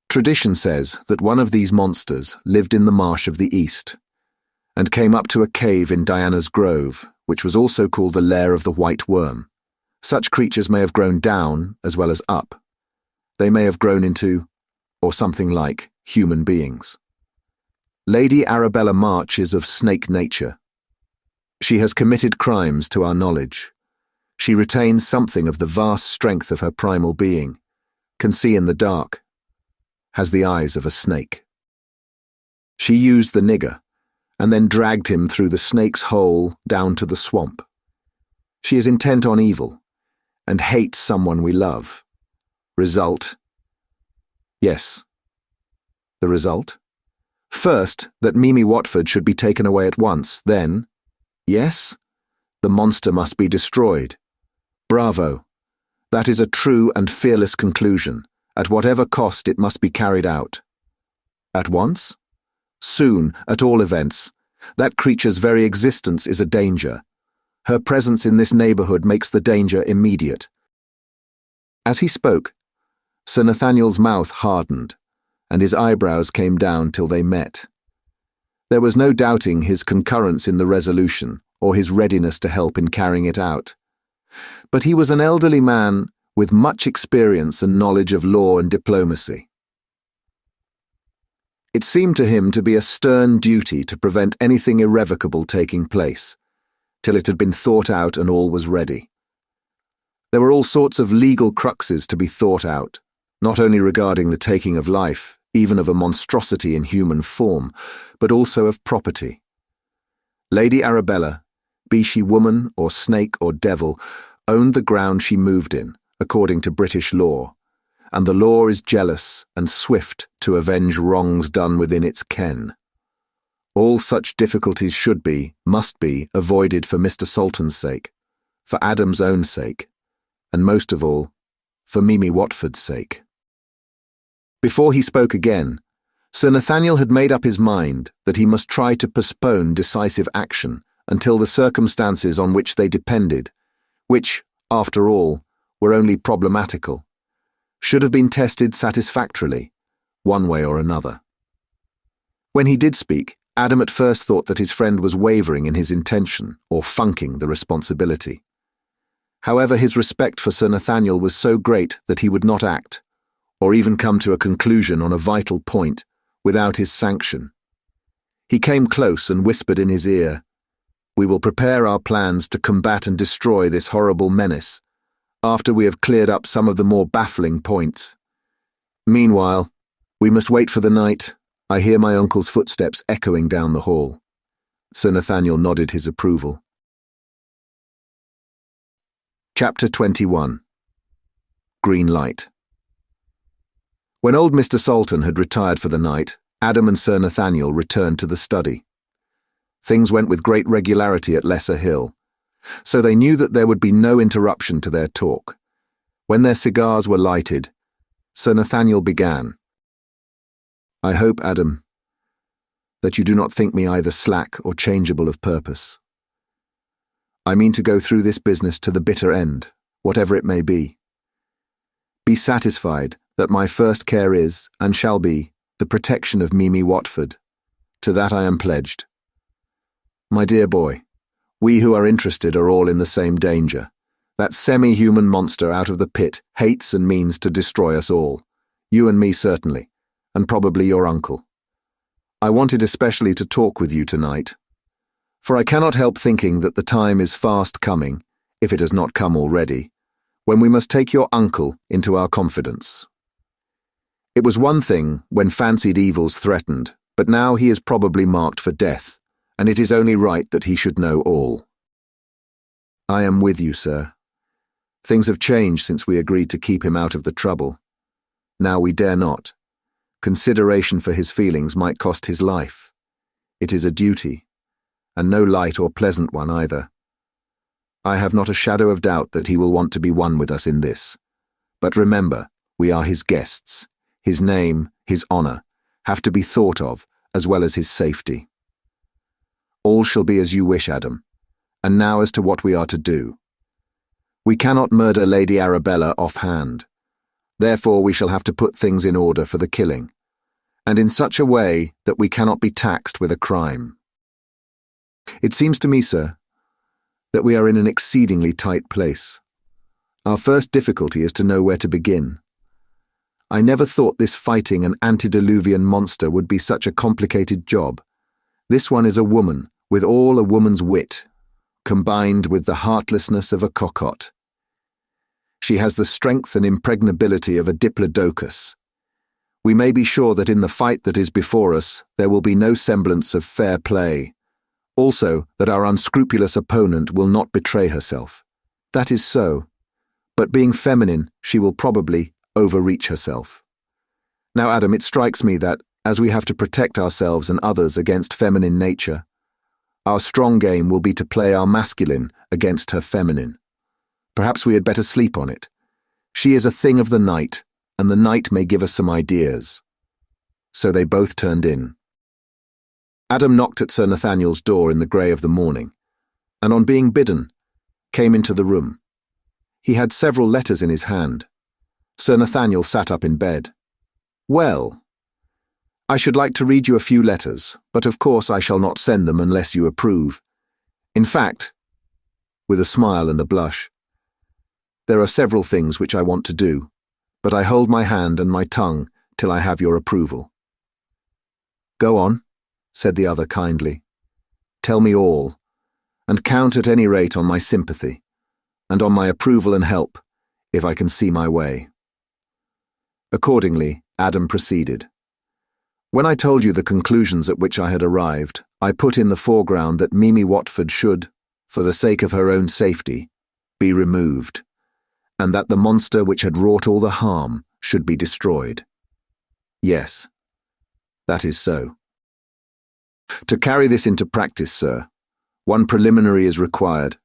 Tradition says that one of these monsters lived in the marsh of the east, and came up to a cave in Diana's Grove, which was also called the Lair of the White Worm. Such creatures may have grown down as well as up. They may have grown into, or something like, human beings. Lady Arabella March is of snake nature. She has committed crimes to our knowledge. She retains something of the vast strength of her primal being, can see in the dark, has the eyes of a snake. She used the nigger, and then dragged him through the snake's hole down to the swamp. She is intent on evil, and hates someone we love. Result? Yes. The result? First, that Mimi Watford should be taken away at once, then, yes, the monster must be destroyed. Bravo. That is a true and fearless conclusion. At whatever cost it must be carried out. At once? Soon, at all events. That creature's very existence is a danger. Her presence in this neighborhood makes the danger immediate. As he spoke, Sir Nathaniel's mouth hardened, and his eyebrows came down till they met. There was no doubting his concurrence in the resolution, or his readiness to help in carrying it out. But he was an elderly man with much experience and knowledge of law and diplomacy. It seemed to him to be a stern duty to prevent anything irrevocable taking place, till it had been thought out and all was ready. There were all sorts of legal cruxes to be thought out, not only regarding the taking of life, even of a monstrosity in human form, but also of property. Lady Arabella, be she woman or snake or devil, owned the ground she moved in, according to British law, and the law is jealous and swift to avenge wrongs done within its ken. All such difficulties must be, avoided for Mr. Salton's sake, for Adam's own sake, and most of all, for Mimi Watford's sake. Before he spoke again, Sir Nathaniel had made up his mind that he must try to postpone decisive action until the circumstances on which they depended, which, after all, were only problematical, should have been tested satisfactorily, one way or another. When he did speak, Adam at first thought that his friend was wavering in his intention or funking the responsibility. However, his respect for Sir Nathaniel was so great that he would not act, or even come to a conclusion on a vital point, without his sanction. He came close and whispered in his ear, "We will prepare our plans to combat and destroy this horrible menace, after we have cleared up some of the more baffling points. Meanwhile, we must wait for the night. I hear my uncle's footsteps echoing down the hall." Sir Nathaniel nodded his approval. Chapter 21. Green Light. When old Mr. Salton had retired for the night, Adam and Sir Nathaniel returned to the study. Things went with great regularity at Lesser Hill, so they knew that there would be no interruption to their talk. When their cigars were lighted, Sir Nathaniel began. "I hope, Adam, that you do not think me either slack or changeable of purpose. I mean to go through this business to the bitter end, whatever it may be. Be satisfied that my first care is, and shall be, the protection of Mimi Watford. To that I am pledged. My dear boy, we who are interested are all in the same danger. That semi-human monster out of the pit hates and means to destroy us all. You and me certainly, and probably your uncle. I wanted especially to talk with you tonight, for I cannot help thinking that the time is fast coming, if it has not come already, when we must take your uncle into our confidence. It was one thing when fancied evils threatened, but now he is probably marked for death, and it is only right that he should know all. I am with you, sir. Things have changed since we agreed to keep him out of the trouble. Now we dare not. Consideration for his feelings might cost his life. It is a duty, and no light or pleasant one either. I have not a shadow of doubt that he will want to be one with us in this. But remember, we are his guests. His name, his honour, have to be thought of, as well as his safety. All shall be as you wish, Adam. And now as to what we are to do. We cannot murder Lady Arabella offhand. Therefore we shall have to put things in order for the killing, and in such a way that we cannot be taxed with a crime. It seems to me, sir, that we are in an exceedingly tight place. Our first difficulty is to know where to begin. I never thought this fighting an antediluvian monster would be such a complicated job. This one is a woman, with all a woman's wit, combined with the heartlessness of a cocotte. She has the strength and impregnability of a diplodocus. We may be sure that in the fight that is before us there will be no semblance of fair play. Also, that our unscrupulous opponent will not betray herself. That is so. But being feminine, she will probably overreach herself. Now, Adam, it strikes me that, as we have to protect ourselves and others against feminine nature, our strong game will be to play our masculine against her feminine. Perhaps we had better sleep on it. She is a thing of the night, and the night may give us some ideas. So they both turned in. Adam knocked at Sir Nathaniel's door in the grey of the morning, and on being bidden, came into the room. He had several letters in his hand. Sir Nathaniel sat up in bed. "Well, I should like to read you a few letters, but of course I shall not send them unless you approve. In fact," with a smile and a blush, "there are several things which I want to do, but I hold my hand and my tongue till I have your approval." "Go on," said the other kindly. "Tell me all, and count at any rate on my sympathy. and on my approval and help, if I can see my way. Accordingly, Adam proceeded. When I told you the conclusions at which I had arrived, I put in the foreground that Mimi Watford should, for the sake of her own safety, be removed, and that the monster which had wrought all the harm should be destroyed. Yes, that is so. To carry this into practice, sir, one preliminary is required,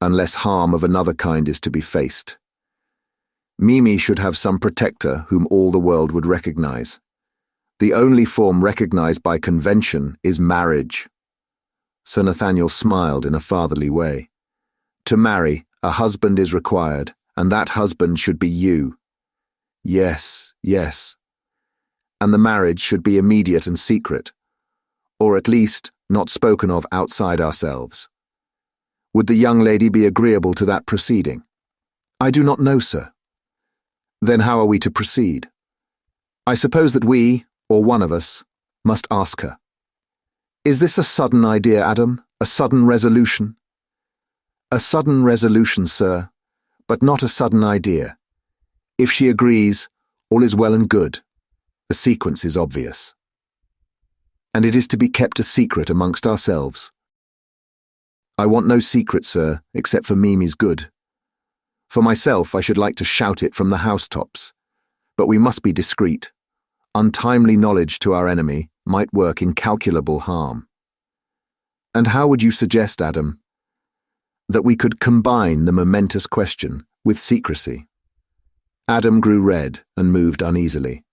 unless harm of another kind is to be faced. Mimi should have some protector whom all the world would recognize. The only form recognized by convention is marriage. Sir Nathaniel smiled in a fatherly way. To marry, a husband is required, and that husband should be you. Yes, yes. And the marriage should be immediate and secret, or at least not spoken of outside ourselves. Would the young lady be agreeable to that proceeding? I do not know, sir. Then how are we to proceed? I suppose that we, or one of us, must ask her. Is this a sudden idea, Adam? A sudden resolution? A sudden resolution, sir, but not a sudden idea. If she agrees, all is well and good. The sequence is obvious. And it is to be kept a secret amongst ourselves. I want no secret, sir, except for Mimi's good. For myself, I should like to shout it from the housetops. But we must be discreet. Untimely knowledge to our enemy might work incalculable harm. And how would you suggest, Adam, that we could combine the momentous question with secrecy? Adam grew red and moved uneasily.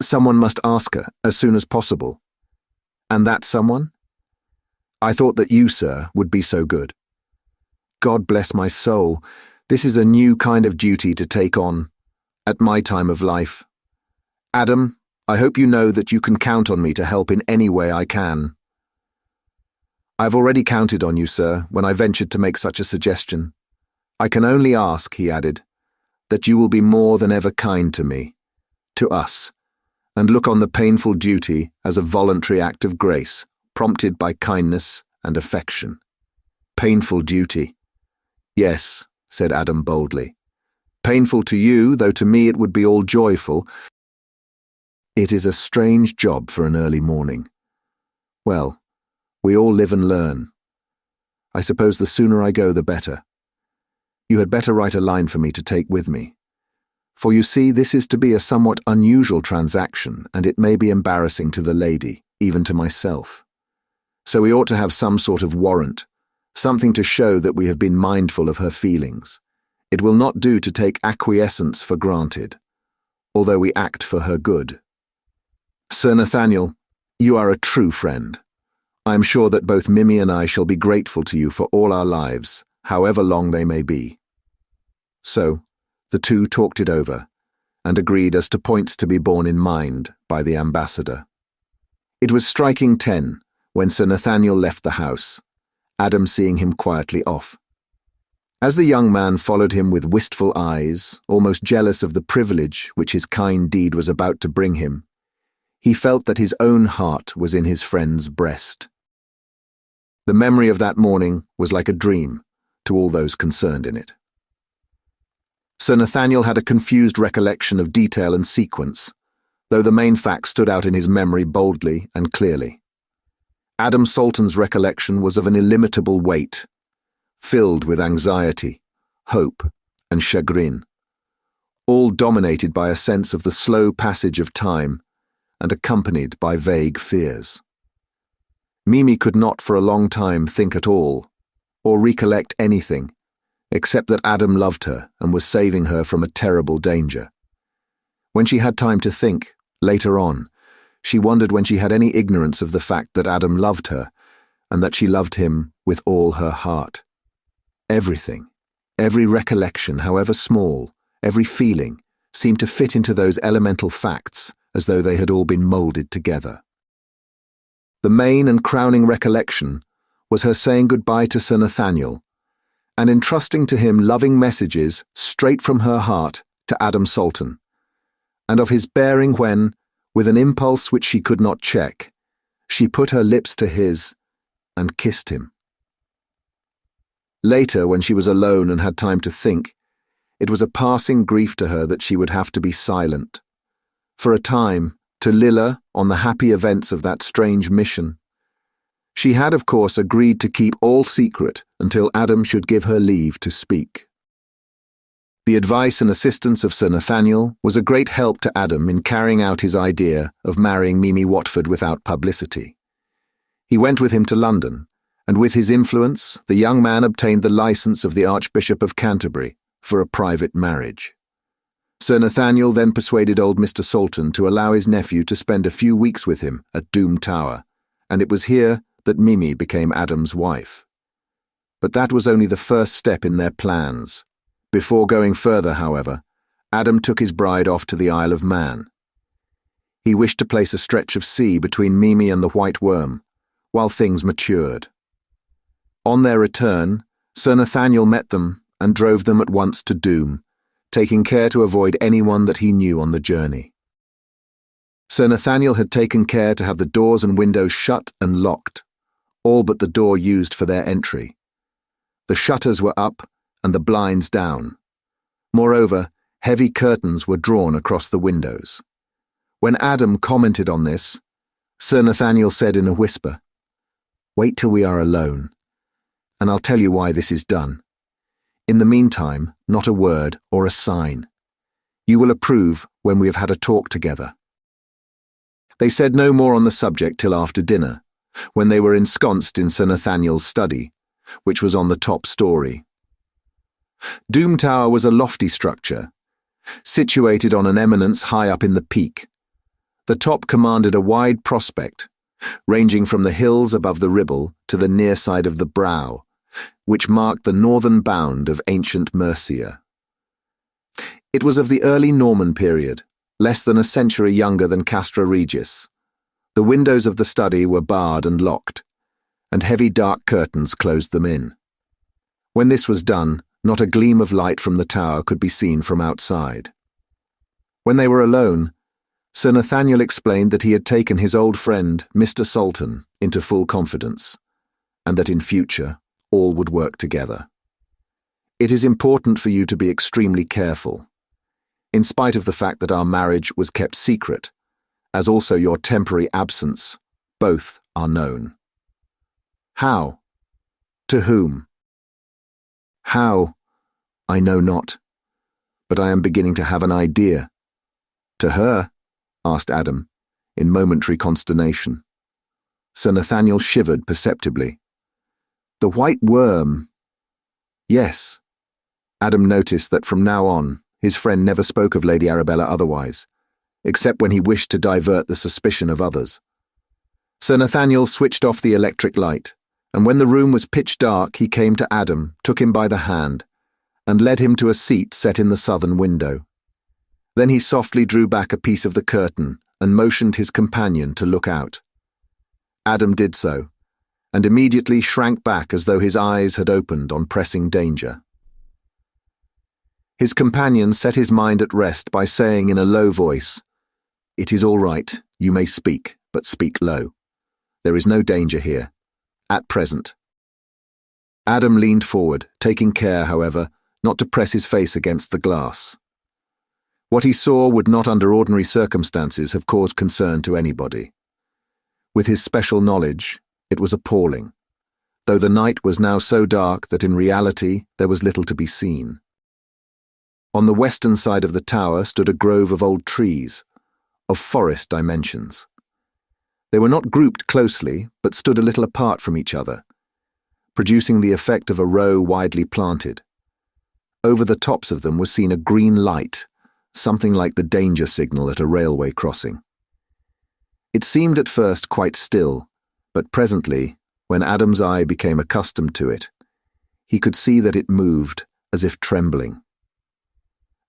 Someone must ask her as soon as possible. And that someone? I thought that you, sir, would be so good. God bless my soul, this is a new kind of duty to take on, at my time of life. Adam, I hope you know that you can count on me to help in any way I can. I've already counted on you, sir, when I ventured to make such a suggestion. I can only ask, he added, that you will be more than ever kind to me, to us, and look on the painful duty as a voluntary act of grace, prompted by kindness and affection. Painful duty. Yes, said Adam boldly. Painful to you, though to me it would be all joyful. It is a strange job for an early morning. Well, we all live and learn. I suppose the sooner I go, the better. You had better write a line for me to take with me. For you see, this is to be a somewhat unusual transaction, and it may be embarrassing to the lady, even to myself. So we ought to have some sort of warrant, something to show that we have been mindful of her feelings. It will not do to take acquiescence for granted, although we act for her good. Sir Nathaniel, you are a true friend. I am sure that both Mimi and I shall be grateful to you for all our lives, however long they may be. So, the two talked it over, and agreed as to points to be borne in mind by the ambassador. It was striking 10 when Sir Nathaniel left the house, Adam seeing him quietly off. As the young man followed him with wistful eyes, almost jealous of the privilege which his kind deed was about to bring him, he felt that his own heart was in his friend's breast. The memory of that morning was like a dream to all those concerned in it. Sir Nathaniel had a confused recollection of detail and sequence, though the main facts stood out in his memory boldly and clearly. Adam Salton's recollection was of an illimitable weight, filled with anxiety, hope, and chagrin, all dominated by a sense of the slow passage of time and accompanied by vague fears. Mimi could not for a long time think at all, or recollect anything, except that Adam loved her and was saving her from a terrible danger. When she had time to think, later on, she wondered when she had any ignorance of the fact that Adam loved her, and that she loved him with all her heart. Everything, every recollection, however small, every feeling, seemed to fit into those elemental facts as though they had all been moulded together. The main and crowning recollection was her saying goodbye to Sir Nathaniel, and entrusting to him loving messages straight from her heart to Adam Salton, and of his bearing when, with an impulse which she could not check, she put her lips to his and kissed him. Later, when she was alone and had time to think, it was a passing grief to her that she would have to be silent. For a time, to Lilla on the happy events of that strange mission. She had, of course, agreed to keep all secret until Adam should give her leave to speak. The advice and assistance of Sir Nathaniel was a great help to Adam in carrying out his idea of marrying Mimi Watford without publicity. He went with him to London, and with his influence, the young man obtained the license of the Archbishop of Canterbury for a private marriage. Sir Nathaniel then persuaded old Mr. Salton to allow his nephew to spend a few weeks with him at Doom Tower, and it was here that Mimi became Adam's wife. But that was only the first step in their plans. Before going further, however, Adam took his bride off to the Isle of Man. He wished to place a stretch of sea between Mimi and the White Worm, while things matured. On their return, Sir Nathaniel met them and drove them at once to Doom, taking care to avoid anyone that he knew on the journey. Sir Nathaniel had taken care to have the doors and windows shut and locked, all but the door used for their entry. The shutters were up and the blinds down. Moreover, heavy curtains were drawn across the windows. When Adam commented on this, Sir Nathaniel said in a whisper, "Wait till we are alone, and I'll tell you why this is done. In the meantime, not a word or a sign. You will approve when we have had a talk together." They said no more on the subject till after dinner, when they were ensconced in Sir Nathaniel's study, which was on the top story. Doom Tower was a lofty structure, situated on an eminence high up in the peak. The top commanded a wide prospect, ranging from the hills above the Ribble to the near side of the Brow, which marked the northern bound of ancient Mercia. It was of the early Norman period, less than a century younger than Castra Regis. The windows of the study were barred and locked, and heavy dark curtains closed them in. When this was done, not a gleam of light from the tower could be seen from outside. When they were alone, Sir Nathaniel explained that he had taken his old friend, Mr. Salton, into full confidence, and that in future all would work together. "It is important for you to be extremely careful, in spite of the fact that our marriage was kept secret, as also your temporary absence. Both are known." "How? To whom?" "How? I know not, but I am beginning to have an idea." "To her?" asked Adam, in momentary consternation. Sir Nathaniel shivered perceptibly. "The White Worm?" "Yes." Adam noticed that from now on, his friend never spoke of Lady Arabella otherwise, except when he wished to divert the suspicion of others. Sir Nathaniel switched off the electric light, and when the room was pitch dark, he came to Adam, took him by the hand, and led him to a seat set in the southern window. Then he softly drew back a piece of the curtain and motioned his companion to look out. Adam did so, and immediately shrank back as though his eyes had opened on pressing danger. His companion set his mind at rest by saying in a low voice, "It is all right, you may speak, but speak low. There is no danger here, at present." Adam leaned forward, taking care, however, not to press his face against the glass. What he saw would not under ordinary circumstances have caused concern to anybody. With his special knowledge, it was appalling, though the night was now so dark that in reality there was little to be seen. On the western side of the tower stood a grove of old trees, of forest dimensions. They were not grouped closely, but stood a little apart from each other, producing the effect of a row widely planted. Over the tops of them was seen a green light, something like the danger signal at a railway crossing. It seemed at first quite still, but presently, when Adam's eye became accustomed to it, he could see that it moved as if trembling.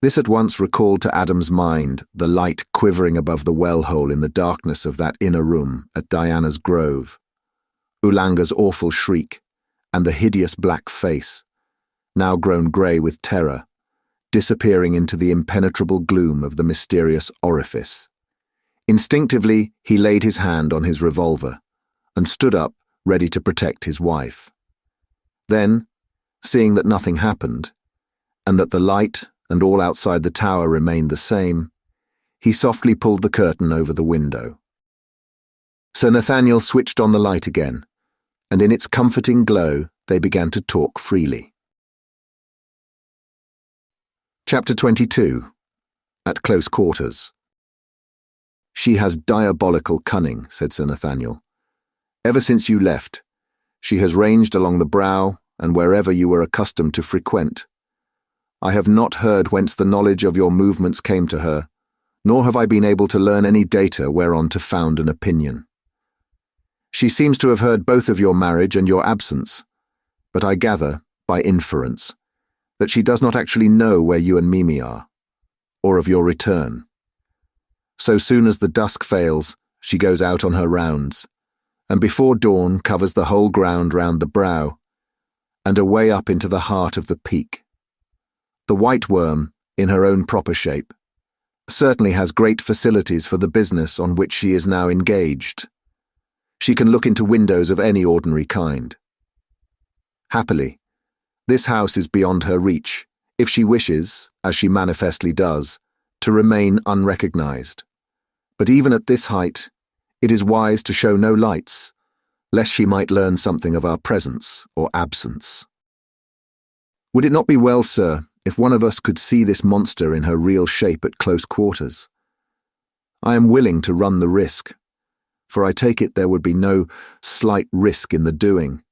This at once recalled to Adam's mind the light quivering above the well-hole in the darkness of that inner room at Diana's Grove, Ulanga's awful shriek, and the hideous black face, now grown grey with terror, disappearing into the impenetrable gloom of the mysterious orifice. Instinctively, he laid his hand on his revolver and stood up, ready to protect his wife. Then, seeing that nothing happened, and that the light and all outside the tower remained the same, he softly pulled the curtain over the window. Sir Nathaniel switched on the light again, and in its comforting glow they began to talk freely. Chapter 22. At Close Quarters. "She has diabolical cunning," said Sir Nathaniel. "Ever since you left, she has ranged along the brow and wherever you were accustomed to frequent. I have not heard whence the knowledge of your movements came to her, nor have I been able to learn any data whereon to found an opinion. She seems to have heard both of your marriage and your absence, but I gather, by inference, that she does not actually know where you and Mimi are, or of your return. So soon as the dusk fails, she goes out on her rounds, and before dawn covers the whole ground round the brow, and away up into the heart of the peak. The white worm, in her own proper shape, certainly has great facilities for the business on which she is now engaged. She can look into windows of any ordinary kind. Happily, this house is beyond her reach, if she wishes, as she manifestly does, to remain unrecognized. But even at this height, it is wise to show no lights, lest she might learn something of our presence or absence. Would it not be well, sir, if one of us could see this monster in her real shape at close quarters? I am willing to run the risk, for I take it there would be no slight risk in the doing.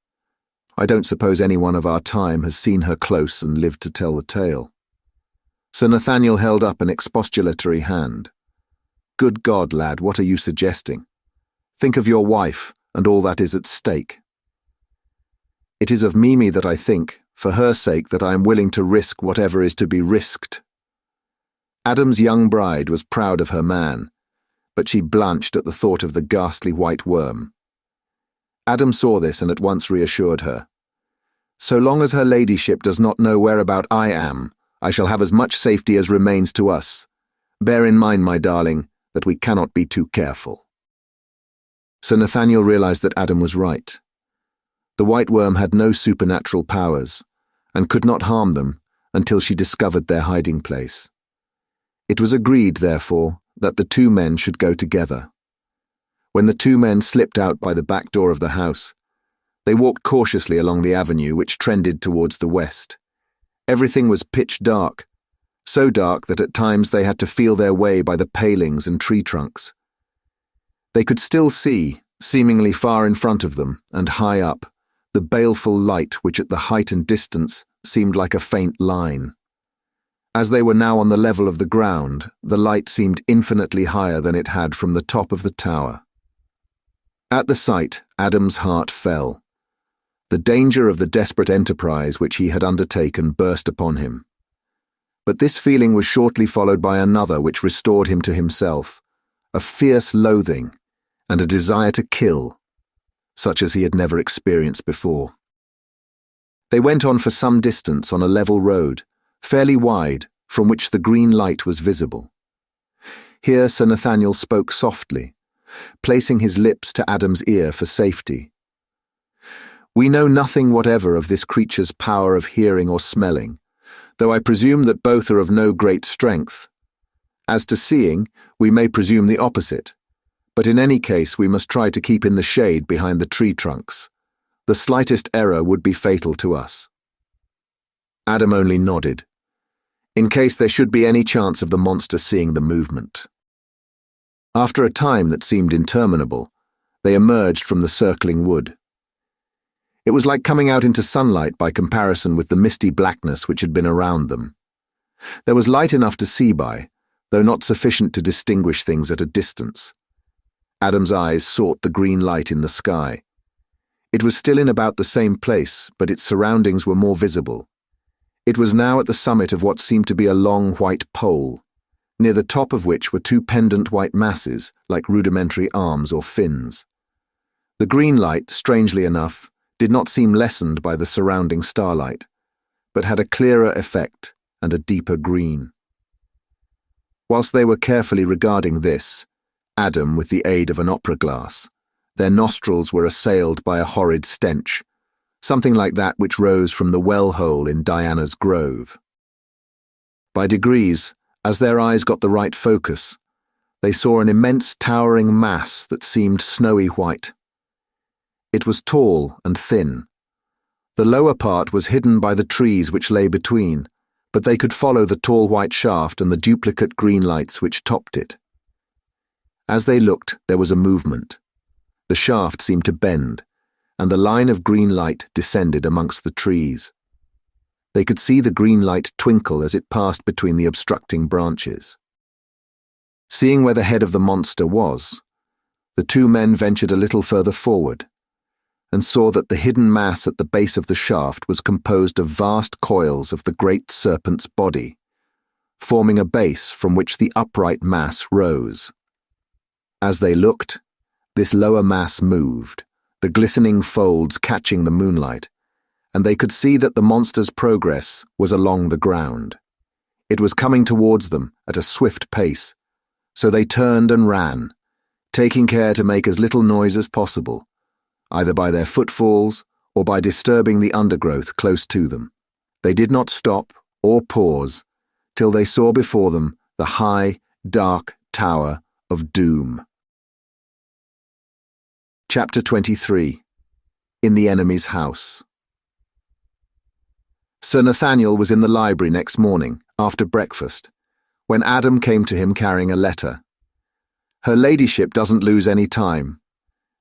I don't suppose anyone of our time has seen her close and lived to tell the tale." Sir Nathaniel held up an expostulatory hand. "Good God, lad, what are you suggesting? Think of your wife and all that is at stake." "It is of Mimi that I think, for her sake, that I am willing to risk whatever is to be risked." Adam's young bride was proud of her man, but she blanched at the thought of the ghastly white worm. Adam saw this and at once reassured her. "So long as her ladyship does not know whereabout I am, I shall have as much safety as remains to us. Bear in mind, my darling, that we cannot be too careful." Sir Nathaniel realized that Adam was right. The white worm had no supernatural powers, and could not harm them until she discovered their hiding place. It was agreed, therefore, that the two men should go together. When the two men slipped out by the back door of the house, they walked cautiously along the avenue which trended towards the west. Everything was pitch dark, so dark that at times they had to feel their way by the palings and tree trunks. They could still see, seemingly far in front of them and high up, the baleful light which at the height and distance seemed like a faint line. As they were now on the level of the ground, the light seemed infinitely higher than it had from the top of the tower. At the sight, Adam's heart fell. The danger of the desperate enterprise which he had undertaken burst upon him. But this feeling was shortly followed by another which restored him to himself, a fierce loathing and a desire to kill, such as he had never experienced before. They went on for some distance on a level road, fairly wide, from which the green light was visible. Here Sir Nathaniel spoke softly, placing his lips to Adam's ear for safety. "We know nothing whatever of this creature's power of hearing or smelling, though I presume that both are of no great strength. As to seeing, we may presume the opposite, but in any case we must try to keep in the shade behind the tree trunks. The slightest error would be fatal to us." Adam only nodded, in case there should be any chance of the monster seeing the movement. After a time that seemed interminable, they emerged from the circling wood. It was like coming out into sunlight by comparison with the misty blackness which had been around them. There was light enough to see by, though not sufficient to distinguish things at a distance. Adam's eyes sought the green light in the sky. It was still in about the same place, but its surroundings were more visible. It was now at the summit of what seemed to be a long white pole, near the top of which were two pendant white masses, like rudimentary arms or fins. The green light, strangely enough, did not seem lessened by the surrounding starlight, but had a clearer effect and a deeper green. Whilst they were carefully regarding this, Adam with the aid of an opera glass, their nostrils were assailed by a horrid stench, something like that which rose from the well-hole in Diana's grove. By degrees, as their eyes got the right focus, they saw an immense towering mass that seemed snowy white. It was tall and thin. The lower part was hidden by the trees which lay between, but they could follow the tall white shaft and the duplicate green lights which topped it. As they looked, there was a movement. The shaft seemed to bend, and the line of green light descended amongst the trees. They could see the green light twinkle as it passed between the obstructing branches. Seeing where the head of the monster was, the two men ventured a little further forward, and saw that the hidden mass at the base of the shaft was composed of vast coils of the great serpent's body, forming a base from which the upright mass rose. As they looked, this lower mass moved, the glistening folds catching the moonlight, and they could see that the monster's progress was along the ground. It was coming towards them at a swift pace, so they turned and ran, taking care to make as little noise as possible, either by their footfalls or by disturbing the undergrowth close to them. They did not stop or pause till they saw before them the high, dark tower of doom. Chapter 23. In the Enemy's House. Sir Nathaniel was in the library next morning, after breakfast, when Adam came to him carrying a letter. "Her ladyship doesn't lose any time.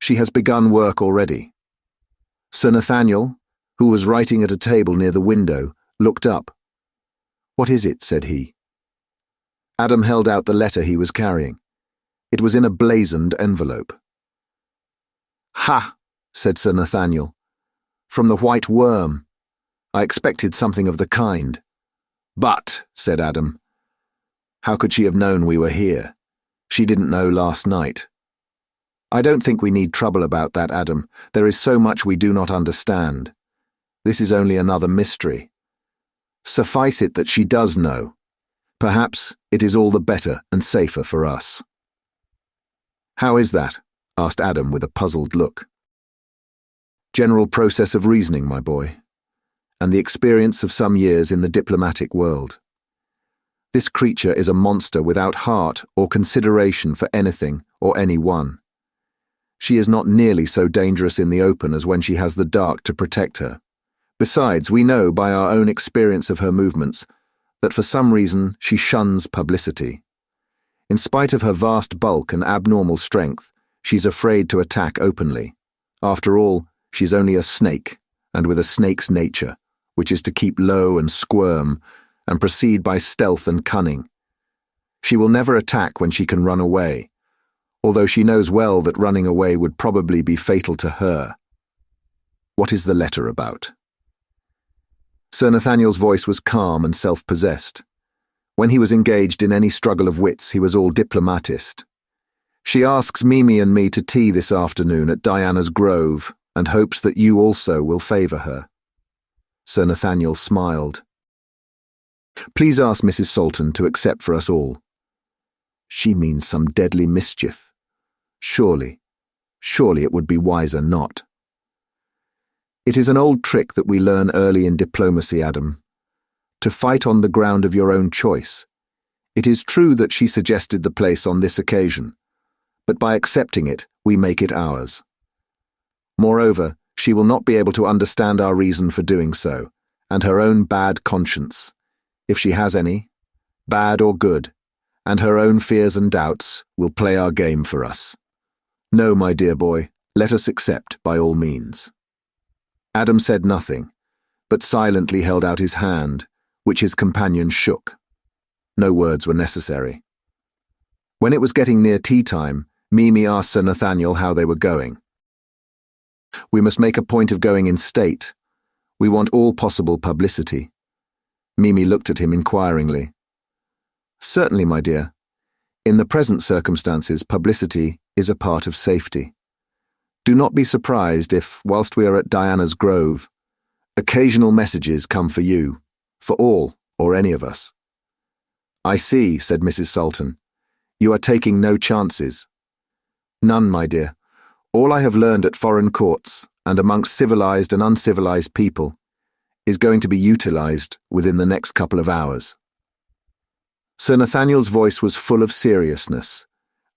She has begun work already." Sir Nathaniel, who was writing at a table near the window, looked up. "What is it?" said he. Adam held out the letter he was carrying. It was in a blazoned envelope. "Ha!" said Sir Nathaniel. "From the White Worm. I expected something of the kind." "But," said Adam, "how could she have known we were here? She didn't know last night." "I don't think we need trouble about that, Adam. There is so much we do not understand. This is only another mystery. Suffice it that she does know. Perhaps it is all the better and safer for us." "How is that?" asked Adam with a puzzled look. "General process of reasoning, my boy, and the experience of some years in the diplomatic world. This creature is a monster without heart or consideration for anything or anyone. She is not nearly so dangerous in the open as when she has the dark to protect her. Besides, we know by our own experience of her movements that for some reason she shuns publicity. In spite of her vast bulk and abnormal strength, she's afraid to attack openly. After all, she's only a snake, and with a snake's nature, which is to keep low and squirm, and proceed by stealth and cunning. She will never attack when she can run away, although she knows well that running away would probably be fatal to her. What is the letter about?" Sir Nathaniel's voice was calm and self-possessed. When he was engaged in any struggle of wits, he was all diplomatist. "She asks Mimi and me to tea this afternoon at Diana's Grove, and hopes that you also will favour her." Sir Nathaniel smiled. "Please ask Mrs. Salton to accept for us all." "She means some deadly mischief. Surely it would be wiser not." "It is an old trick that we learn early in diplomacy, Adam. To fight on the ground of your own choice. It is true that she suggested the place on this occasion, but by accepting it, we make it ours. Moreover, she will not be able to understand our reason for doing so, and her own bad conscience, if she has any, bad or good, and her own fears and doubts will play our game for us. No, my dear boy, let us accept by all means." Adam said nothing, but silently held out his hand, which his companion shook. No words were necessary. When it was getting near tea time, Mimi asked Sir Nathaniel how they were going. "We must make a point of going in state. We want all possible publicity." Mimi looked at him inquiringly. "Certainly, my dear. In the present circumstances, publicity is a part of safety. Do not be surprised if, whilst we are at Diana's Grove, occasional messages come for you, for all or any of us." "I see," said Mrs. Salton. "You are taking no chances." "None, my dear. All I have learned at foreign courts, and amongst civilized and uncivilized people, is going to be utilized within the next couple of hours. Sir Nathaniel's voice was full of seriousness,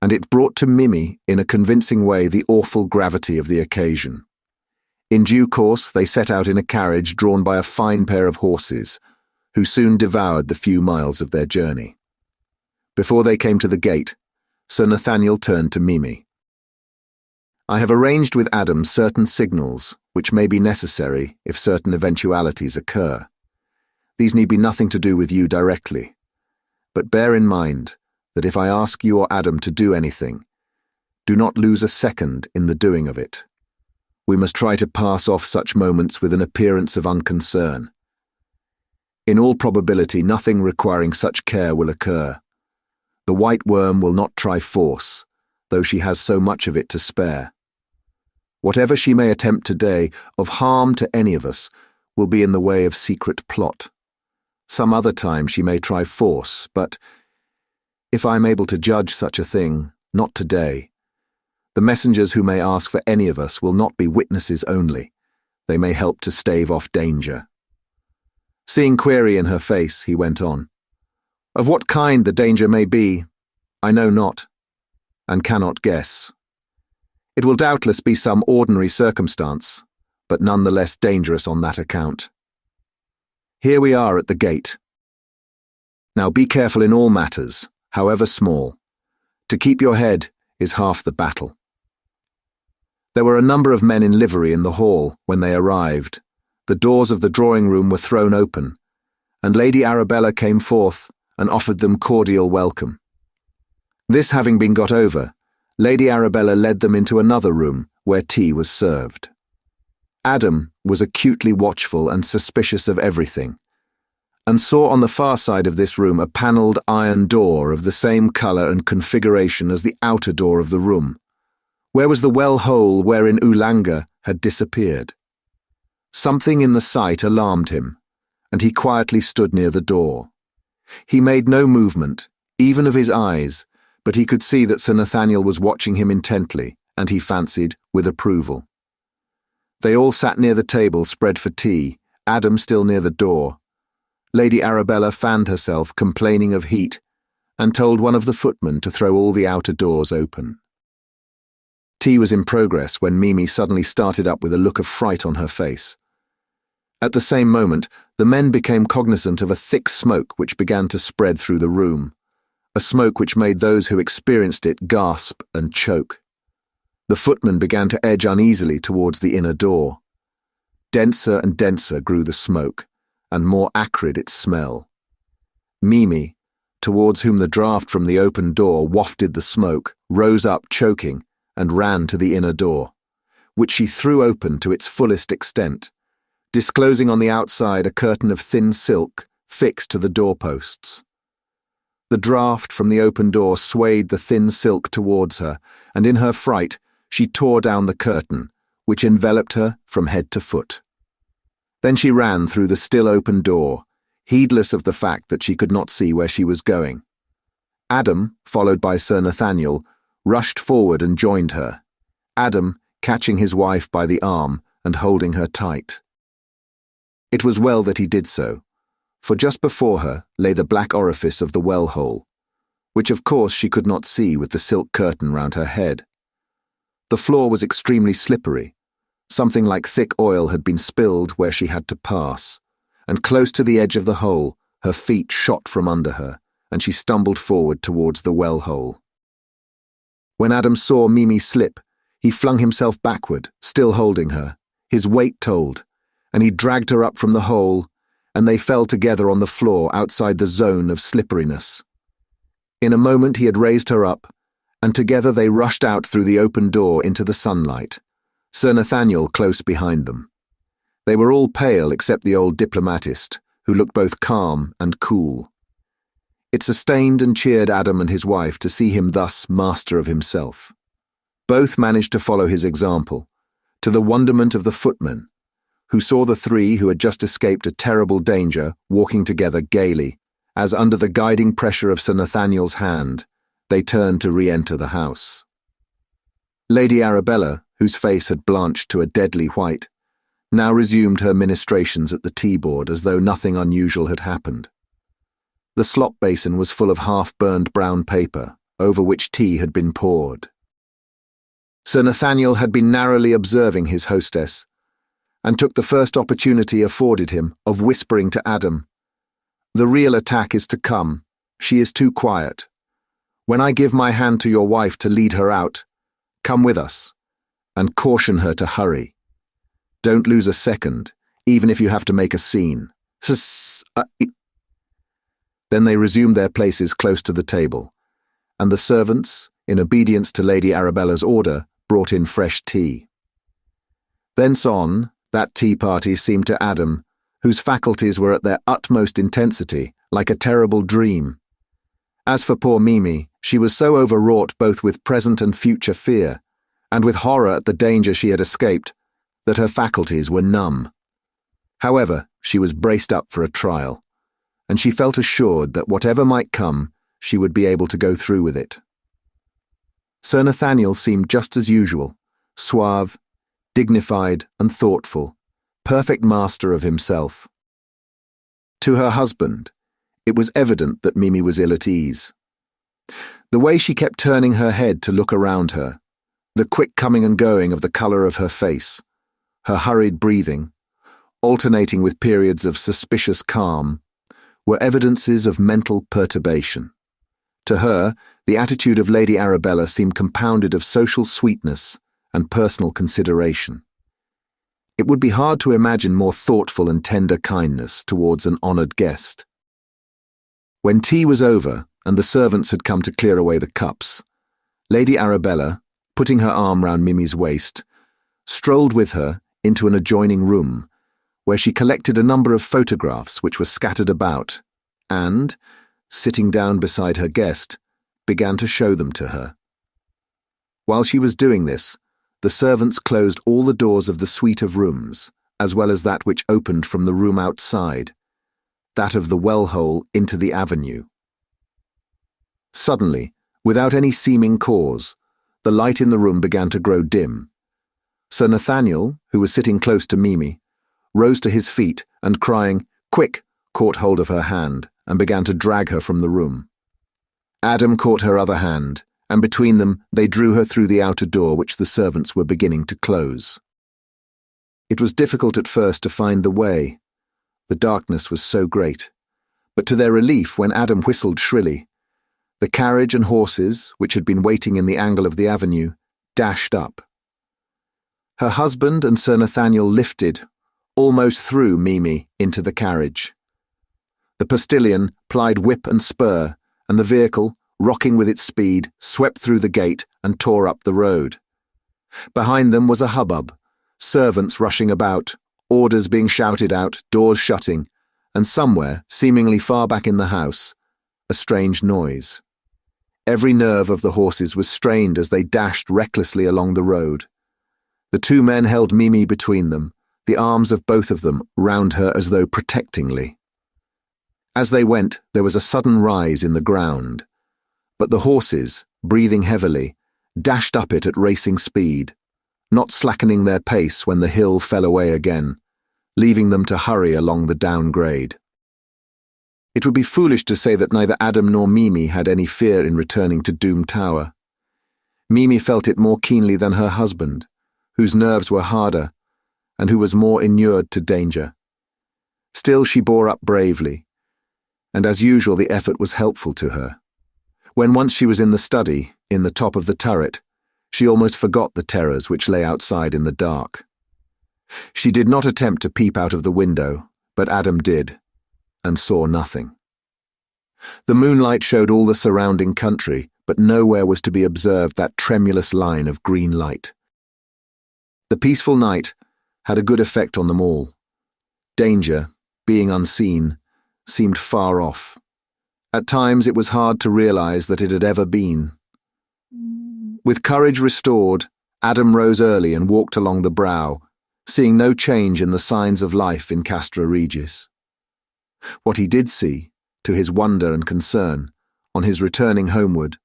and it brought to Mimi in a convincing way the awful gravity of the occasion. In due course they set out in a carriage drawn by a fine pair of horses, who soon devoured the few miles of their journey. Before they came to the gate, Sir Nathaniel turned to Mimi. "I have arranged with Adam certain signals which may be necessary if certain eventualities occur. These need be nothing to do with you directly, but bear in mind that if I ask you or Adam to do anything, do not lose a second in the doing of it. We must try to pass off such moments with an appearance of unconcern. In all probability, nothing requiring such care will occur. The white worm will not try force, though she has so much of it to spare. Whatever she may attempt today of harm to any of us will be in the way of secret plot. Some other time she may try force, but, if I am able to judge such a thing, not today. The messengers who may ask for any of us will not be witnesses only. They may help to stave off danger." Seeing query in her face, he went on. "Of what kind the danger may be, I know not, and cannot guess. It will doubtless be some ordinary circumstance, but none the less dangerous on that account. Here we are at the gate. Now be careful in all matters, however small. To keep your head is half the battle." There were a number of men in livery in the hall when they arrived. The doors of the drawing-room were thrown open, and Lady Arabella came forth and offered them cordial welcome. This having been got over, Lady Arabella led them into another room where tea was served. Adam was acutely watchful and suspicious of everything, and saw on the far side of this room a panelled iron door of the same colour and configuration as the outer door of the room, where was the well-hole wherein Oolanga had disappeared. Something in the sight alarmed him, and he quietly stood near the door. He made no movement, even of his eyes, but he could see that Sir Nathaniel was watching him intently, and he fancied, with approval. They all sat near the table spread for tea, Adam still near the door. Lady Arabella fanned herself, complaining of heat, and told one of the footmen to throw all the outer doors open. Tea was in progress when Mimi suddenly started up with a look of fright on her face. At the same moment, the men became cognizant of a thick smoke which began to spread through the room, a smoke which made those who experienced it gasp and choke. The footman began to edge uneasily towards the inner door. Denser and denser grew the smoke, and more acrid its smell. Mimi, towards whom the draught from the open door wafted the smoke, rose up choking, and ran to the inner door, which she threw open to its fullest extent, disclosing on the outside a curtain of thin silk fixed to the doorposts. The draught from the open door swayed the thin silk towards her, and in her fright she tore down the curtain, which enveloped her from head to foot. Then she ran through the still open door, heedless of the fact that she could not see where she was going. Adam, followed by Sir Nathaniel, rushed forward and joined her, Adam catching his wife by the arm and holding her tight. It was well that he did so, for just before her lay the black orifice of the well-hole, which of course she could not see with the silk curtain round her head. The floor was extremely slippery. Something like thick oil had been spilled where she had to pass, and close to the edge of the hole her feet shot from under her, and she stumbled forward towards the well-hole. When Adam saw Mimi slip, he flung himself backward, still holding her. His weight told, and he dragged her up from the hole, and they fell together on the floor outside the zone of slipperiness. In a moment he had raised her up, and together they rushed out through the open door into the sunlight, Sir Nathaniel close behind them. They were all pale except the old diplomatist, who looked both calm and cool. It sustained and cheered Adam and his wife to see him thus master of himself. Both managed to follow his example, to the wonderment of the footmen, who saw the three who had just escaped a terrible danger walking together gaily, as under the guiding pressure of Sir Nathaniel's hand, they turned to re-enter the house. Lady Arabella, whose face had blanched to a deadly white, now resumed her ministrations at the tea-board as though nothing unusual had happened. The slop basin was full of half-burned brown paper, over which tea had been poured. Sir Nathaniel had been narrowly observing his hostess, and took the first opportunity afforded him of whispering to Adam, "The real attack is to come. She is too quiet. When I give my hand to your wife to lead her out, come with us, and caution her to hurry. Don't lose a second, even if you have to make a scene." Then they resumed their places close to the table, and the servants, in obedience to Lady Arabella's order, brought in fresh tea. Thence on, that tea party seemed to Adam, whose faculties were at their utmost intensity, like a terrible dream. As for poor Mimi, she was so overwrought both with present and future fear, and with horror at the danger she had escaped, that her faculties were numb. However, she was braced up for a trial, and she felt assured that whatever might come, she would be able to go through with it. Sir Nathaniel seemed just as usual, suave, dignified and thoughtful, perfect master of himself. To her husband, it was evident that Mimi was ill at ease. The way she kept turning her head to look around her, the quick coming and going of the colour of her face, her hurried breathing, alternating with periods of suspicious calm, were evidences of mental perturbation. To her, the attitude of Lady Arabella seemed compounded of social sweetness and personal consideration. It would be hard to imagine more thoughtful and tender kindness towards an honoured guest. When tea was over and the servants had come to clear away the cups, Lady Arabella, putting her arm round Mimi's waist, strolled with her into an adjoining room, where she collected a number of photographs which were scattered about, and, sitting down beside her guest, began to show them to her. While she was doing this, the servants closed all the doors of the suite of rooms, as well as that which opened from the room outside, that of the well-hole into the avenue. Suddenly, without any seeming cause, the light in the room began to grow dim. Sir Nathaniel, who was sitting close to Mimi, rose to his feet and, crying, "Quick!" caught hold of her hand and began to drag her from the room. Adam caught her other hand, and between them they drew her through the outer door which the servants were beginning to close. It was difficult at first to find the way. The darkness was so great, but to their relief when Adam whistled shrilly, the carriage and horses, which had been waiting in the angle of the avenue, dashed up. Her husband and Sir Nathaniel lifted, almost threw Mimi into the carriage. The postilion plied whip and spur, and the vehicle, rocking with its speed, swept through the gate and tore up the road. Behind them was a hubbub, servants rushing about, orders being shouted out, doors shutting, and somewhere, seemingly far back in the house, a strange noise. Every nerve of the horses was strained as they dashed recklessly along the road. The two men held Mimi between them, the arms of both of them round her as though protectingly. As they went, there was a sudden rise in the ground, but the horses, breathing heavily, dashed up it at racing speed, not slackening their pace when the hill fell away again, leaving them to hurry along the downgrade. It would be foolish to say that neither Adam nor Mimi had any fear in returning to Doom Tower. Mimi felt it more keenly than her husband, whose nerves were harder, and who was more inured to danger. Still she bore up bravely, and as usual the effort was helpful to her. When once she was in the study, in the top of the turret, she almost forgot the terrors which lay outside in the dark. She did not attempt to peep out of the window, but Adam did, and saw nothing. The moonlight showed all the surrounding country, but nowhere was to be observed that tremulous line of green light. The peaceful night had a good effect on them all. Danger, being unseen, seemed far off. At times it was hard to realize that it had ever been. With courage restored, Adam rose early and walked along the brow, seeing no change in the signs of life in Castra Regis. What he did see, to his wonder and concern, on his returning homeward,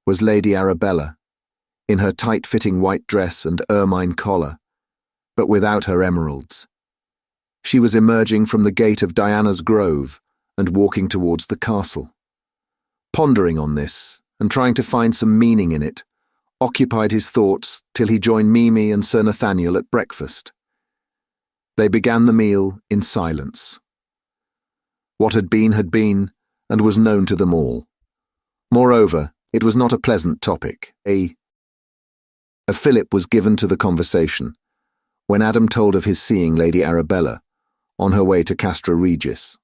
was Lady Arabella, in her tight-fitting white dress and ermine collar, but without her emeralds. She was emerging from the gate of Diana's Grove and walking towards the castle. Pondering on this, and trying to find some meaning in it, occupied his thoughts till he joined Mimi and Sir Nathaniel at breakfast. They began the meal in silence. What had been, and was known to them all. Moreover, it was not a pleasant topic. A fillip was given to the conversation when Adam told of his seeing Lady Arabella on her way to Castra Regis.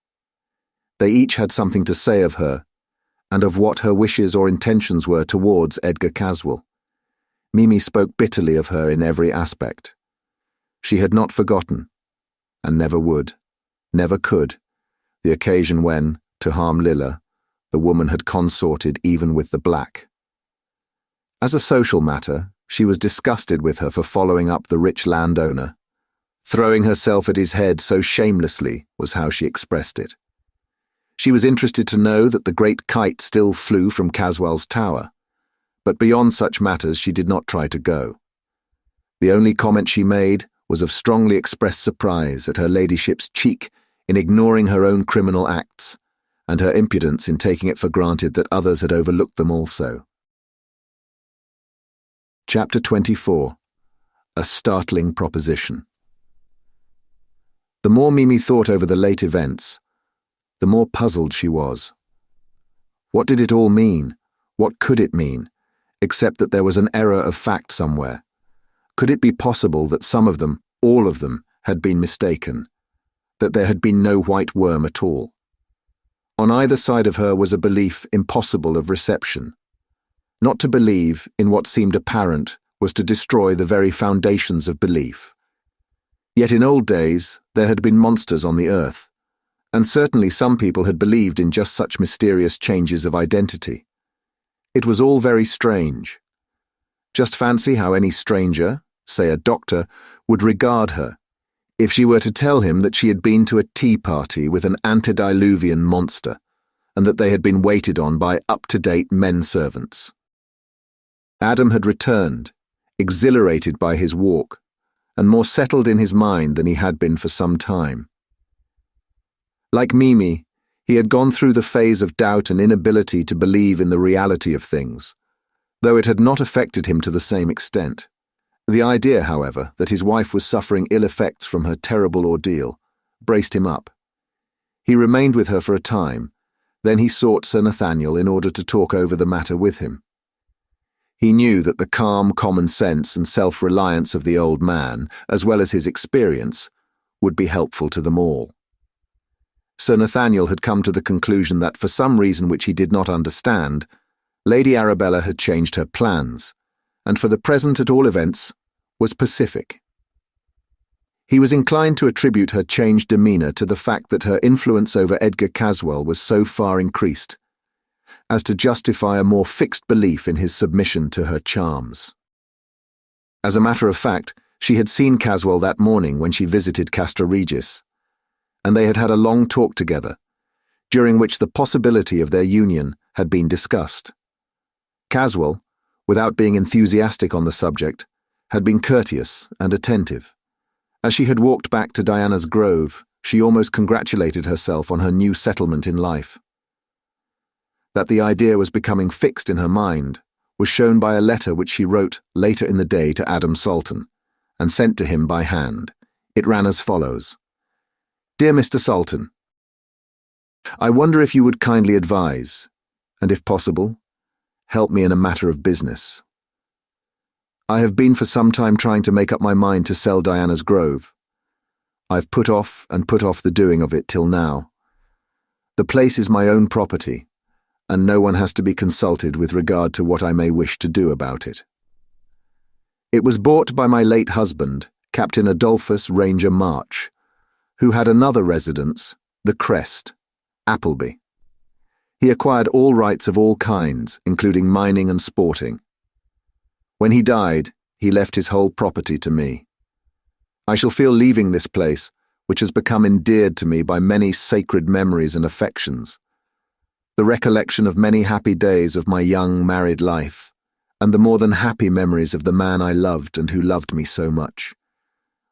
They each had something to say of her, and of what her wishes or intentions were towards Edgar Caswell. Mimi spoke bitterly of her in every aspect. She had not forgotten, and never would, never could, the occasion when, to harm Lilla, the woman had consorted even with the black. As a social matter, she was disgusted with her for following up the rich landowner. Throwing herself at his head so shamelessly was how she expressed it. She was interested to know that the great kite still flew from Caswell's tower, but beyond such matters she did not try to go. The only comment she made was of strongly expressed surprise at her ladyship's cheek in ignoring her own criminal acts, and her impudence in taking it for granted that others had overlooked them also. Chapter 24. A Startling Proposition. The more Mimi thought over the late events, the more puzzled she was. What did it all mean? What could it mean, except that there was an error of fact somewhere? Could it be possible that some of them, all of them, had been mistaken, that there had been no white worm at all? On either side of her was a belief impossible of reception. Not to believe in what seemed apparent was to destroy the very foundations of belief. Yet in old days there had been monsters on the earth, and certainly some people had believed in just such mysterious changes of identity. It was all very strange. Just fancy how any stranger, say a doctor, would regard her if she were to tell him that she had been to a tea party with an antediluvian monster, and that they had been waited on by up-to-date men-servants. Adam had returned, exhilarated by his walk, and more settled in his mind than he had been for some time. Like Mimi, he had gone through the phase of doubt and inability to believe in the reality of things, though it had not affected him to the same extent. The idea, however, that his wife was suffering ill effects from her terrible ordeal braced him up. He remained with her for a time, then he sought Sir Nathaniel in order to talk over the matter with him. He knew that the calm common sense and self-reliance of the old man, as well as his experience, would be helpful to them all. Sir Nathaniel had come to the conclusion that, for some reason which he did not understand, Lady Arabella had changed her plans, and for the present at all events, was pacific. He was inclined to attribute her changed demeanour to the fact that her influence over Edgar Caswell was so far increased, as to justify a more fixed belief in his submission to her charms. As a matter of fact, she had seen Caswell that morning when she visited Castra Regis, and they had had a long talk together, during which the possibility of their union had been discussed. Caswell, without being enthusiastic on the subject, had been courteous and attentive. As she had walked back to Diana's Grove, she almost congratulated herself on her new settlement in life. That the idea was becoming fixed in her mind was shown by a letter which she wrote later in the day to Adam Salton, and sent to him by hand. It ran as follows: Dear Mr. Salton, I wonder if you would kindly advise, and if possible, help me in a matter of business. I have been for some time trying to make up my mind to sell Diana's Grove. I've put off the doing of it till now. The place is my own property, and no one has to be consulted with regard to what I may wish to do about it. It was bought by my late husband, Captain Adolphus Ranger March, who had another residence, the Crest, Appleby. He acquired all rights of all kinds, including mining and sporting. When he died, he left his whole property to me. I shall feel leaving this place, which has become endeared to me by many sacred memories and affections, the recollection of many happy days of my young married life, and the more than happy memories of the man I loved and who loved me so much.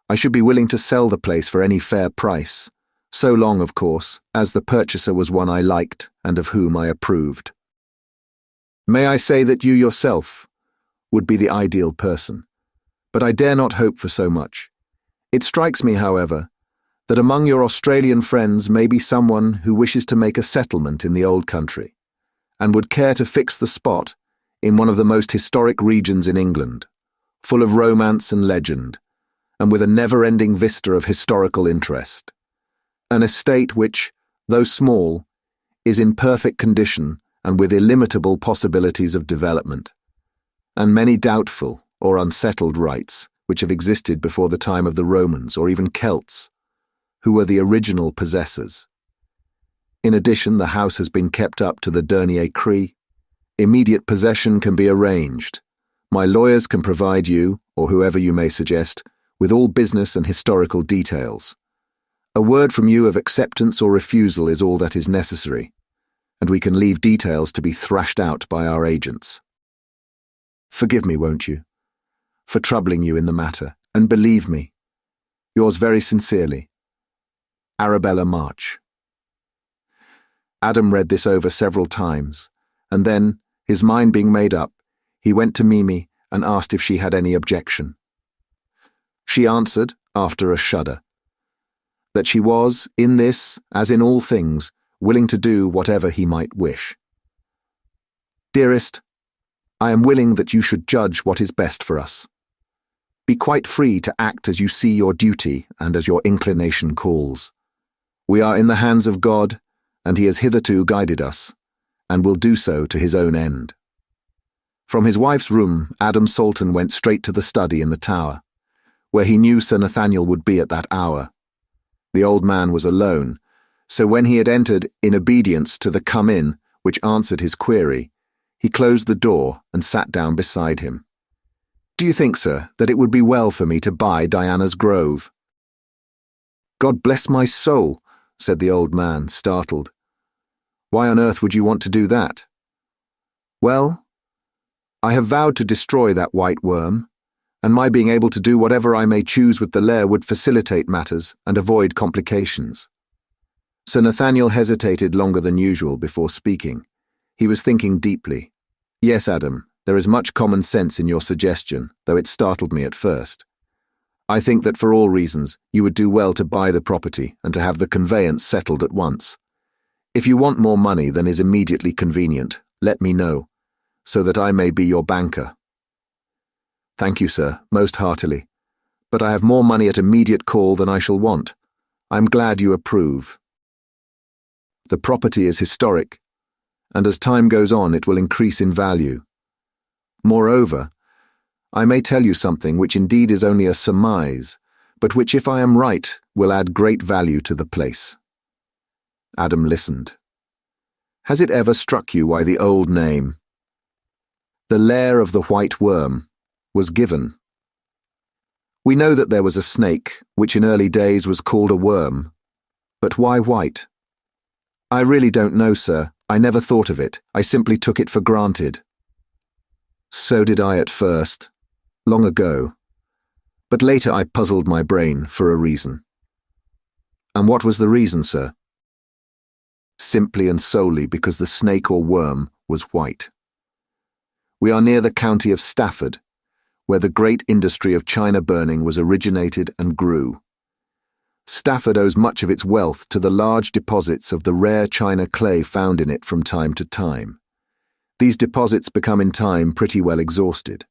I should be willing to sell the place for any fair price, so long, of course, as the purchaser was one I liked and of whom I approved. May I say that you yourself would be the ideal person, but I dare not hope for so much. It strikes me, however, that among your Australian friends may be someone who wishes to make a settlement in the old country, and would care to fix the spot in one of the most historic regions in England, full of romance and legend, and with a never-ending vista of historical interest. An estate which, though small, is in perfect condition and with illimitable possibilities of development, and many doubtful or unsettled rights which have existed before the time of the Romans or even Celts, who were the original possessors. In addition, the house has been kept up to the dernier cri. Immediate possession can be arranged. My lawyers can provide you, or whoever you may suggest, with all business and historical details. A word from you of acceptance or refusal is all that is necessary, and we can leave details to be thrashed out by our agents. Forgive me, won't you, for troubling you in the matter, and believe me, yours very sincerely, Arabella March. Adam read this over several times, and then, his mind being made up, he went to Mimi and asked if she had any objection. She answered, after a shudder, that she was, in this, as in all things, willing to do whatever he might wish. Dearest, I am willing that you should judge what is best for us. Be quite free to act as you see your duty and as your inclination calls. We are in the hands of God, and he has hitherto guided us, and will do so to his own end. From his wife's room, Adam Salton went straight to the study in the tower, where he knew Sir Nathaniel would be at that hour. The old man was alone, so when he had entered in obedience to the come in which answered his query, he closed the door and sat down beside him. Do you think, sir, that it would be well for me to buy Diana's Grove? God bless my soul, said the old man, startled. Why on earth would you want to do that? Well, I have vowed to destroy that white worm, and my being able to do whatever I may choose with the Lair would facilitate matters and avoid complications. Sir Nathaniel hesitated longer than usual before speaking. He was thinking deeply. Yes, Adam, there is much common sense in your suggestion, though it startled me at first. I think that for all reasons you would do well to buy the property and to have the conveyance settled at once. If you want more money than is immediately convenient, let me know, so that I may be your banker. Thank you, sir, most heartily. But I have more money at immediate call than I shall want. I am glad you approve. The property is historic, and as time goes on it will increase in value. Moreover, I may tell you something which indeed is only a surmise, but which, if I am right, will add great value to the place. Adam listened. Has it ever struck you why the old name, the Lair of the White Worm, was given? We know that there was a snake, which in early days was called a worm. But why white? I really don't know, sir. I never thought of it. I simply took it for granted. So did I at first, long ago. But later I puzzled my brain for a reason. And what was the reason, sir? Simply and solely because the snake or worm was white. We are near the county of Stafford, where the great industry of china burning was originated and grew. Stafford owes much of its wealth to the large deposits of the rare china clay found in it from time to time. These deposits become in time pretty well exhausted.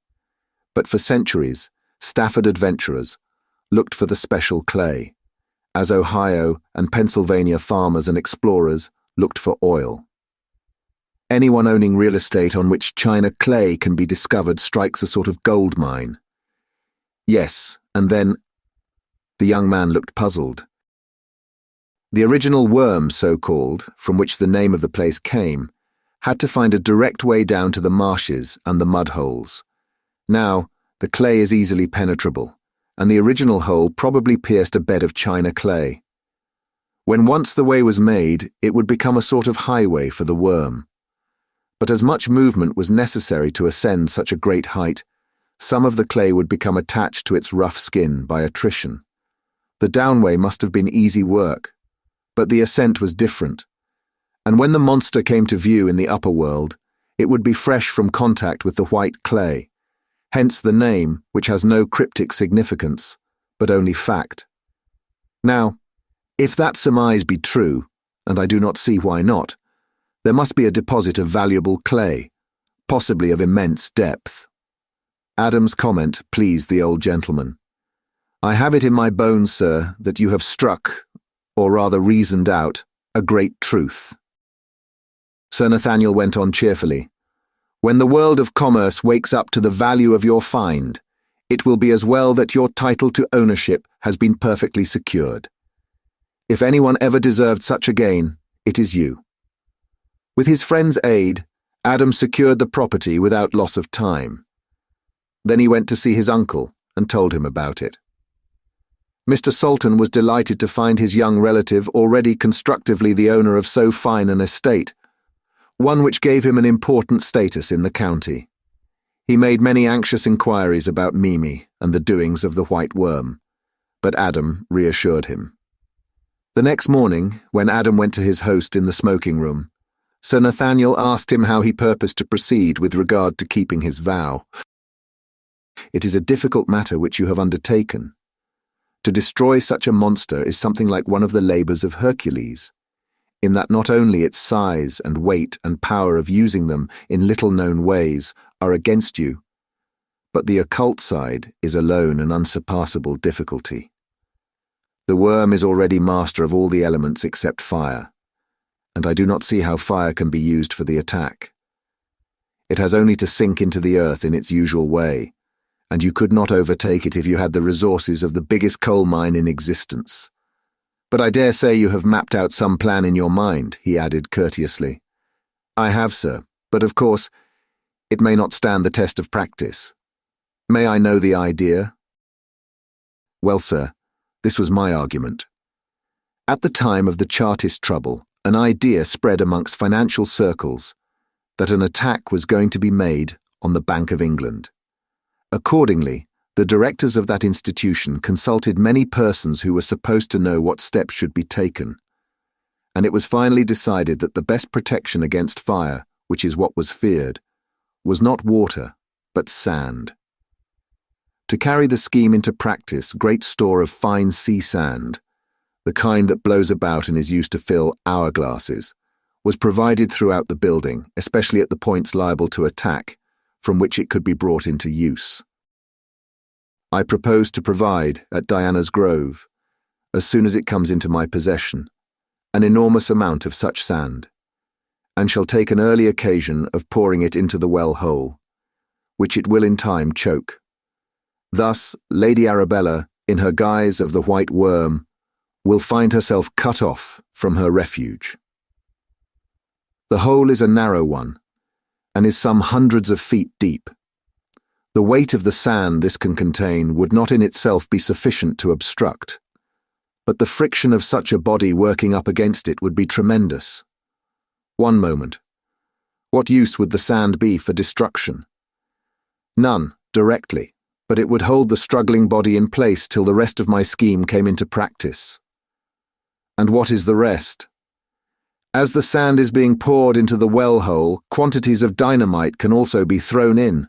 But for centuries, Stafford adventurers looked for the special clay, as Ohio and Pennsylvania farmers and explorers looked for oil. Anyone owning real estate on which china clay can be discovered strikes a sort of gold mine. Yes, and then... The young man looked puzzled. The original worm, so-called, from which the name of the place came, had to find a direct way down to the marshes and the mud holes. Now, the clay is easily penetrable, and the original hole probably pierced a bed of china clay. When once the way was made, it would become a sort of highway for the worm. But as much movement was necessary to ascend such a great height, some of the clay would become attached to its rough skin by attrition. The downway must have been easy work, but the ascent was different, and when the monster came to view in the upper world, it would be fresh from contact with the white clay, hence the name, which has no cryptic significance, but only fact. Now, if that surmise be true, and I do not see why not, there must be a deposit of valuable clay, possibly of immense depth. Adam's comment pleased the old gentleman. I have it in my bones, sir, that you have struck, or rather reasoned out, a great truth. Sir Nathaniel went on cheerfully. When the world of commerce wakes up to the value of your find, it will be as well that your title to ownership has been perfectly secured. If anyone ever deserved such a gain, it is you. With his friend's aid, Adam secured the property without loss of time. Then he went to see his uncle and told him about it. Mr. Salton was delighted to find his young relative already constructively the owner of so fine an estate, one which gave him an important status in the county. He made many anxious inquiries about Mimi and the doings of the White Worm, but Adam reassured him. The next morning, when Adam went to his host in the smoking room, Sir Nathaniel asked him how he purposed to proceed with regard to keeping his vow. It is a difficult matter which you have undertaken. To destroy such a monster is something like one of the labours of Hercules, in that not only its size and weight and power of using them in little-known ways are against you, but the occult side is alone an unsurpassable difficulty. The worm is already master of all the elements except fire, and I do not see how fire can be used for the attack. It has only to sink into the earth in its usual way, and you could not overtake it if you had the resources of the biggest coal mine in existence. But I dare say you have mapped out some plan in your mind, he added courteously. I have, sir, but of course, it may not stand the test of practice. May I know the idea? Well, sir, this was my argument. At the time of the Chartist trouble, an idea spread amongst financial circles that an attack was going to be made on the Bank of England. Accordingly, the directors of that institution consulted many persons who were supposed to know what steps should be taken, and it was finally decided that the best protection against fire, which is what was feared, was not water, but sand. To carry the scheme into practice, great store of fine sea sand, the kind that blows about and is used to fill hourglasses, was provided throughout the building, especially at the points liable to attack, from which it could be brought into use. I propose to provide, at Diana's Grove, as soon as it comes into my possession, an enormous amount of such sand, and shall take an early occasion of pouring it into the well hole, which it will in time choke. Thus, Lady Arabella, in her guise of the White Worm, will find herself cut off from her refuge. The hole is a narrow one, and is some hundreds of feet deep. The weight of the sand this can contain would not in itself be sufficient to obstruct, but the friction of such a body working up against it would be tremendous. One moment. What use would the sand be for destruction? None, directly, but it would hold the struggling body in place till the rest of my scheme came into practice. And what is the rest? As the sand is being poured into the well hole, quantities of dynamite can also be thrown in.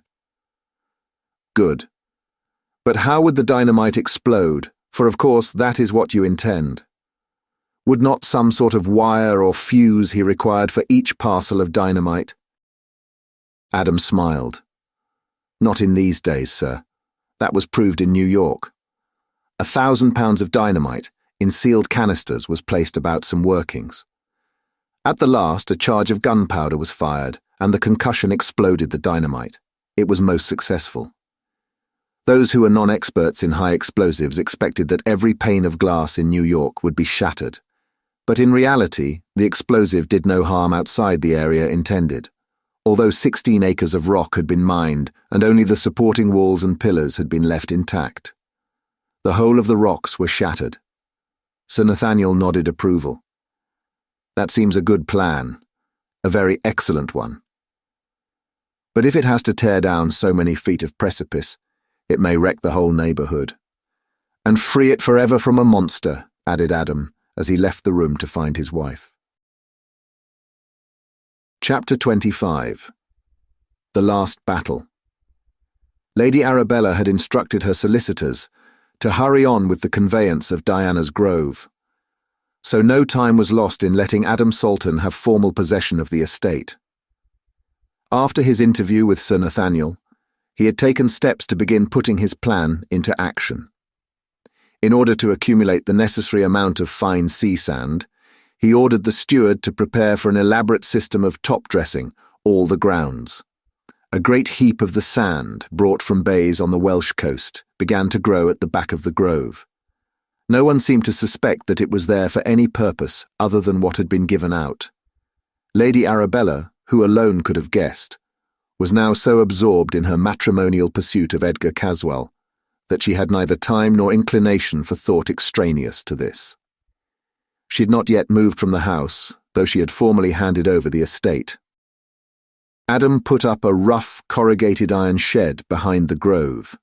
Good. But how would the dynamite explode? For of course that is what you intend. Would not some sort of wire or fuse he required for each parcel of dynamite? Adam smiled. Not in these days, sir. That was proved in New York. 1,000 pounds of dynamite in sealed canisters was placed about some workings. At the last, a charge of gunpowder was fired, and the concussion exploded the dynamite. It was most successful. Those who were non-experts in high explosives expected that every pane of glass in New York would be shattered, but in reality, the explosive did no harm outside the area intended, although 16 acres of rock had been mined and only the supporting walls and pillars had been left intact. The whole of the rocks were shattered. Sir Nathaniel nodded approval. That seems a good plan, a very excellent one. But if it has to tear down so many feet of precipice, it may wreck the whole neighborhood. And free it forever from a monster, added Adam, as he left the room to find his wife. Chapter 25. The Last Battle. Lady Arabella had instructed her solicitors to hurry on with the conveyance of Diana's grove, so no time was lost in letting Adam Salton have formal possession of the estate. After his interview with Sir Nathaniel, he had taken steps to begin putting his plan into action. In order to accumulate the necessary amount of fine sea sand, he ordered the steward to prepare for an elaborate system of top-dressing all the grounds. A great heap of the sand, brought from bays on the Welsh coast, began to grow at the back of the grove. No one seemed to suspect that it was there for any purpose other than what had been given out. Lady Arabella, who alone could have guessed, was now so absorbed in her matrimonial pursuit of Edgar Caswell that she had neither time nor inclination for thought extraneous to this. She had not yet moved from the house, though she had formally handed over the estate. Adam put up a rough corrugated iron shed behind the grove,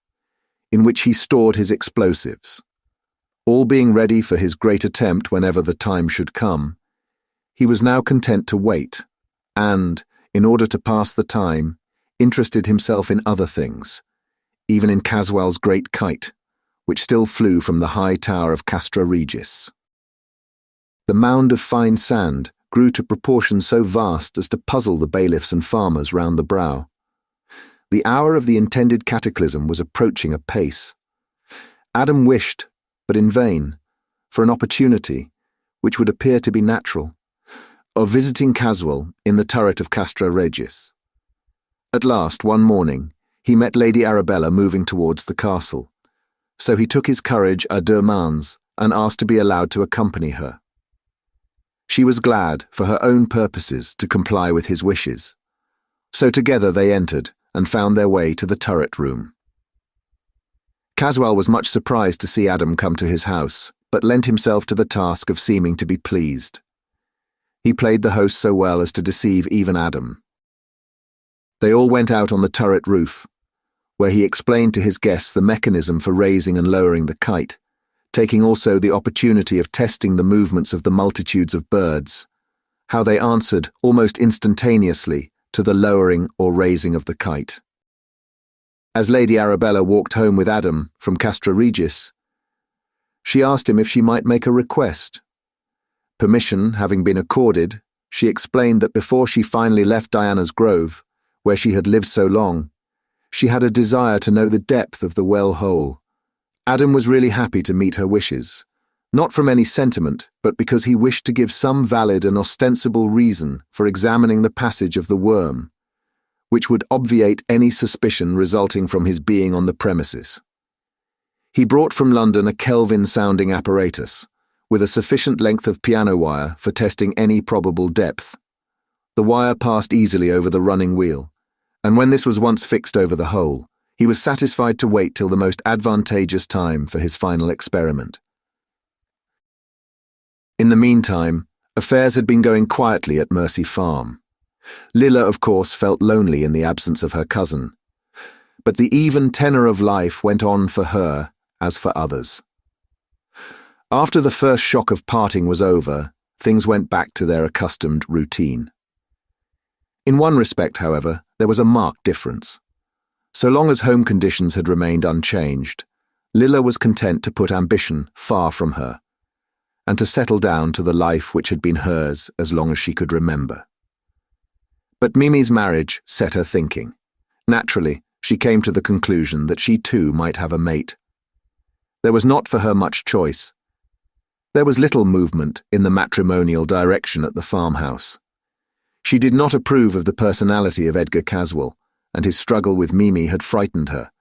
in which he stored his explosives. All being ready for his great attempt whenever the time should come, he was now content to wait, and, in order to pass the time, interested himself in other things, even in Caswell's great kite, which still flew from the high tower of Castra Regis. The mound of fine sand grew to proportions so vast as to puzzle the bailiffs and farmers round the brow. The hour of the intended cataclysm was approaching apace. Adam wished, but in vain, for an opportunity, which would appear to be natural, of visiting Caswell in the turret of Castra Regis. At last, one morning, he met Lady Arabella moving towards the castle, so he took his courage à deux mains and asked to be allowed to accompany her. She was glad, for her own purposes, to comply with his wishes, so together they entered and found their way to the turret room. Caswell was much surprised to see Adam come to his house, but lent himself to the task of seeming to be pleased. He played the host so well as to deceive even Adam. They all went out on the turret roof, where he explained to his guests the mechanism for raising and lowering the kite, taking also the opportunity of testing the movements of the multitudes of birds, how they answered almost instantaneously to the lowering or raising of the kite. As Lady Arabella walked home with Adam from Castra Regis, she asked him if she might make a request. Permission having been accorded, she explained that before she finally left Diana's grove, where she had lived so long, she had a desire to know the depth of the well hole. Adam was really happy to meet her wishes, not from any sentiment, but because he wished to give some valid and ostensible reason for examining the passage of the worm, which would obviate any suspicion resulting from his being on the premises. He brought from London a Kelvin-sounding apparatus, with a sufficient length of piano wire for testing any probable depth. The wire passed easily over the running wheel, and when this was once fixed over the hole, he was satisfied to wait till the most advantageous time for his final experiment. In the meantime, affairs had been going quietly at Mercy Farm. Lilla, of course, felt lonely in the absence of her cousin, but the even tenor of life went on for her as for others. After the first shock of parting was over, things went back to their accustomed routine. In one respect, however, there was a marked difference. So long as home conditions had remained unchanged, Lilla was content to put ambition far from her, and to settle down to the life which had been hers as long as she could remember. But Mimi's marriage set her thinking. Naturally, she came to the conclusion that she too might have a mate. There was not for her much choice. There was little movement in the matrimonial direction at the farmhouse. She did not approve of the personality of Edgar Caswell, and his struggle with Mimi had frightened her,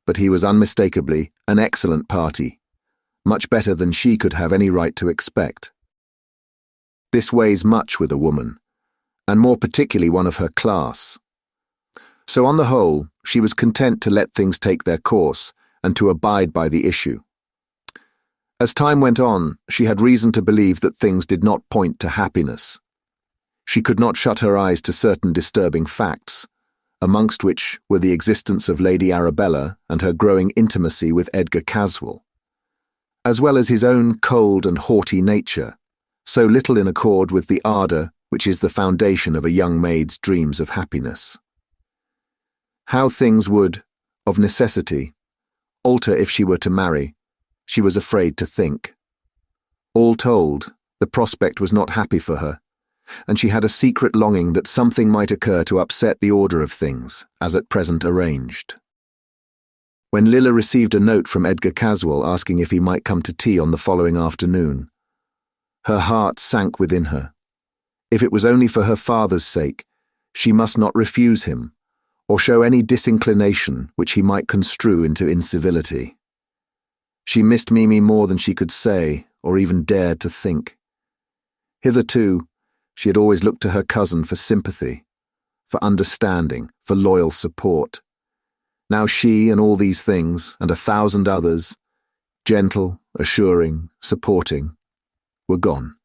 but he was unmistakably an excellent party, much better than she could have any right to expect. This weighs much with a woman, and more particularly one of her class. So on the whole, she was content to let things take their course and to abide by the issue. As time went on, she had reason to believe that things did not point to happiness. She could not shut her eyes to certain disturbing facts, amongst which were the existence of Lady Arabella and her growing intimacy with Edgar Caswell, as well as his own cold and haughty nature, so little in accord with the ardour which is the foundation of a young maid's dreams of happiness. How things would, of necessity, alter if she were to marry, she was afraid to think. All told, the prospect was not happy for her, and she had a secret longing that something might occur to upset the order of things, as at present arranged. When Lilla received a note from Edgar Caswell asking if he might come to tea on the following afternoon, her heart sank within her. If it was only for her father's sake, she must not refuse him, or show any disinclination which he might construe into incivility. She missed Mimi more than she could say, or even dared to think. Hitherto, she had always looked to her cousin for sympathy, for understanding, for loyal support. Now she and all these things, and 1,000 others, gentle, assuring, supporting, were gone.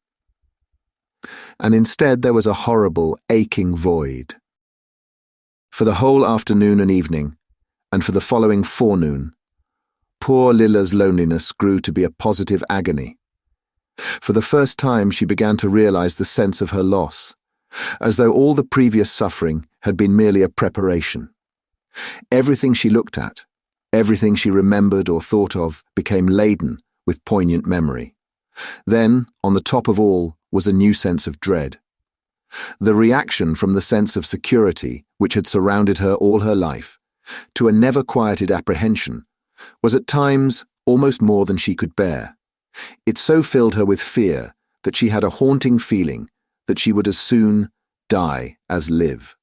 And instead there was a horrible, aching void. For the whole afternoon and evening, and for the following forenoon, poor Lilla's loneliness grew to be a positive agony. For the first time she began to realize the sense of her loss, as though all the previous suffering had been merely a preparation. Everything she looked at, everything she remembered or thought of, became laden with poignant memory. Then, on the top of all, was a new sense of dread. The reaction from the sense of security which had surrounded her all her life, to a never-quieted apprehension, was at times almost more than she could bear. It so filled her with fear that she had a haunting feeling that she would as soon die as live.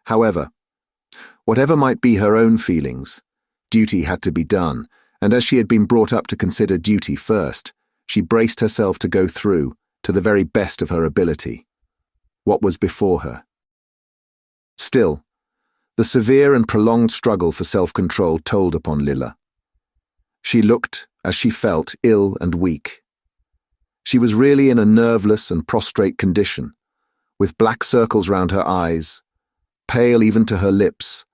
However, whatever might be her own feelings, duty had to be done, and as she had been brought up to consider duty first, she braced herself to go through, to the very best of her ability, what was before her. Still, the severe and prolonged struggle for self-control told upon Lilla. She looked, as she felt, ill and weak. She was really in a nerveless and prostrate condition, with black circles round her eyes, pale even to her lips,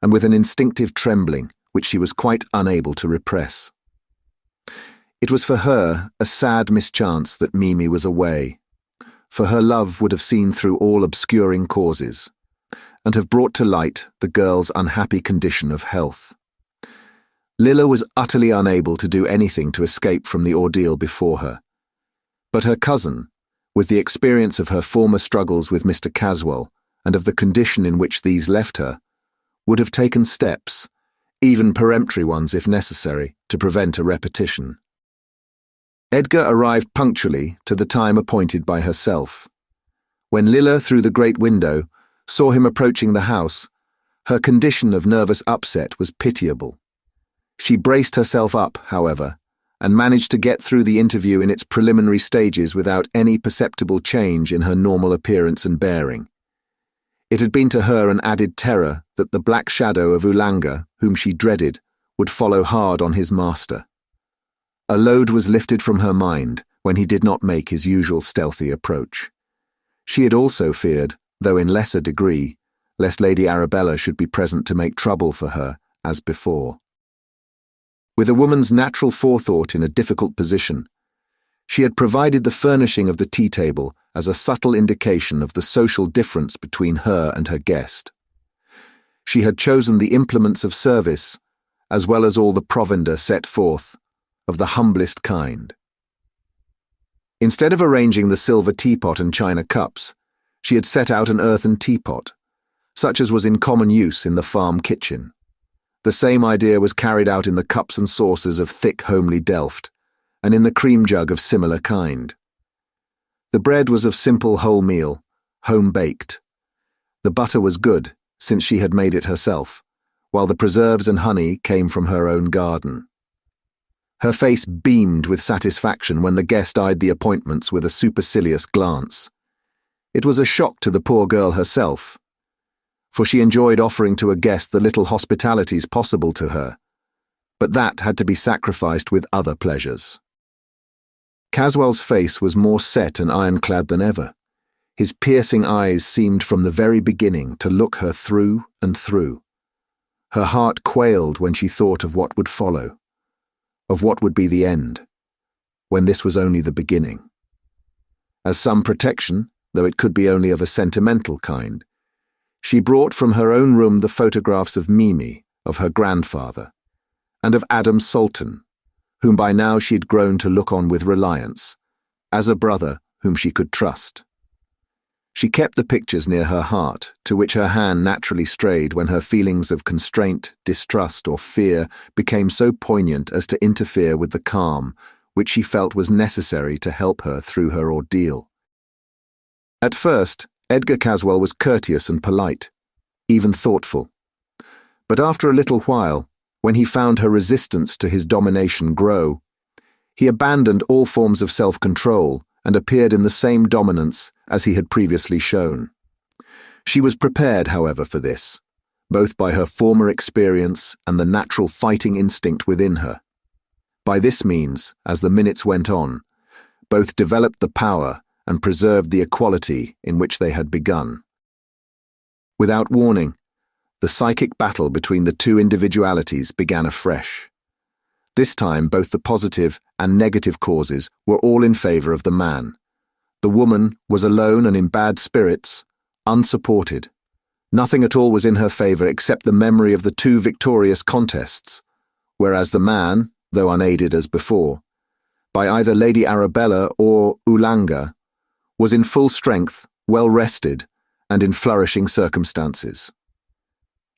and with an instinctive trembling which she was quite unable to repress. It was for her a sad mischance that Mimi was away, for her love would have seen through all obscuring causes, and have brought to light the girl's unhappy condition of health. Lilla was utterly unable to do anything to escape from the ordeal before her, but her cousin, with the experience of her former struggles with Mr. Caswell and of the condition in which these left her, would have taken steps, even peremptory ones if necessary, to prevent a repetition. Edgar arrived punctually to the time appointed by herself. When Lilla, through the great window, saw him approaching the house, her condition of nervous upset was pitiable. She braced herself up, however, and managed to get through the interview in its preliminary stages without any perceptible change in her normal appearance and bearing. It had been to her an added terror that the black shadow of Ulanga, whom she dreaded, would follow hard on his master. A load was lifted from her mind when he did not make his usual stealthy approach. She had also feared, though in lesser degree, lest Lady Arabella should be present to make trouble for her, as before. With a woman's natural forethought in a difficult position, she had provided the furnishing of the tea table as a subtle indication of the social difference between her and her guest. She had chosen the implements of service, as well as all the provender set forth, of the humblest kind. Instead of arranging the silver teapot and china cups, she had set out an earthen teapot, such as was in common use in the farm kitchen. The same idea was carried out in the cups and saucers of thick homely delft, and in the cream jug of similar kind. The bread was of simple wholemeal, home-baked. The butter was good, since she had made it herself, while the preserves and honey came from her own garden. Her face beamed with satisfaction when the guest eyed the appointments with a supercilious glance. It was a shock to the poor girl herself, for she enjoyed offering to a guest the little hospitalities possible to her, but that had to be sacrificed with other pleasures. Caswell's face was more set and ironclad than ever. His piercing eyes seemed from the very beginning to look her through and through. Her heart quailed when she thought of what would follow, of what would be the end, when this was only the beginning. As some protection, though it could be only of a sentimental kind, she brought from her own room the photographs of Mimi, of her grandfather, and of Adam Salton, whom by now she had grown to look on with reliance, as a brother whom she could trust. She kept the pictures near her heart, to which her hand naturally strayed when her feelings of constraint, distrust, or fear became so poignant as to interfere with the calm which she felt was necessary to help her through her ordeal. At first, Edgar Caswell was courteous and polite, even thoughtful. But after a little while, when he found her resistance to his domination grow, he abandoned all forms of self-control and appeared in the same dominance as he had previously shown. She was prepared, however, for this, both by her former experience and the natural fighting instinct within her. By this means, as the minutes went on, both developed the power and preserved the equality in which they had begun. Without warning, the psychic battle between the two individualities began afresh. This time, both the positive and negative causes were all in favor of the man. The woman was alone and in bad spirits, unsupported. Nothing at all was in her favor except the memory of the two victorious contests, whereas the man, though unaided as before, by either Lady Arabella or Ulanga, was in full strength, well rested, and in flourishing circumstances.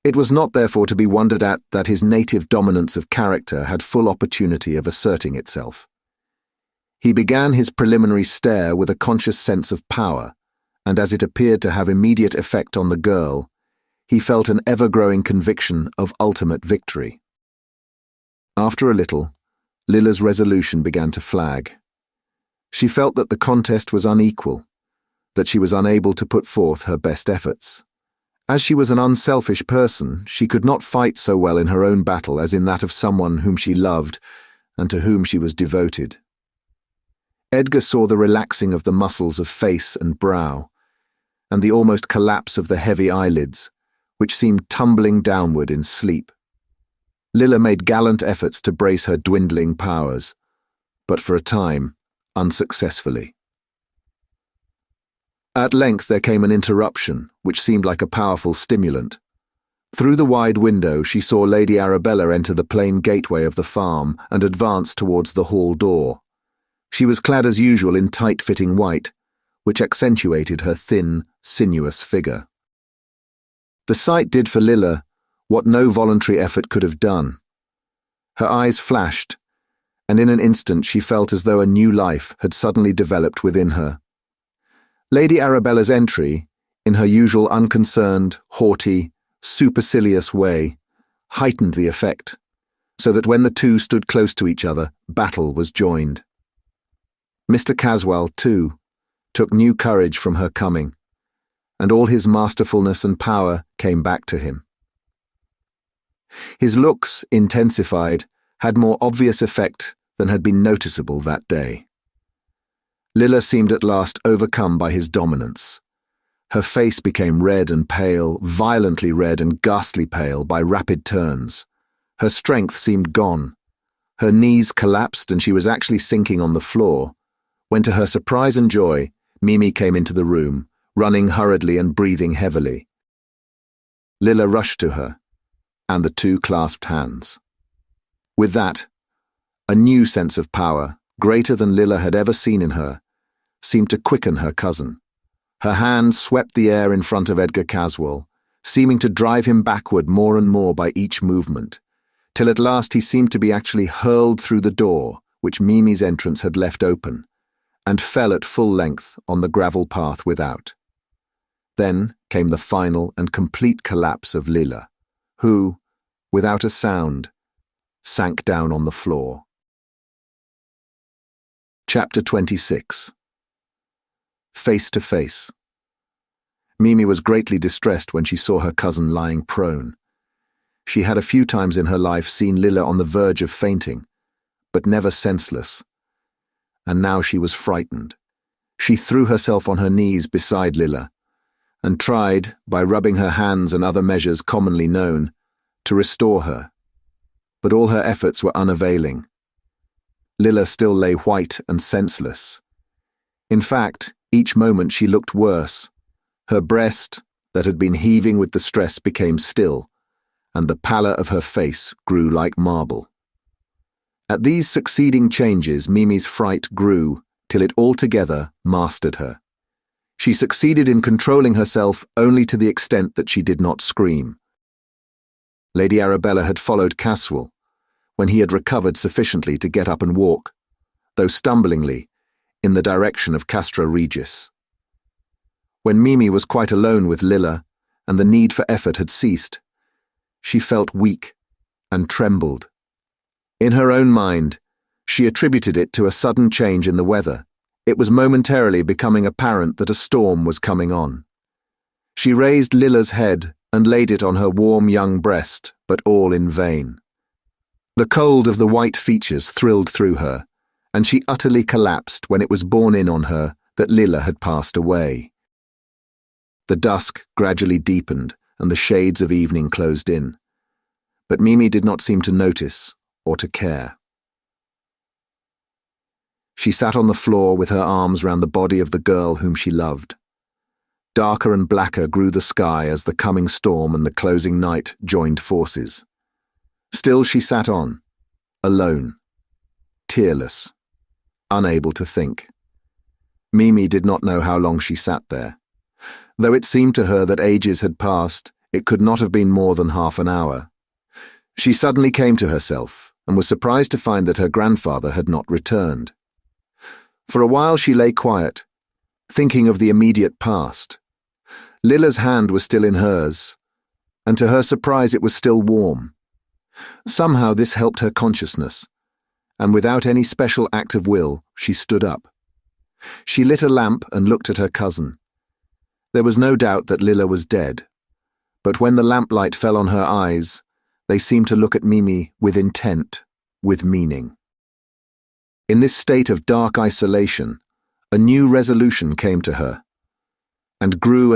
It was not therefore to be wondered at that his native dominance of character had full opportunity of asserting itself. He began his preliminary stare with a conscious sense of power, and as it appeared to have immediate effect on the girl, he felt an ever-growing conviction of ultimate victory. After a little, Lilla's resolution began to flag. She felt that the contest was unequal, that she was unable to put forth her best efforts. As she was an unselfish person, she could not fight so well in her own battle as in that of someone whom she loved and to whom she was devoted. Edgar saw the relaxing of the muscles of face and brow, and the almost collapse of the heavy eyelids, which seemed tumbling downward in sleep. Lilla made gallant efforts to brace her dwindling powers, but for a time, unsuccessfully. At length there came an interruption, which seemed like a powerful stimulant. Through the wide window she saw Lady Arabella enter the plain gateway of the farm and advance towards the hall door. She was clad as usual in tight-fitting white, which accentuated her thin, sinuous figure. The sight did for Lilla what no voluntary effort could have done. Her eyes flashed, and in an instant she felt as though a new life had suddenly developed within her. Lady Arabella's entry, in her usual unconcerned, haughty, supercilious way, heightened the effect, so that when the two stood close to each other, battle was joined. Mr. Caswell, too, took new courage from her coming, and all his masterfulness and power came back to him. His looks, intensified, had more obvious effect than had been noticeable that day. Lilla seemed at last overcome by his dominance. Her face became red and pale, violently red and ghastly pale by rapid turns. Her strength seemed gone. Her knees collapsed and she was actually sinking on the floor, when to her surprise and joy, Mimi came into the room, running hurriedly and breathing heavily. Lilla rushed to her, and the two clasped hands. With that, a new sense of power, greater than Lilla had ever seen in her, seemed to quicken her cousin. Her hand swept the air in front of Edgar Caswell, seeming to drive him backward more and more by each movement, till at last he seemed to be actually hurled through the door which Mimi's entrance had left open, and fell at full length on the gravel path without. Then came the final and complete collapse of Lilla, who, without a sound, sank down on the floor. Chapter 26. Face to face. Mimi was greatly distressed when she saw her cousin lying prone. She had a few times in her life seen Lilla on the verge of fainting, but never senseless. And now she was frightened. She threw herself on her knees beside Lilla, and tried, by rubbing her hands and other measures commonly known, to restore her. But all her efforts were unavailing. Lilla still lay white and senseless. In fact, each moment she looked worse. Her breast, that had been heaving with the stress, became still, and the pallor of her face grew like marble. At these succeeding changes, Mimi's fright grew till it altogether mastered her. She succeeded in controlling herself only to the extent that she did not scream. Lady Arabella had followed Caswell, when he had recovered sufficiently to get up and walk, though stumblingly, in the direction of Castra Regis. When Mimi was quite alone with Lilla, and the need for effort had ceased, she felt weak and trembled. In her own mind, she attributed it to a sudden change in the weather. It was momentarily becoming apparent that a storm was coming on. She raised Lilla's head and laid it on her warm young breast, but all in vain. The cold of the white features thrilled through her, and she utterly collapsed when it was borne in on her that Lilla had passed away. The dusk gradually deepened, and the shades of evening closed in. But Mimi did not seem to notice or to care. She sat on the floor with her arms round the body of the girl whom she loved. Darker and blacker grew the sky as the coming storm and the closing night joined forces. Still she sat on, alone, tearless, unable to think. Mimi did not know how long she sat there. Though it seemed to her that ages had passed, it could not have been more than half an hour. She suddenly came to herself and was surprised to find that her grandfather had not returned. For a while she lay quiet, thinking of the immediate past. Lilla's hand was still in hers, and to her surprise it was still warm. Somehow this helped her consciousness, and without any special act of will, she stood up. She lit a lamp and looked at her cousin. There was no doubt that Lilla was dead, but when the lamplight fell on her eyes, they seemed to look at Mimi with intent, with meaning. In this state of dark isolation, a new resolution came to her, and grew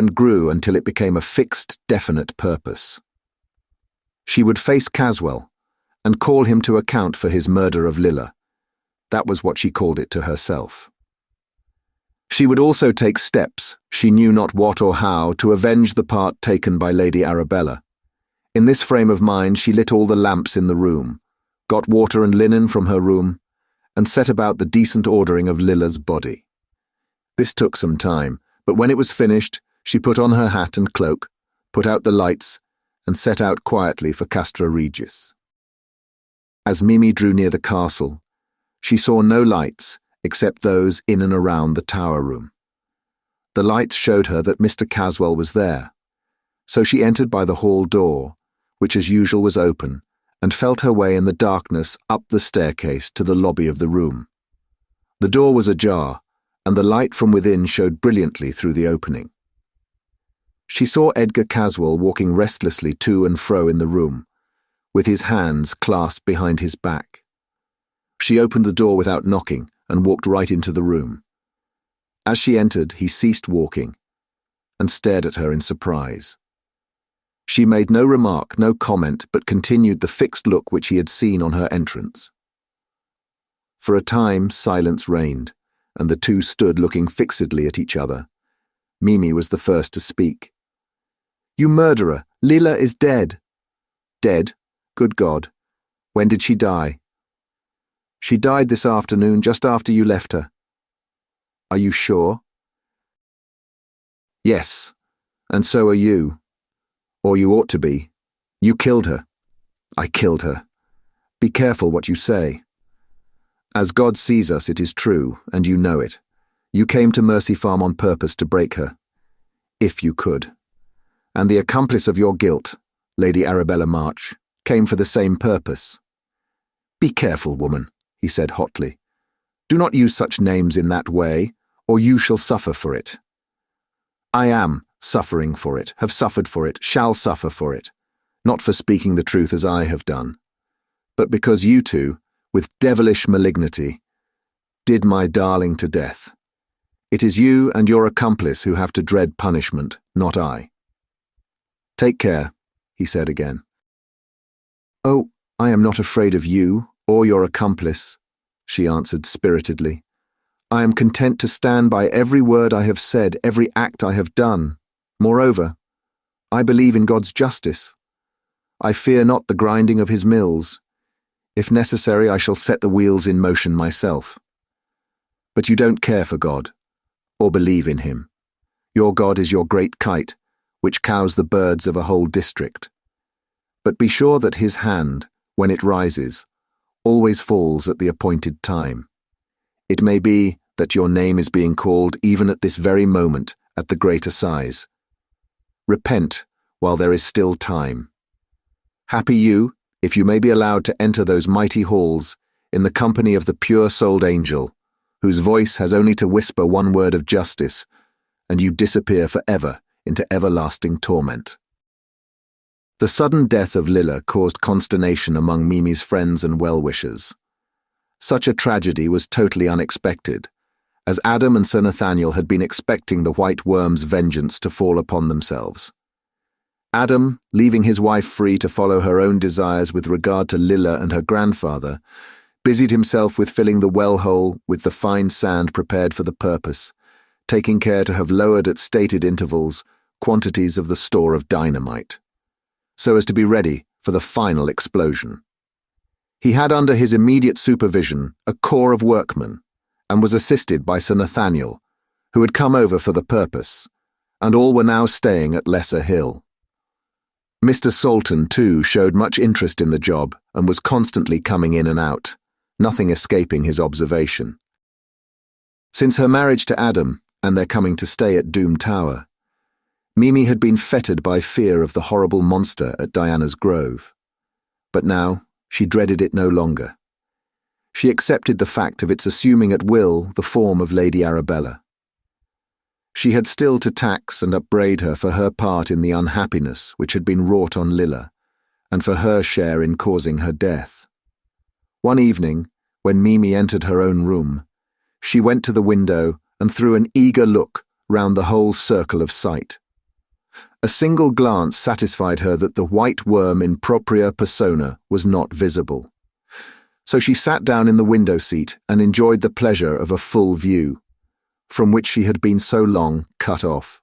until it became a fixed, definite purpose. She would face Caswell and call him to account for his murder of Lilla. That was what she called it to herself. She would also take steps, she knew not what or how, to avenge the part taken by Lady Arabella. In this frame of mind she lit all the lamps in the room, got water and linen from her room, and set about the decent ordering of Lilla's body. This took some time, but when it was finished, she put on her hat and cloak, put out the lights, and set out quietly for Castra Regis. As Mimi drew near the castle, she saw no lights except those in and around the tower room. The lights showed her that Mr. Caswell was there, so she entered by the hall door, which as usual was open, and felt her way in the darkness up the staircase to the lobby of the room. The door was ajar, and the light from within showed brilliantly through the opening. She saw Edgar Caswell walking restlessly to and fro in the room, with his hands clasped behind his back. She opened the door without knocking and walked right into the room. As she entered, he ceased walking and stared at her in surprise. She made no remark, no comment, but continued the fixed look which he had seen on her entrance. For a time, silence reigned, and the two stood looking fixedly at each other. Mimi was the first to speak. "You murderer! Lilla is dead." "Dead? Good God. When did she die?" "She died this afternoon, just after you left her." "Are you sure?" "Yes, and so are you. Or you ought to be. You killed her." "I killed her. Be careful what you say." "As God sees us, it is true, and you know it. You came to Mercy Farm on purpose to break her. If you could. And the accomplice of your guilt, Lady Arabella March, came for the same purpose." "Be careful, woman," he said hotly. "Do not use such names in that way, or you shall suffer for it." "I am suffering for it, have suffered for it, shall suffer for it, not for speaking the truth as I have done, but because you two, with devilish malignity, did my darling to death. It is you and your accomplice who have to dread punishment, not I." "Take care," he said again. "Oh, I am not afraid of you or your accomplice," she answered spiritedly. "I am content to stand by every word I have said, every act I have done. Moreover, I believe in God's justice. I fear not the grinding of his mills. If necessary, I shall set the wheels in motion myself. But you don't care for God, or believe in him. Your God is your great kite, which cows the birds of a whole district. But be sure that his hand, when it rises, always falls at the appointed time. It may be that your name is being called even at this very moment at the great assize. Repent while there is still time. Happy you, if you may be allowed to enter those mighty halls in the company of the pure-souled angel, whose voice has only to whisper one word of justice, and you disappear forever into everlasting torment." The sudden death of Lilla caused consternation among Mimi's friends and well-wishers. Such a tragedy was totally unexpected, as Adam and Sir Nathaniel had been expecting the White Worm's vengeance to fall upon themselves. Adam, leaving his wife free to follow her own desires with regard to Lilla and her grandfather, busied himself with filling the well-hole with the fine sand prepared for the purpose, taking care to have lowered at stated intervals quantities of the store of dynamite, so as to be ready for the final explosion. He had under his immediate supervision a corps of workmen, and was assisted by Sir Nathaniel, who had come over for the purpose, and all were now staying at Lesser Hill. Mr. Salton, too, showed much interest in the job and was constantly coming in and out, nothing escaping his observation. Since her marriage to Adam and their coming to stay at Doom Tower, Mimi had been fettered by fear of the horrible monster at Diana's Grove. But now she dreaded it no longer. She accepted the fact of its assuming at will the form of Lady Arabella. She had still to tax and upbraid her for her part in the unhappiness which had been wrought on Lilla, and for her share in causing her death. One evening, when Mimi entered her own room, she went to the window and threw an eager look round the whole circle of sight. A single glance satisfied her that the white worm in propria persona was not visible. So she sat down in the window seat and enjoyed the pleasure of a full view, from which she had been so long cut off.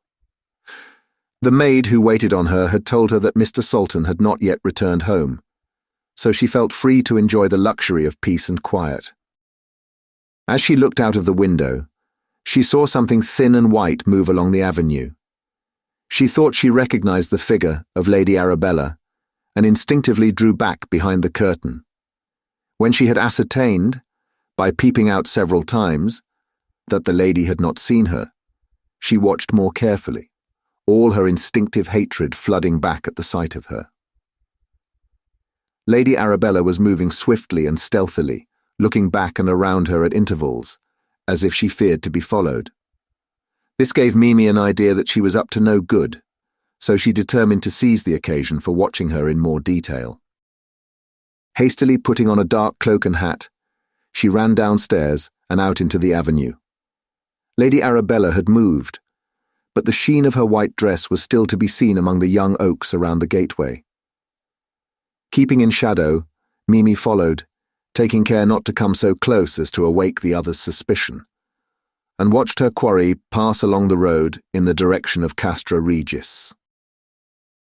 The maid who waited on her had told her that Mr. Salton had not yet returned home, so she felt free to enjoy the luxury of peace and quiet. As she looked out of the window, she saw something thin and white move along the avenue. She thought she recognized the figure of Lady Arabella, and instinctively drew back behind the curtain. When she had ascertained, by peeping out several times, that the lady had not seen her, she watched more carefully, all her instinctive hatred flooding back at the sight of her. Lady Arabella was moving swiftly and stealthily, looking back and around her at intervals, as if she feared to be followed. This gave Mimi an idea that she was up to no good, so she determined to seize the occasion for watching her in more detail. Hastily putting on a dark cloak and hat, she ran downstairs and out into the avenue. Lady Arabella had moved, but the sheen of her white dress was still to be seen among the young oaks around the gateway. Keeping in shadow, Mimi followed, taking care not to come so close as to awake the other's suspicion, and watched her quarry pass along the road in the direction of Castra Regis.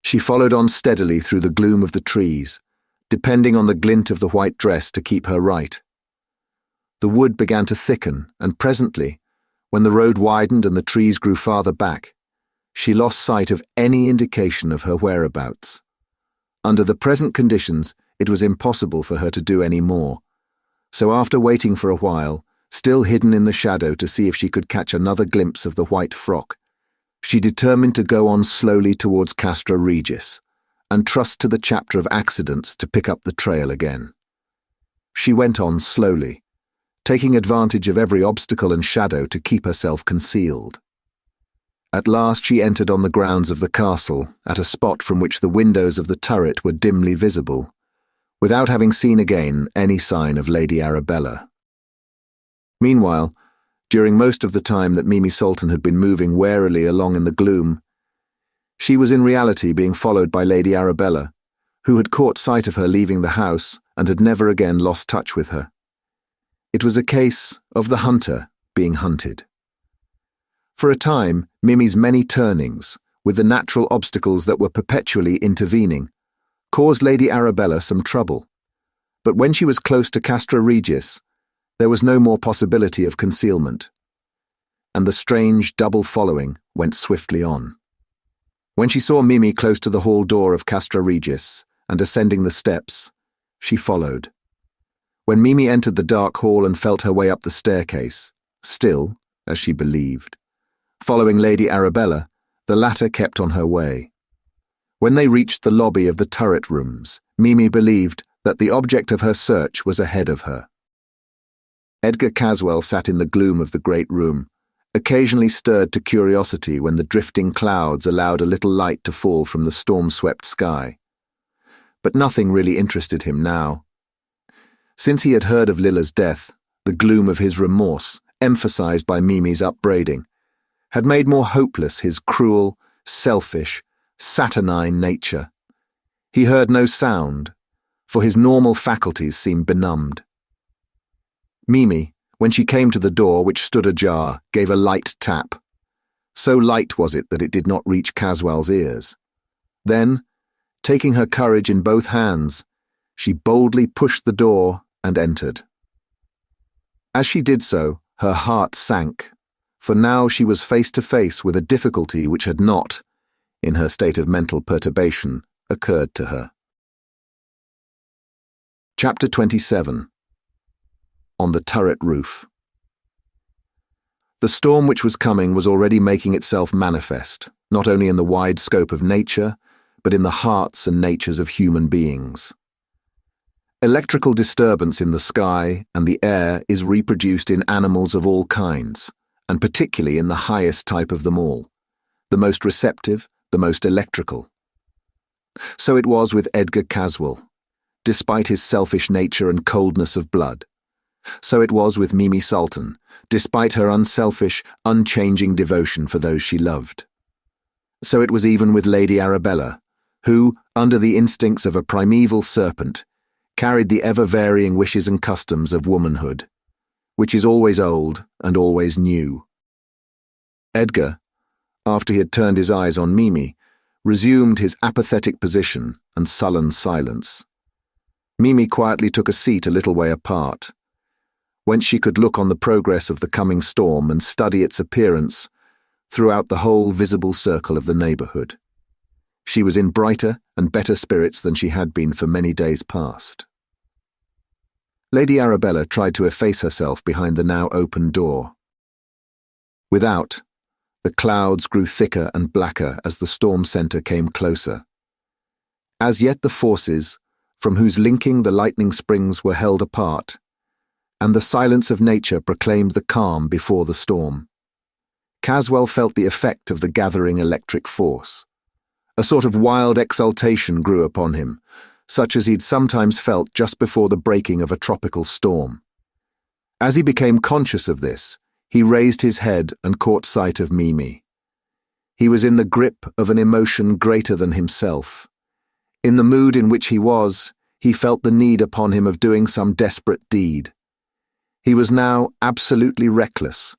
She followed on steadily through the gloom of the trees, depending on the glint of the white dress to keep her right. The wood began to thicken, and presently, when the road widened and the trees grew farther back, she lost sight of any indication of her whereabouts. Under the present conditions, it was impossible for her to do any more, so after waiting for a while, still hidden in the shadow to see if she could catch another glimpse of the white frock, she determined to go on slowly towards Castra Regis, and trust to the chapter of accidents to pick up the trail again. She went on slowly, taking advantage of every obstacle and shadow to keep herself concealed. At last she entered on the grounds of the castle, at a spot from which the windows of the turret were dimly visible, without having seen again any sign of Lady Arabella. Meanwhile, during most of the time that Mimi Salton had been moving warily along in the gloom. She was in reality being followed by Lady Arabella, who had caught sight of her leaving the house and had never again lost touch with her. It was a case of the hunter being hunted. For a time, Mimi's many turnings, with the natural obstacles that were perpetually intervening, caused Lady Arabella some trouble. But when she was close to Castra Regis, there was no more possibility of concealment, and the strange double following went swiftly on. When she saw Mimi close to the hall door of Castra Regis and ascending the steps, she followed. When Mimi entered the dark hall and felt her way up the staircase, still, as she believed, following Lady Arabella, the latter kept on her way. When they reached the lobby of the turret rooms, Mimi believed that the object of her search was ahead of her. Edgar Caswell sat in the gloom of the great room, occasionally stirred to curiosity when the drifting clouds allowed a little light to fall from the storm-swept sky. But nothing really interested him now. Since he had heard of Lilla's death, the gloom of his remorse, emphasized by Mimi's upbraiding, had made more hopeless his cruel, selfish, saturnine nature. He heard no sound, for his normal faculties seemed benumbed. Mimi, when she came to the door which stood ajar, gave a light tap. So light was it that it did not reach Caswell's ears. Then, taking her courage in both hands, she boldly pushed the door and entered. As she did so, her heart sank, for now she was face to face with a difficulty which had not, in her state of mental perturbation, occurred to her. Chapter 27. On the Turret Roof. The storm which was coming was already making itself manifest, not only in the wide scope of nature, but in the hearts and natures of human beings. Electrical disturbance in the sky and the air is reproduced in animals of all kinds, and particularly in the highest type of them all, the most receptive, the most electrical. So it was with Edgar Caswell, despite his selfish nature and coldness of blood. So it was with Mimi Salton, despite her unselfish, unchanging devotion for those she loved. So it was even with Lady Arabella, who, under the instincts of a primeval serpent, carried the ever-varying wishes and customs of womanhood, which is always old and always new. Edgar, after he had turned his eyes on Mimi, resumed his apathetic position and sullen silence. Mimi quietly took a seat a little way apart, whence she could look on the progress of the coming storm and study its appearance throughout the whole visible circle of the neighbourhood. She was in brighter and better spirits than she had been for many days past. Lady Arabella tried to efface herself behind the now open door. Without, the clouds grew thicker and blacker as the storm centre came closer. As yet the forces, from whose linking the lightning springs were held apart, and the silence of nature proclaimed the calm before the storm. Caswell felt the effect of the gathering electric force. A sort of wild exultation grew upon him, such as he'd sometimes felt just before the breaking of a tropical storm. As he became conscious of this, he raised his head and caught sight of Mimi. He was in the grip of an emotion greater than himself. In the mood in which he was, he felt the need upon him of doing some desperate deed. He was now absolutely reckless,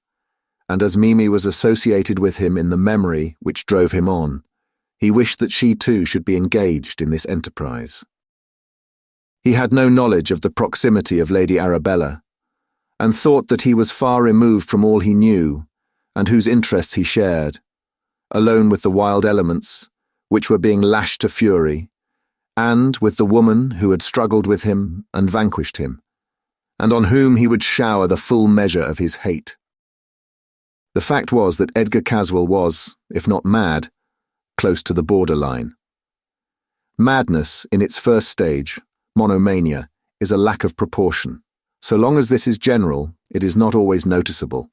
and as Mimi was associated with him in the memory which drove him on, he wished that she too should be engaged in this enterprise. He had no knowledge of the proximity of Lady Arabella, and thought that he was far removed from all he knew, and whose interests he shared, alone with the wild elements, which were being lashed to fury, and with the woman who had struggled with him and vanquished him, and on whom he would shower the full measure of his hate. The fact was that Edgar Caswell was, if not mad, close to the borderline. Madness, in its first stage, monomania, is a lack of proportion. So long as this is general, it is not always noticeable,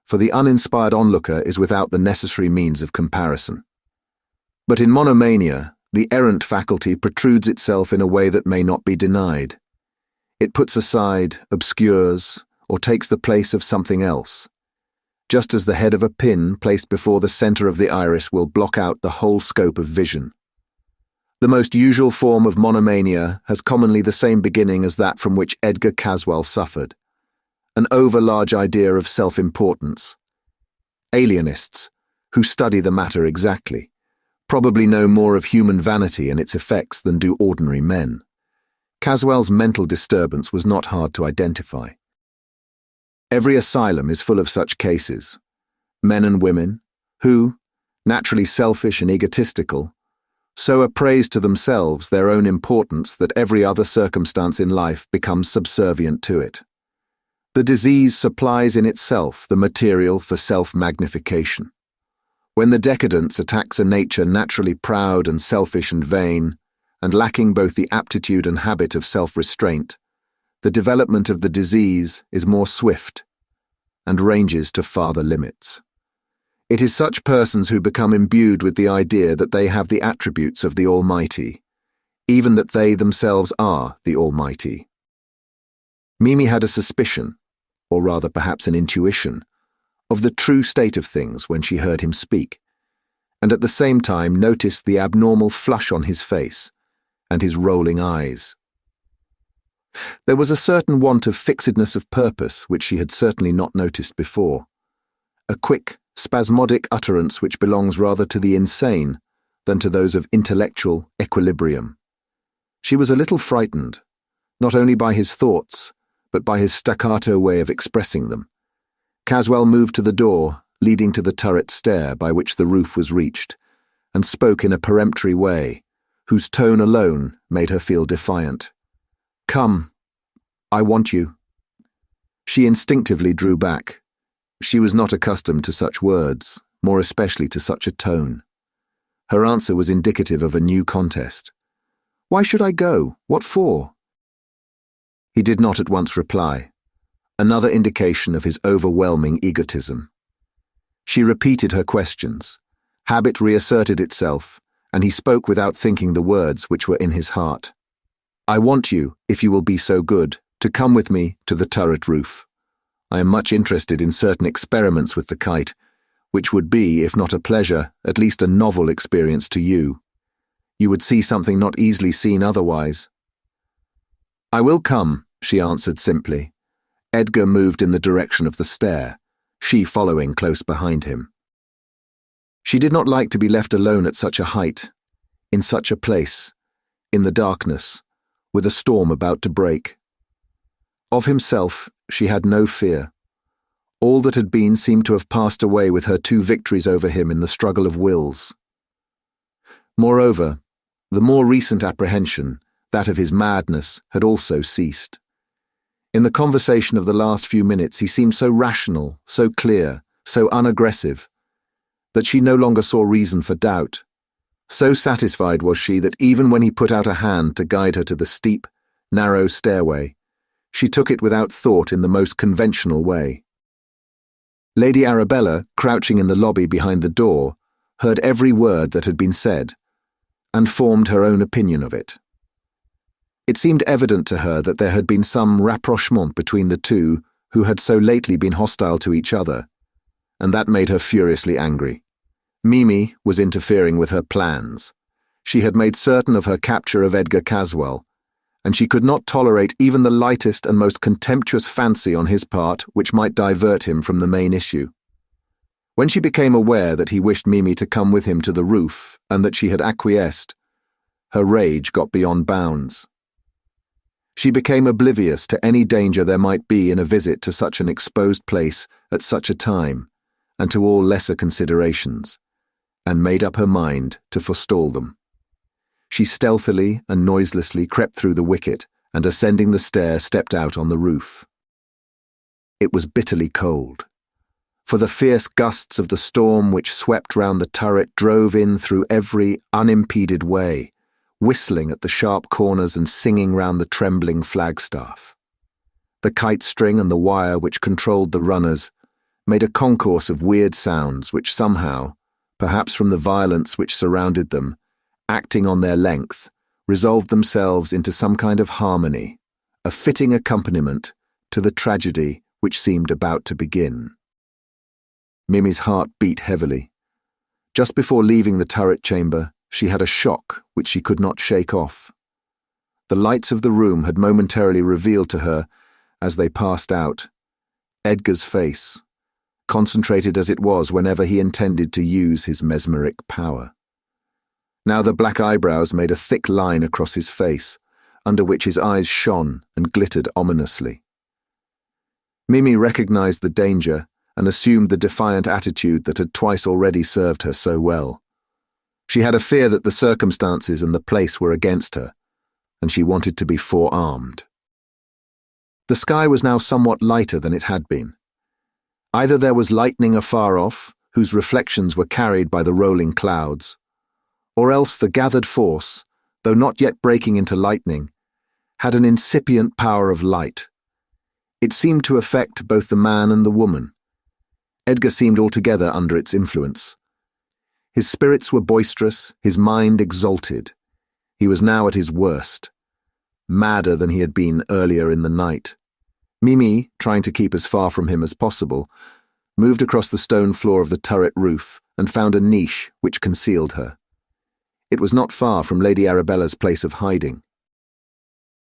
for the uninspired onlooker is without the necessary means of comparison. But in monomania, the errant faculty protrudes itself in a way that may not be denied. It puts aside, obscures, or takes the place of something else. just as the head of a pin placed before the center of the iris will block out the whole scope of vision. The most usual form of monomania has commonly the same beginning as that from which Edgar Caswell suffered, an overlarge idea of self-importance. Alienists, who study the matter exactly, probably know more of human vanity and its effects than do ordinary men. Caswell's mental disturbance was not hard to identify. Every asylum is full of such cases, men and women, who, naturally selfish and egotistical, so appraise to themselves their own importance that every other circumstance in life becomes subservient to it. The disease supplies in itself the material for self-magnification. When the decadence attacks a nature naturally proud and selfish and vain, and lacking both the aptitude and habit of self-restraint, the development of the disease is more swift and ranges to farther limits. It is such persons who become imbued with the idea that they have the attributes of the Almighty, even that they themselves are the Almighty. Mimi had a suspicion, or rather perhaps an intuition, of the true state of things when she heard him speak, and at the same time noticed the abnormal flush on his face and his rolling eyes. There was a certain want of fixedness of purpose which she had certainly not noticed before, a quick, spasmodic utterance which belongs rather to the insane than to those of intellectual equilibrium. She was a little frightened, not only by his thoughts, but by his staccato way of expressing them. Caswell moved to the door, leading to the turret stair by which the roof was reached, and spoke in a peremptory way, whose tone alone made her feel defiant. "Come, I want you." She instinctively drew back. She was not accustomed to such words, more especially to such a tone. Her answer was indicative of a new contest. "Why should I go? What for?" He did not at once reply, another indication of his overwhelming egotism. She repeated her questions. Habit reasserted itself, and he spoke without thinking the words which were in his heart. "I want you, if you will be so good, to come with me to the turret roof. I am much interested in certain experiments with the kite, which would be, if not a pleasure, at least a novel experience to you. You would see something not easily seen otherwise." "I will come," she answered simply. Edgar moved in the direction of the stair, she following close behind him. She did not like to be left alone at such a height, in such a place, in the darkness, with a storm about to break. Of himself, she had no fear. All that had been seemed to have passed away with her 2 victories over him in the struggle of wills. Moreover, the more recent apprehension, that of his madness, had also ceased. In the conversation of the last few minutes he seemed so rational, so clear, so unaggressive, that she no longer saw reason for doubt. So satisfied was she that even when he put out a hand to guide her to the steep, narrow stairway, she took it without thought in the most conventional way. Lady Arabella, crouching in the lobby behind the door, heard every word that had been said, and formed her own opinion of it. It seemed evident to her that there had been some rapprochement between the two who had so lately been hostile to each other, and that made her furiously angry. Mimi was interfering with her plans. She had made certain of her capture of Edgar Caswell, and she could not tolerate even the lightest and most contemptuous fancy on his part which might divert him from the main issue. When she became aware that he wished Mimi to come with him to the roof and that she had acquiesced, her rage got beyond bounds. She became oblivious to any danger there might be in a visit to such an exposed place at such a time, and to all lesser considerations, and made up her mind to forestall them. She stealthily and noiselessly crept through the wicket and, ascending the stair, stepped out on the roof. It was bitterly cold, for the fierce gusts of the storm which swept round the turret drove in through every unimpeded way, whistling at the sharp corners and singing round the trembling flagstaff. The kite string and the wire which controlled the runners made a concourse of weird sounds which somehow, perhaps from the violence which surrounded them, acting on their length, resolved themselves into some kind of harmony, a fitting accompaniment to the tragedy which seemed about to begin. Mimi's heart beat heavily. Just before leaving the turret chamber, she had a shock which she could not shake off. The lights of the room had momentarily revealed to her, as they passed out, Edgar's face, concentrated as it was whenever he intended to use his mesmeric power. Now the black eyebrows made a thick line across his face, under which his eyes shone and glittered ominously. Mimi recognized the danger and assumed the defiant attitude that had twice already served her so well. She had a fear that the circumstances and the place were against her, and she wanted to be forearmed. The sky was now somewhat lighter than it had been. Either there was lightning afar off, whose reflections were carried by the rolling clouds, or else the gathered force, though not yet breaking into lightning, had an incipient power of light. It seemed to affect both the man and the woman. Edgar seemed altogether under its influence. His spirits were boisterous, his mind exalted. He was now at his worst, madder than he had been earlier in the night. Mimi, trying to keep as far from him as possible, moved across the stone floor of the turret roof and found a niche which concealed her. It was not far from Lady Arabella's place of hiding.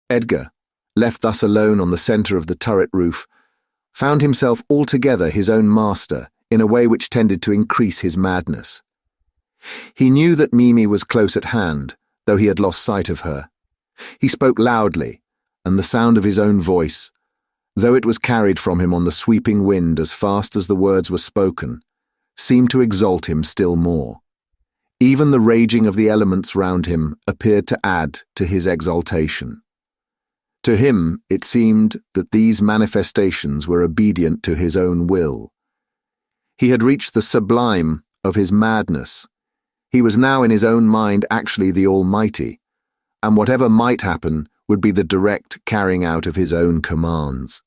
Edgar, left thus alone on the centre of the turret roof, found himself altogether his own master in a way which tended to increase his madness. He knew that Mimi was close at hand, though he had lost sight of her. He spoke loudly, and the sound of his own voice, though it was carried from him on the sweeping wind as fast as the words were spoken, seemed to exalt him still more. Even the raging of the elements round him appeared to add to his exaltation. To him, it seemed that these manifestations were obedient to his own will. He had reached the sublime of his madness. He was now in his own mind actually the Almighty, and whatever might happen would be the direct carrying out of his own commands.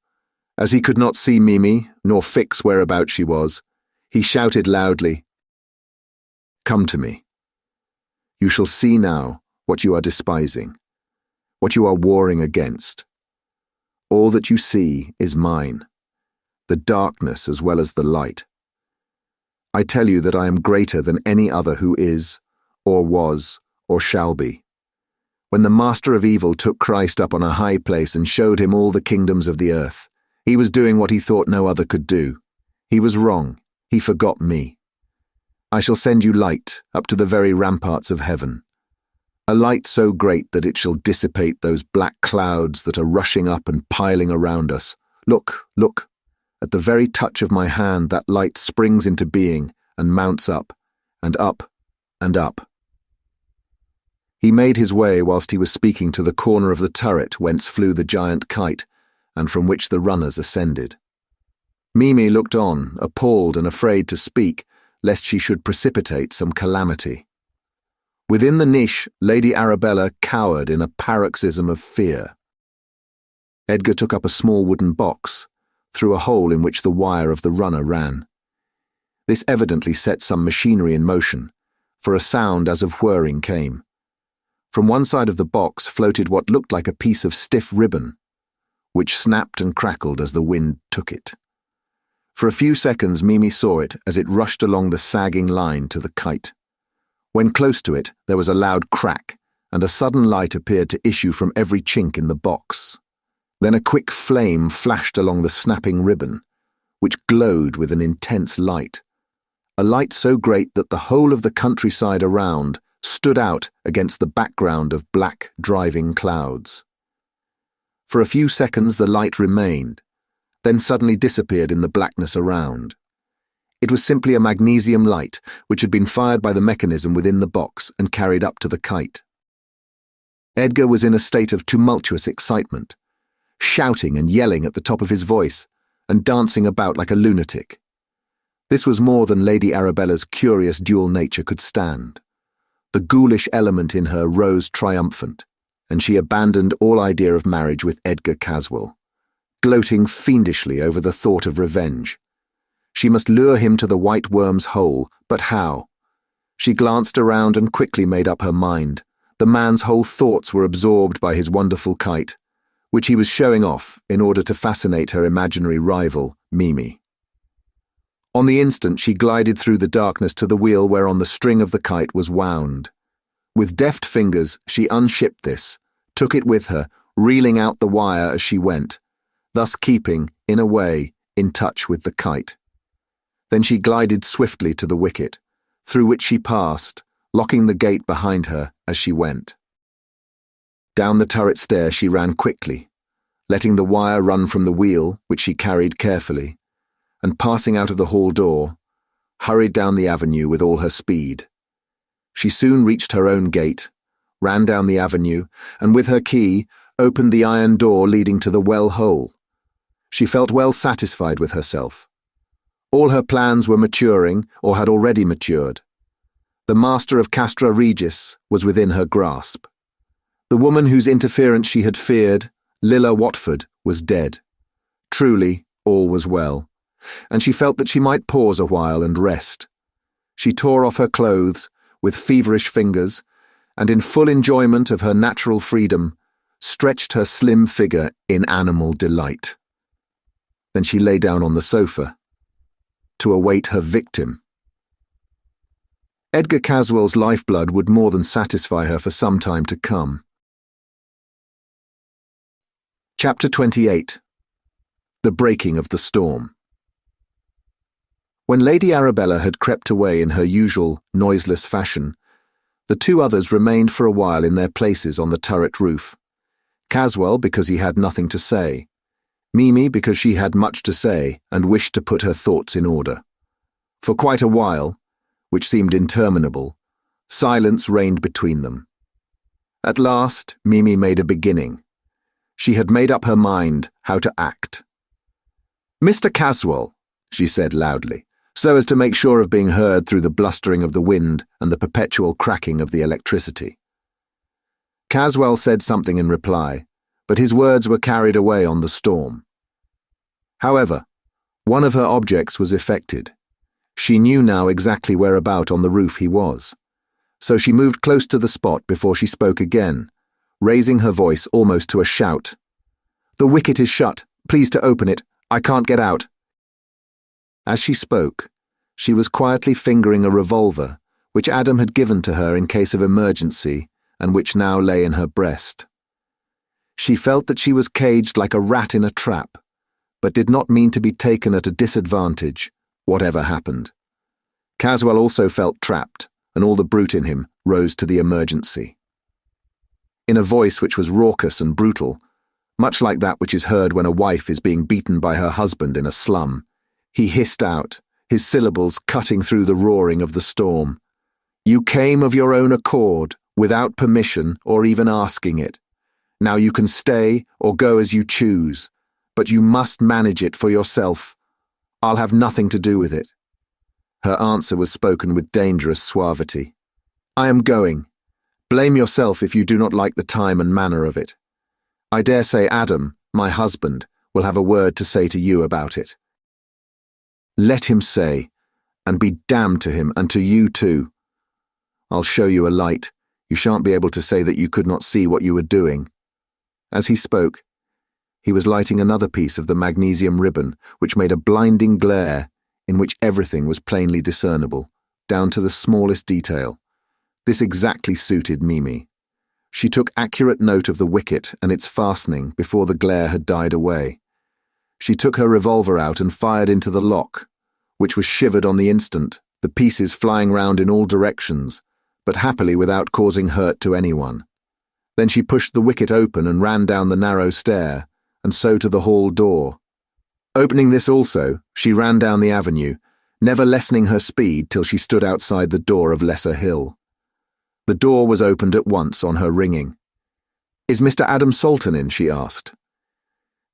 As he could not see Mimi, nor fix whereabouts she was, he shouted loudly, "Come to me. You shall see now what you are despising, what you are warring against. All that you see is mine, the darkness as well as the light. I tell you that I am greater than any other who is, or was, or shall be. When the master of evil took Christ up on a high place and showed him all the kingdoms of the earth, he was doing what he thought no other could do. He was wrong. He forgot me. I shall send you light up to the very ramparts of heaven, a light so great that it shall dissipate those black clouds that are rushing up and piling around us. Look, look, at the very touch of my hand that light springs into being and mounts up, and up, and up." He made his way whilst he was speaking to the corner of the turret whence flew the giant kite, and from which the runners ascended. Mimi looked on, appalled and afraid to speak, lest she should precipitate some calamity. Within the niche, Lady Arabella cowered in a paroxysm of fear. Edgar took up a small wooden box, through a hole in which the wire of the runner ran. This evidently set some machinery in motion, for a sound as of whirring came. From one side of the box floated what looked like a piece of stiff ribbon, which snapped and crackled as the wind took it. For a few seconds Mimi saw it as it rushed along the sagging line to the kite. When close to it, there was a loud crack, and a sudden light appeared to issue from every chink in the box. Then a quick flame flashed along the snapping ribbon, which glowed with an intense light, a light so great that the whole of the countryside around stood out against the background of black, driving clouds. For a few seconds the light remained, then suddenly disappeared in the blackness around. It was simply a magnesium light which had been fired by the mechanism within the box and carried up to the kite. Edgar was in a state of tumultuous excitement, shouting and yelling at the top of his voice, and dancing about like a lunatic. This was more than Lady Arabella's curious dual nature could stand. The ghoulish element in her rose triumphant, and she abandoned all idea of marriage with Edgar Caswell, gloating fiendishly over the thought of revenge. She must lure him to the white worm's hole, but how? She glanced around and quickly made up her mind. The man's whole thoughts were absorbed by his wonderful kite, which he was showing off in order to fascinate her imaginary rival, Mimi. On the instant, she glided through the darkness to the wheel whereon the string of the kite was wound. With deft fingers, she unshipped this, took it with her, reeling out the wire as she went, thus keeping, in a way, in touch with the kite. Then she glided swiftly to the wicket, through which she passed, locking the gate behind her as she went. Down the turret stair she ran quickly, letting the wire run from the wheel, which she carried carefully, and passing out of the hall door, hurried down the avenue with all her speed. She soon reached her own gate, ran down the avenue, and with her key, opened the iron door leading to the well hole. She felt well satisfied with herself. All her plans were maturing, or had already matured. The master of Castra Regis was within her grasp. The woman whose interference she had feared, Lilla Watford, was dead. Truly, all was well, and she felt that she might pause a while and rest. She tore off her clothes, with feverish fingers, and in full enjoyment of her natural freedom, stretched her slim figure in animal delight. Then she lay down on the sofa, to await her victim. Edgar Caswell's lifeblood would more than satisfy her for some time to come. Chapter 28. The Breaking of the Storm. When Lady Arabella had crept away in her usual noiseless fashion, the two others remained for a while in their places on the turret roof. Caswell because he had nothing to say, Mimi because she had much to say and wished to put her thoughts in order. For quite a while, which seemed interminable, silence reigned between them. At last, Mimi made a beginning. She had made up her mind how to act. "Mr. Caswell," she said loudly, so as to make sure of being heard through the blustering of the wind and the perpetual cracking of the electricity. Caswell said something in reply, but his words were carried away on the storm. However, one of her objects was effected. She knew now exactly whereabout on the roof he was, so she moved close to the spot before she spoke again, raising her voice almost to a shout. "The wicket is shut. Please to open it. I can't get out." As she spoke, she was quietly fingering a revolver, which Adam had given to her in case of emergency and which now lay in her breast. She felt that she was caged like a rat in a trap, but did not mean to be taken at a disadvantage, whatever happened. Caswell also felt trapped, and all the brute in him rose to the emergency. In a voice which was raucous and brutal, much like that which is heard when a wife is being beaten by her husband in a slum, he hissed out, his syllables cutting through the roaring of the storm. "You came of your own accord, without permission or even asking it. Now you can stay or go as you choose, but you must manage it for yourself. I'll have nothing to do with it." Her answer was spoken with dangerous suavity. "I am going. Blame yourself if you do not like the time and manner of it. I dare say Adam, my husband, will have a word to say to you about it. Let him say, and be damned to him and to you too. I'll show you a light. You shan't be able to say that you could not see what you were doing." As he spoke, he was lighting another piece of the magnesium ribbon, which made a blinding glare in which everything was plainly discernible, down to the smallest detail. This exactly suited Mimi. She took accurate note of the wicket and its fastening before the glare had died away. She took her revolver out and fired into the lock, which was shivered on the instant, the pieces flying round in all directions, but happily without causing hurt to anyone. Then she pushed the wicket open and ran down the narrow stair, and so to the hall door. Opening this also, she ran down the avenue, never lessening her speed till she stood outside the door of Lesser Hill. The door was opened at once on her ringing. "Is Mr. Adam Salton in?" she asked.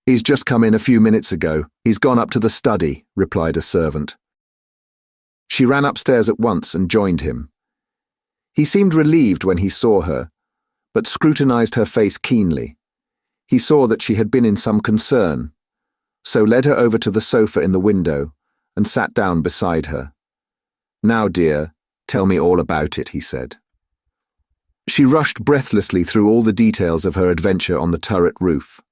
"He's just come in a few minutes ago. He's gone up to the study," replied a servant. She ran upstairs at once and joined him. He seemed relieved when he saw her, but scrutinized her face keenly. He saw that she had been in some concern, so led her over to the sofa in the window and sat down beside her. "Now, dear, tell me all about it," he said. She rushed breathlessly through all the details of her adventure on the turret roof.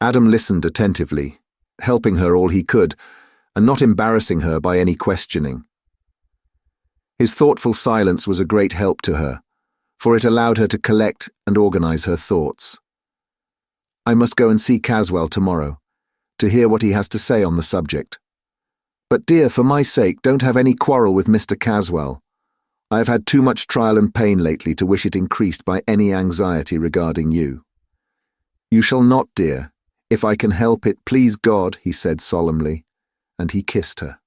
Adam listened attentively, helping her all he could, and not embarrassing her by any questioning. His thoughtful silence was a great help to her, for it allowed her to collect and organize her thoughts. I must go and see Caswell tomorrow, to hear what he has to say on the subject. But dear, for my sake, don't have any quarrel with Mr. Caswell. I have had too much trial and pain lately to wish it increased by any anxiety regarding you. You shall not, dear. If I can help it, please God, he said solemnly, and he kissed her.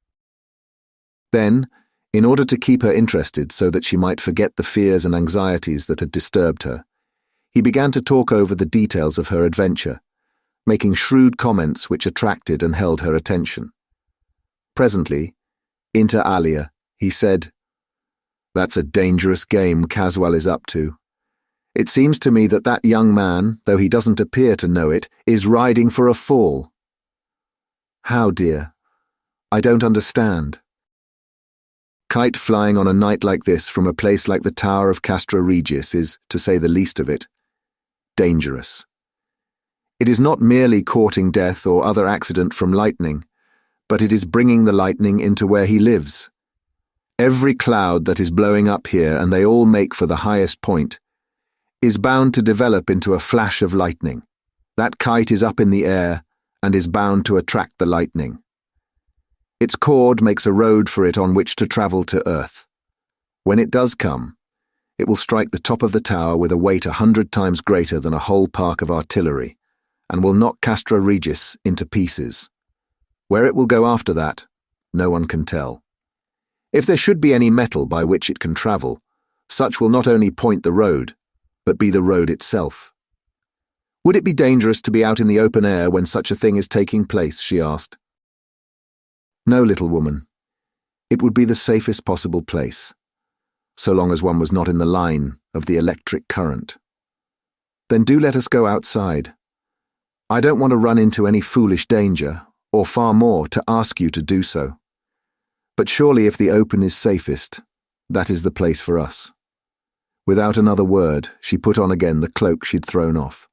Then, in order to keep her interested so that she might forget the fears and anxieties that had disturbed her, he began to talk over the details of her adventure, making shrewd comments which attracted and held her attention. Presently, inter alia, he said, "That's a dangerous game Caswell is up to. It seems to me that that young man, though he doesn't appear to know it, is riding for a fall." "How, dear? I don't understand." "Kite flying on a night like this from a place like the Tower of Castra Regis is, to say the least of it, dangerous. It is not merely courting death or other accident from lightning, but it is bringing the lightning into where he lives. Every cloud that is blowing up here, and they all make for the highest point, is bound to develop into a flash of lightning. That kite is up in the air and is bound to attract the lightning. Its cord makes a road for it on which to travel to earth. When it does come, it will strike the top of the tower with a weight 100 times greater than a whole park of artillery, and will knock Castra Regis into pieces. Where it will go after that, no one can tell. If there should be any metal by which it can travel, such will not only point the road, but be the road itself." "Would it be dangerous to be out in the open air when such a thing is taking place?" she asked. "No, little woman. It would be the safest possible place, so long as one was not in the line of the electric current." "Then do let us go outside. I don't want to run into any foolish danger, or far more, to ask you to do so. But surely if the open is safest, that is the place for us." Without another word, she put on again the cloak she'd thrown off,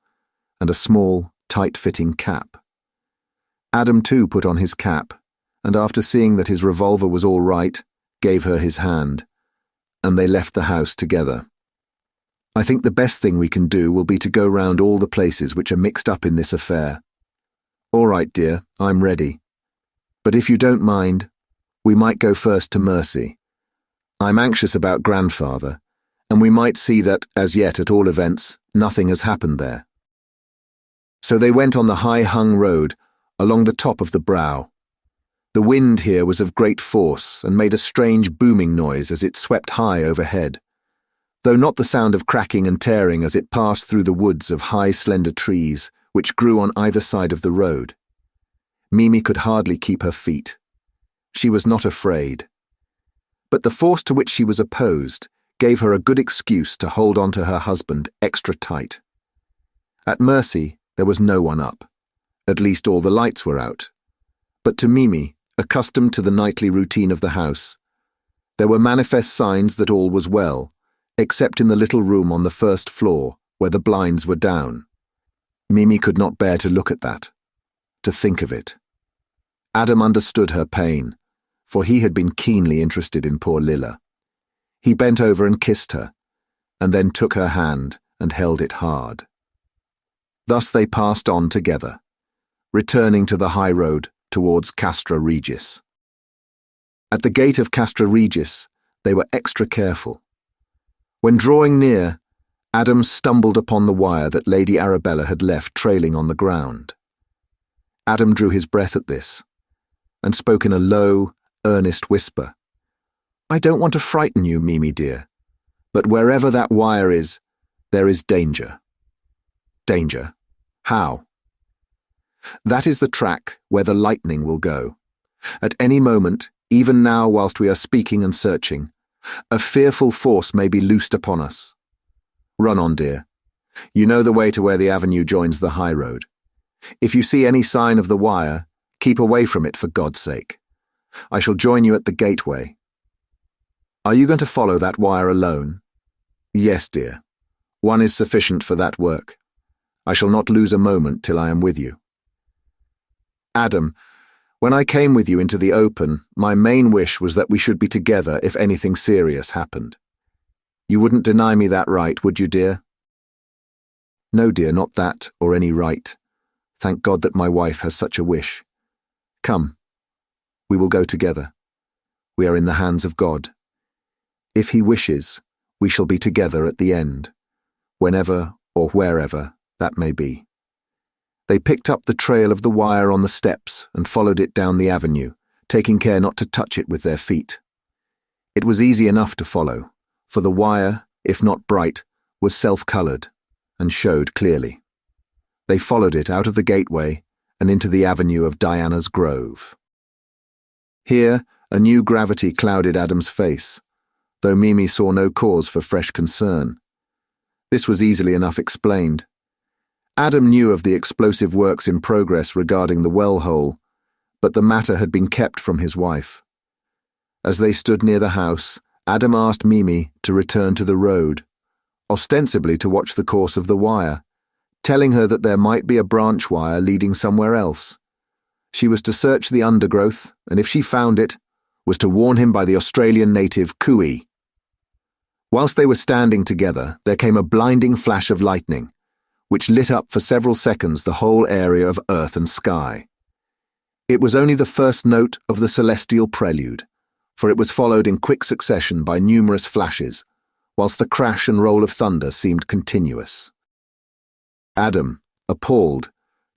and a small, tight-fitting cap. Adam too put on his cap, and after seeing that his revolver was all right, gave her his hand, and they left the house together. "I think the best thing we can do will be to go round all the places which are mixed up in this affair." "All right, dear, I'm ready. But if you don't mind, we might go first to Mercy. I'm anxious about grandfather, and we might see that, as yet at all events, nothing has happened there." So they went on the high-hung road, along the top of the brow. The wind here was of great force, and made a strange booming noise as it swept high overhead, though not the sound of cracking and tearing as it passed through the woods of high slender trees which grew on either side of the road. Mimi could hardly keep her feet. She was not afraid. But the force to which she was opposed gave her a good excuse to hold on to her husband extra tight. At Mercy, there was no one up. At least all the lights were out. But to Mimi, accustomed to the nightly routine of the house, there were manifest signs that all was well, except in the little room on the first floor, where the blinds were down. Mimi could not bear to look at that, to think of it. Adam understood her pain, for he had been keenly interested in poor Lilla. He bent over and kissed her, and then took her hand and held it hard. Thus they passed on together, returning to the high road towards Castra Regis. At the gate of Castra Regis, they were extra careful. When drawing near, Adam stumbled upon the wire that Lady Arabella had left trailing on the ground. Adam drew his breath at this, and spoke in a low, earnest whisper. "I don't want to frighten you, Mimi dear, but wherever that wire is, there is danger." "Danger? How?" "That is the track where the lightning will go. At any moment, even now whilst we are speaking and searching, a fearful force may be loosed upon us. Run on, dear. You know the way to where the avenue joins the high road. If you see any sign of the wire, keep away from it for God's sake. I shall join you at the gateway." "Are you going to follow that wire alone?" "Yes, dear. One is sufficient for that work. I shall not lose a moment till I am with you." "Adam, When I came with you into the open, my main wish was that we should be together if anything serious happened. You wouldn't deny me that right, would you, dear? No, dear, not that or any right. Thank God that my wife has such a wish. Come, we will go together. We are in the hands of God. If He wishes, we shall be together at the end, whenever or wherever that may be. They picked up the trail of the wire on the steps and followed it down the avenue, taking care not to touch it with their feet. It was easy enough to follow, for the wire, if not bright, was self-coloured and showed clearly. They followed it out of the gateway and into the avenue of Diana's Grove. Here, a new gravity clouded Adam's face, though Mimi saw no cause for fresh concern. This was easily enough explained. Adam knew of the explosive works in progress regarding the well hole, but the matter had been kept from his wife. As they stood near the house, Adam asked Mimi to return to the road, ostensibly to watch the course of the wire, telling her that there might be a branch wire leading somewhere else. She was to search the undergrowth, and if she found it, was to warn him by the Australian native cooey. Whilst they were standing together, there came a blinding flash of lightning, which lit up for several seconds the whole area of earth and sky. It was only the first note of the celestial prelude, for it was followed in quick succession by numerous flashes, whilst the crash and roll of thunder seemed continuous. Adam, appalled,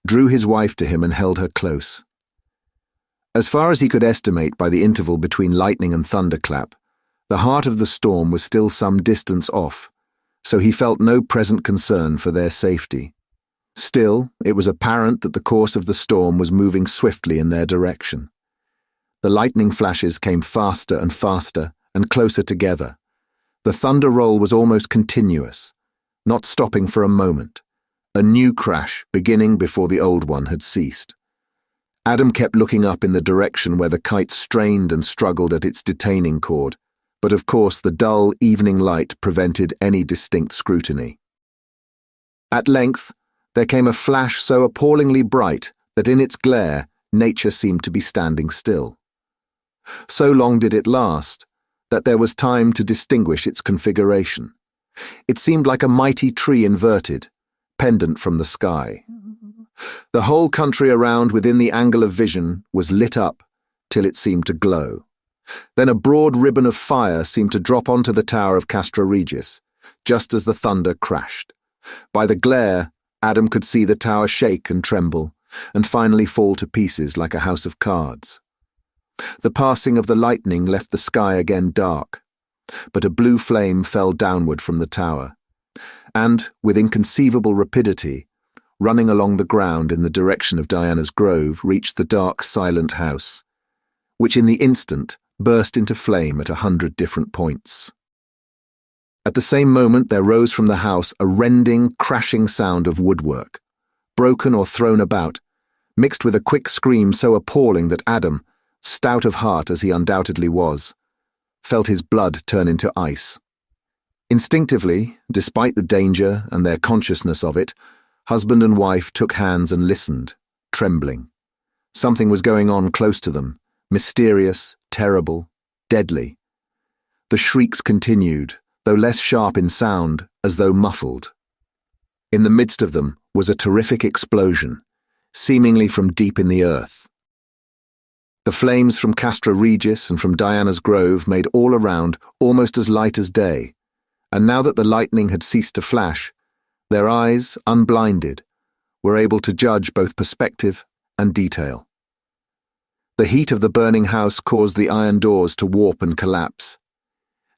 drew his wife to him and held her close. As far as he could estimate by the interval between lightning and thunderclap, the heart of the storm was still some distance off, so he felt no present concern for their safety. Still, it was apparent that the course of the storm was moving swiftly in their direction. The lightning flashes came faster and faster and closer together. The thunder roll was almost continuous, not stopping for a moment, a new crash beginning before the old one had ceased. Adam kept looking up in the direction where the kite strained and struggled at its detaining cord, but of course the dull evening light prevented any distinct scrutiny. At length, there came a flash so appallingly bright that in its glare nature seemed to be standing still. So long did it last that there was time to distinguish its configuration. It seemed like a mighty tree inverted, pendant from the sky. The whole country around within the angle of vision was lit up till it seemed to glow. Then a broad ribbon of fire seemed to drop onto the tower of Castra Regis, just as the thunder crashed. By the glare, Adam could see the tower shake and tremble, and finally fall to pieces like a house of cards. The passing of the lightning left the sky again dark, but a blue flame fell downward from the tower, and, with inconceivable rapidity, running along the ground in the direction of Diana's Grove, reached the dark, silent house, which in the instant burst into flame at 100 different points. At the same moment there rose from the house a rending, crashing sound of woodwork, broken or thrown about, mixed with a quick scream so appalling that Adam, stout of heart as he undoubtedly was, felt his blood turn into ice. Instinctively, despite the danger and their consciousness of it, husband and wife took hands and listened, trembling. Something was going on close to them, mysterious, terrible, deadly. The shrieks continued, though less sharp in sound, as though muffled. In the midst of them was a terrific explosion, seemingly from deep in the earth. The flames from Castra Regis and from Diana's Grove made all around almost as light as day, and now that the lightning had ceased to flash, their eyes, unblinded, were able to judge both perspective and detail. The heat of the burning house caused the iron doors to warp and collapse.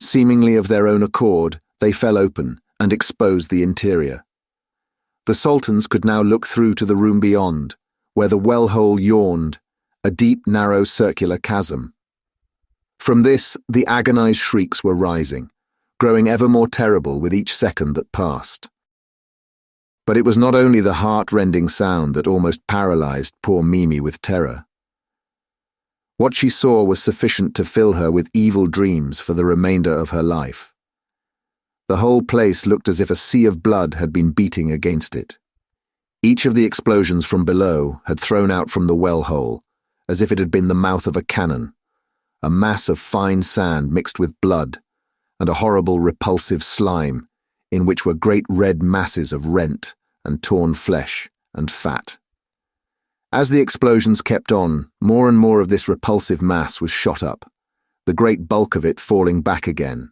Seemingly of their own accord, they fell open and exposed the interior. The Saltons could now look through to the room beyond, where the well hole yawned, a deep, narrow, circular chasm. From this, the agonized shrieks were rising, growing ever more terrible with each second that passed. But it was not only the heart-rending sound that almost paralyzed poor Mimi with terror. What she saw was sufficient to fill her with evil dreams for the remainder of her life. The whole place looked as if a sea of blood had been beating against it. Each of the explosions from below had thrown out from the well hole, as if it had been the mouth of a cannon, a mass of fine sand mixed with blood, and a horrible repulsive slime, in which were great red masses of rent and torn flesh and fat. As the explosions kept on, more and more of this repulsive mass was shot up, the great bulk of it falling back again.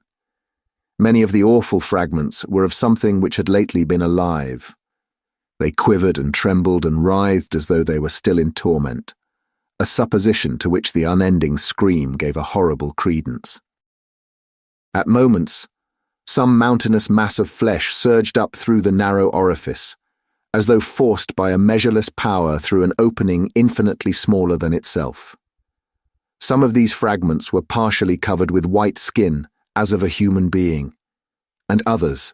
Many of the awful fragments were of something which had lately been alive. They quivered and trembled and writhed as though they were still in torment, a supposition to which the unending scream gave a horrible credence. At moments, some mountainous mass of flesh surged up through the narrow orifice, as though forced by a measureless power through an opening infinitely smaller than itself. Some of these fragments were partially covered with white skin, as of a human being, and others,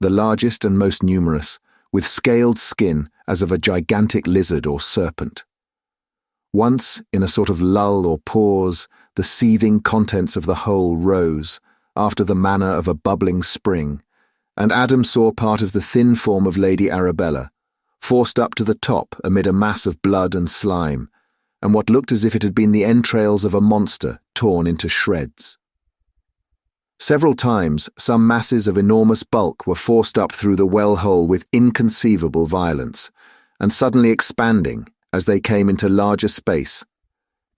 the largest and most numerous, with scaled skin as of a gigantic lizard or serpent. Once, in a sort of lull or pause, the seething contents of the hole rose, after the manner of a bubbling spring, and Adam saw part of the thin form of Lady Arabella, forced up to the top amid a mass of blood and slime, and what looked as if it had been the entrails of a monster torn into shreds. Several times, some masses of enormous bulk were forced up through the well hole with inconceivable violence, and suddenly expanding as they came into larger space,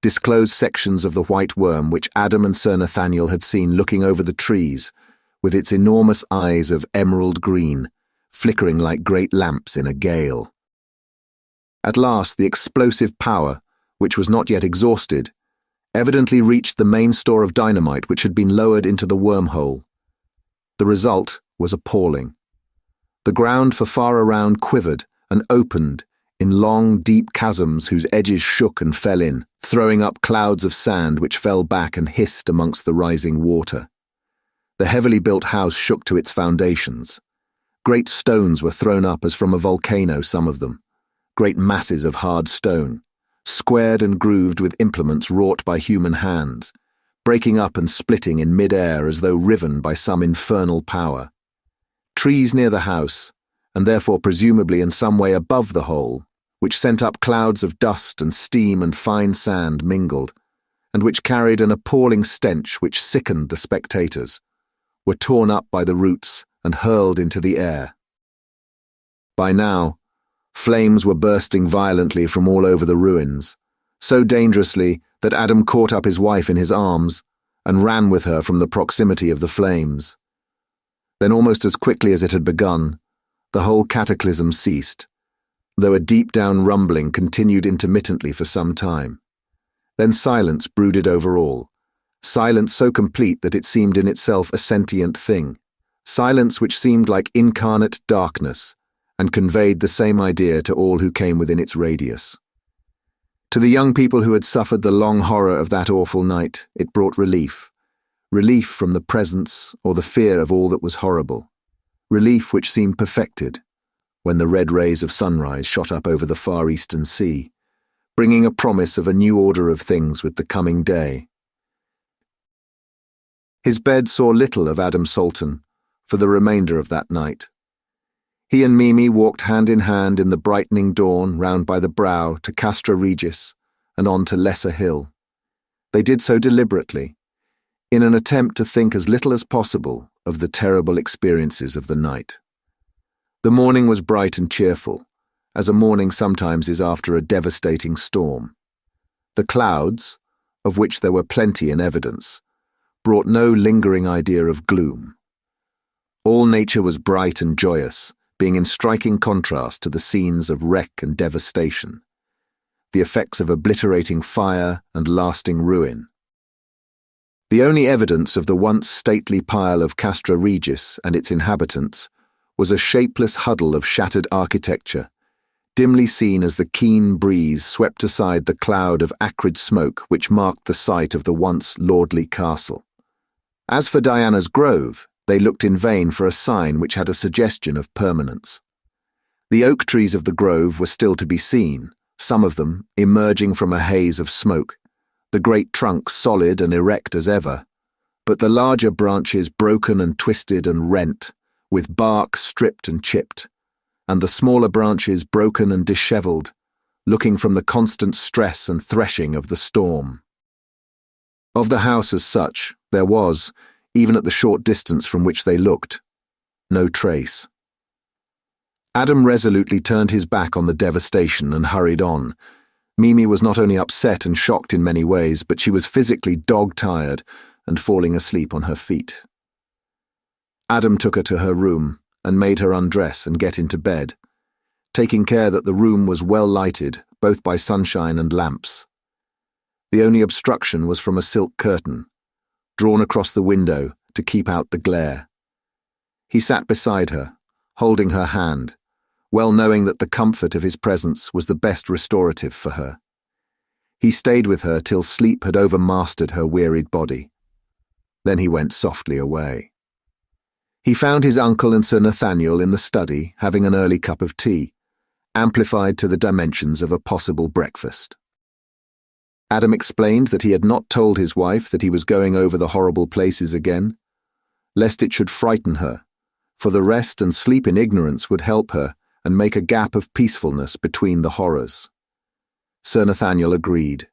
disclosed sections of the white worm which Adam and Sir Nathaniel had seen looking over the trees, with its enormous eyes of emerald green, flickering like great lamps in a gale. At last, the explosive power, which was not yet exhausted, evidently reached the main store of dynamite which had been lowered into the wormhole. The result was appalling. The ground for far around quivered and opened in long, deep chasms whose edges shook and fell in, throwing up clouds of sand which fell back and hissed amongst the rising water. The heavily built house shook to its foundations. Great stones were thrown up as from a volcano, some of them, great masses of hard stone, squared and grooved with implements wrought by human hands, breaking up and splitting in mid-air as though riven by some infernal power. Trees near the house, and therefore presumably in some way above the hole, which sent up clouds of dust and steam and fine sand mingled, and which carried an appalling stench which sickened the spectators, were torn up by the roots and hurled into the air. By now, flames were bursting violently from all over the ruins, so dangerously that Adam caught up his wife in his arms and ran with her from the proximity of the flames. Then almost as quickly as it had begun, the whole cataclysm ceased, though a deep-down rumbling continued intermittently for some time. Then silence brooded over all, silence so complete that it seemed in itself a sentient thing, silence which seemed like incarnate darkness, and conveyed the same idea to all who came within its radius. To the young people who had suffered the long horror of that awful night, it brought relief from the presence or the fear of all that was horrible, relief which seemed perfected when the red rays of sunrise shot up over the far eastern sea, bringing a promise of a new order of things with the coming day. His bed saw little of Adam Salton for the remainder of that night. He and Mimi walked hand in hand in the brightening dawn round by the brow to Castra Regis and on to Lesser Hill. They did so deliberately, in an attempt to think as little as possible of the terrible experiences of the night. The morning was bright and cheerful, as a morning sometimes is after a devastating storm. The clouds, of which there were plenty in evidence, brought no lingering idea of gloom. All nature was bright and joyous, being in striking contrast to the scenes of wreck and devastation, the effects of obliterating fire and lasting ruin. The only evidence of the once stately pile of Castra Regis and its inhabitants was a shapeless huddle of shattered architecture, dimly seen as the keen breeze swept aside the cloud of acrid smoke which marked the site of the once lordly castle. As for Diana's Grove, they looked in vain for a sign which had a suggestion of permanence. The oak trees of the grove were still to be seen, some of them emerging from a haze of smoke, the great trunks solid and erect as ever, but the larger branches broken and twisted and rent, with bark stripped and chipped, and the smaller branches broken and dishevelled, looking from the constant stress and threshing of the storm. Of the house as such, there was, even at the short distance from which they looked, no trace. Adam resolutely turned his back on the devastation and hurried on. Mimi was not only upset and shocked in many ways, but she was physically dog-tired and falling asleep on her feet. Adam took her to her room and made her undress and get into bed, taking care that the room was well lighted, both by sunshine and lamps. The only obstruction was from a silk curtain, drawn across the window to keep out the glare. He sat beside her, holding her hand, well knowing that the comfort of his presence was the best restorative for her. He stayed with her till sleep had overmastered her wearied body. Then he went softly away. He found his uncle and Sir Nathaniel in the study having an early cup of tea, amplified to the dimensions of a possible breakfast. Adam explained that he had not told his wife that he was going over the horrible places again, lest it should frighten her, for the rest and sleep in ignorance would help her and make a gap of peacefulness between the horrors. Sir Nathaniel agreed.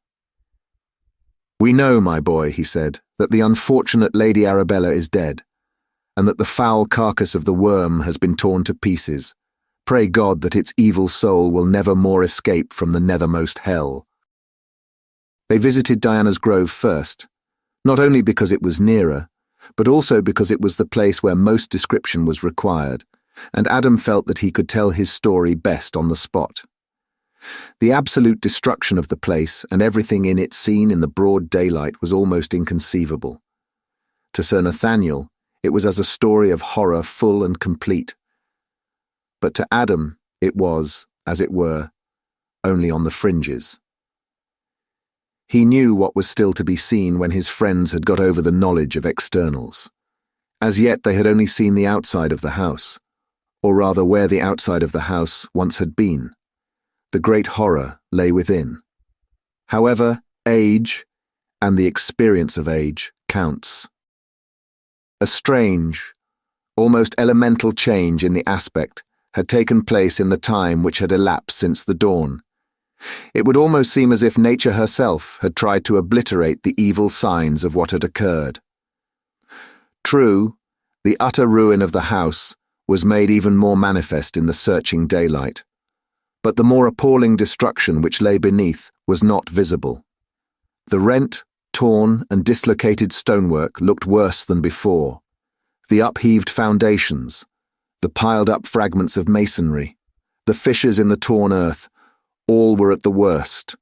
"We know, my boy," he said, "that the unfortunate Lady Arabella is dead, and that the foul carcass of the worm has been torn to pieces. Pray God that its evil soul will never more escape from the nethermost hell." They visited Diana's Grove first, not only because it was nearer, but also because it was the place where most description was required, and Adam felt that he could tell his story best on the spot. The absolute destruction of the place and everything in it seen in the broad daylight was almost inconceivable. To Sir Nathaniel, it was as a story of horror full and complete. But to Adam, it was, as it were, only on the fringes. He knew what was still to be seen when his friends had got over the knowledge of externals. As yet they had only seen the outside of the house, or rather where the outside of the house once had been. The great horror lay within. However, age, and the experience of age, counts. A strange, almost elemental change in the aspect had taken place in the time which had elapsed since the dawn. It would almost seem as if nature herself had tried to obliterate the evil signs of what had occurred. True, the utter ruin of the house was made even more manifest in the searching daylight, but the more appalling destruction which lay beneath was not visible. The rent, torn, and dislocated stonework looked worse than before. The upheaved foundations, the piled-up fragments of masonry, the fissures in the torn earth, all were at the worst.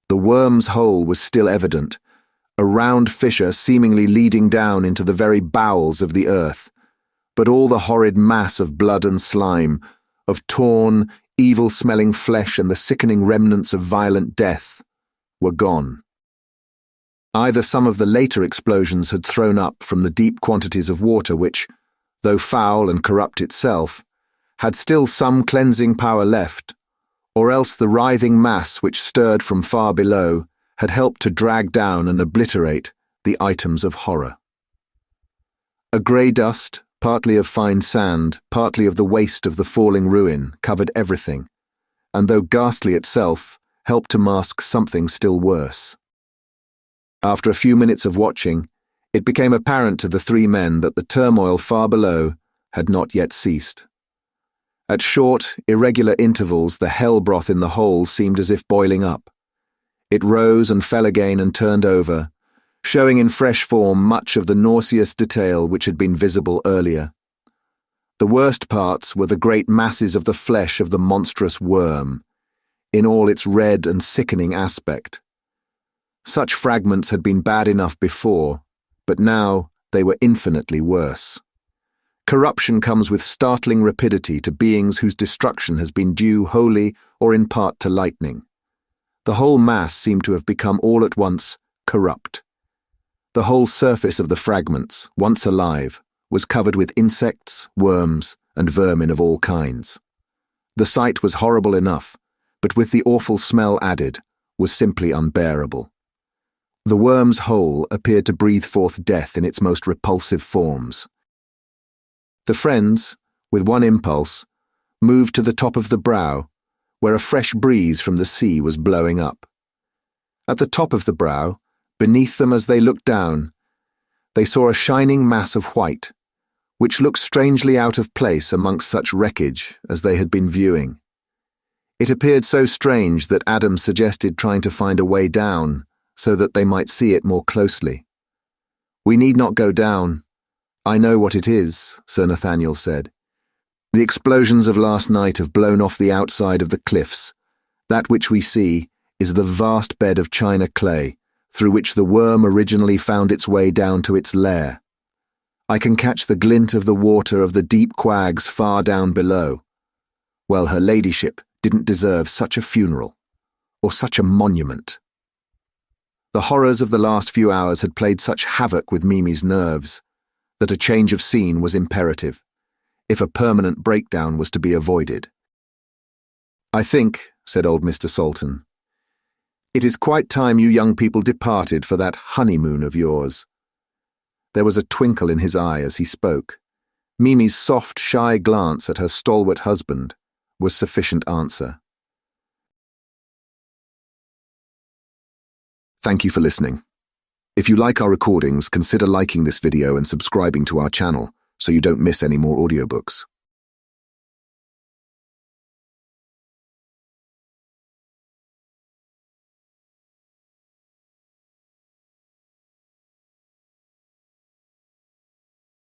The worm's hole was still evident, a round fissure seemingly leading down into the very bowels of the earth, but all the horrid mass of blood and slime, of torn, evil-smelling flesh and the sickening remnants of violent death, were gone. Either some of the later explosions had thrown up from the deep quantities of water which, though foul and corrupt itself, had still some cleansing power left, or else the writhing mass which stirred from far below had helped to drag down and obliterate the items of horror. A grey dust, partly of fine sand, partly of the waste of the falling ruin, covered everything, and though ghastly itself, helped to mask something still worse. After a few minutes of watching, it became apparent to the three men that the turmoil far below had not yet ceased. At short, irregular intervals, the hell broth in the hole seemed as if boiling up. It rose and fell again and turned over, showing in fresh form much of the nauseous detail which had been visible earlier. The worst parts were the great masses of the flesh of the monstrous worm, in all its red and sickening aspect. Such fragments had been bad enough before, but now they were infinitely worse. Corruption comes with startling rapidity to beings whose destruction has been due wholly or in part to lightning. The whole mass seemed to have become all at once corrupt. The whole surface of the fragments, once alive, was covered with insects, worms, and vermin of all kinds. The sight was horrible enough, but with the awful smell added, was simply unbearable. The worm's hole appeared to breathe forth death in its most repulsive forms. The friends, with one impulse, moved to the top of the brow, where a fresh breeze from the sea was blowing up. At the top of the brow, beneath them as they looked down, they saw a shining mass of white, which looked strangely out of place amongst such wreckage as they had been viewing. It appeared so strange that Adam suggested trying to find a way down so that they might see it more closely. "We need not go down. I know what it is," Sir Nathaniel said. "The explosions of last night have blown off the outside of the cliffs. That which we see is the vast bed of china clay through which the worm originally found its way down to its lair. I can catch the glint of the water of the deep quags far down below. Well, her ladyship didn't deserve such a funeral, or such a monument." The horrors of the last few hours had played such havoc with Mimi's nerves that a change of scene was imperative, if a permanent breakdown was to be avoided. "I think," said old Mr. Salton, "it is quite time you young people departed for that honeymoon of yours." There was a twinkle in his eye as he spoke. Mimi's soft, shy glance at her stalwart husband was sufficient answer. Thank you for listening. If you like our recordings, consider liking this video and subscribing to our channel so you don't miss any more audiobooks.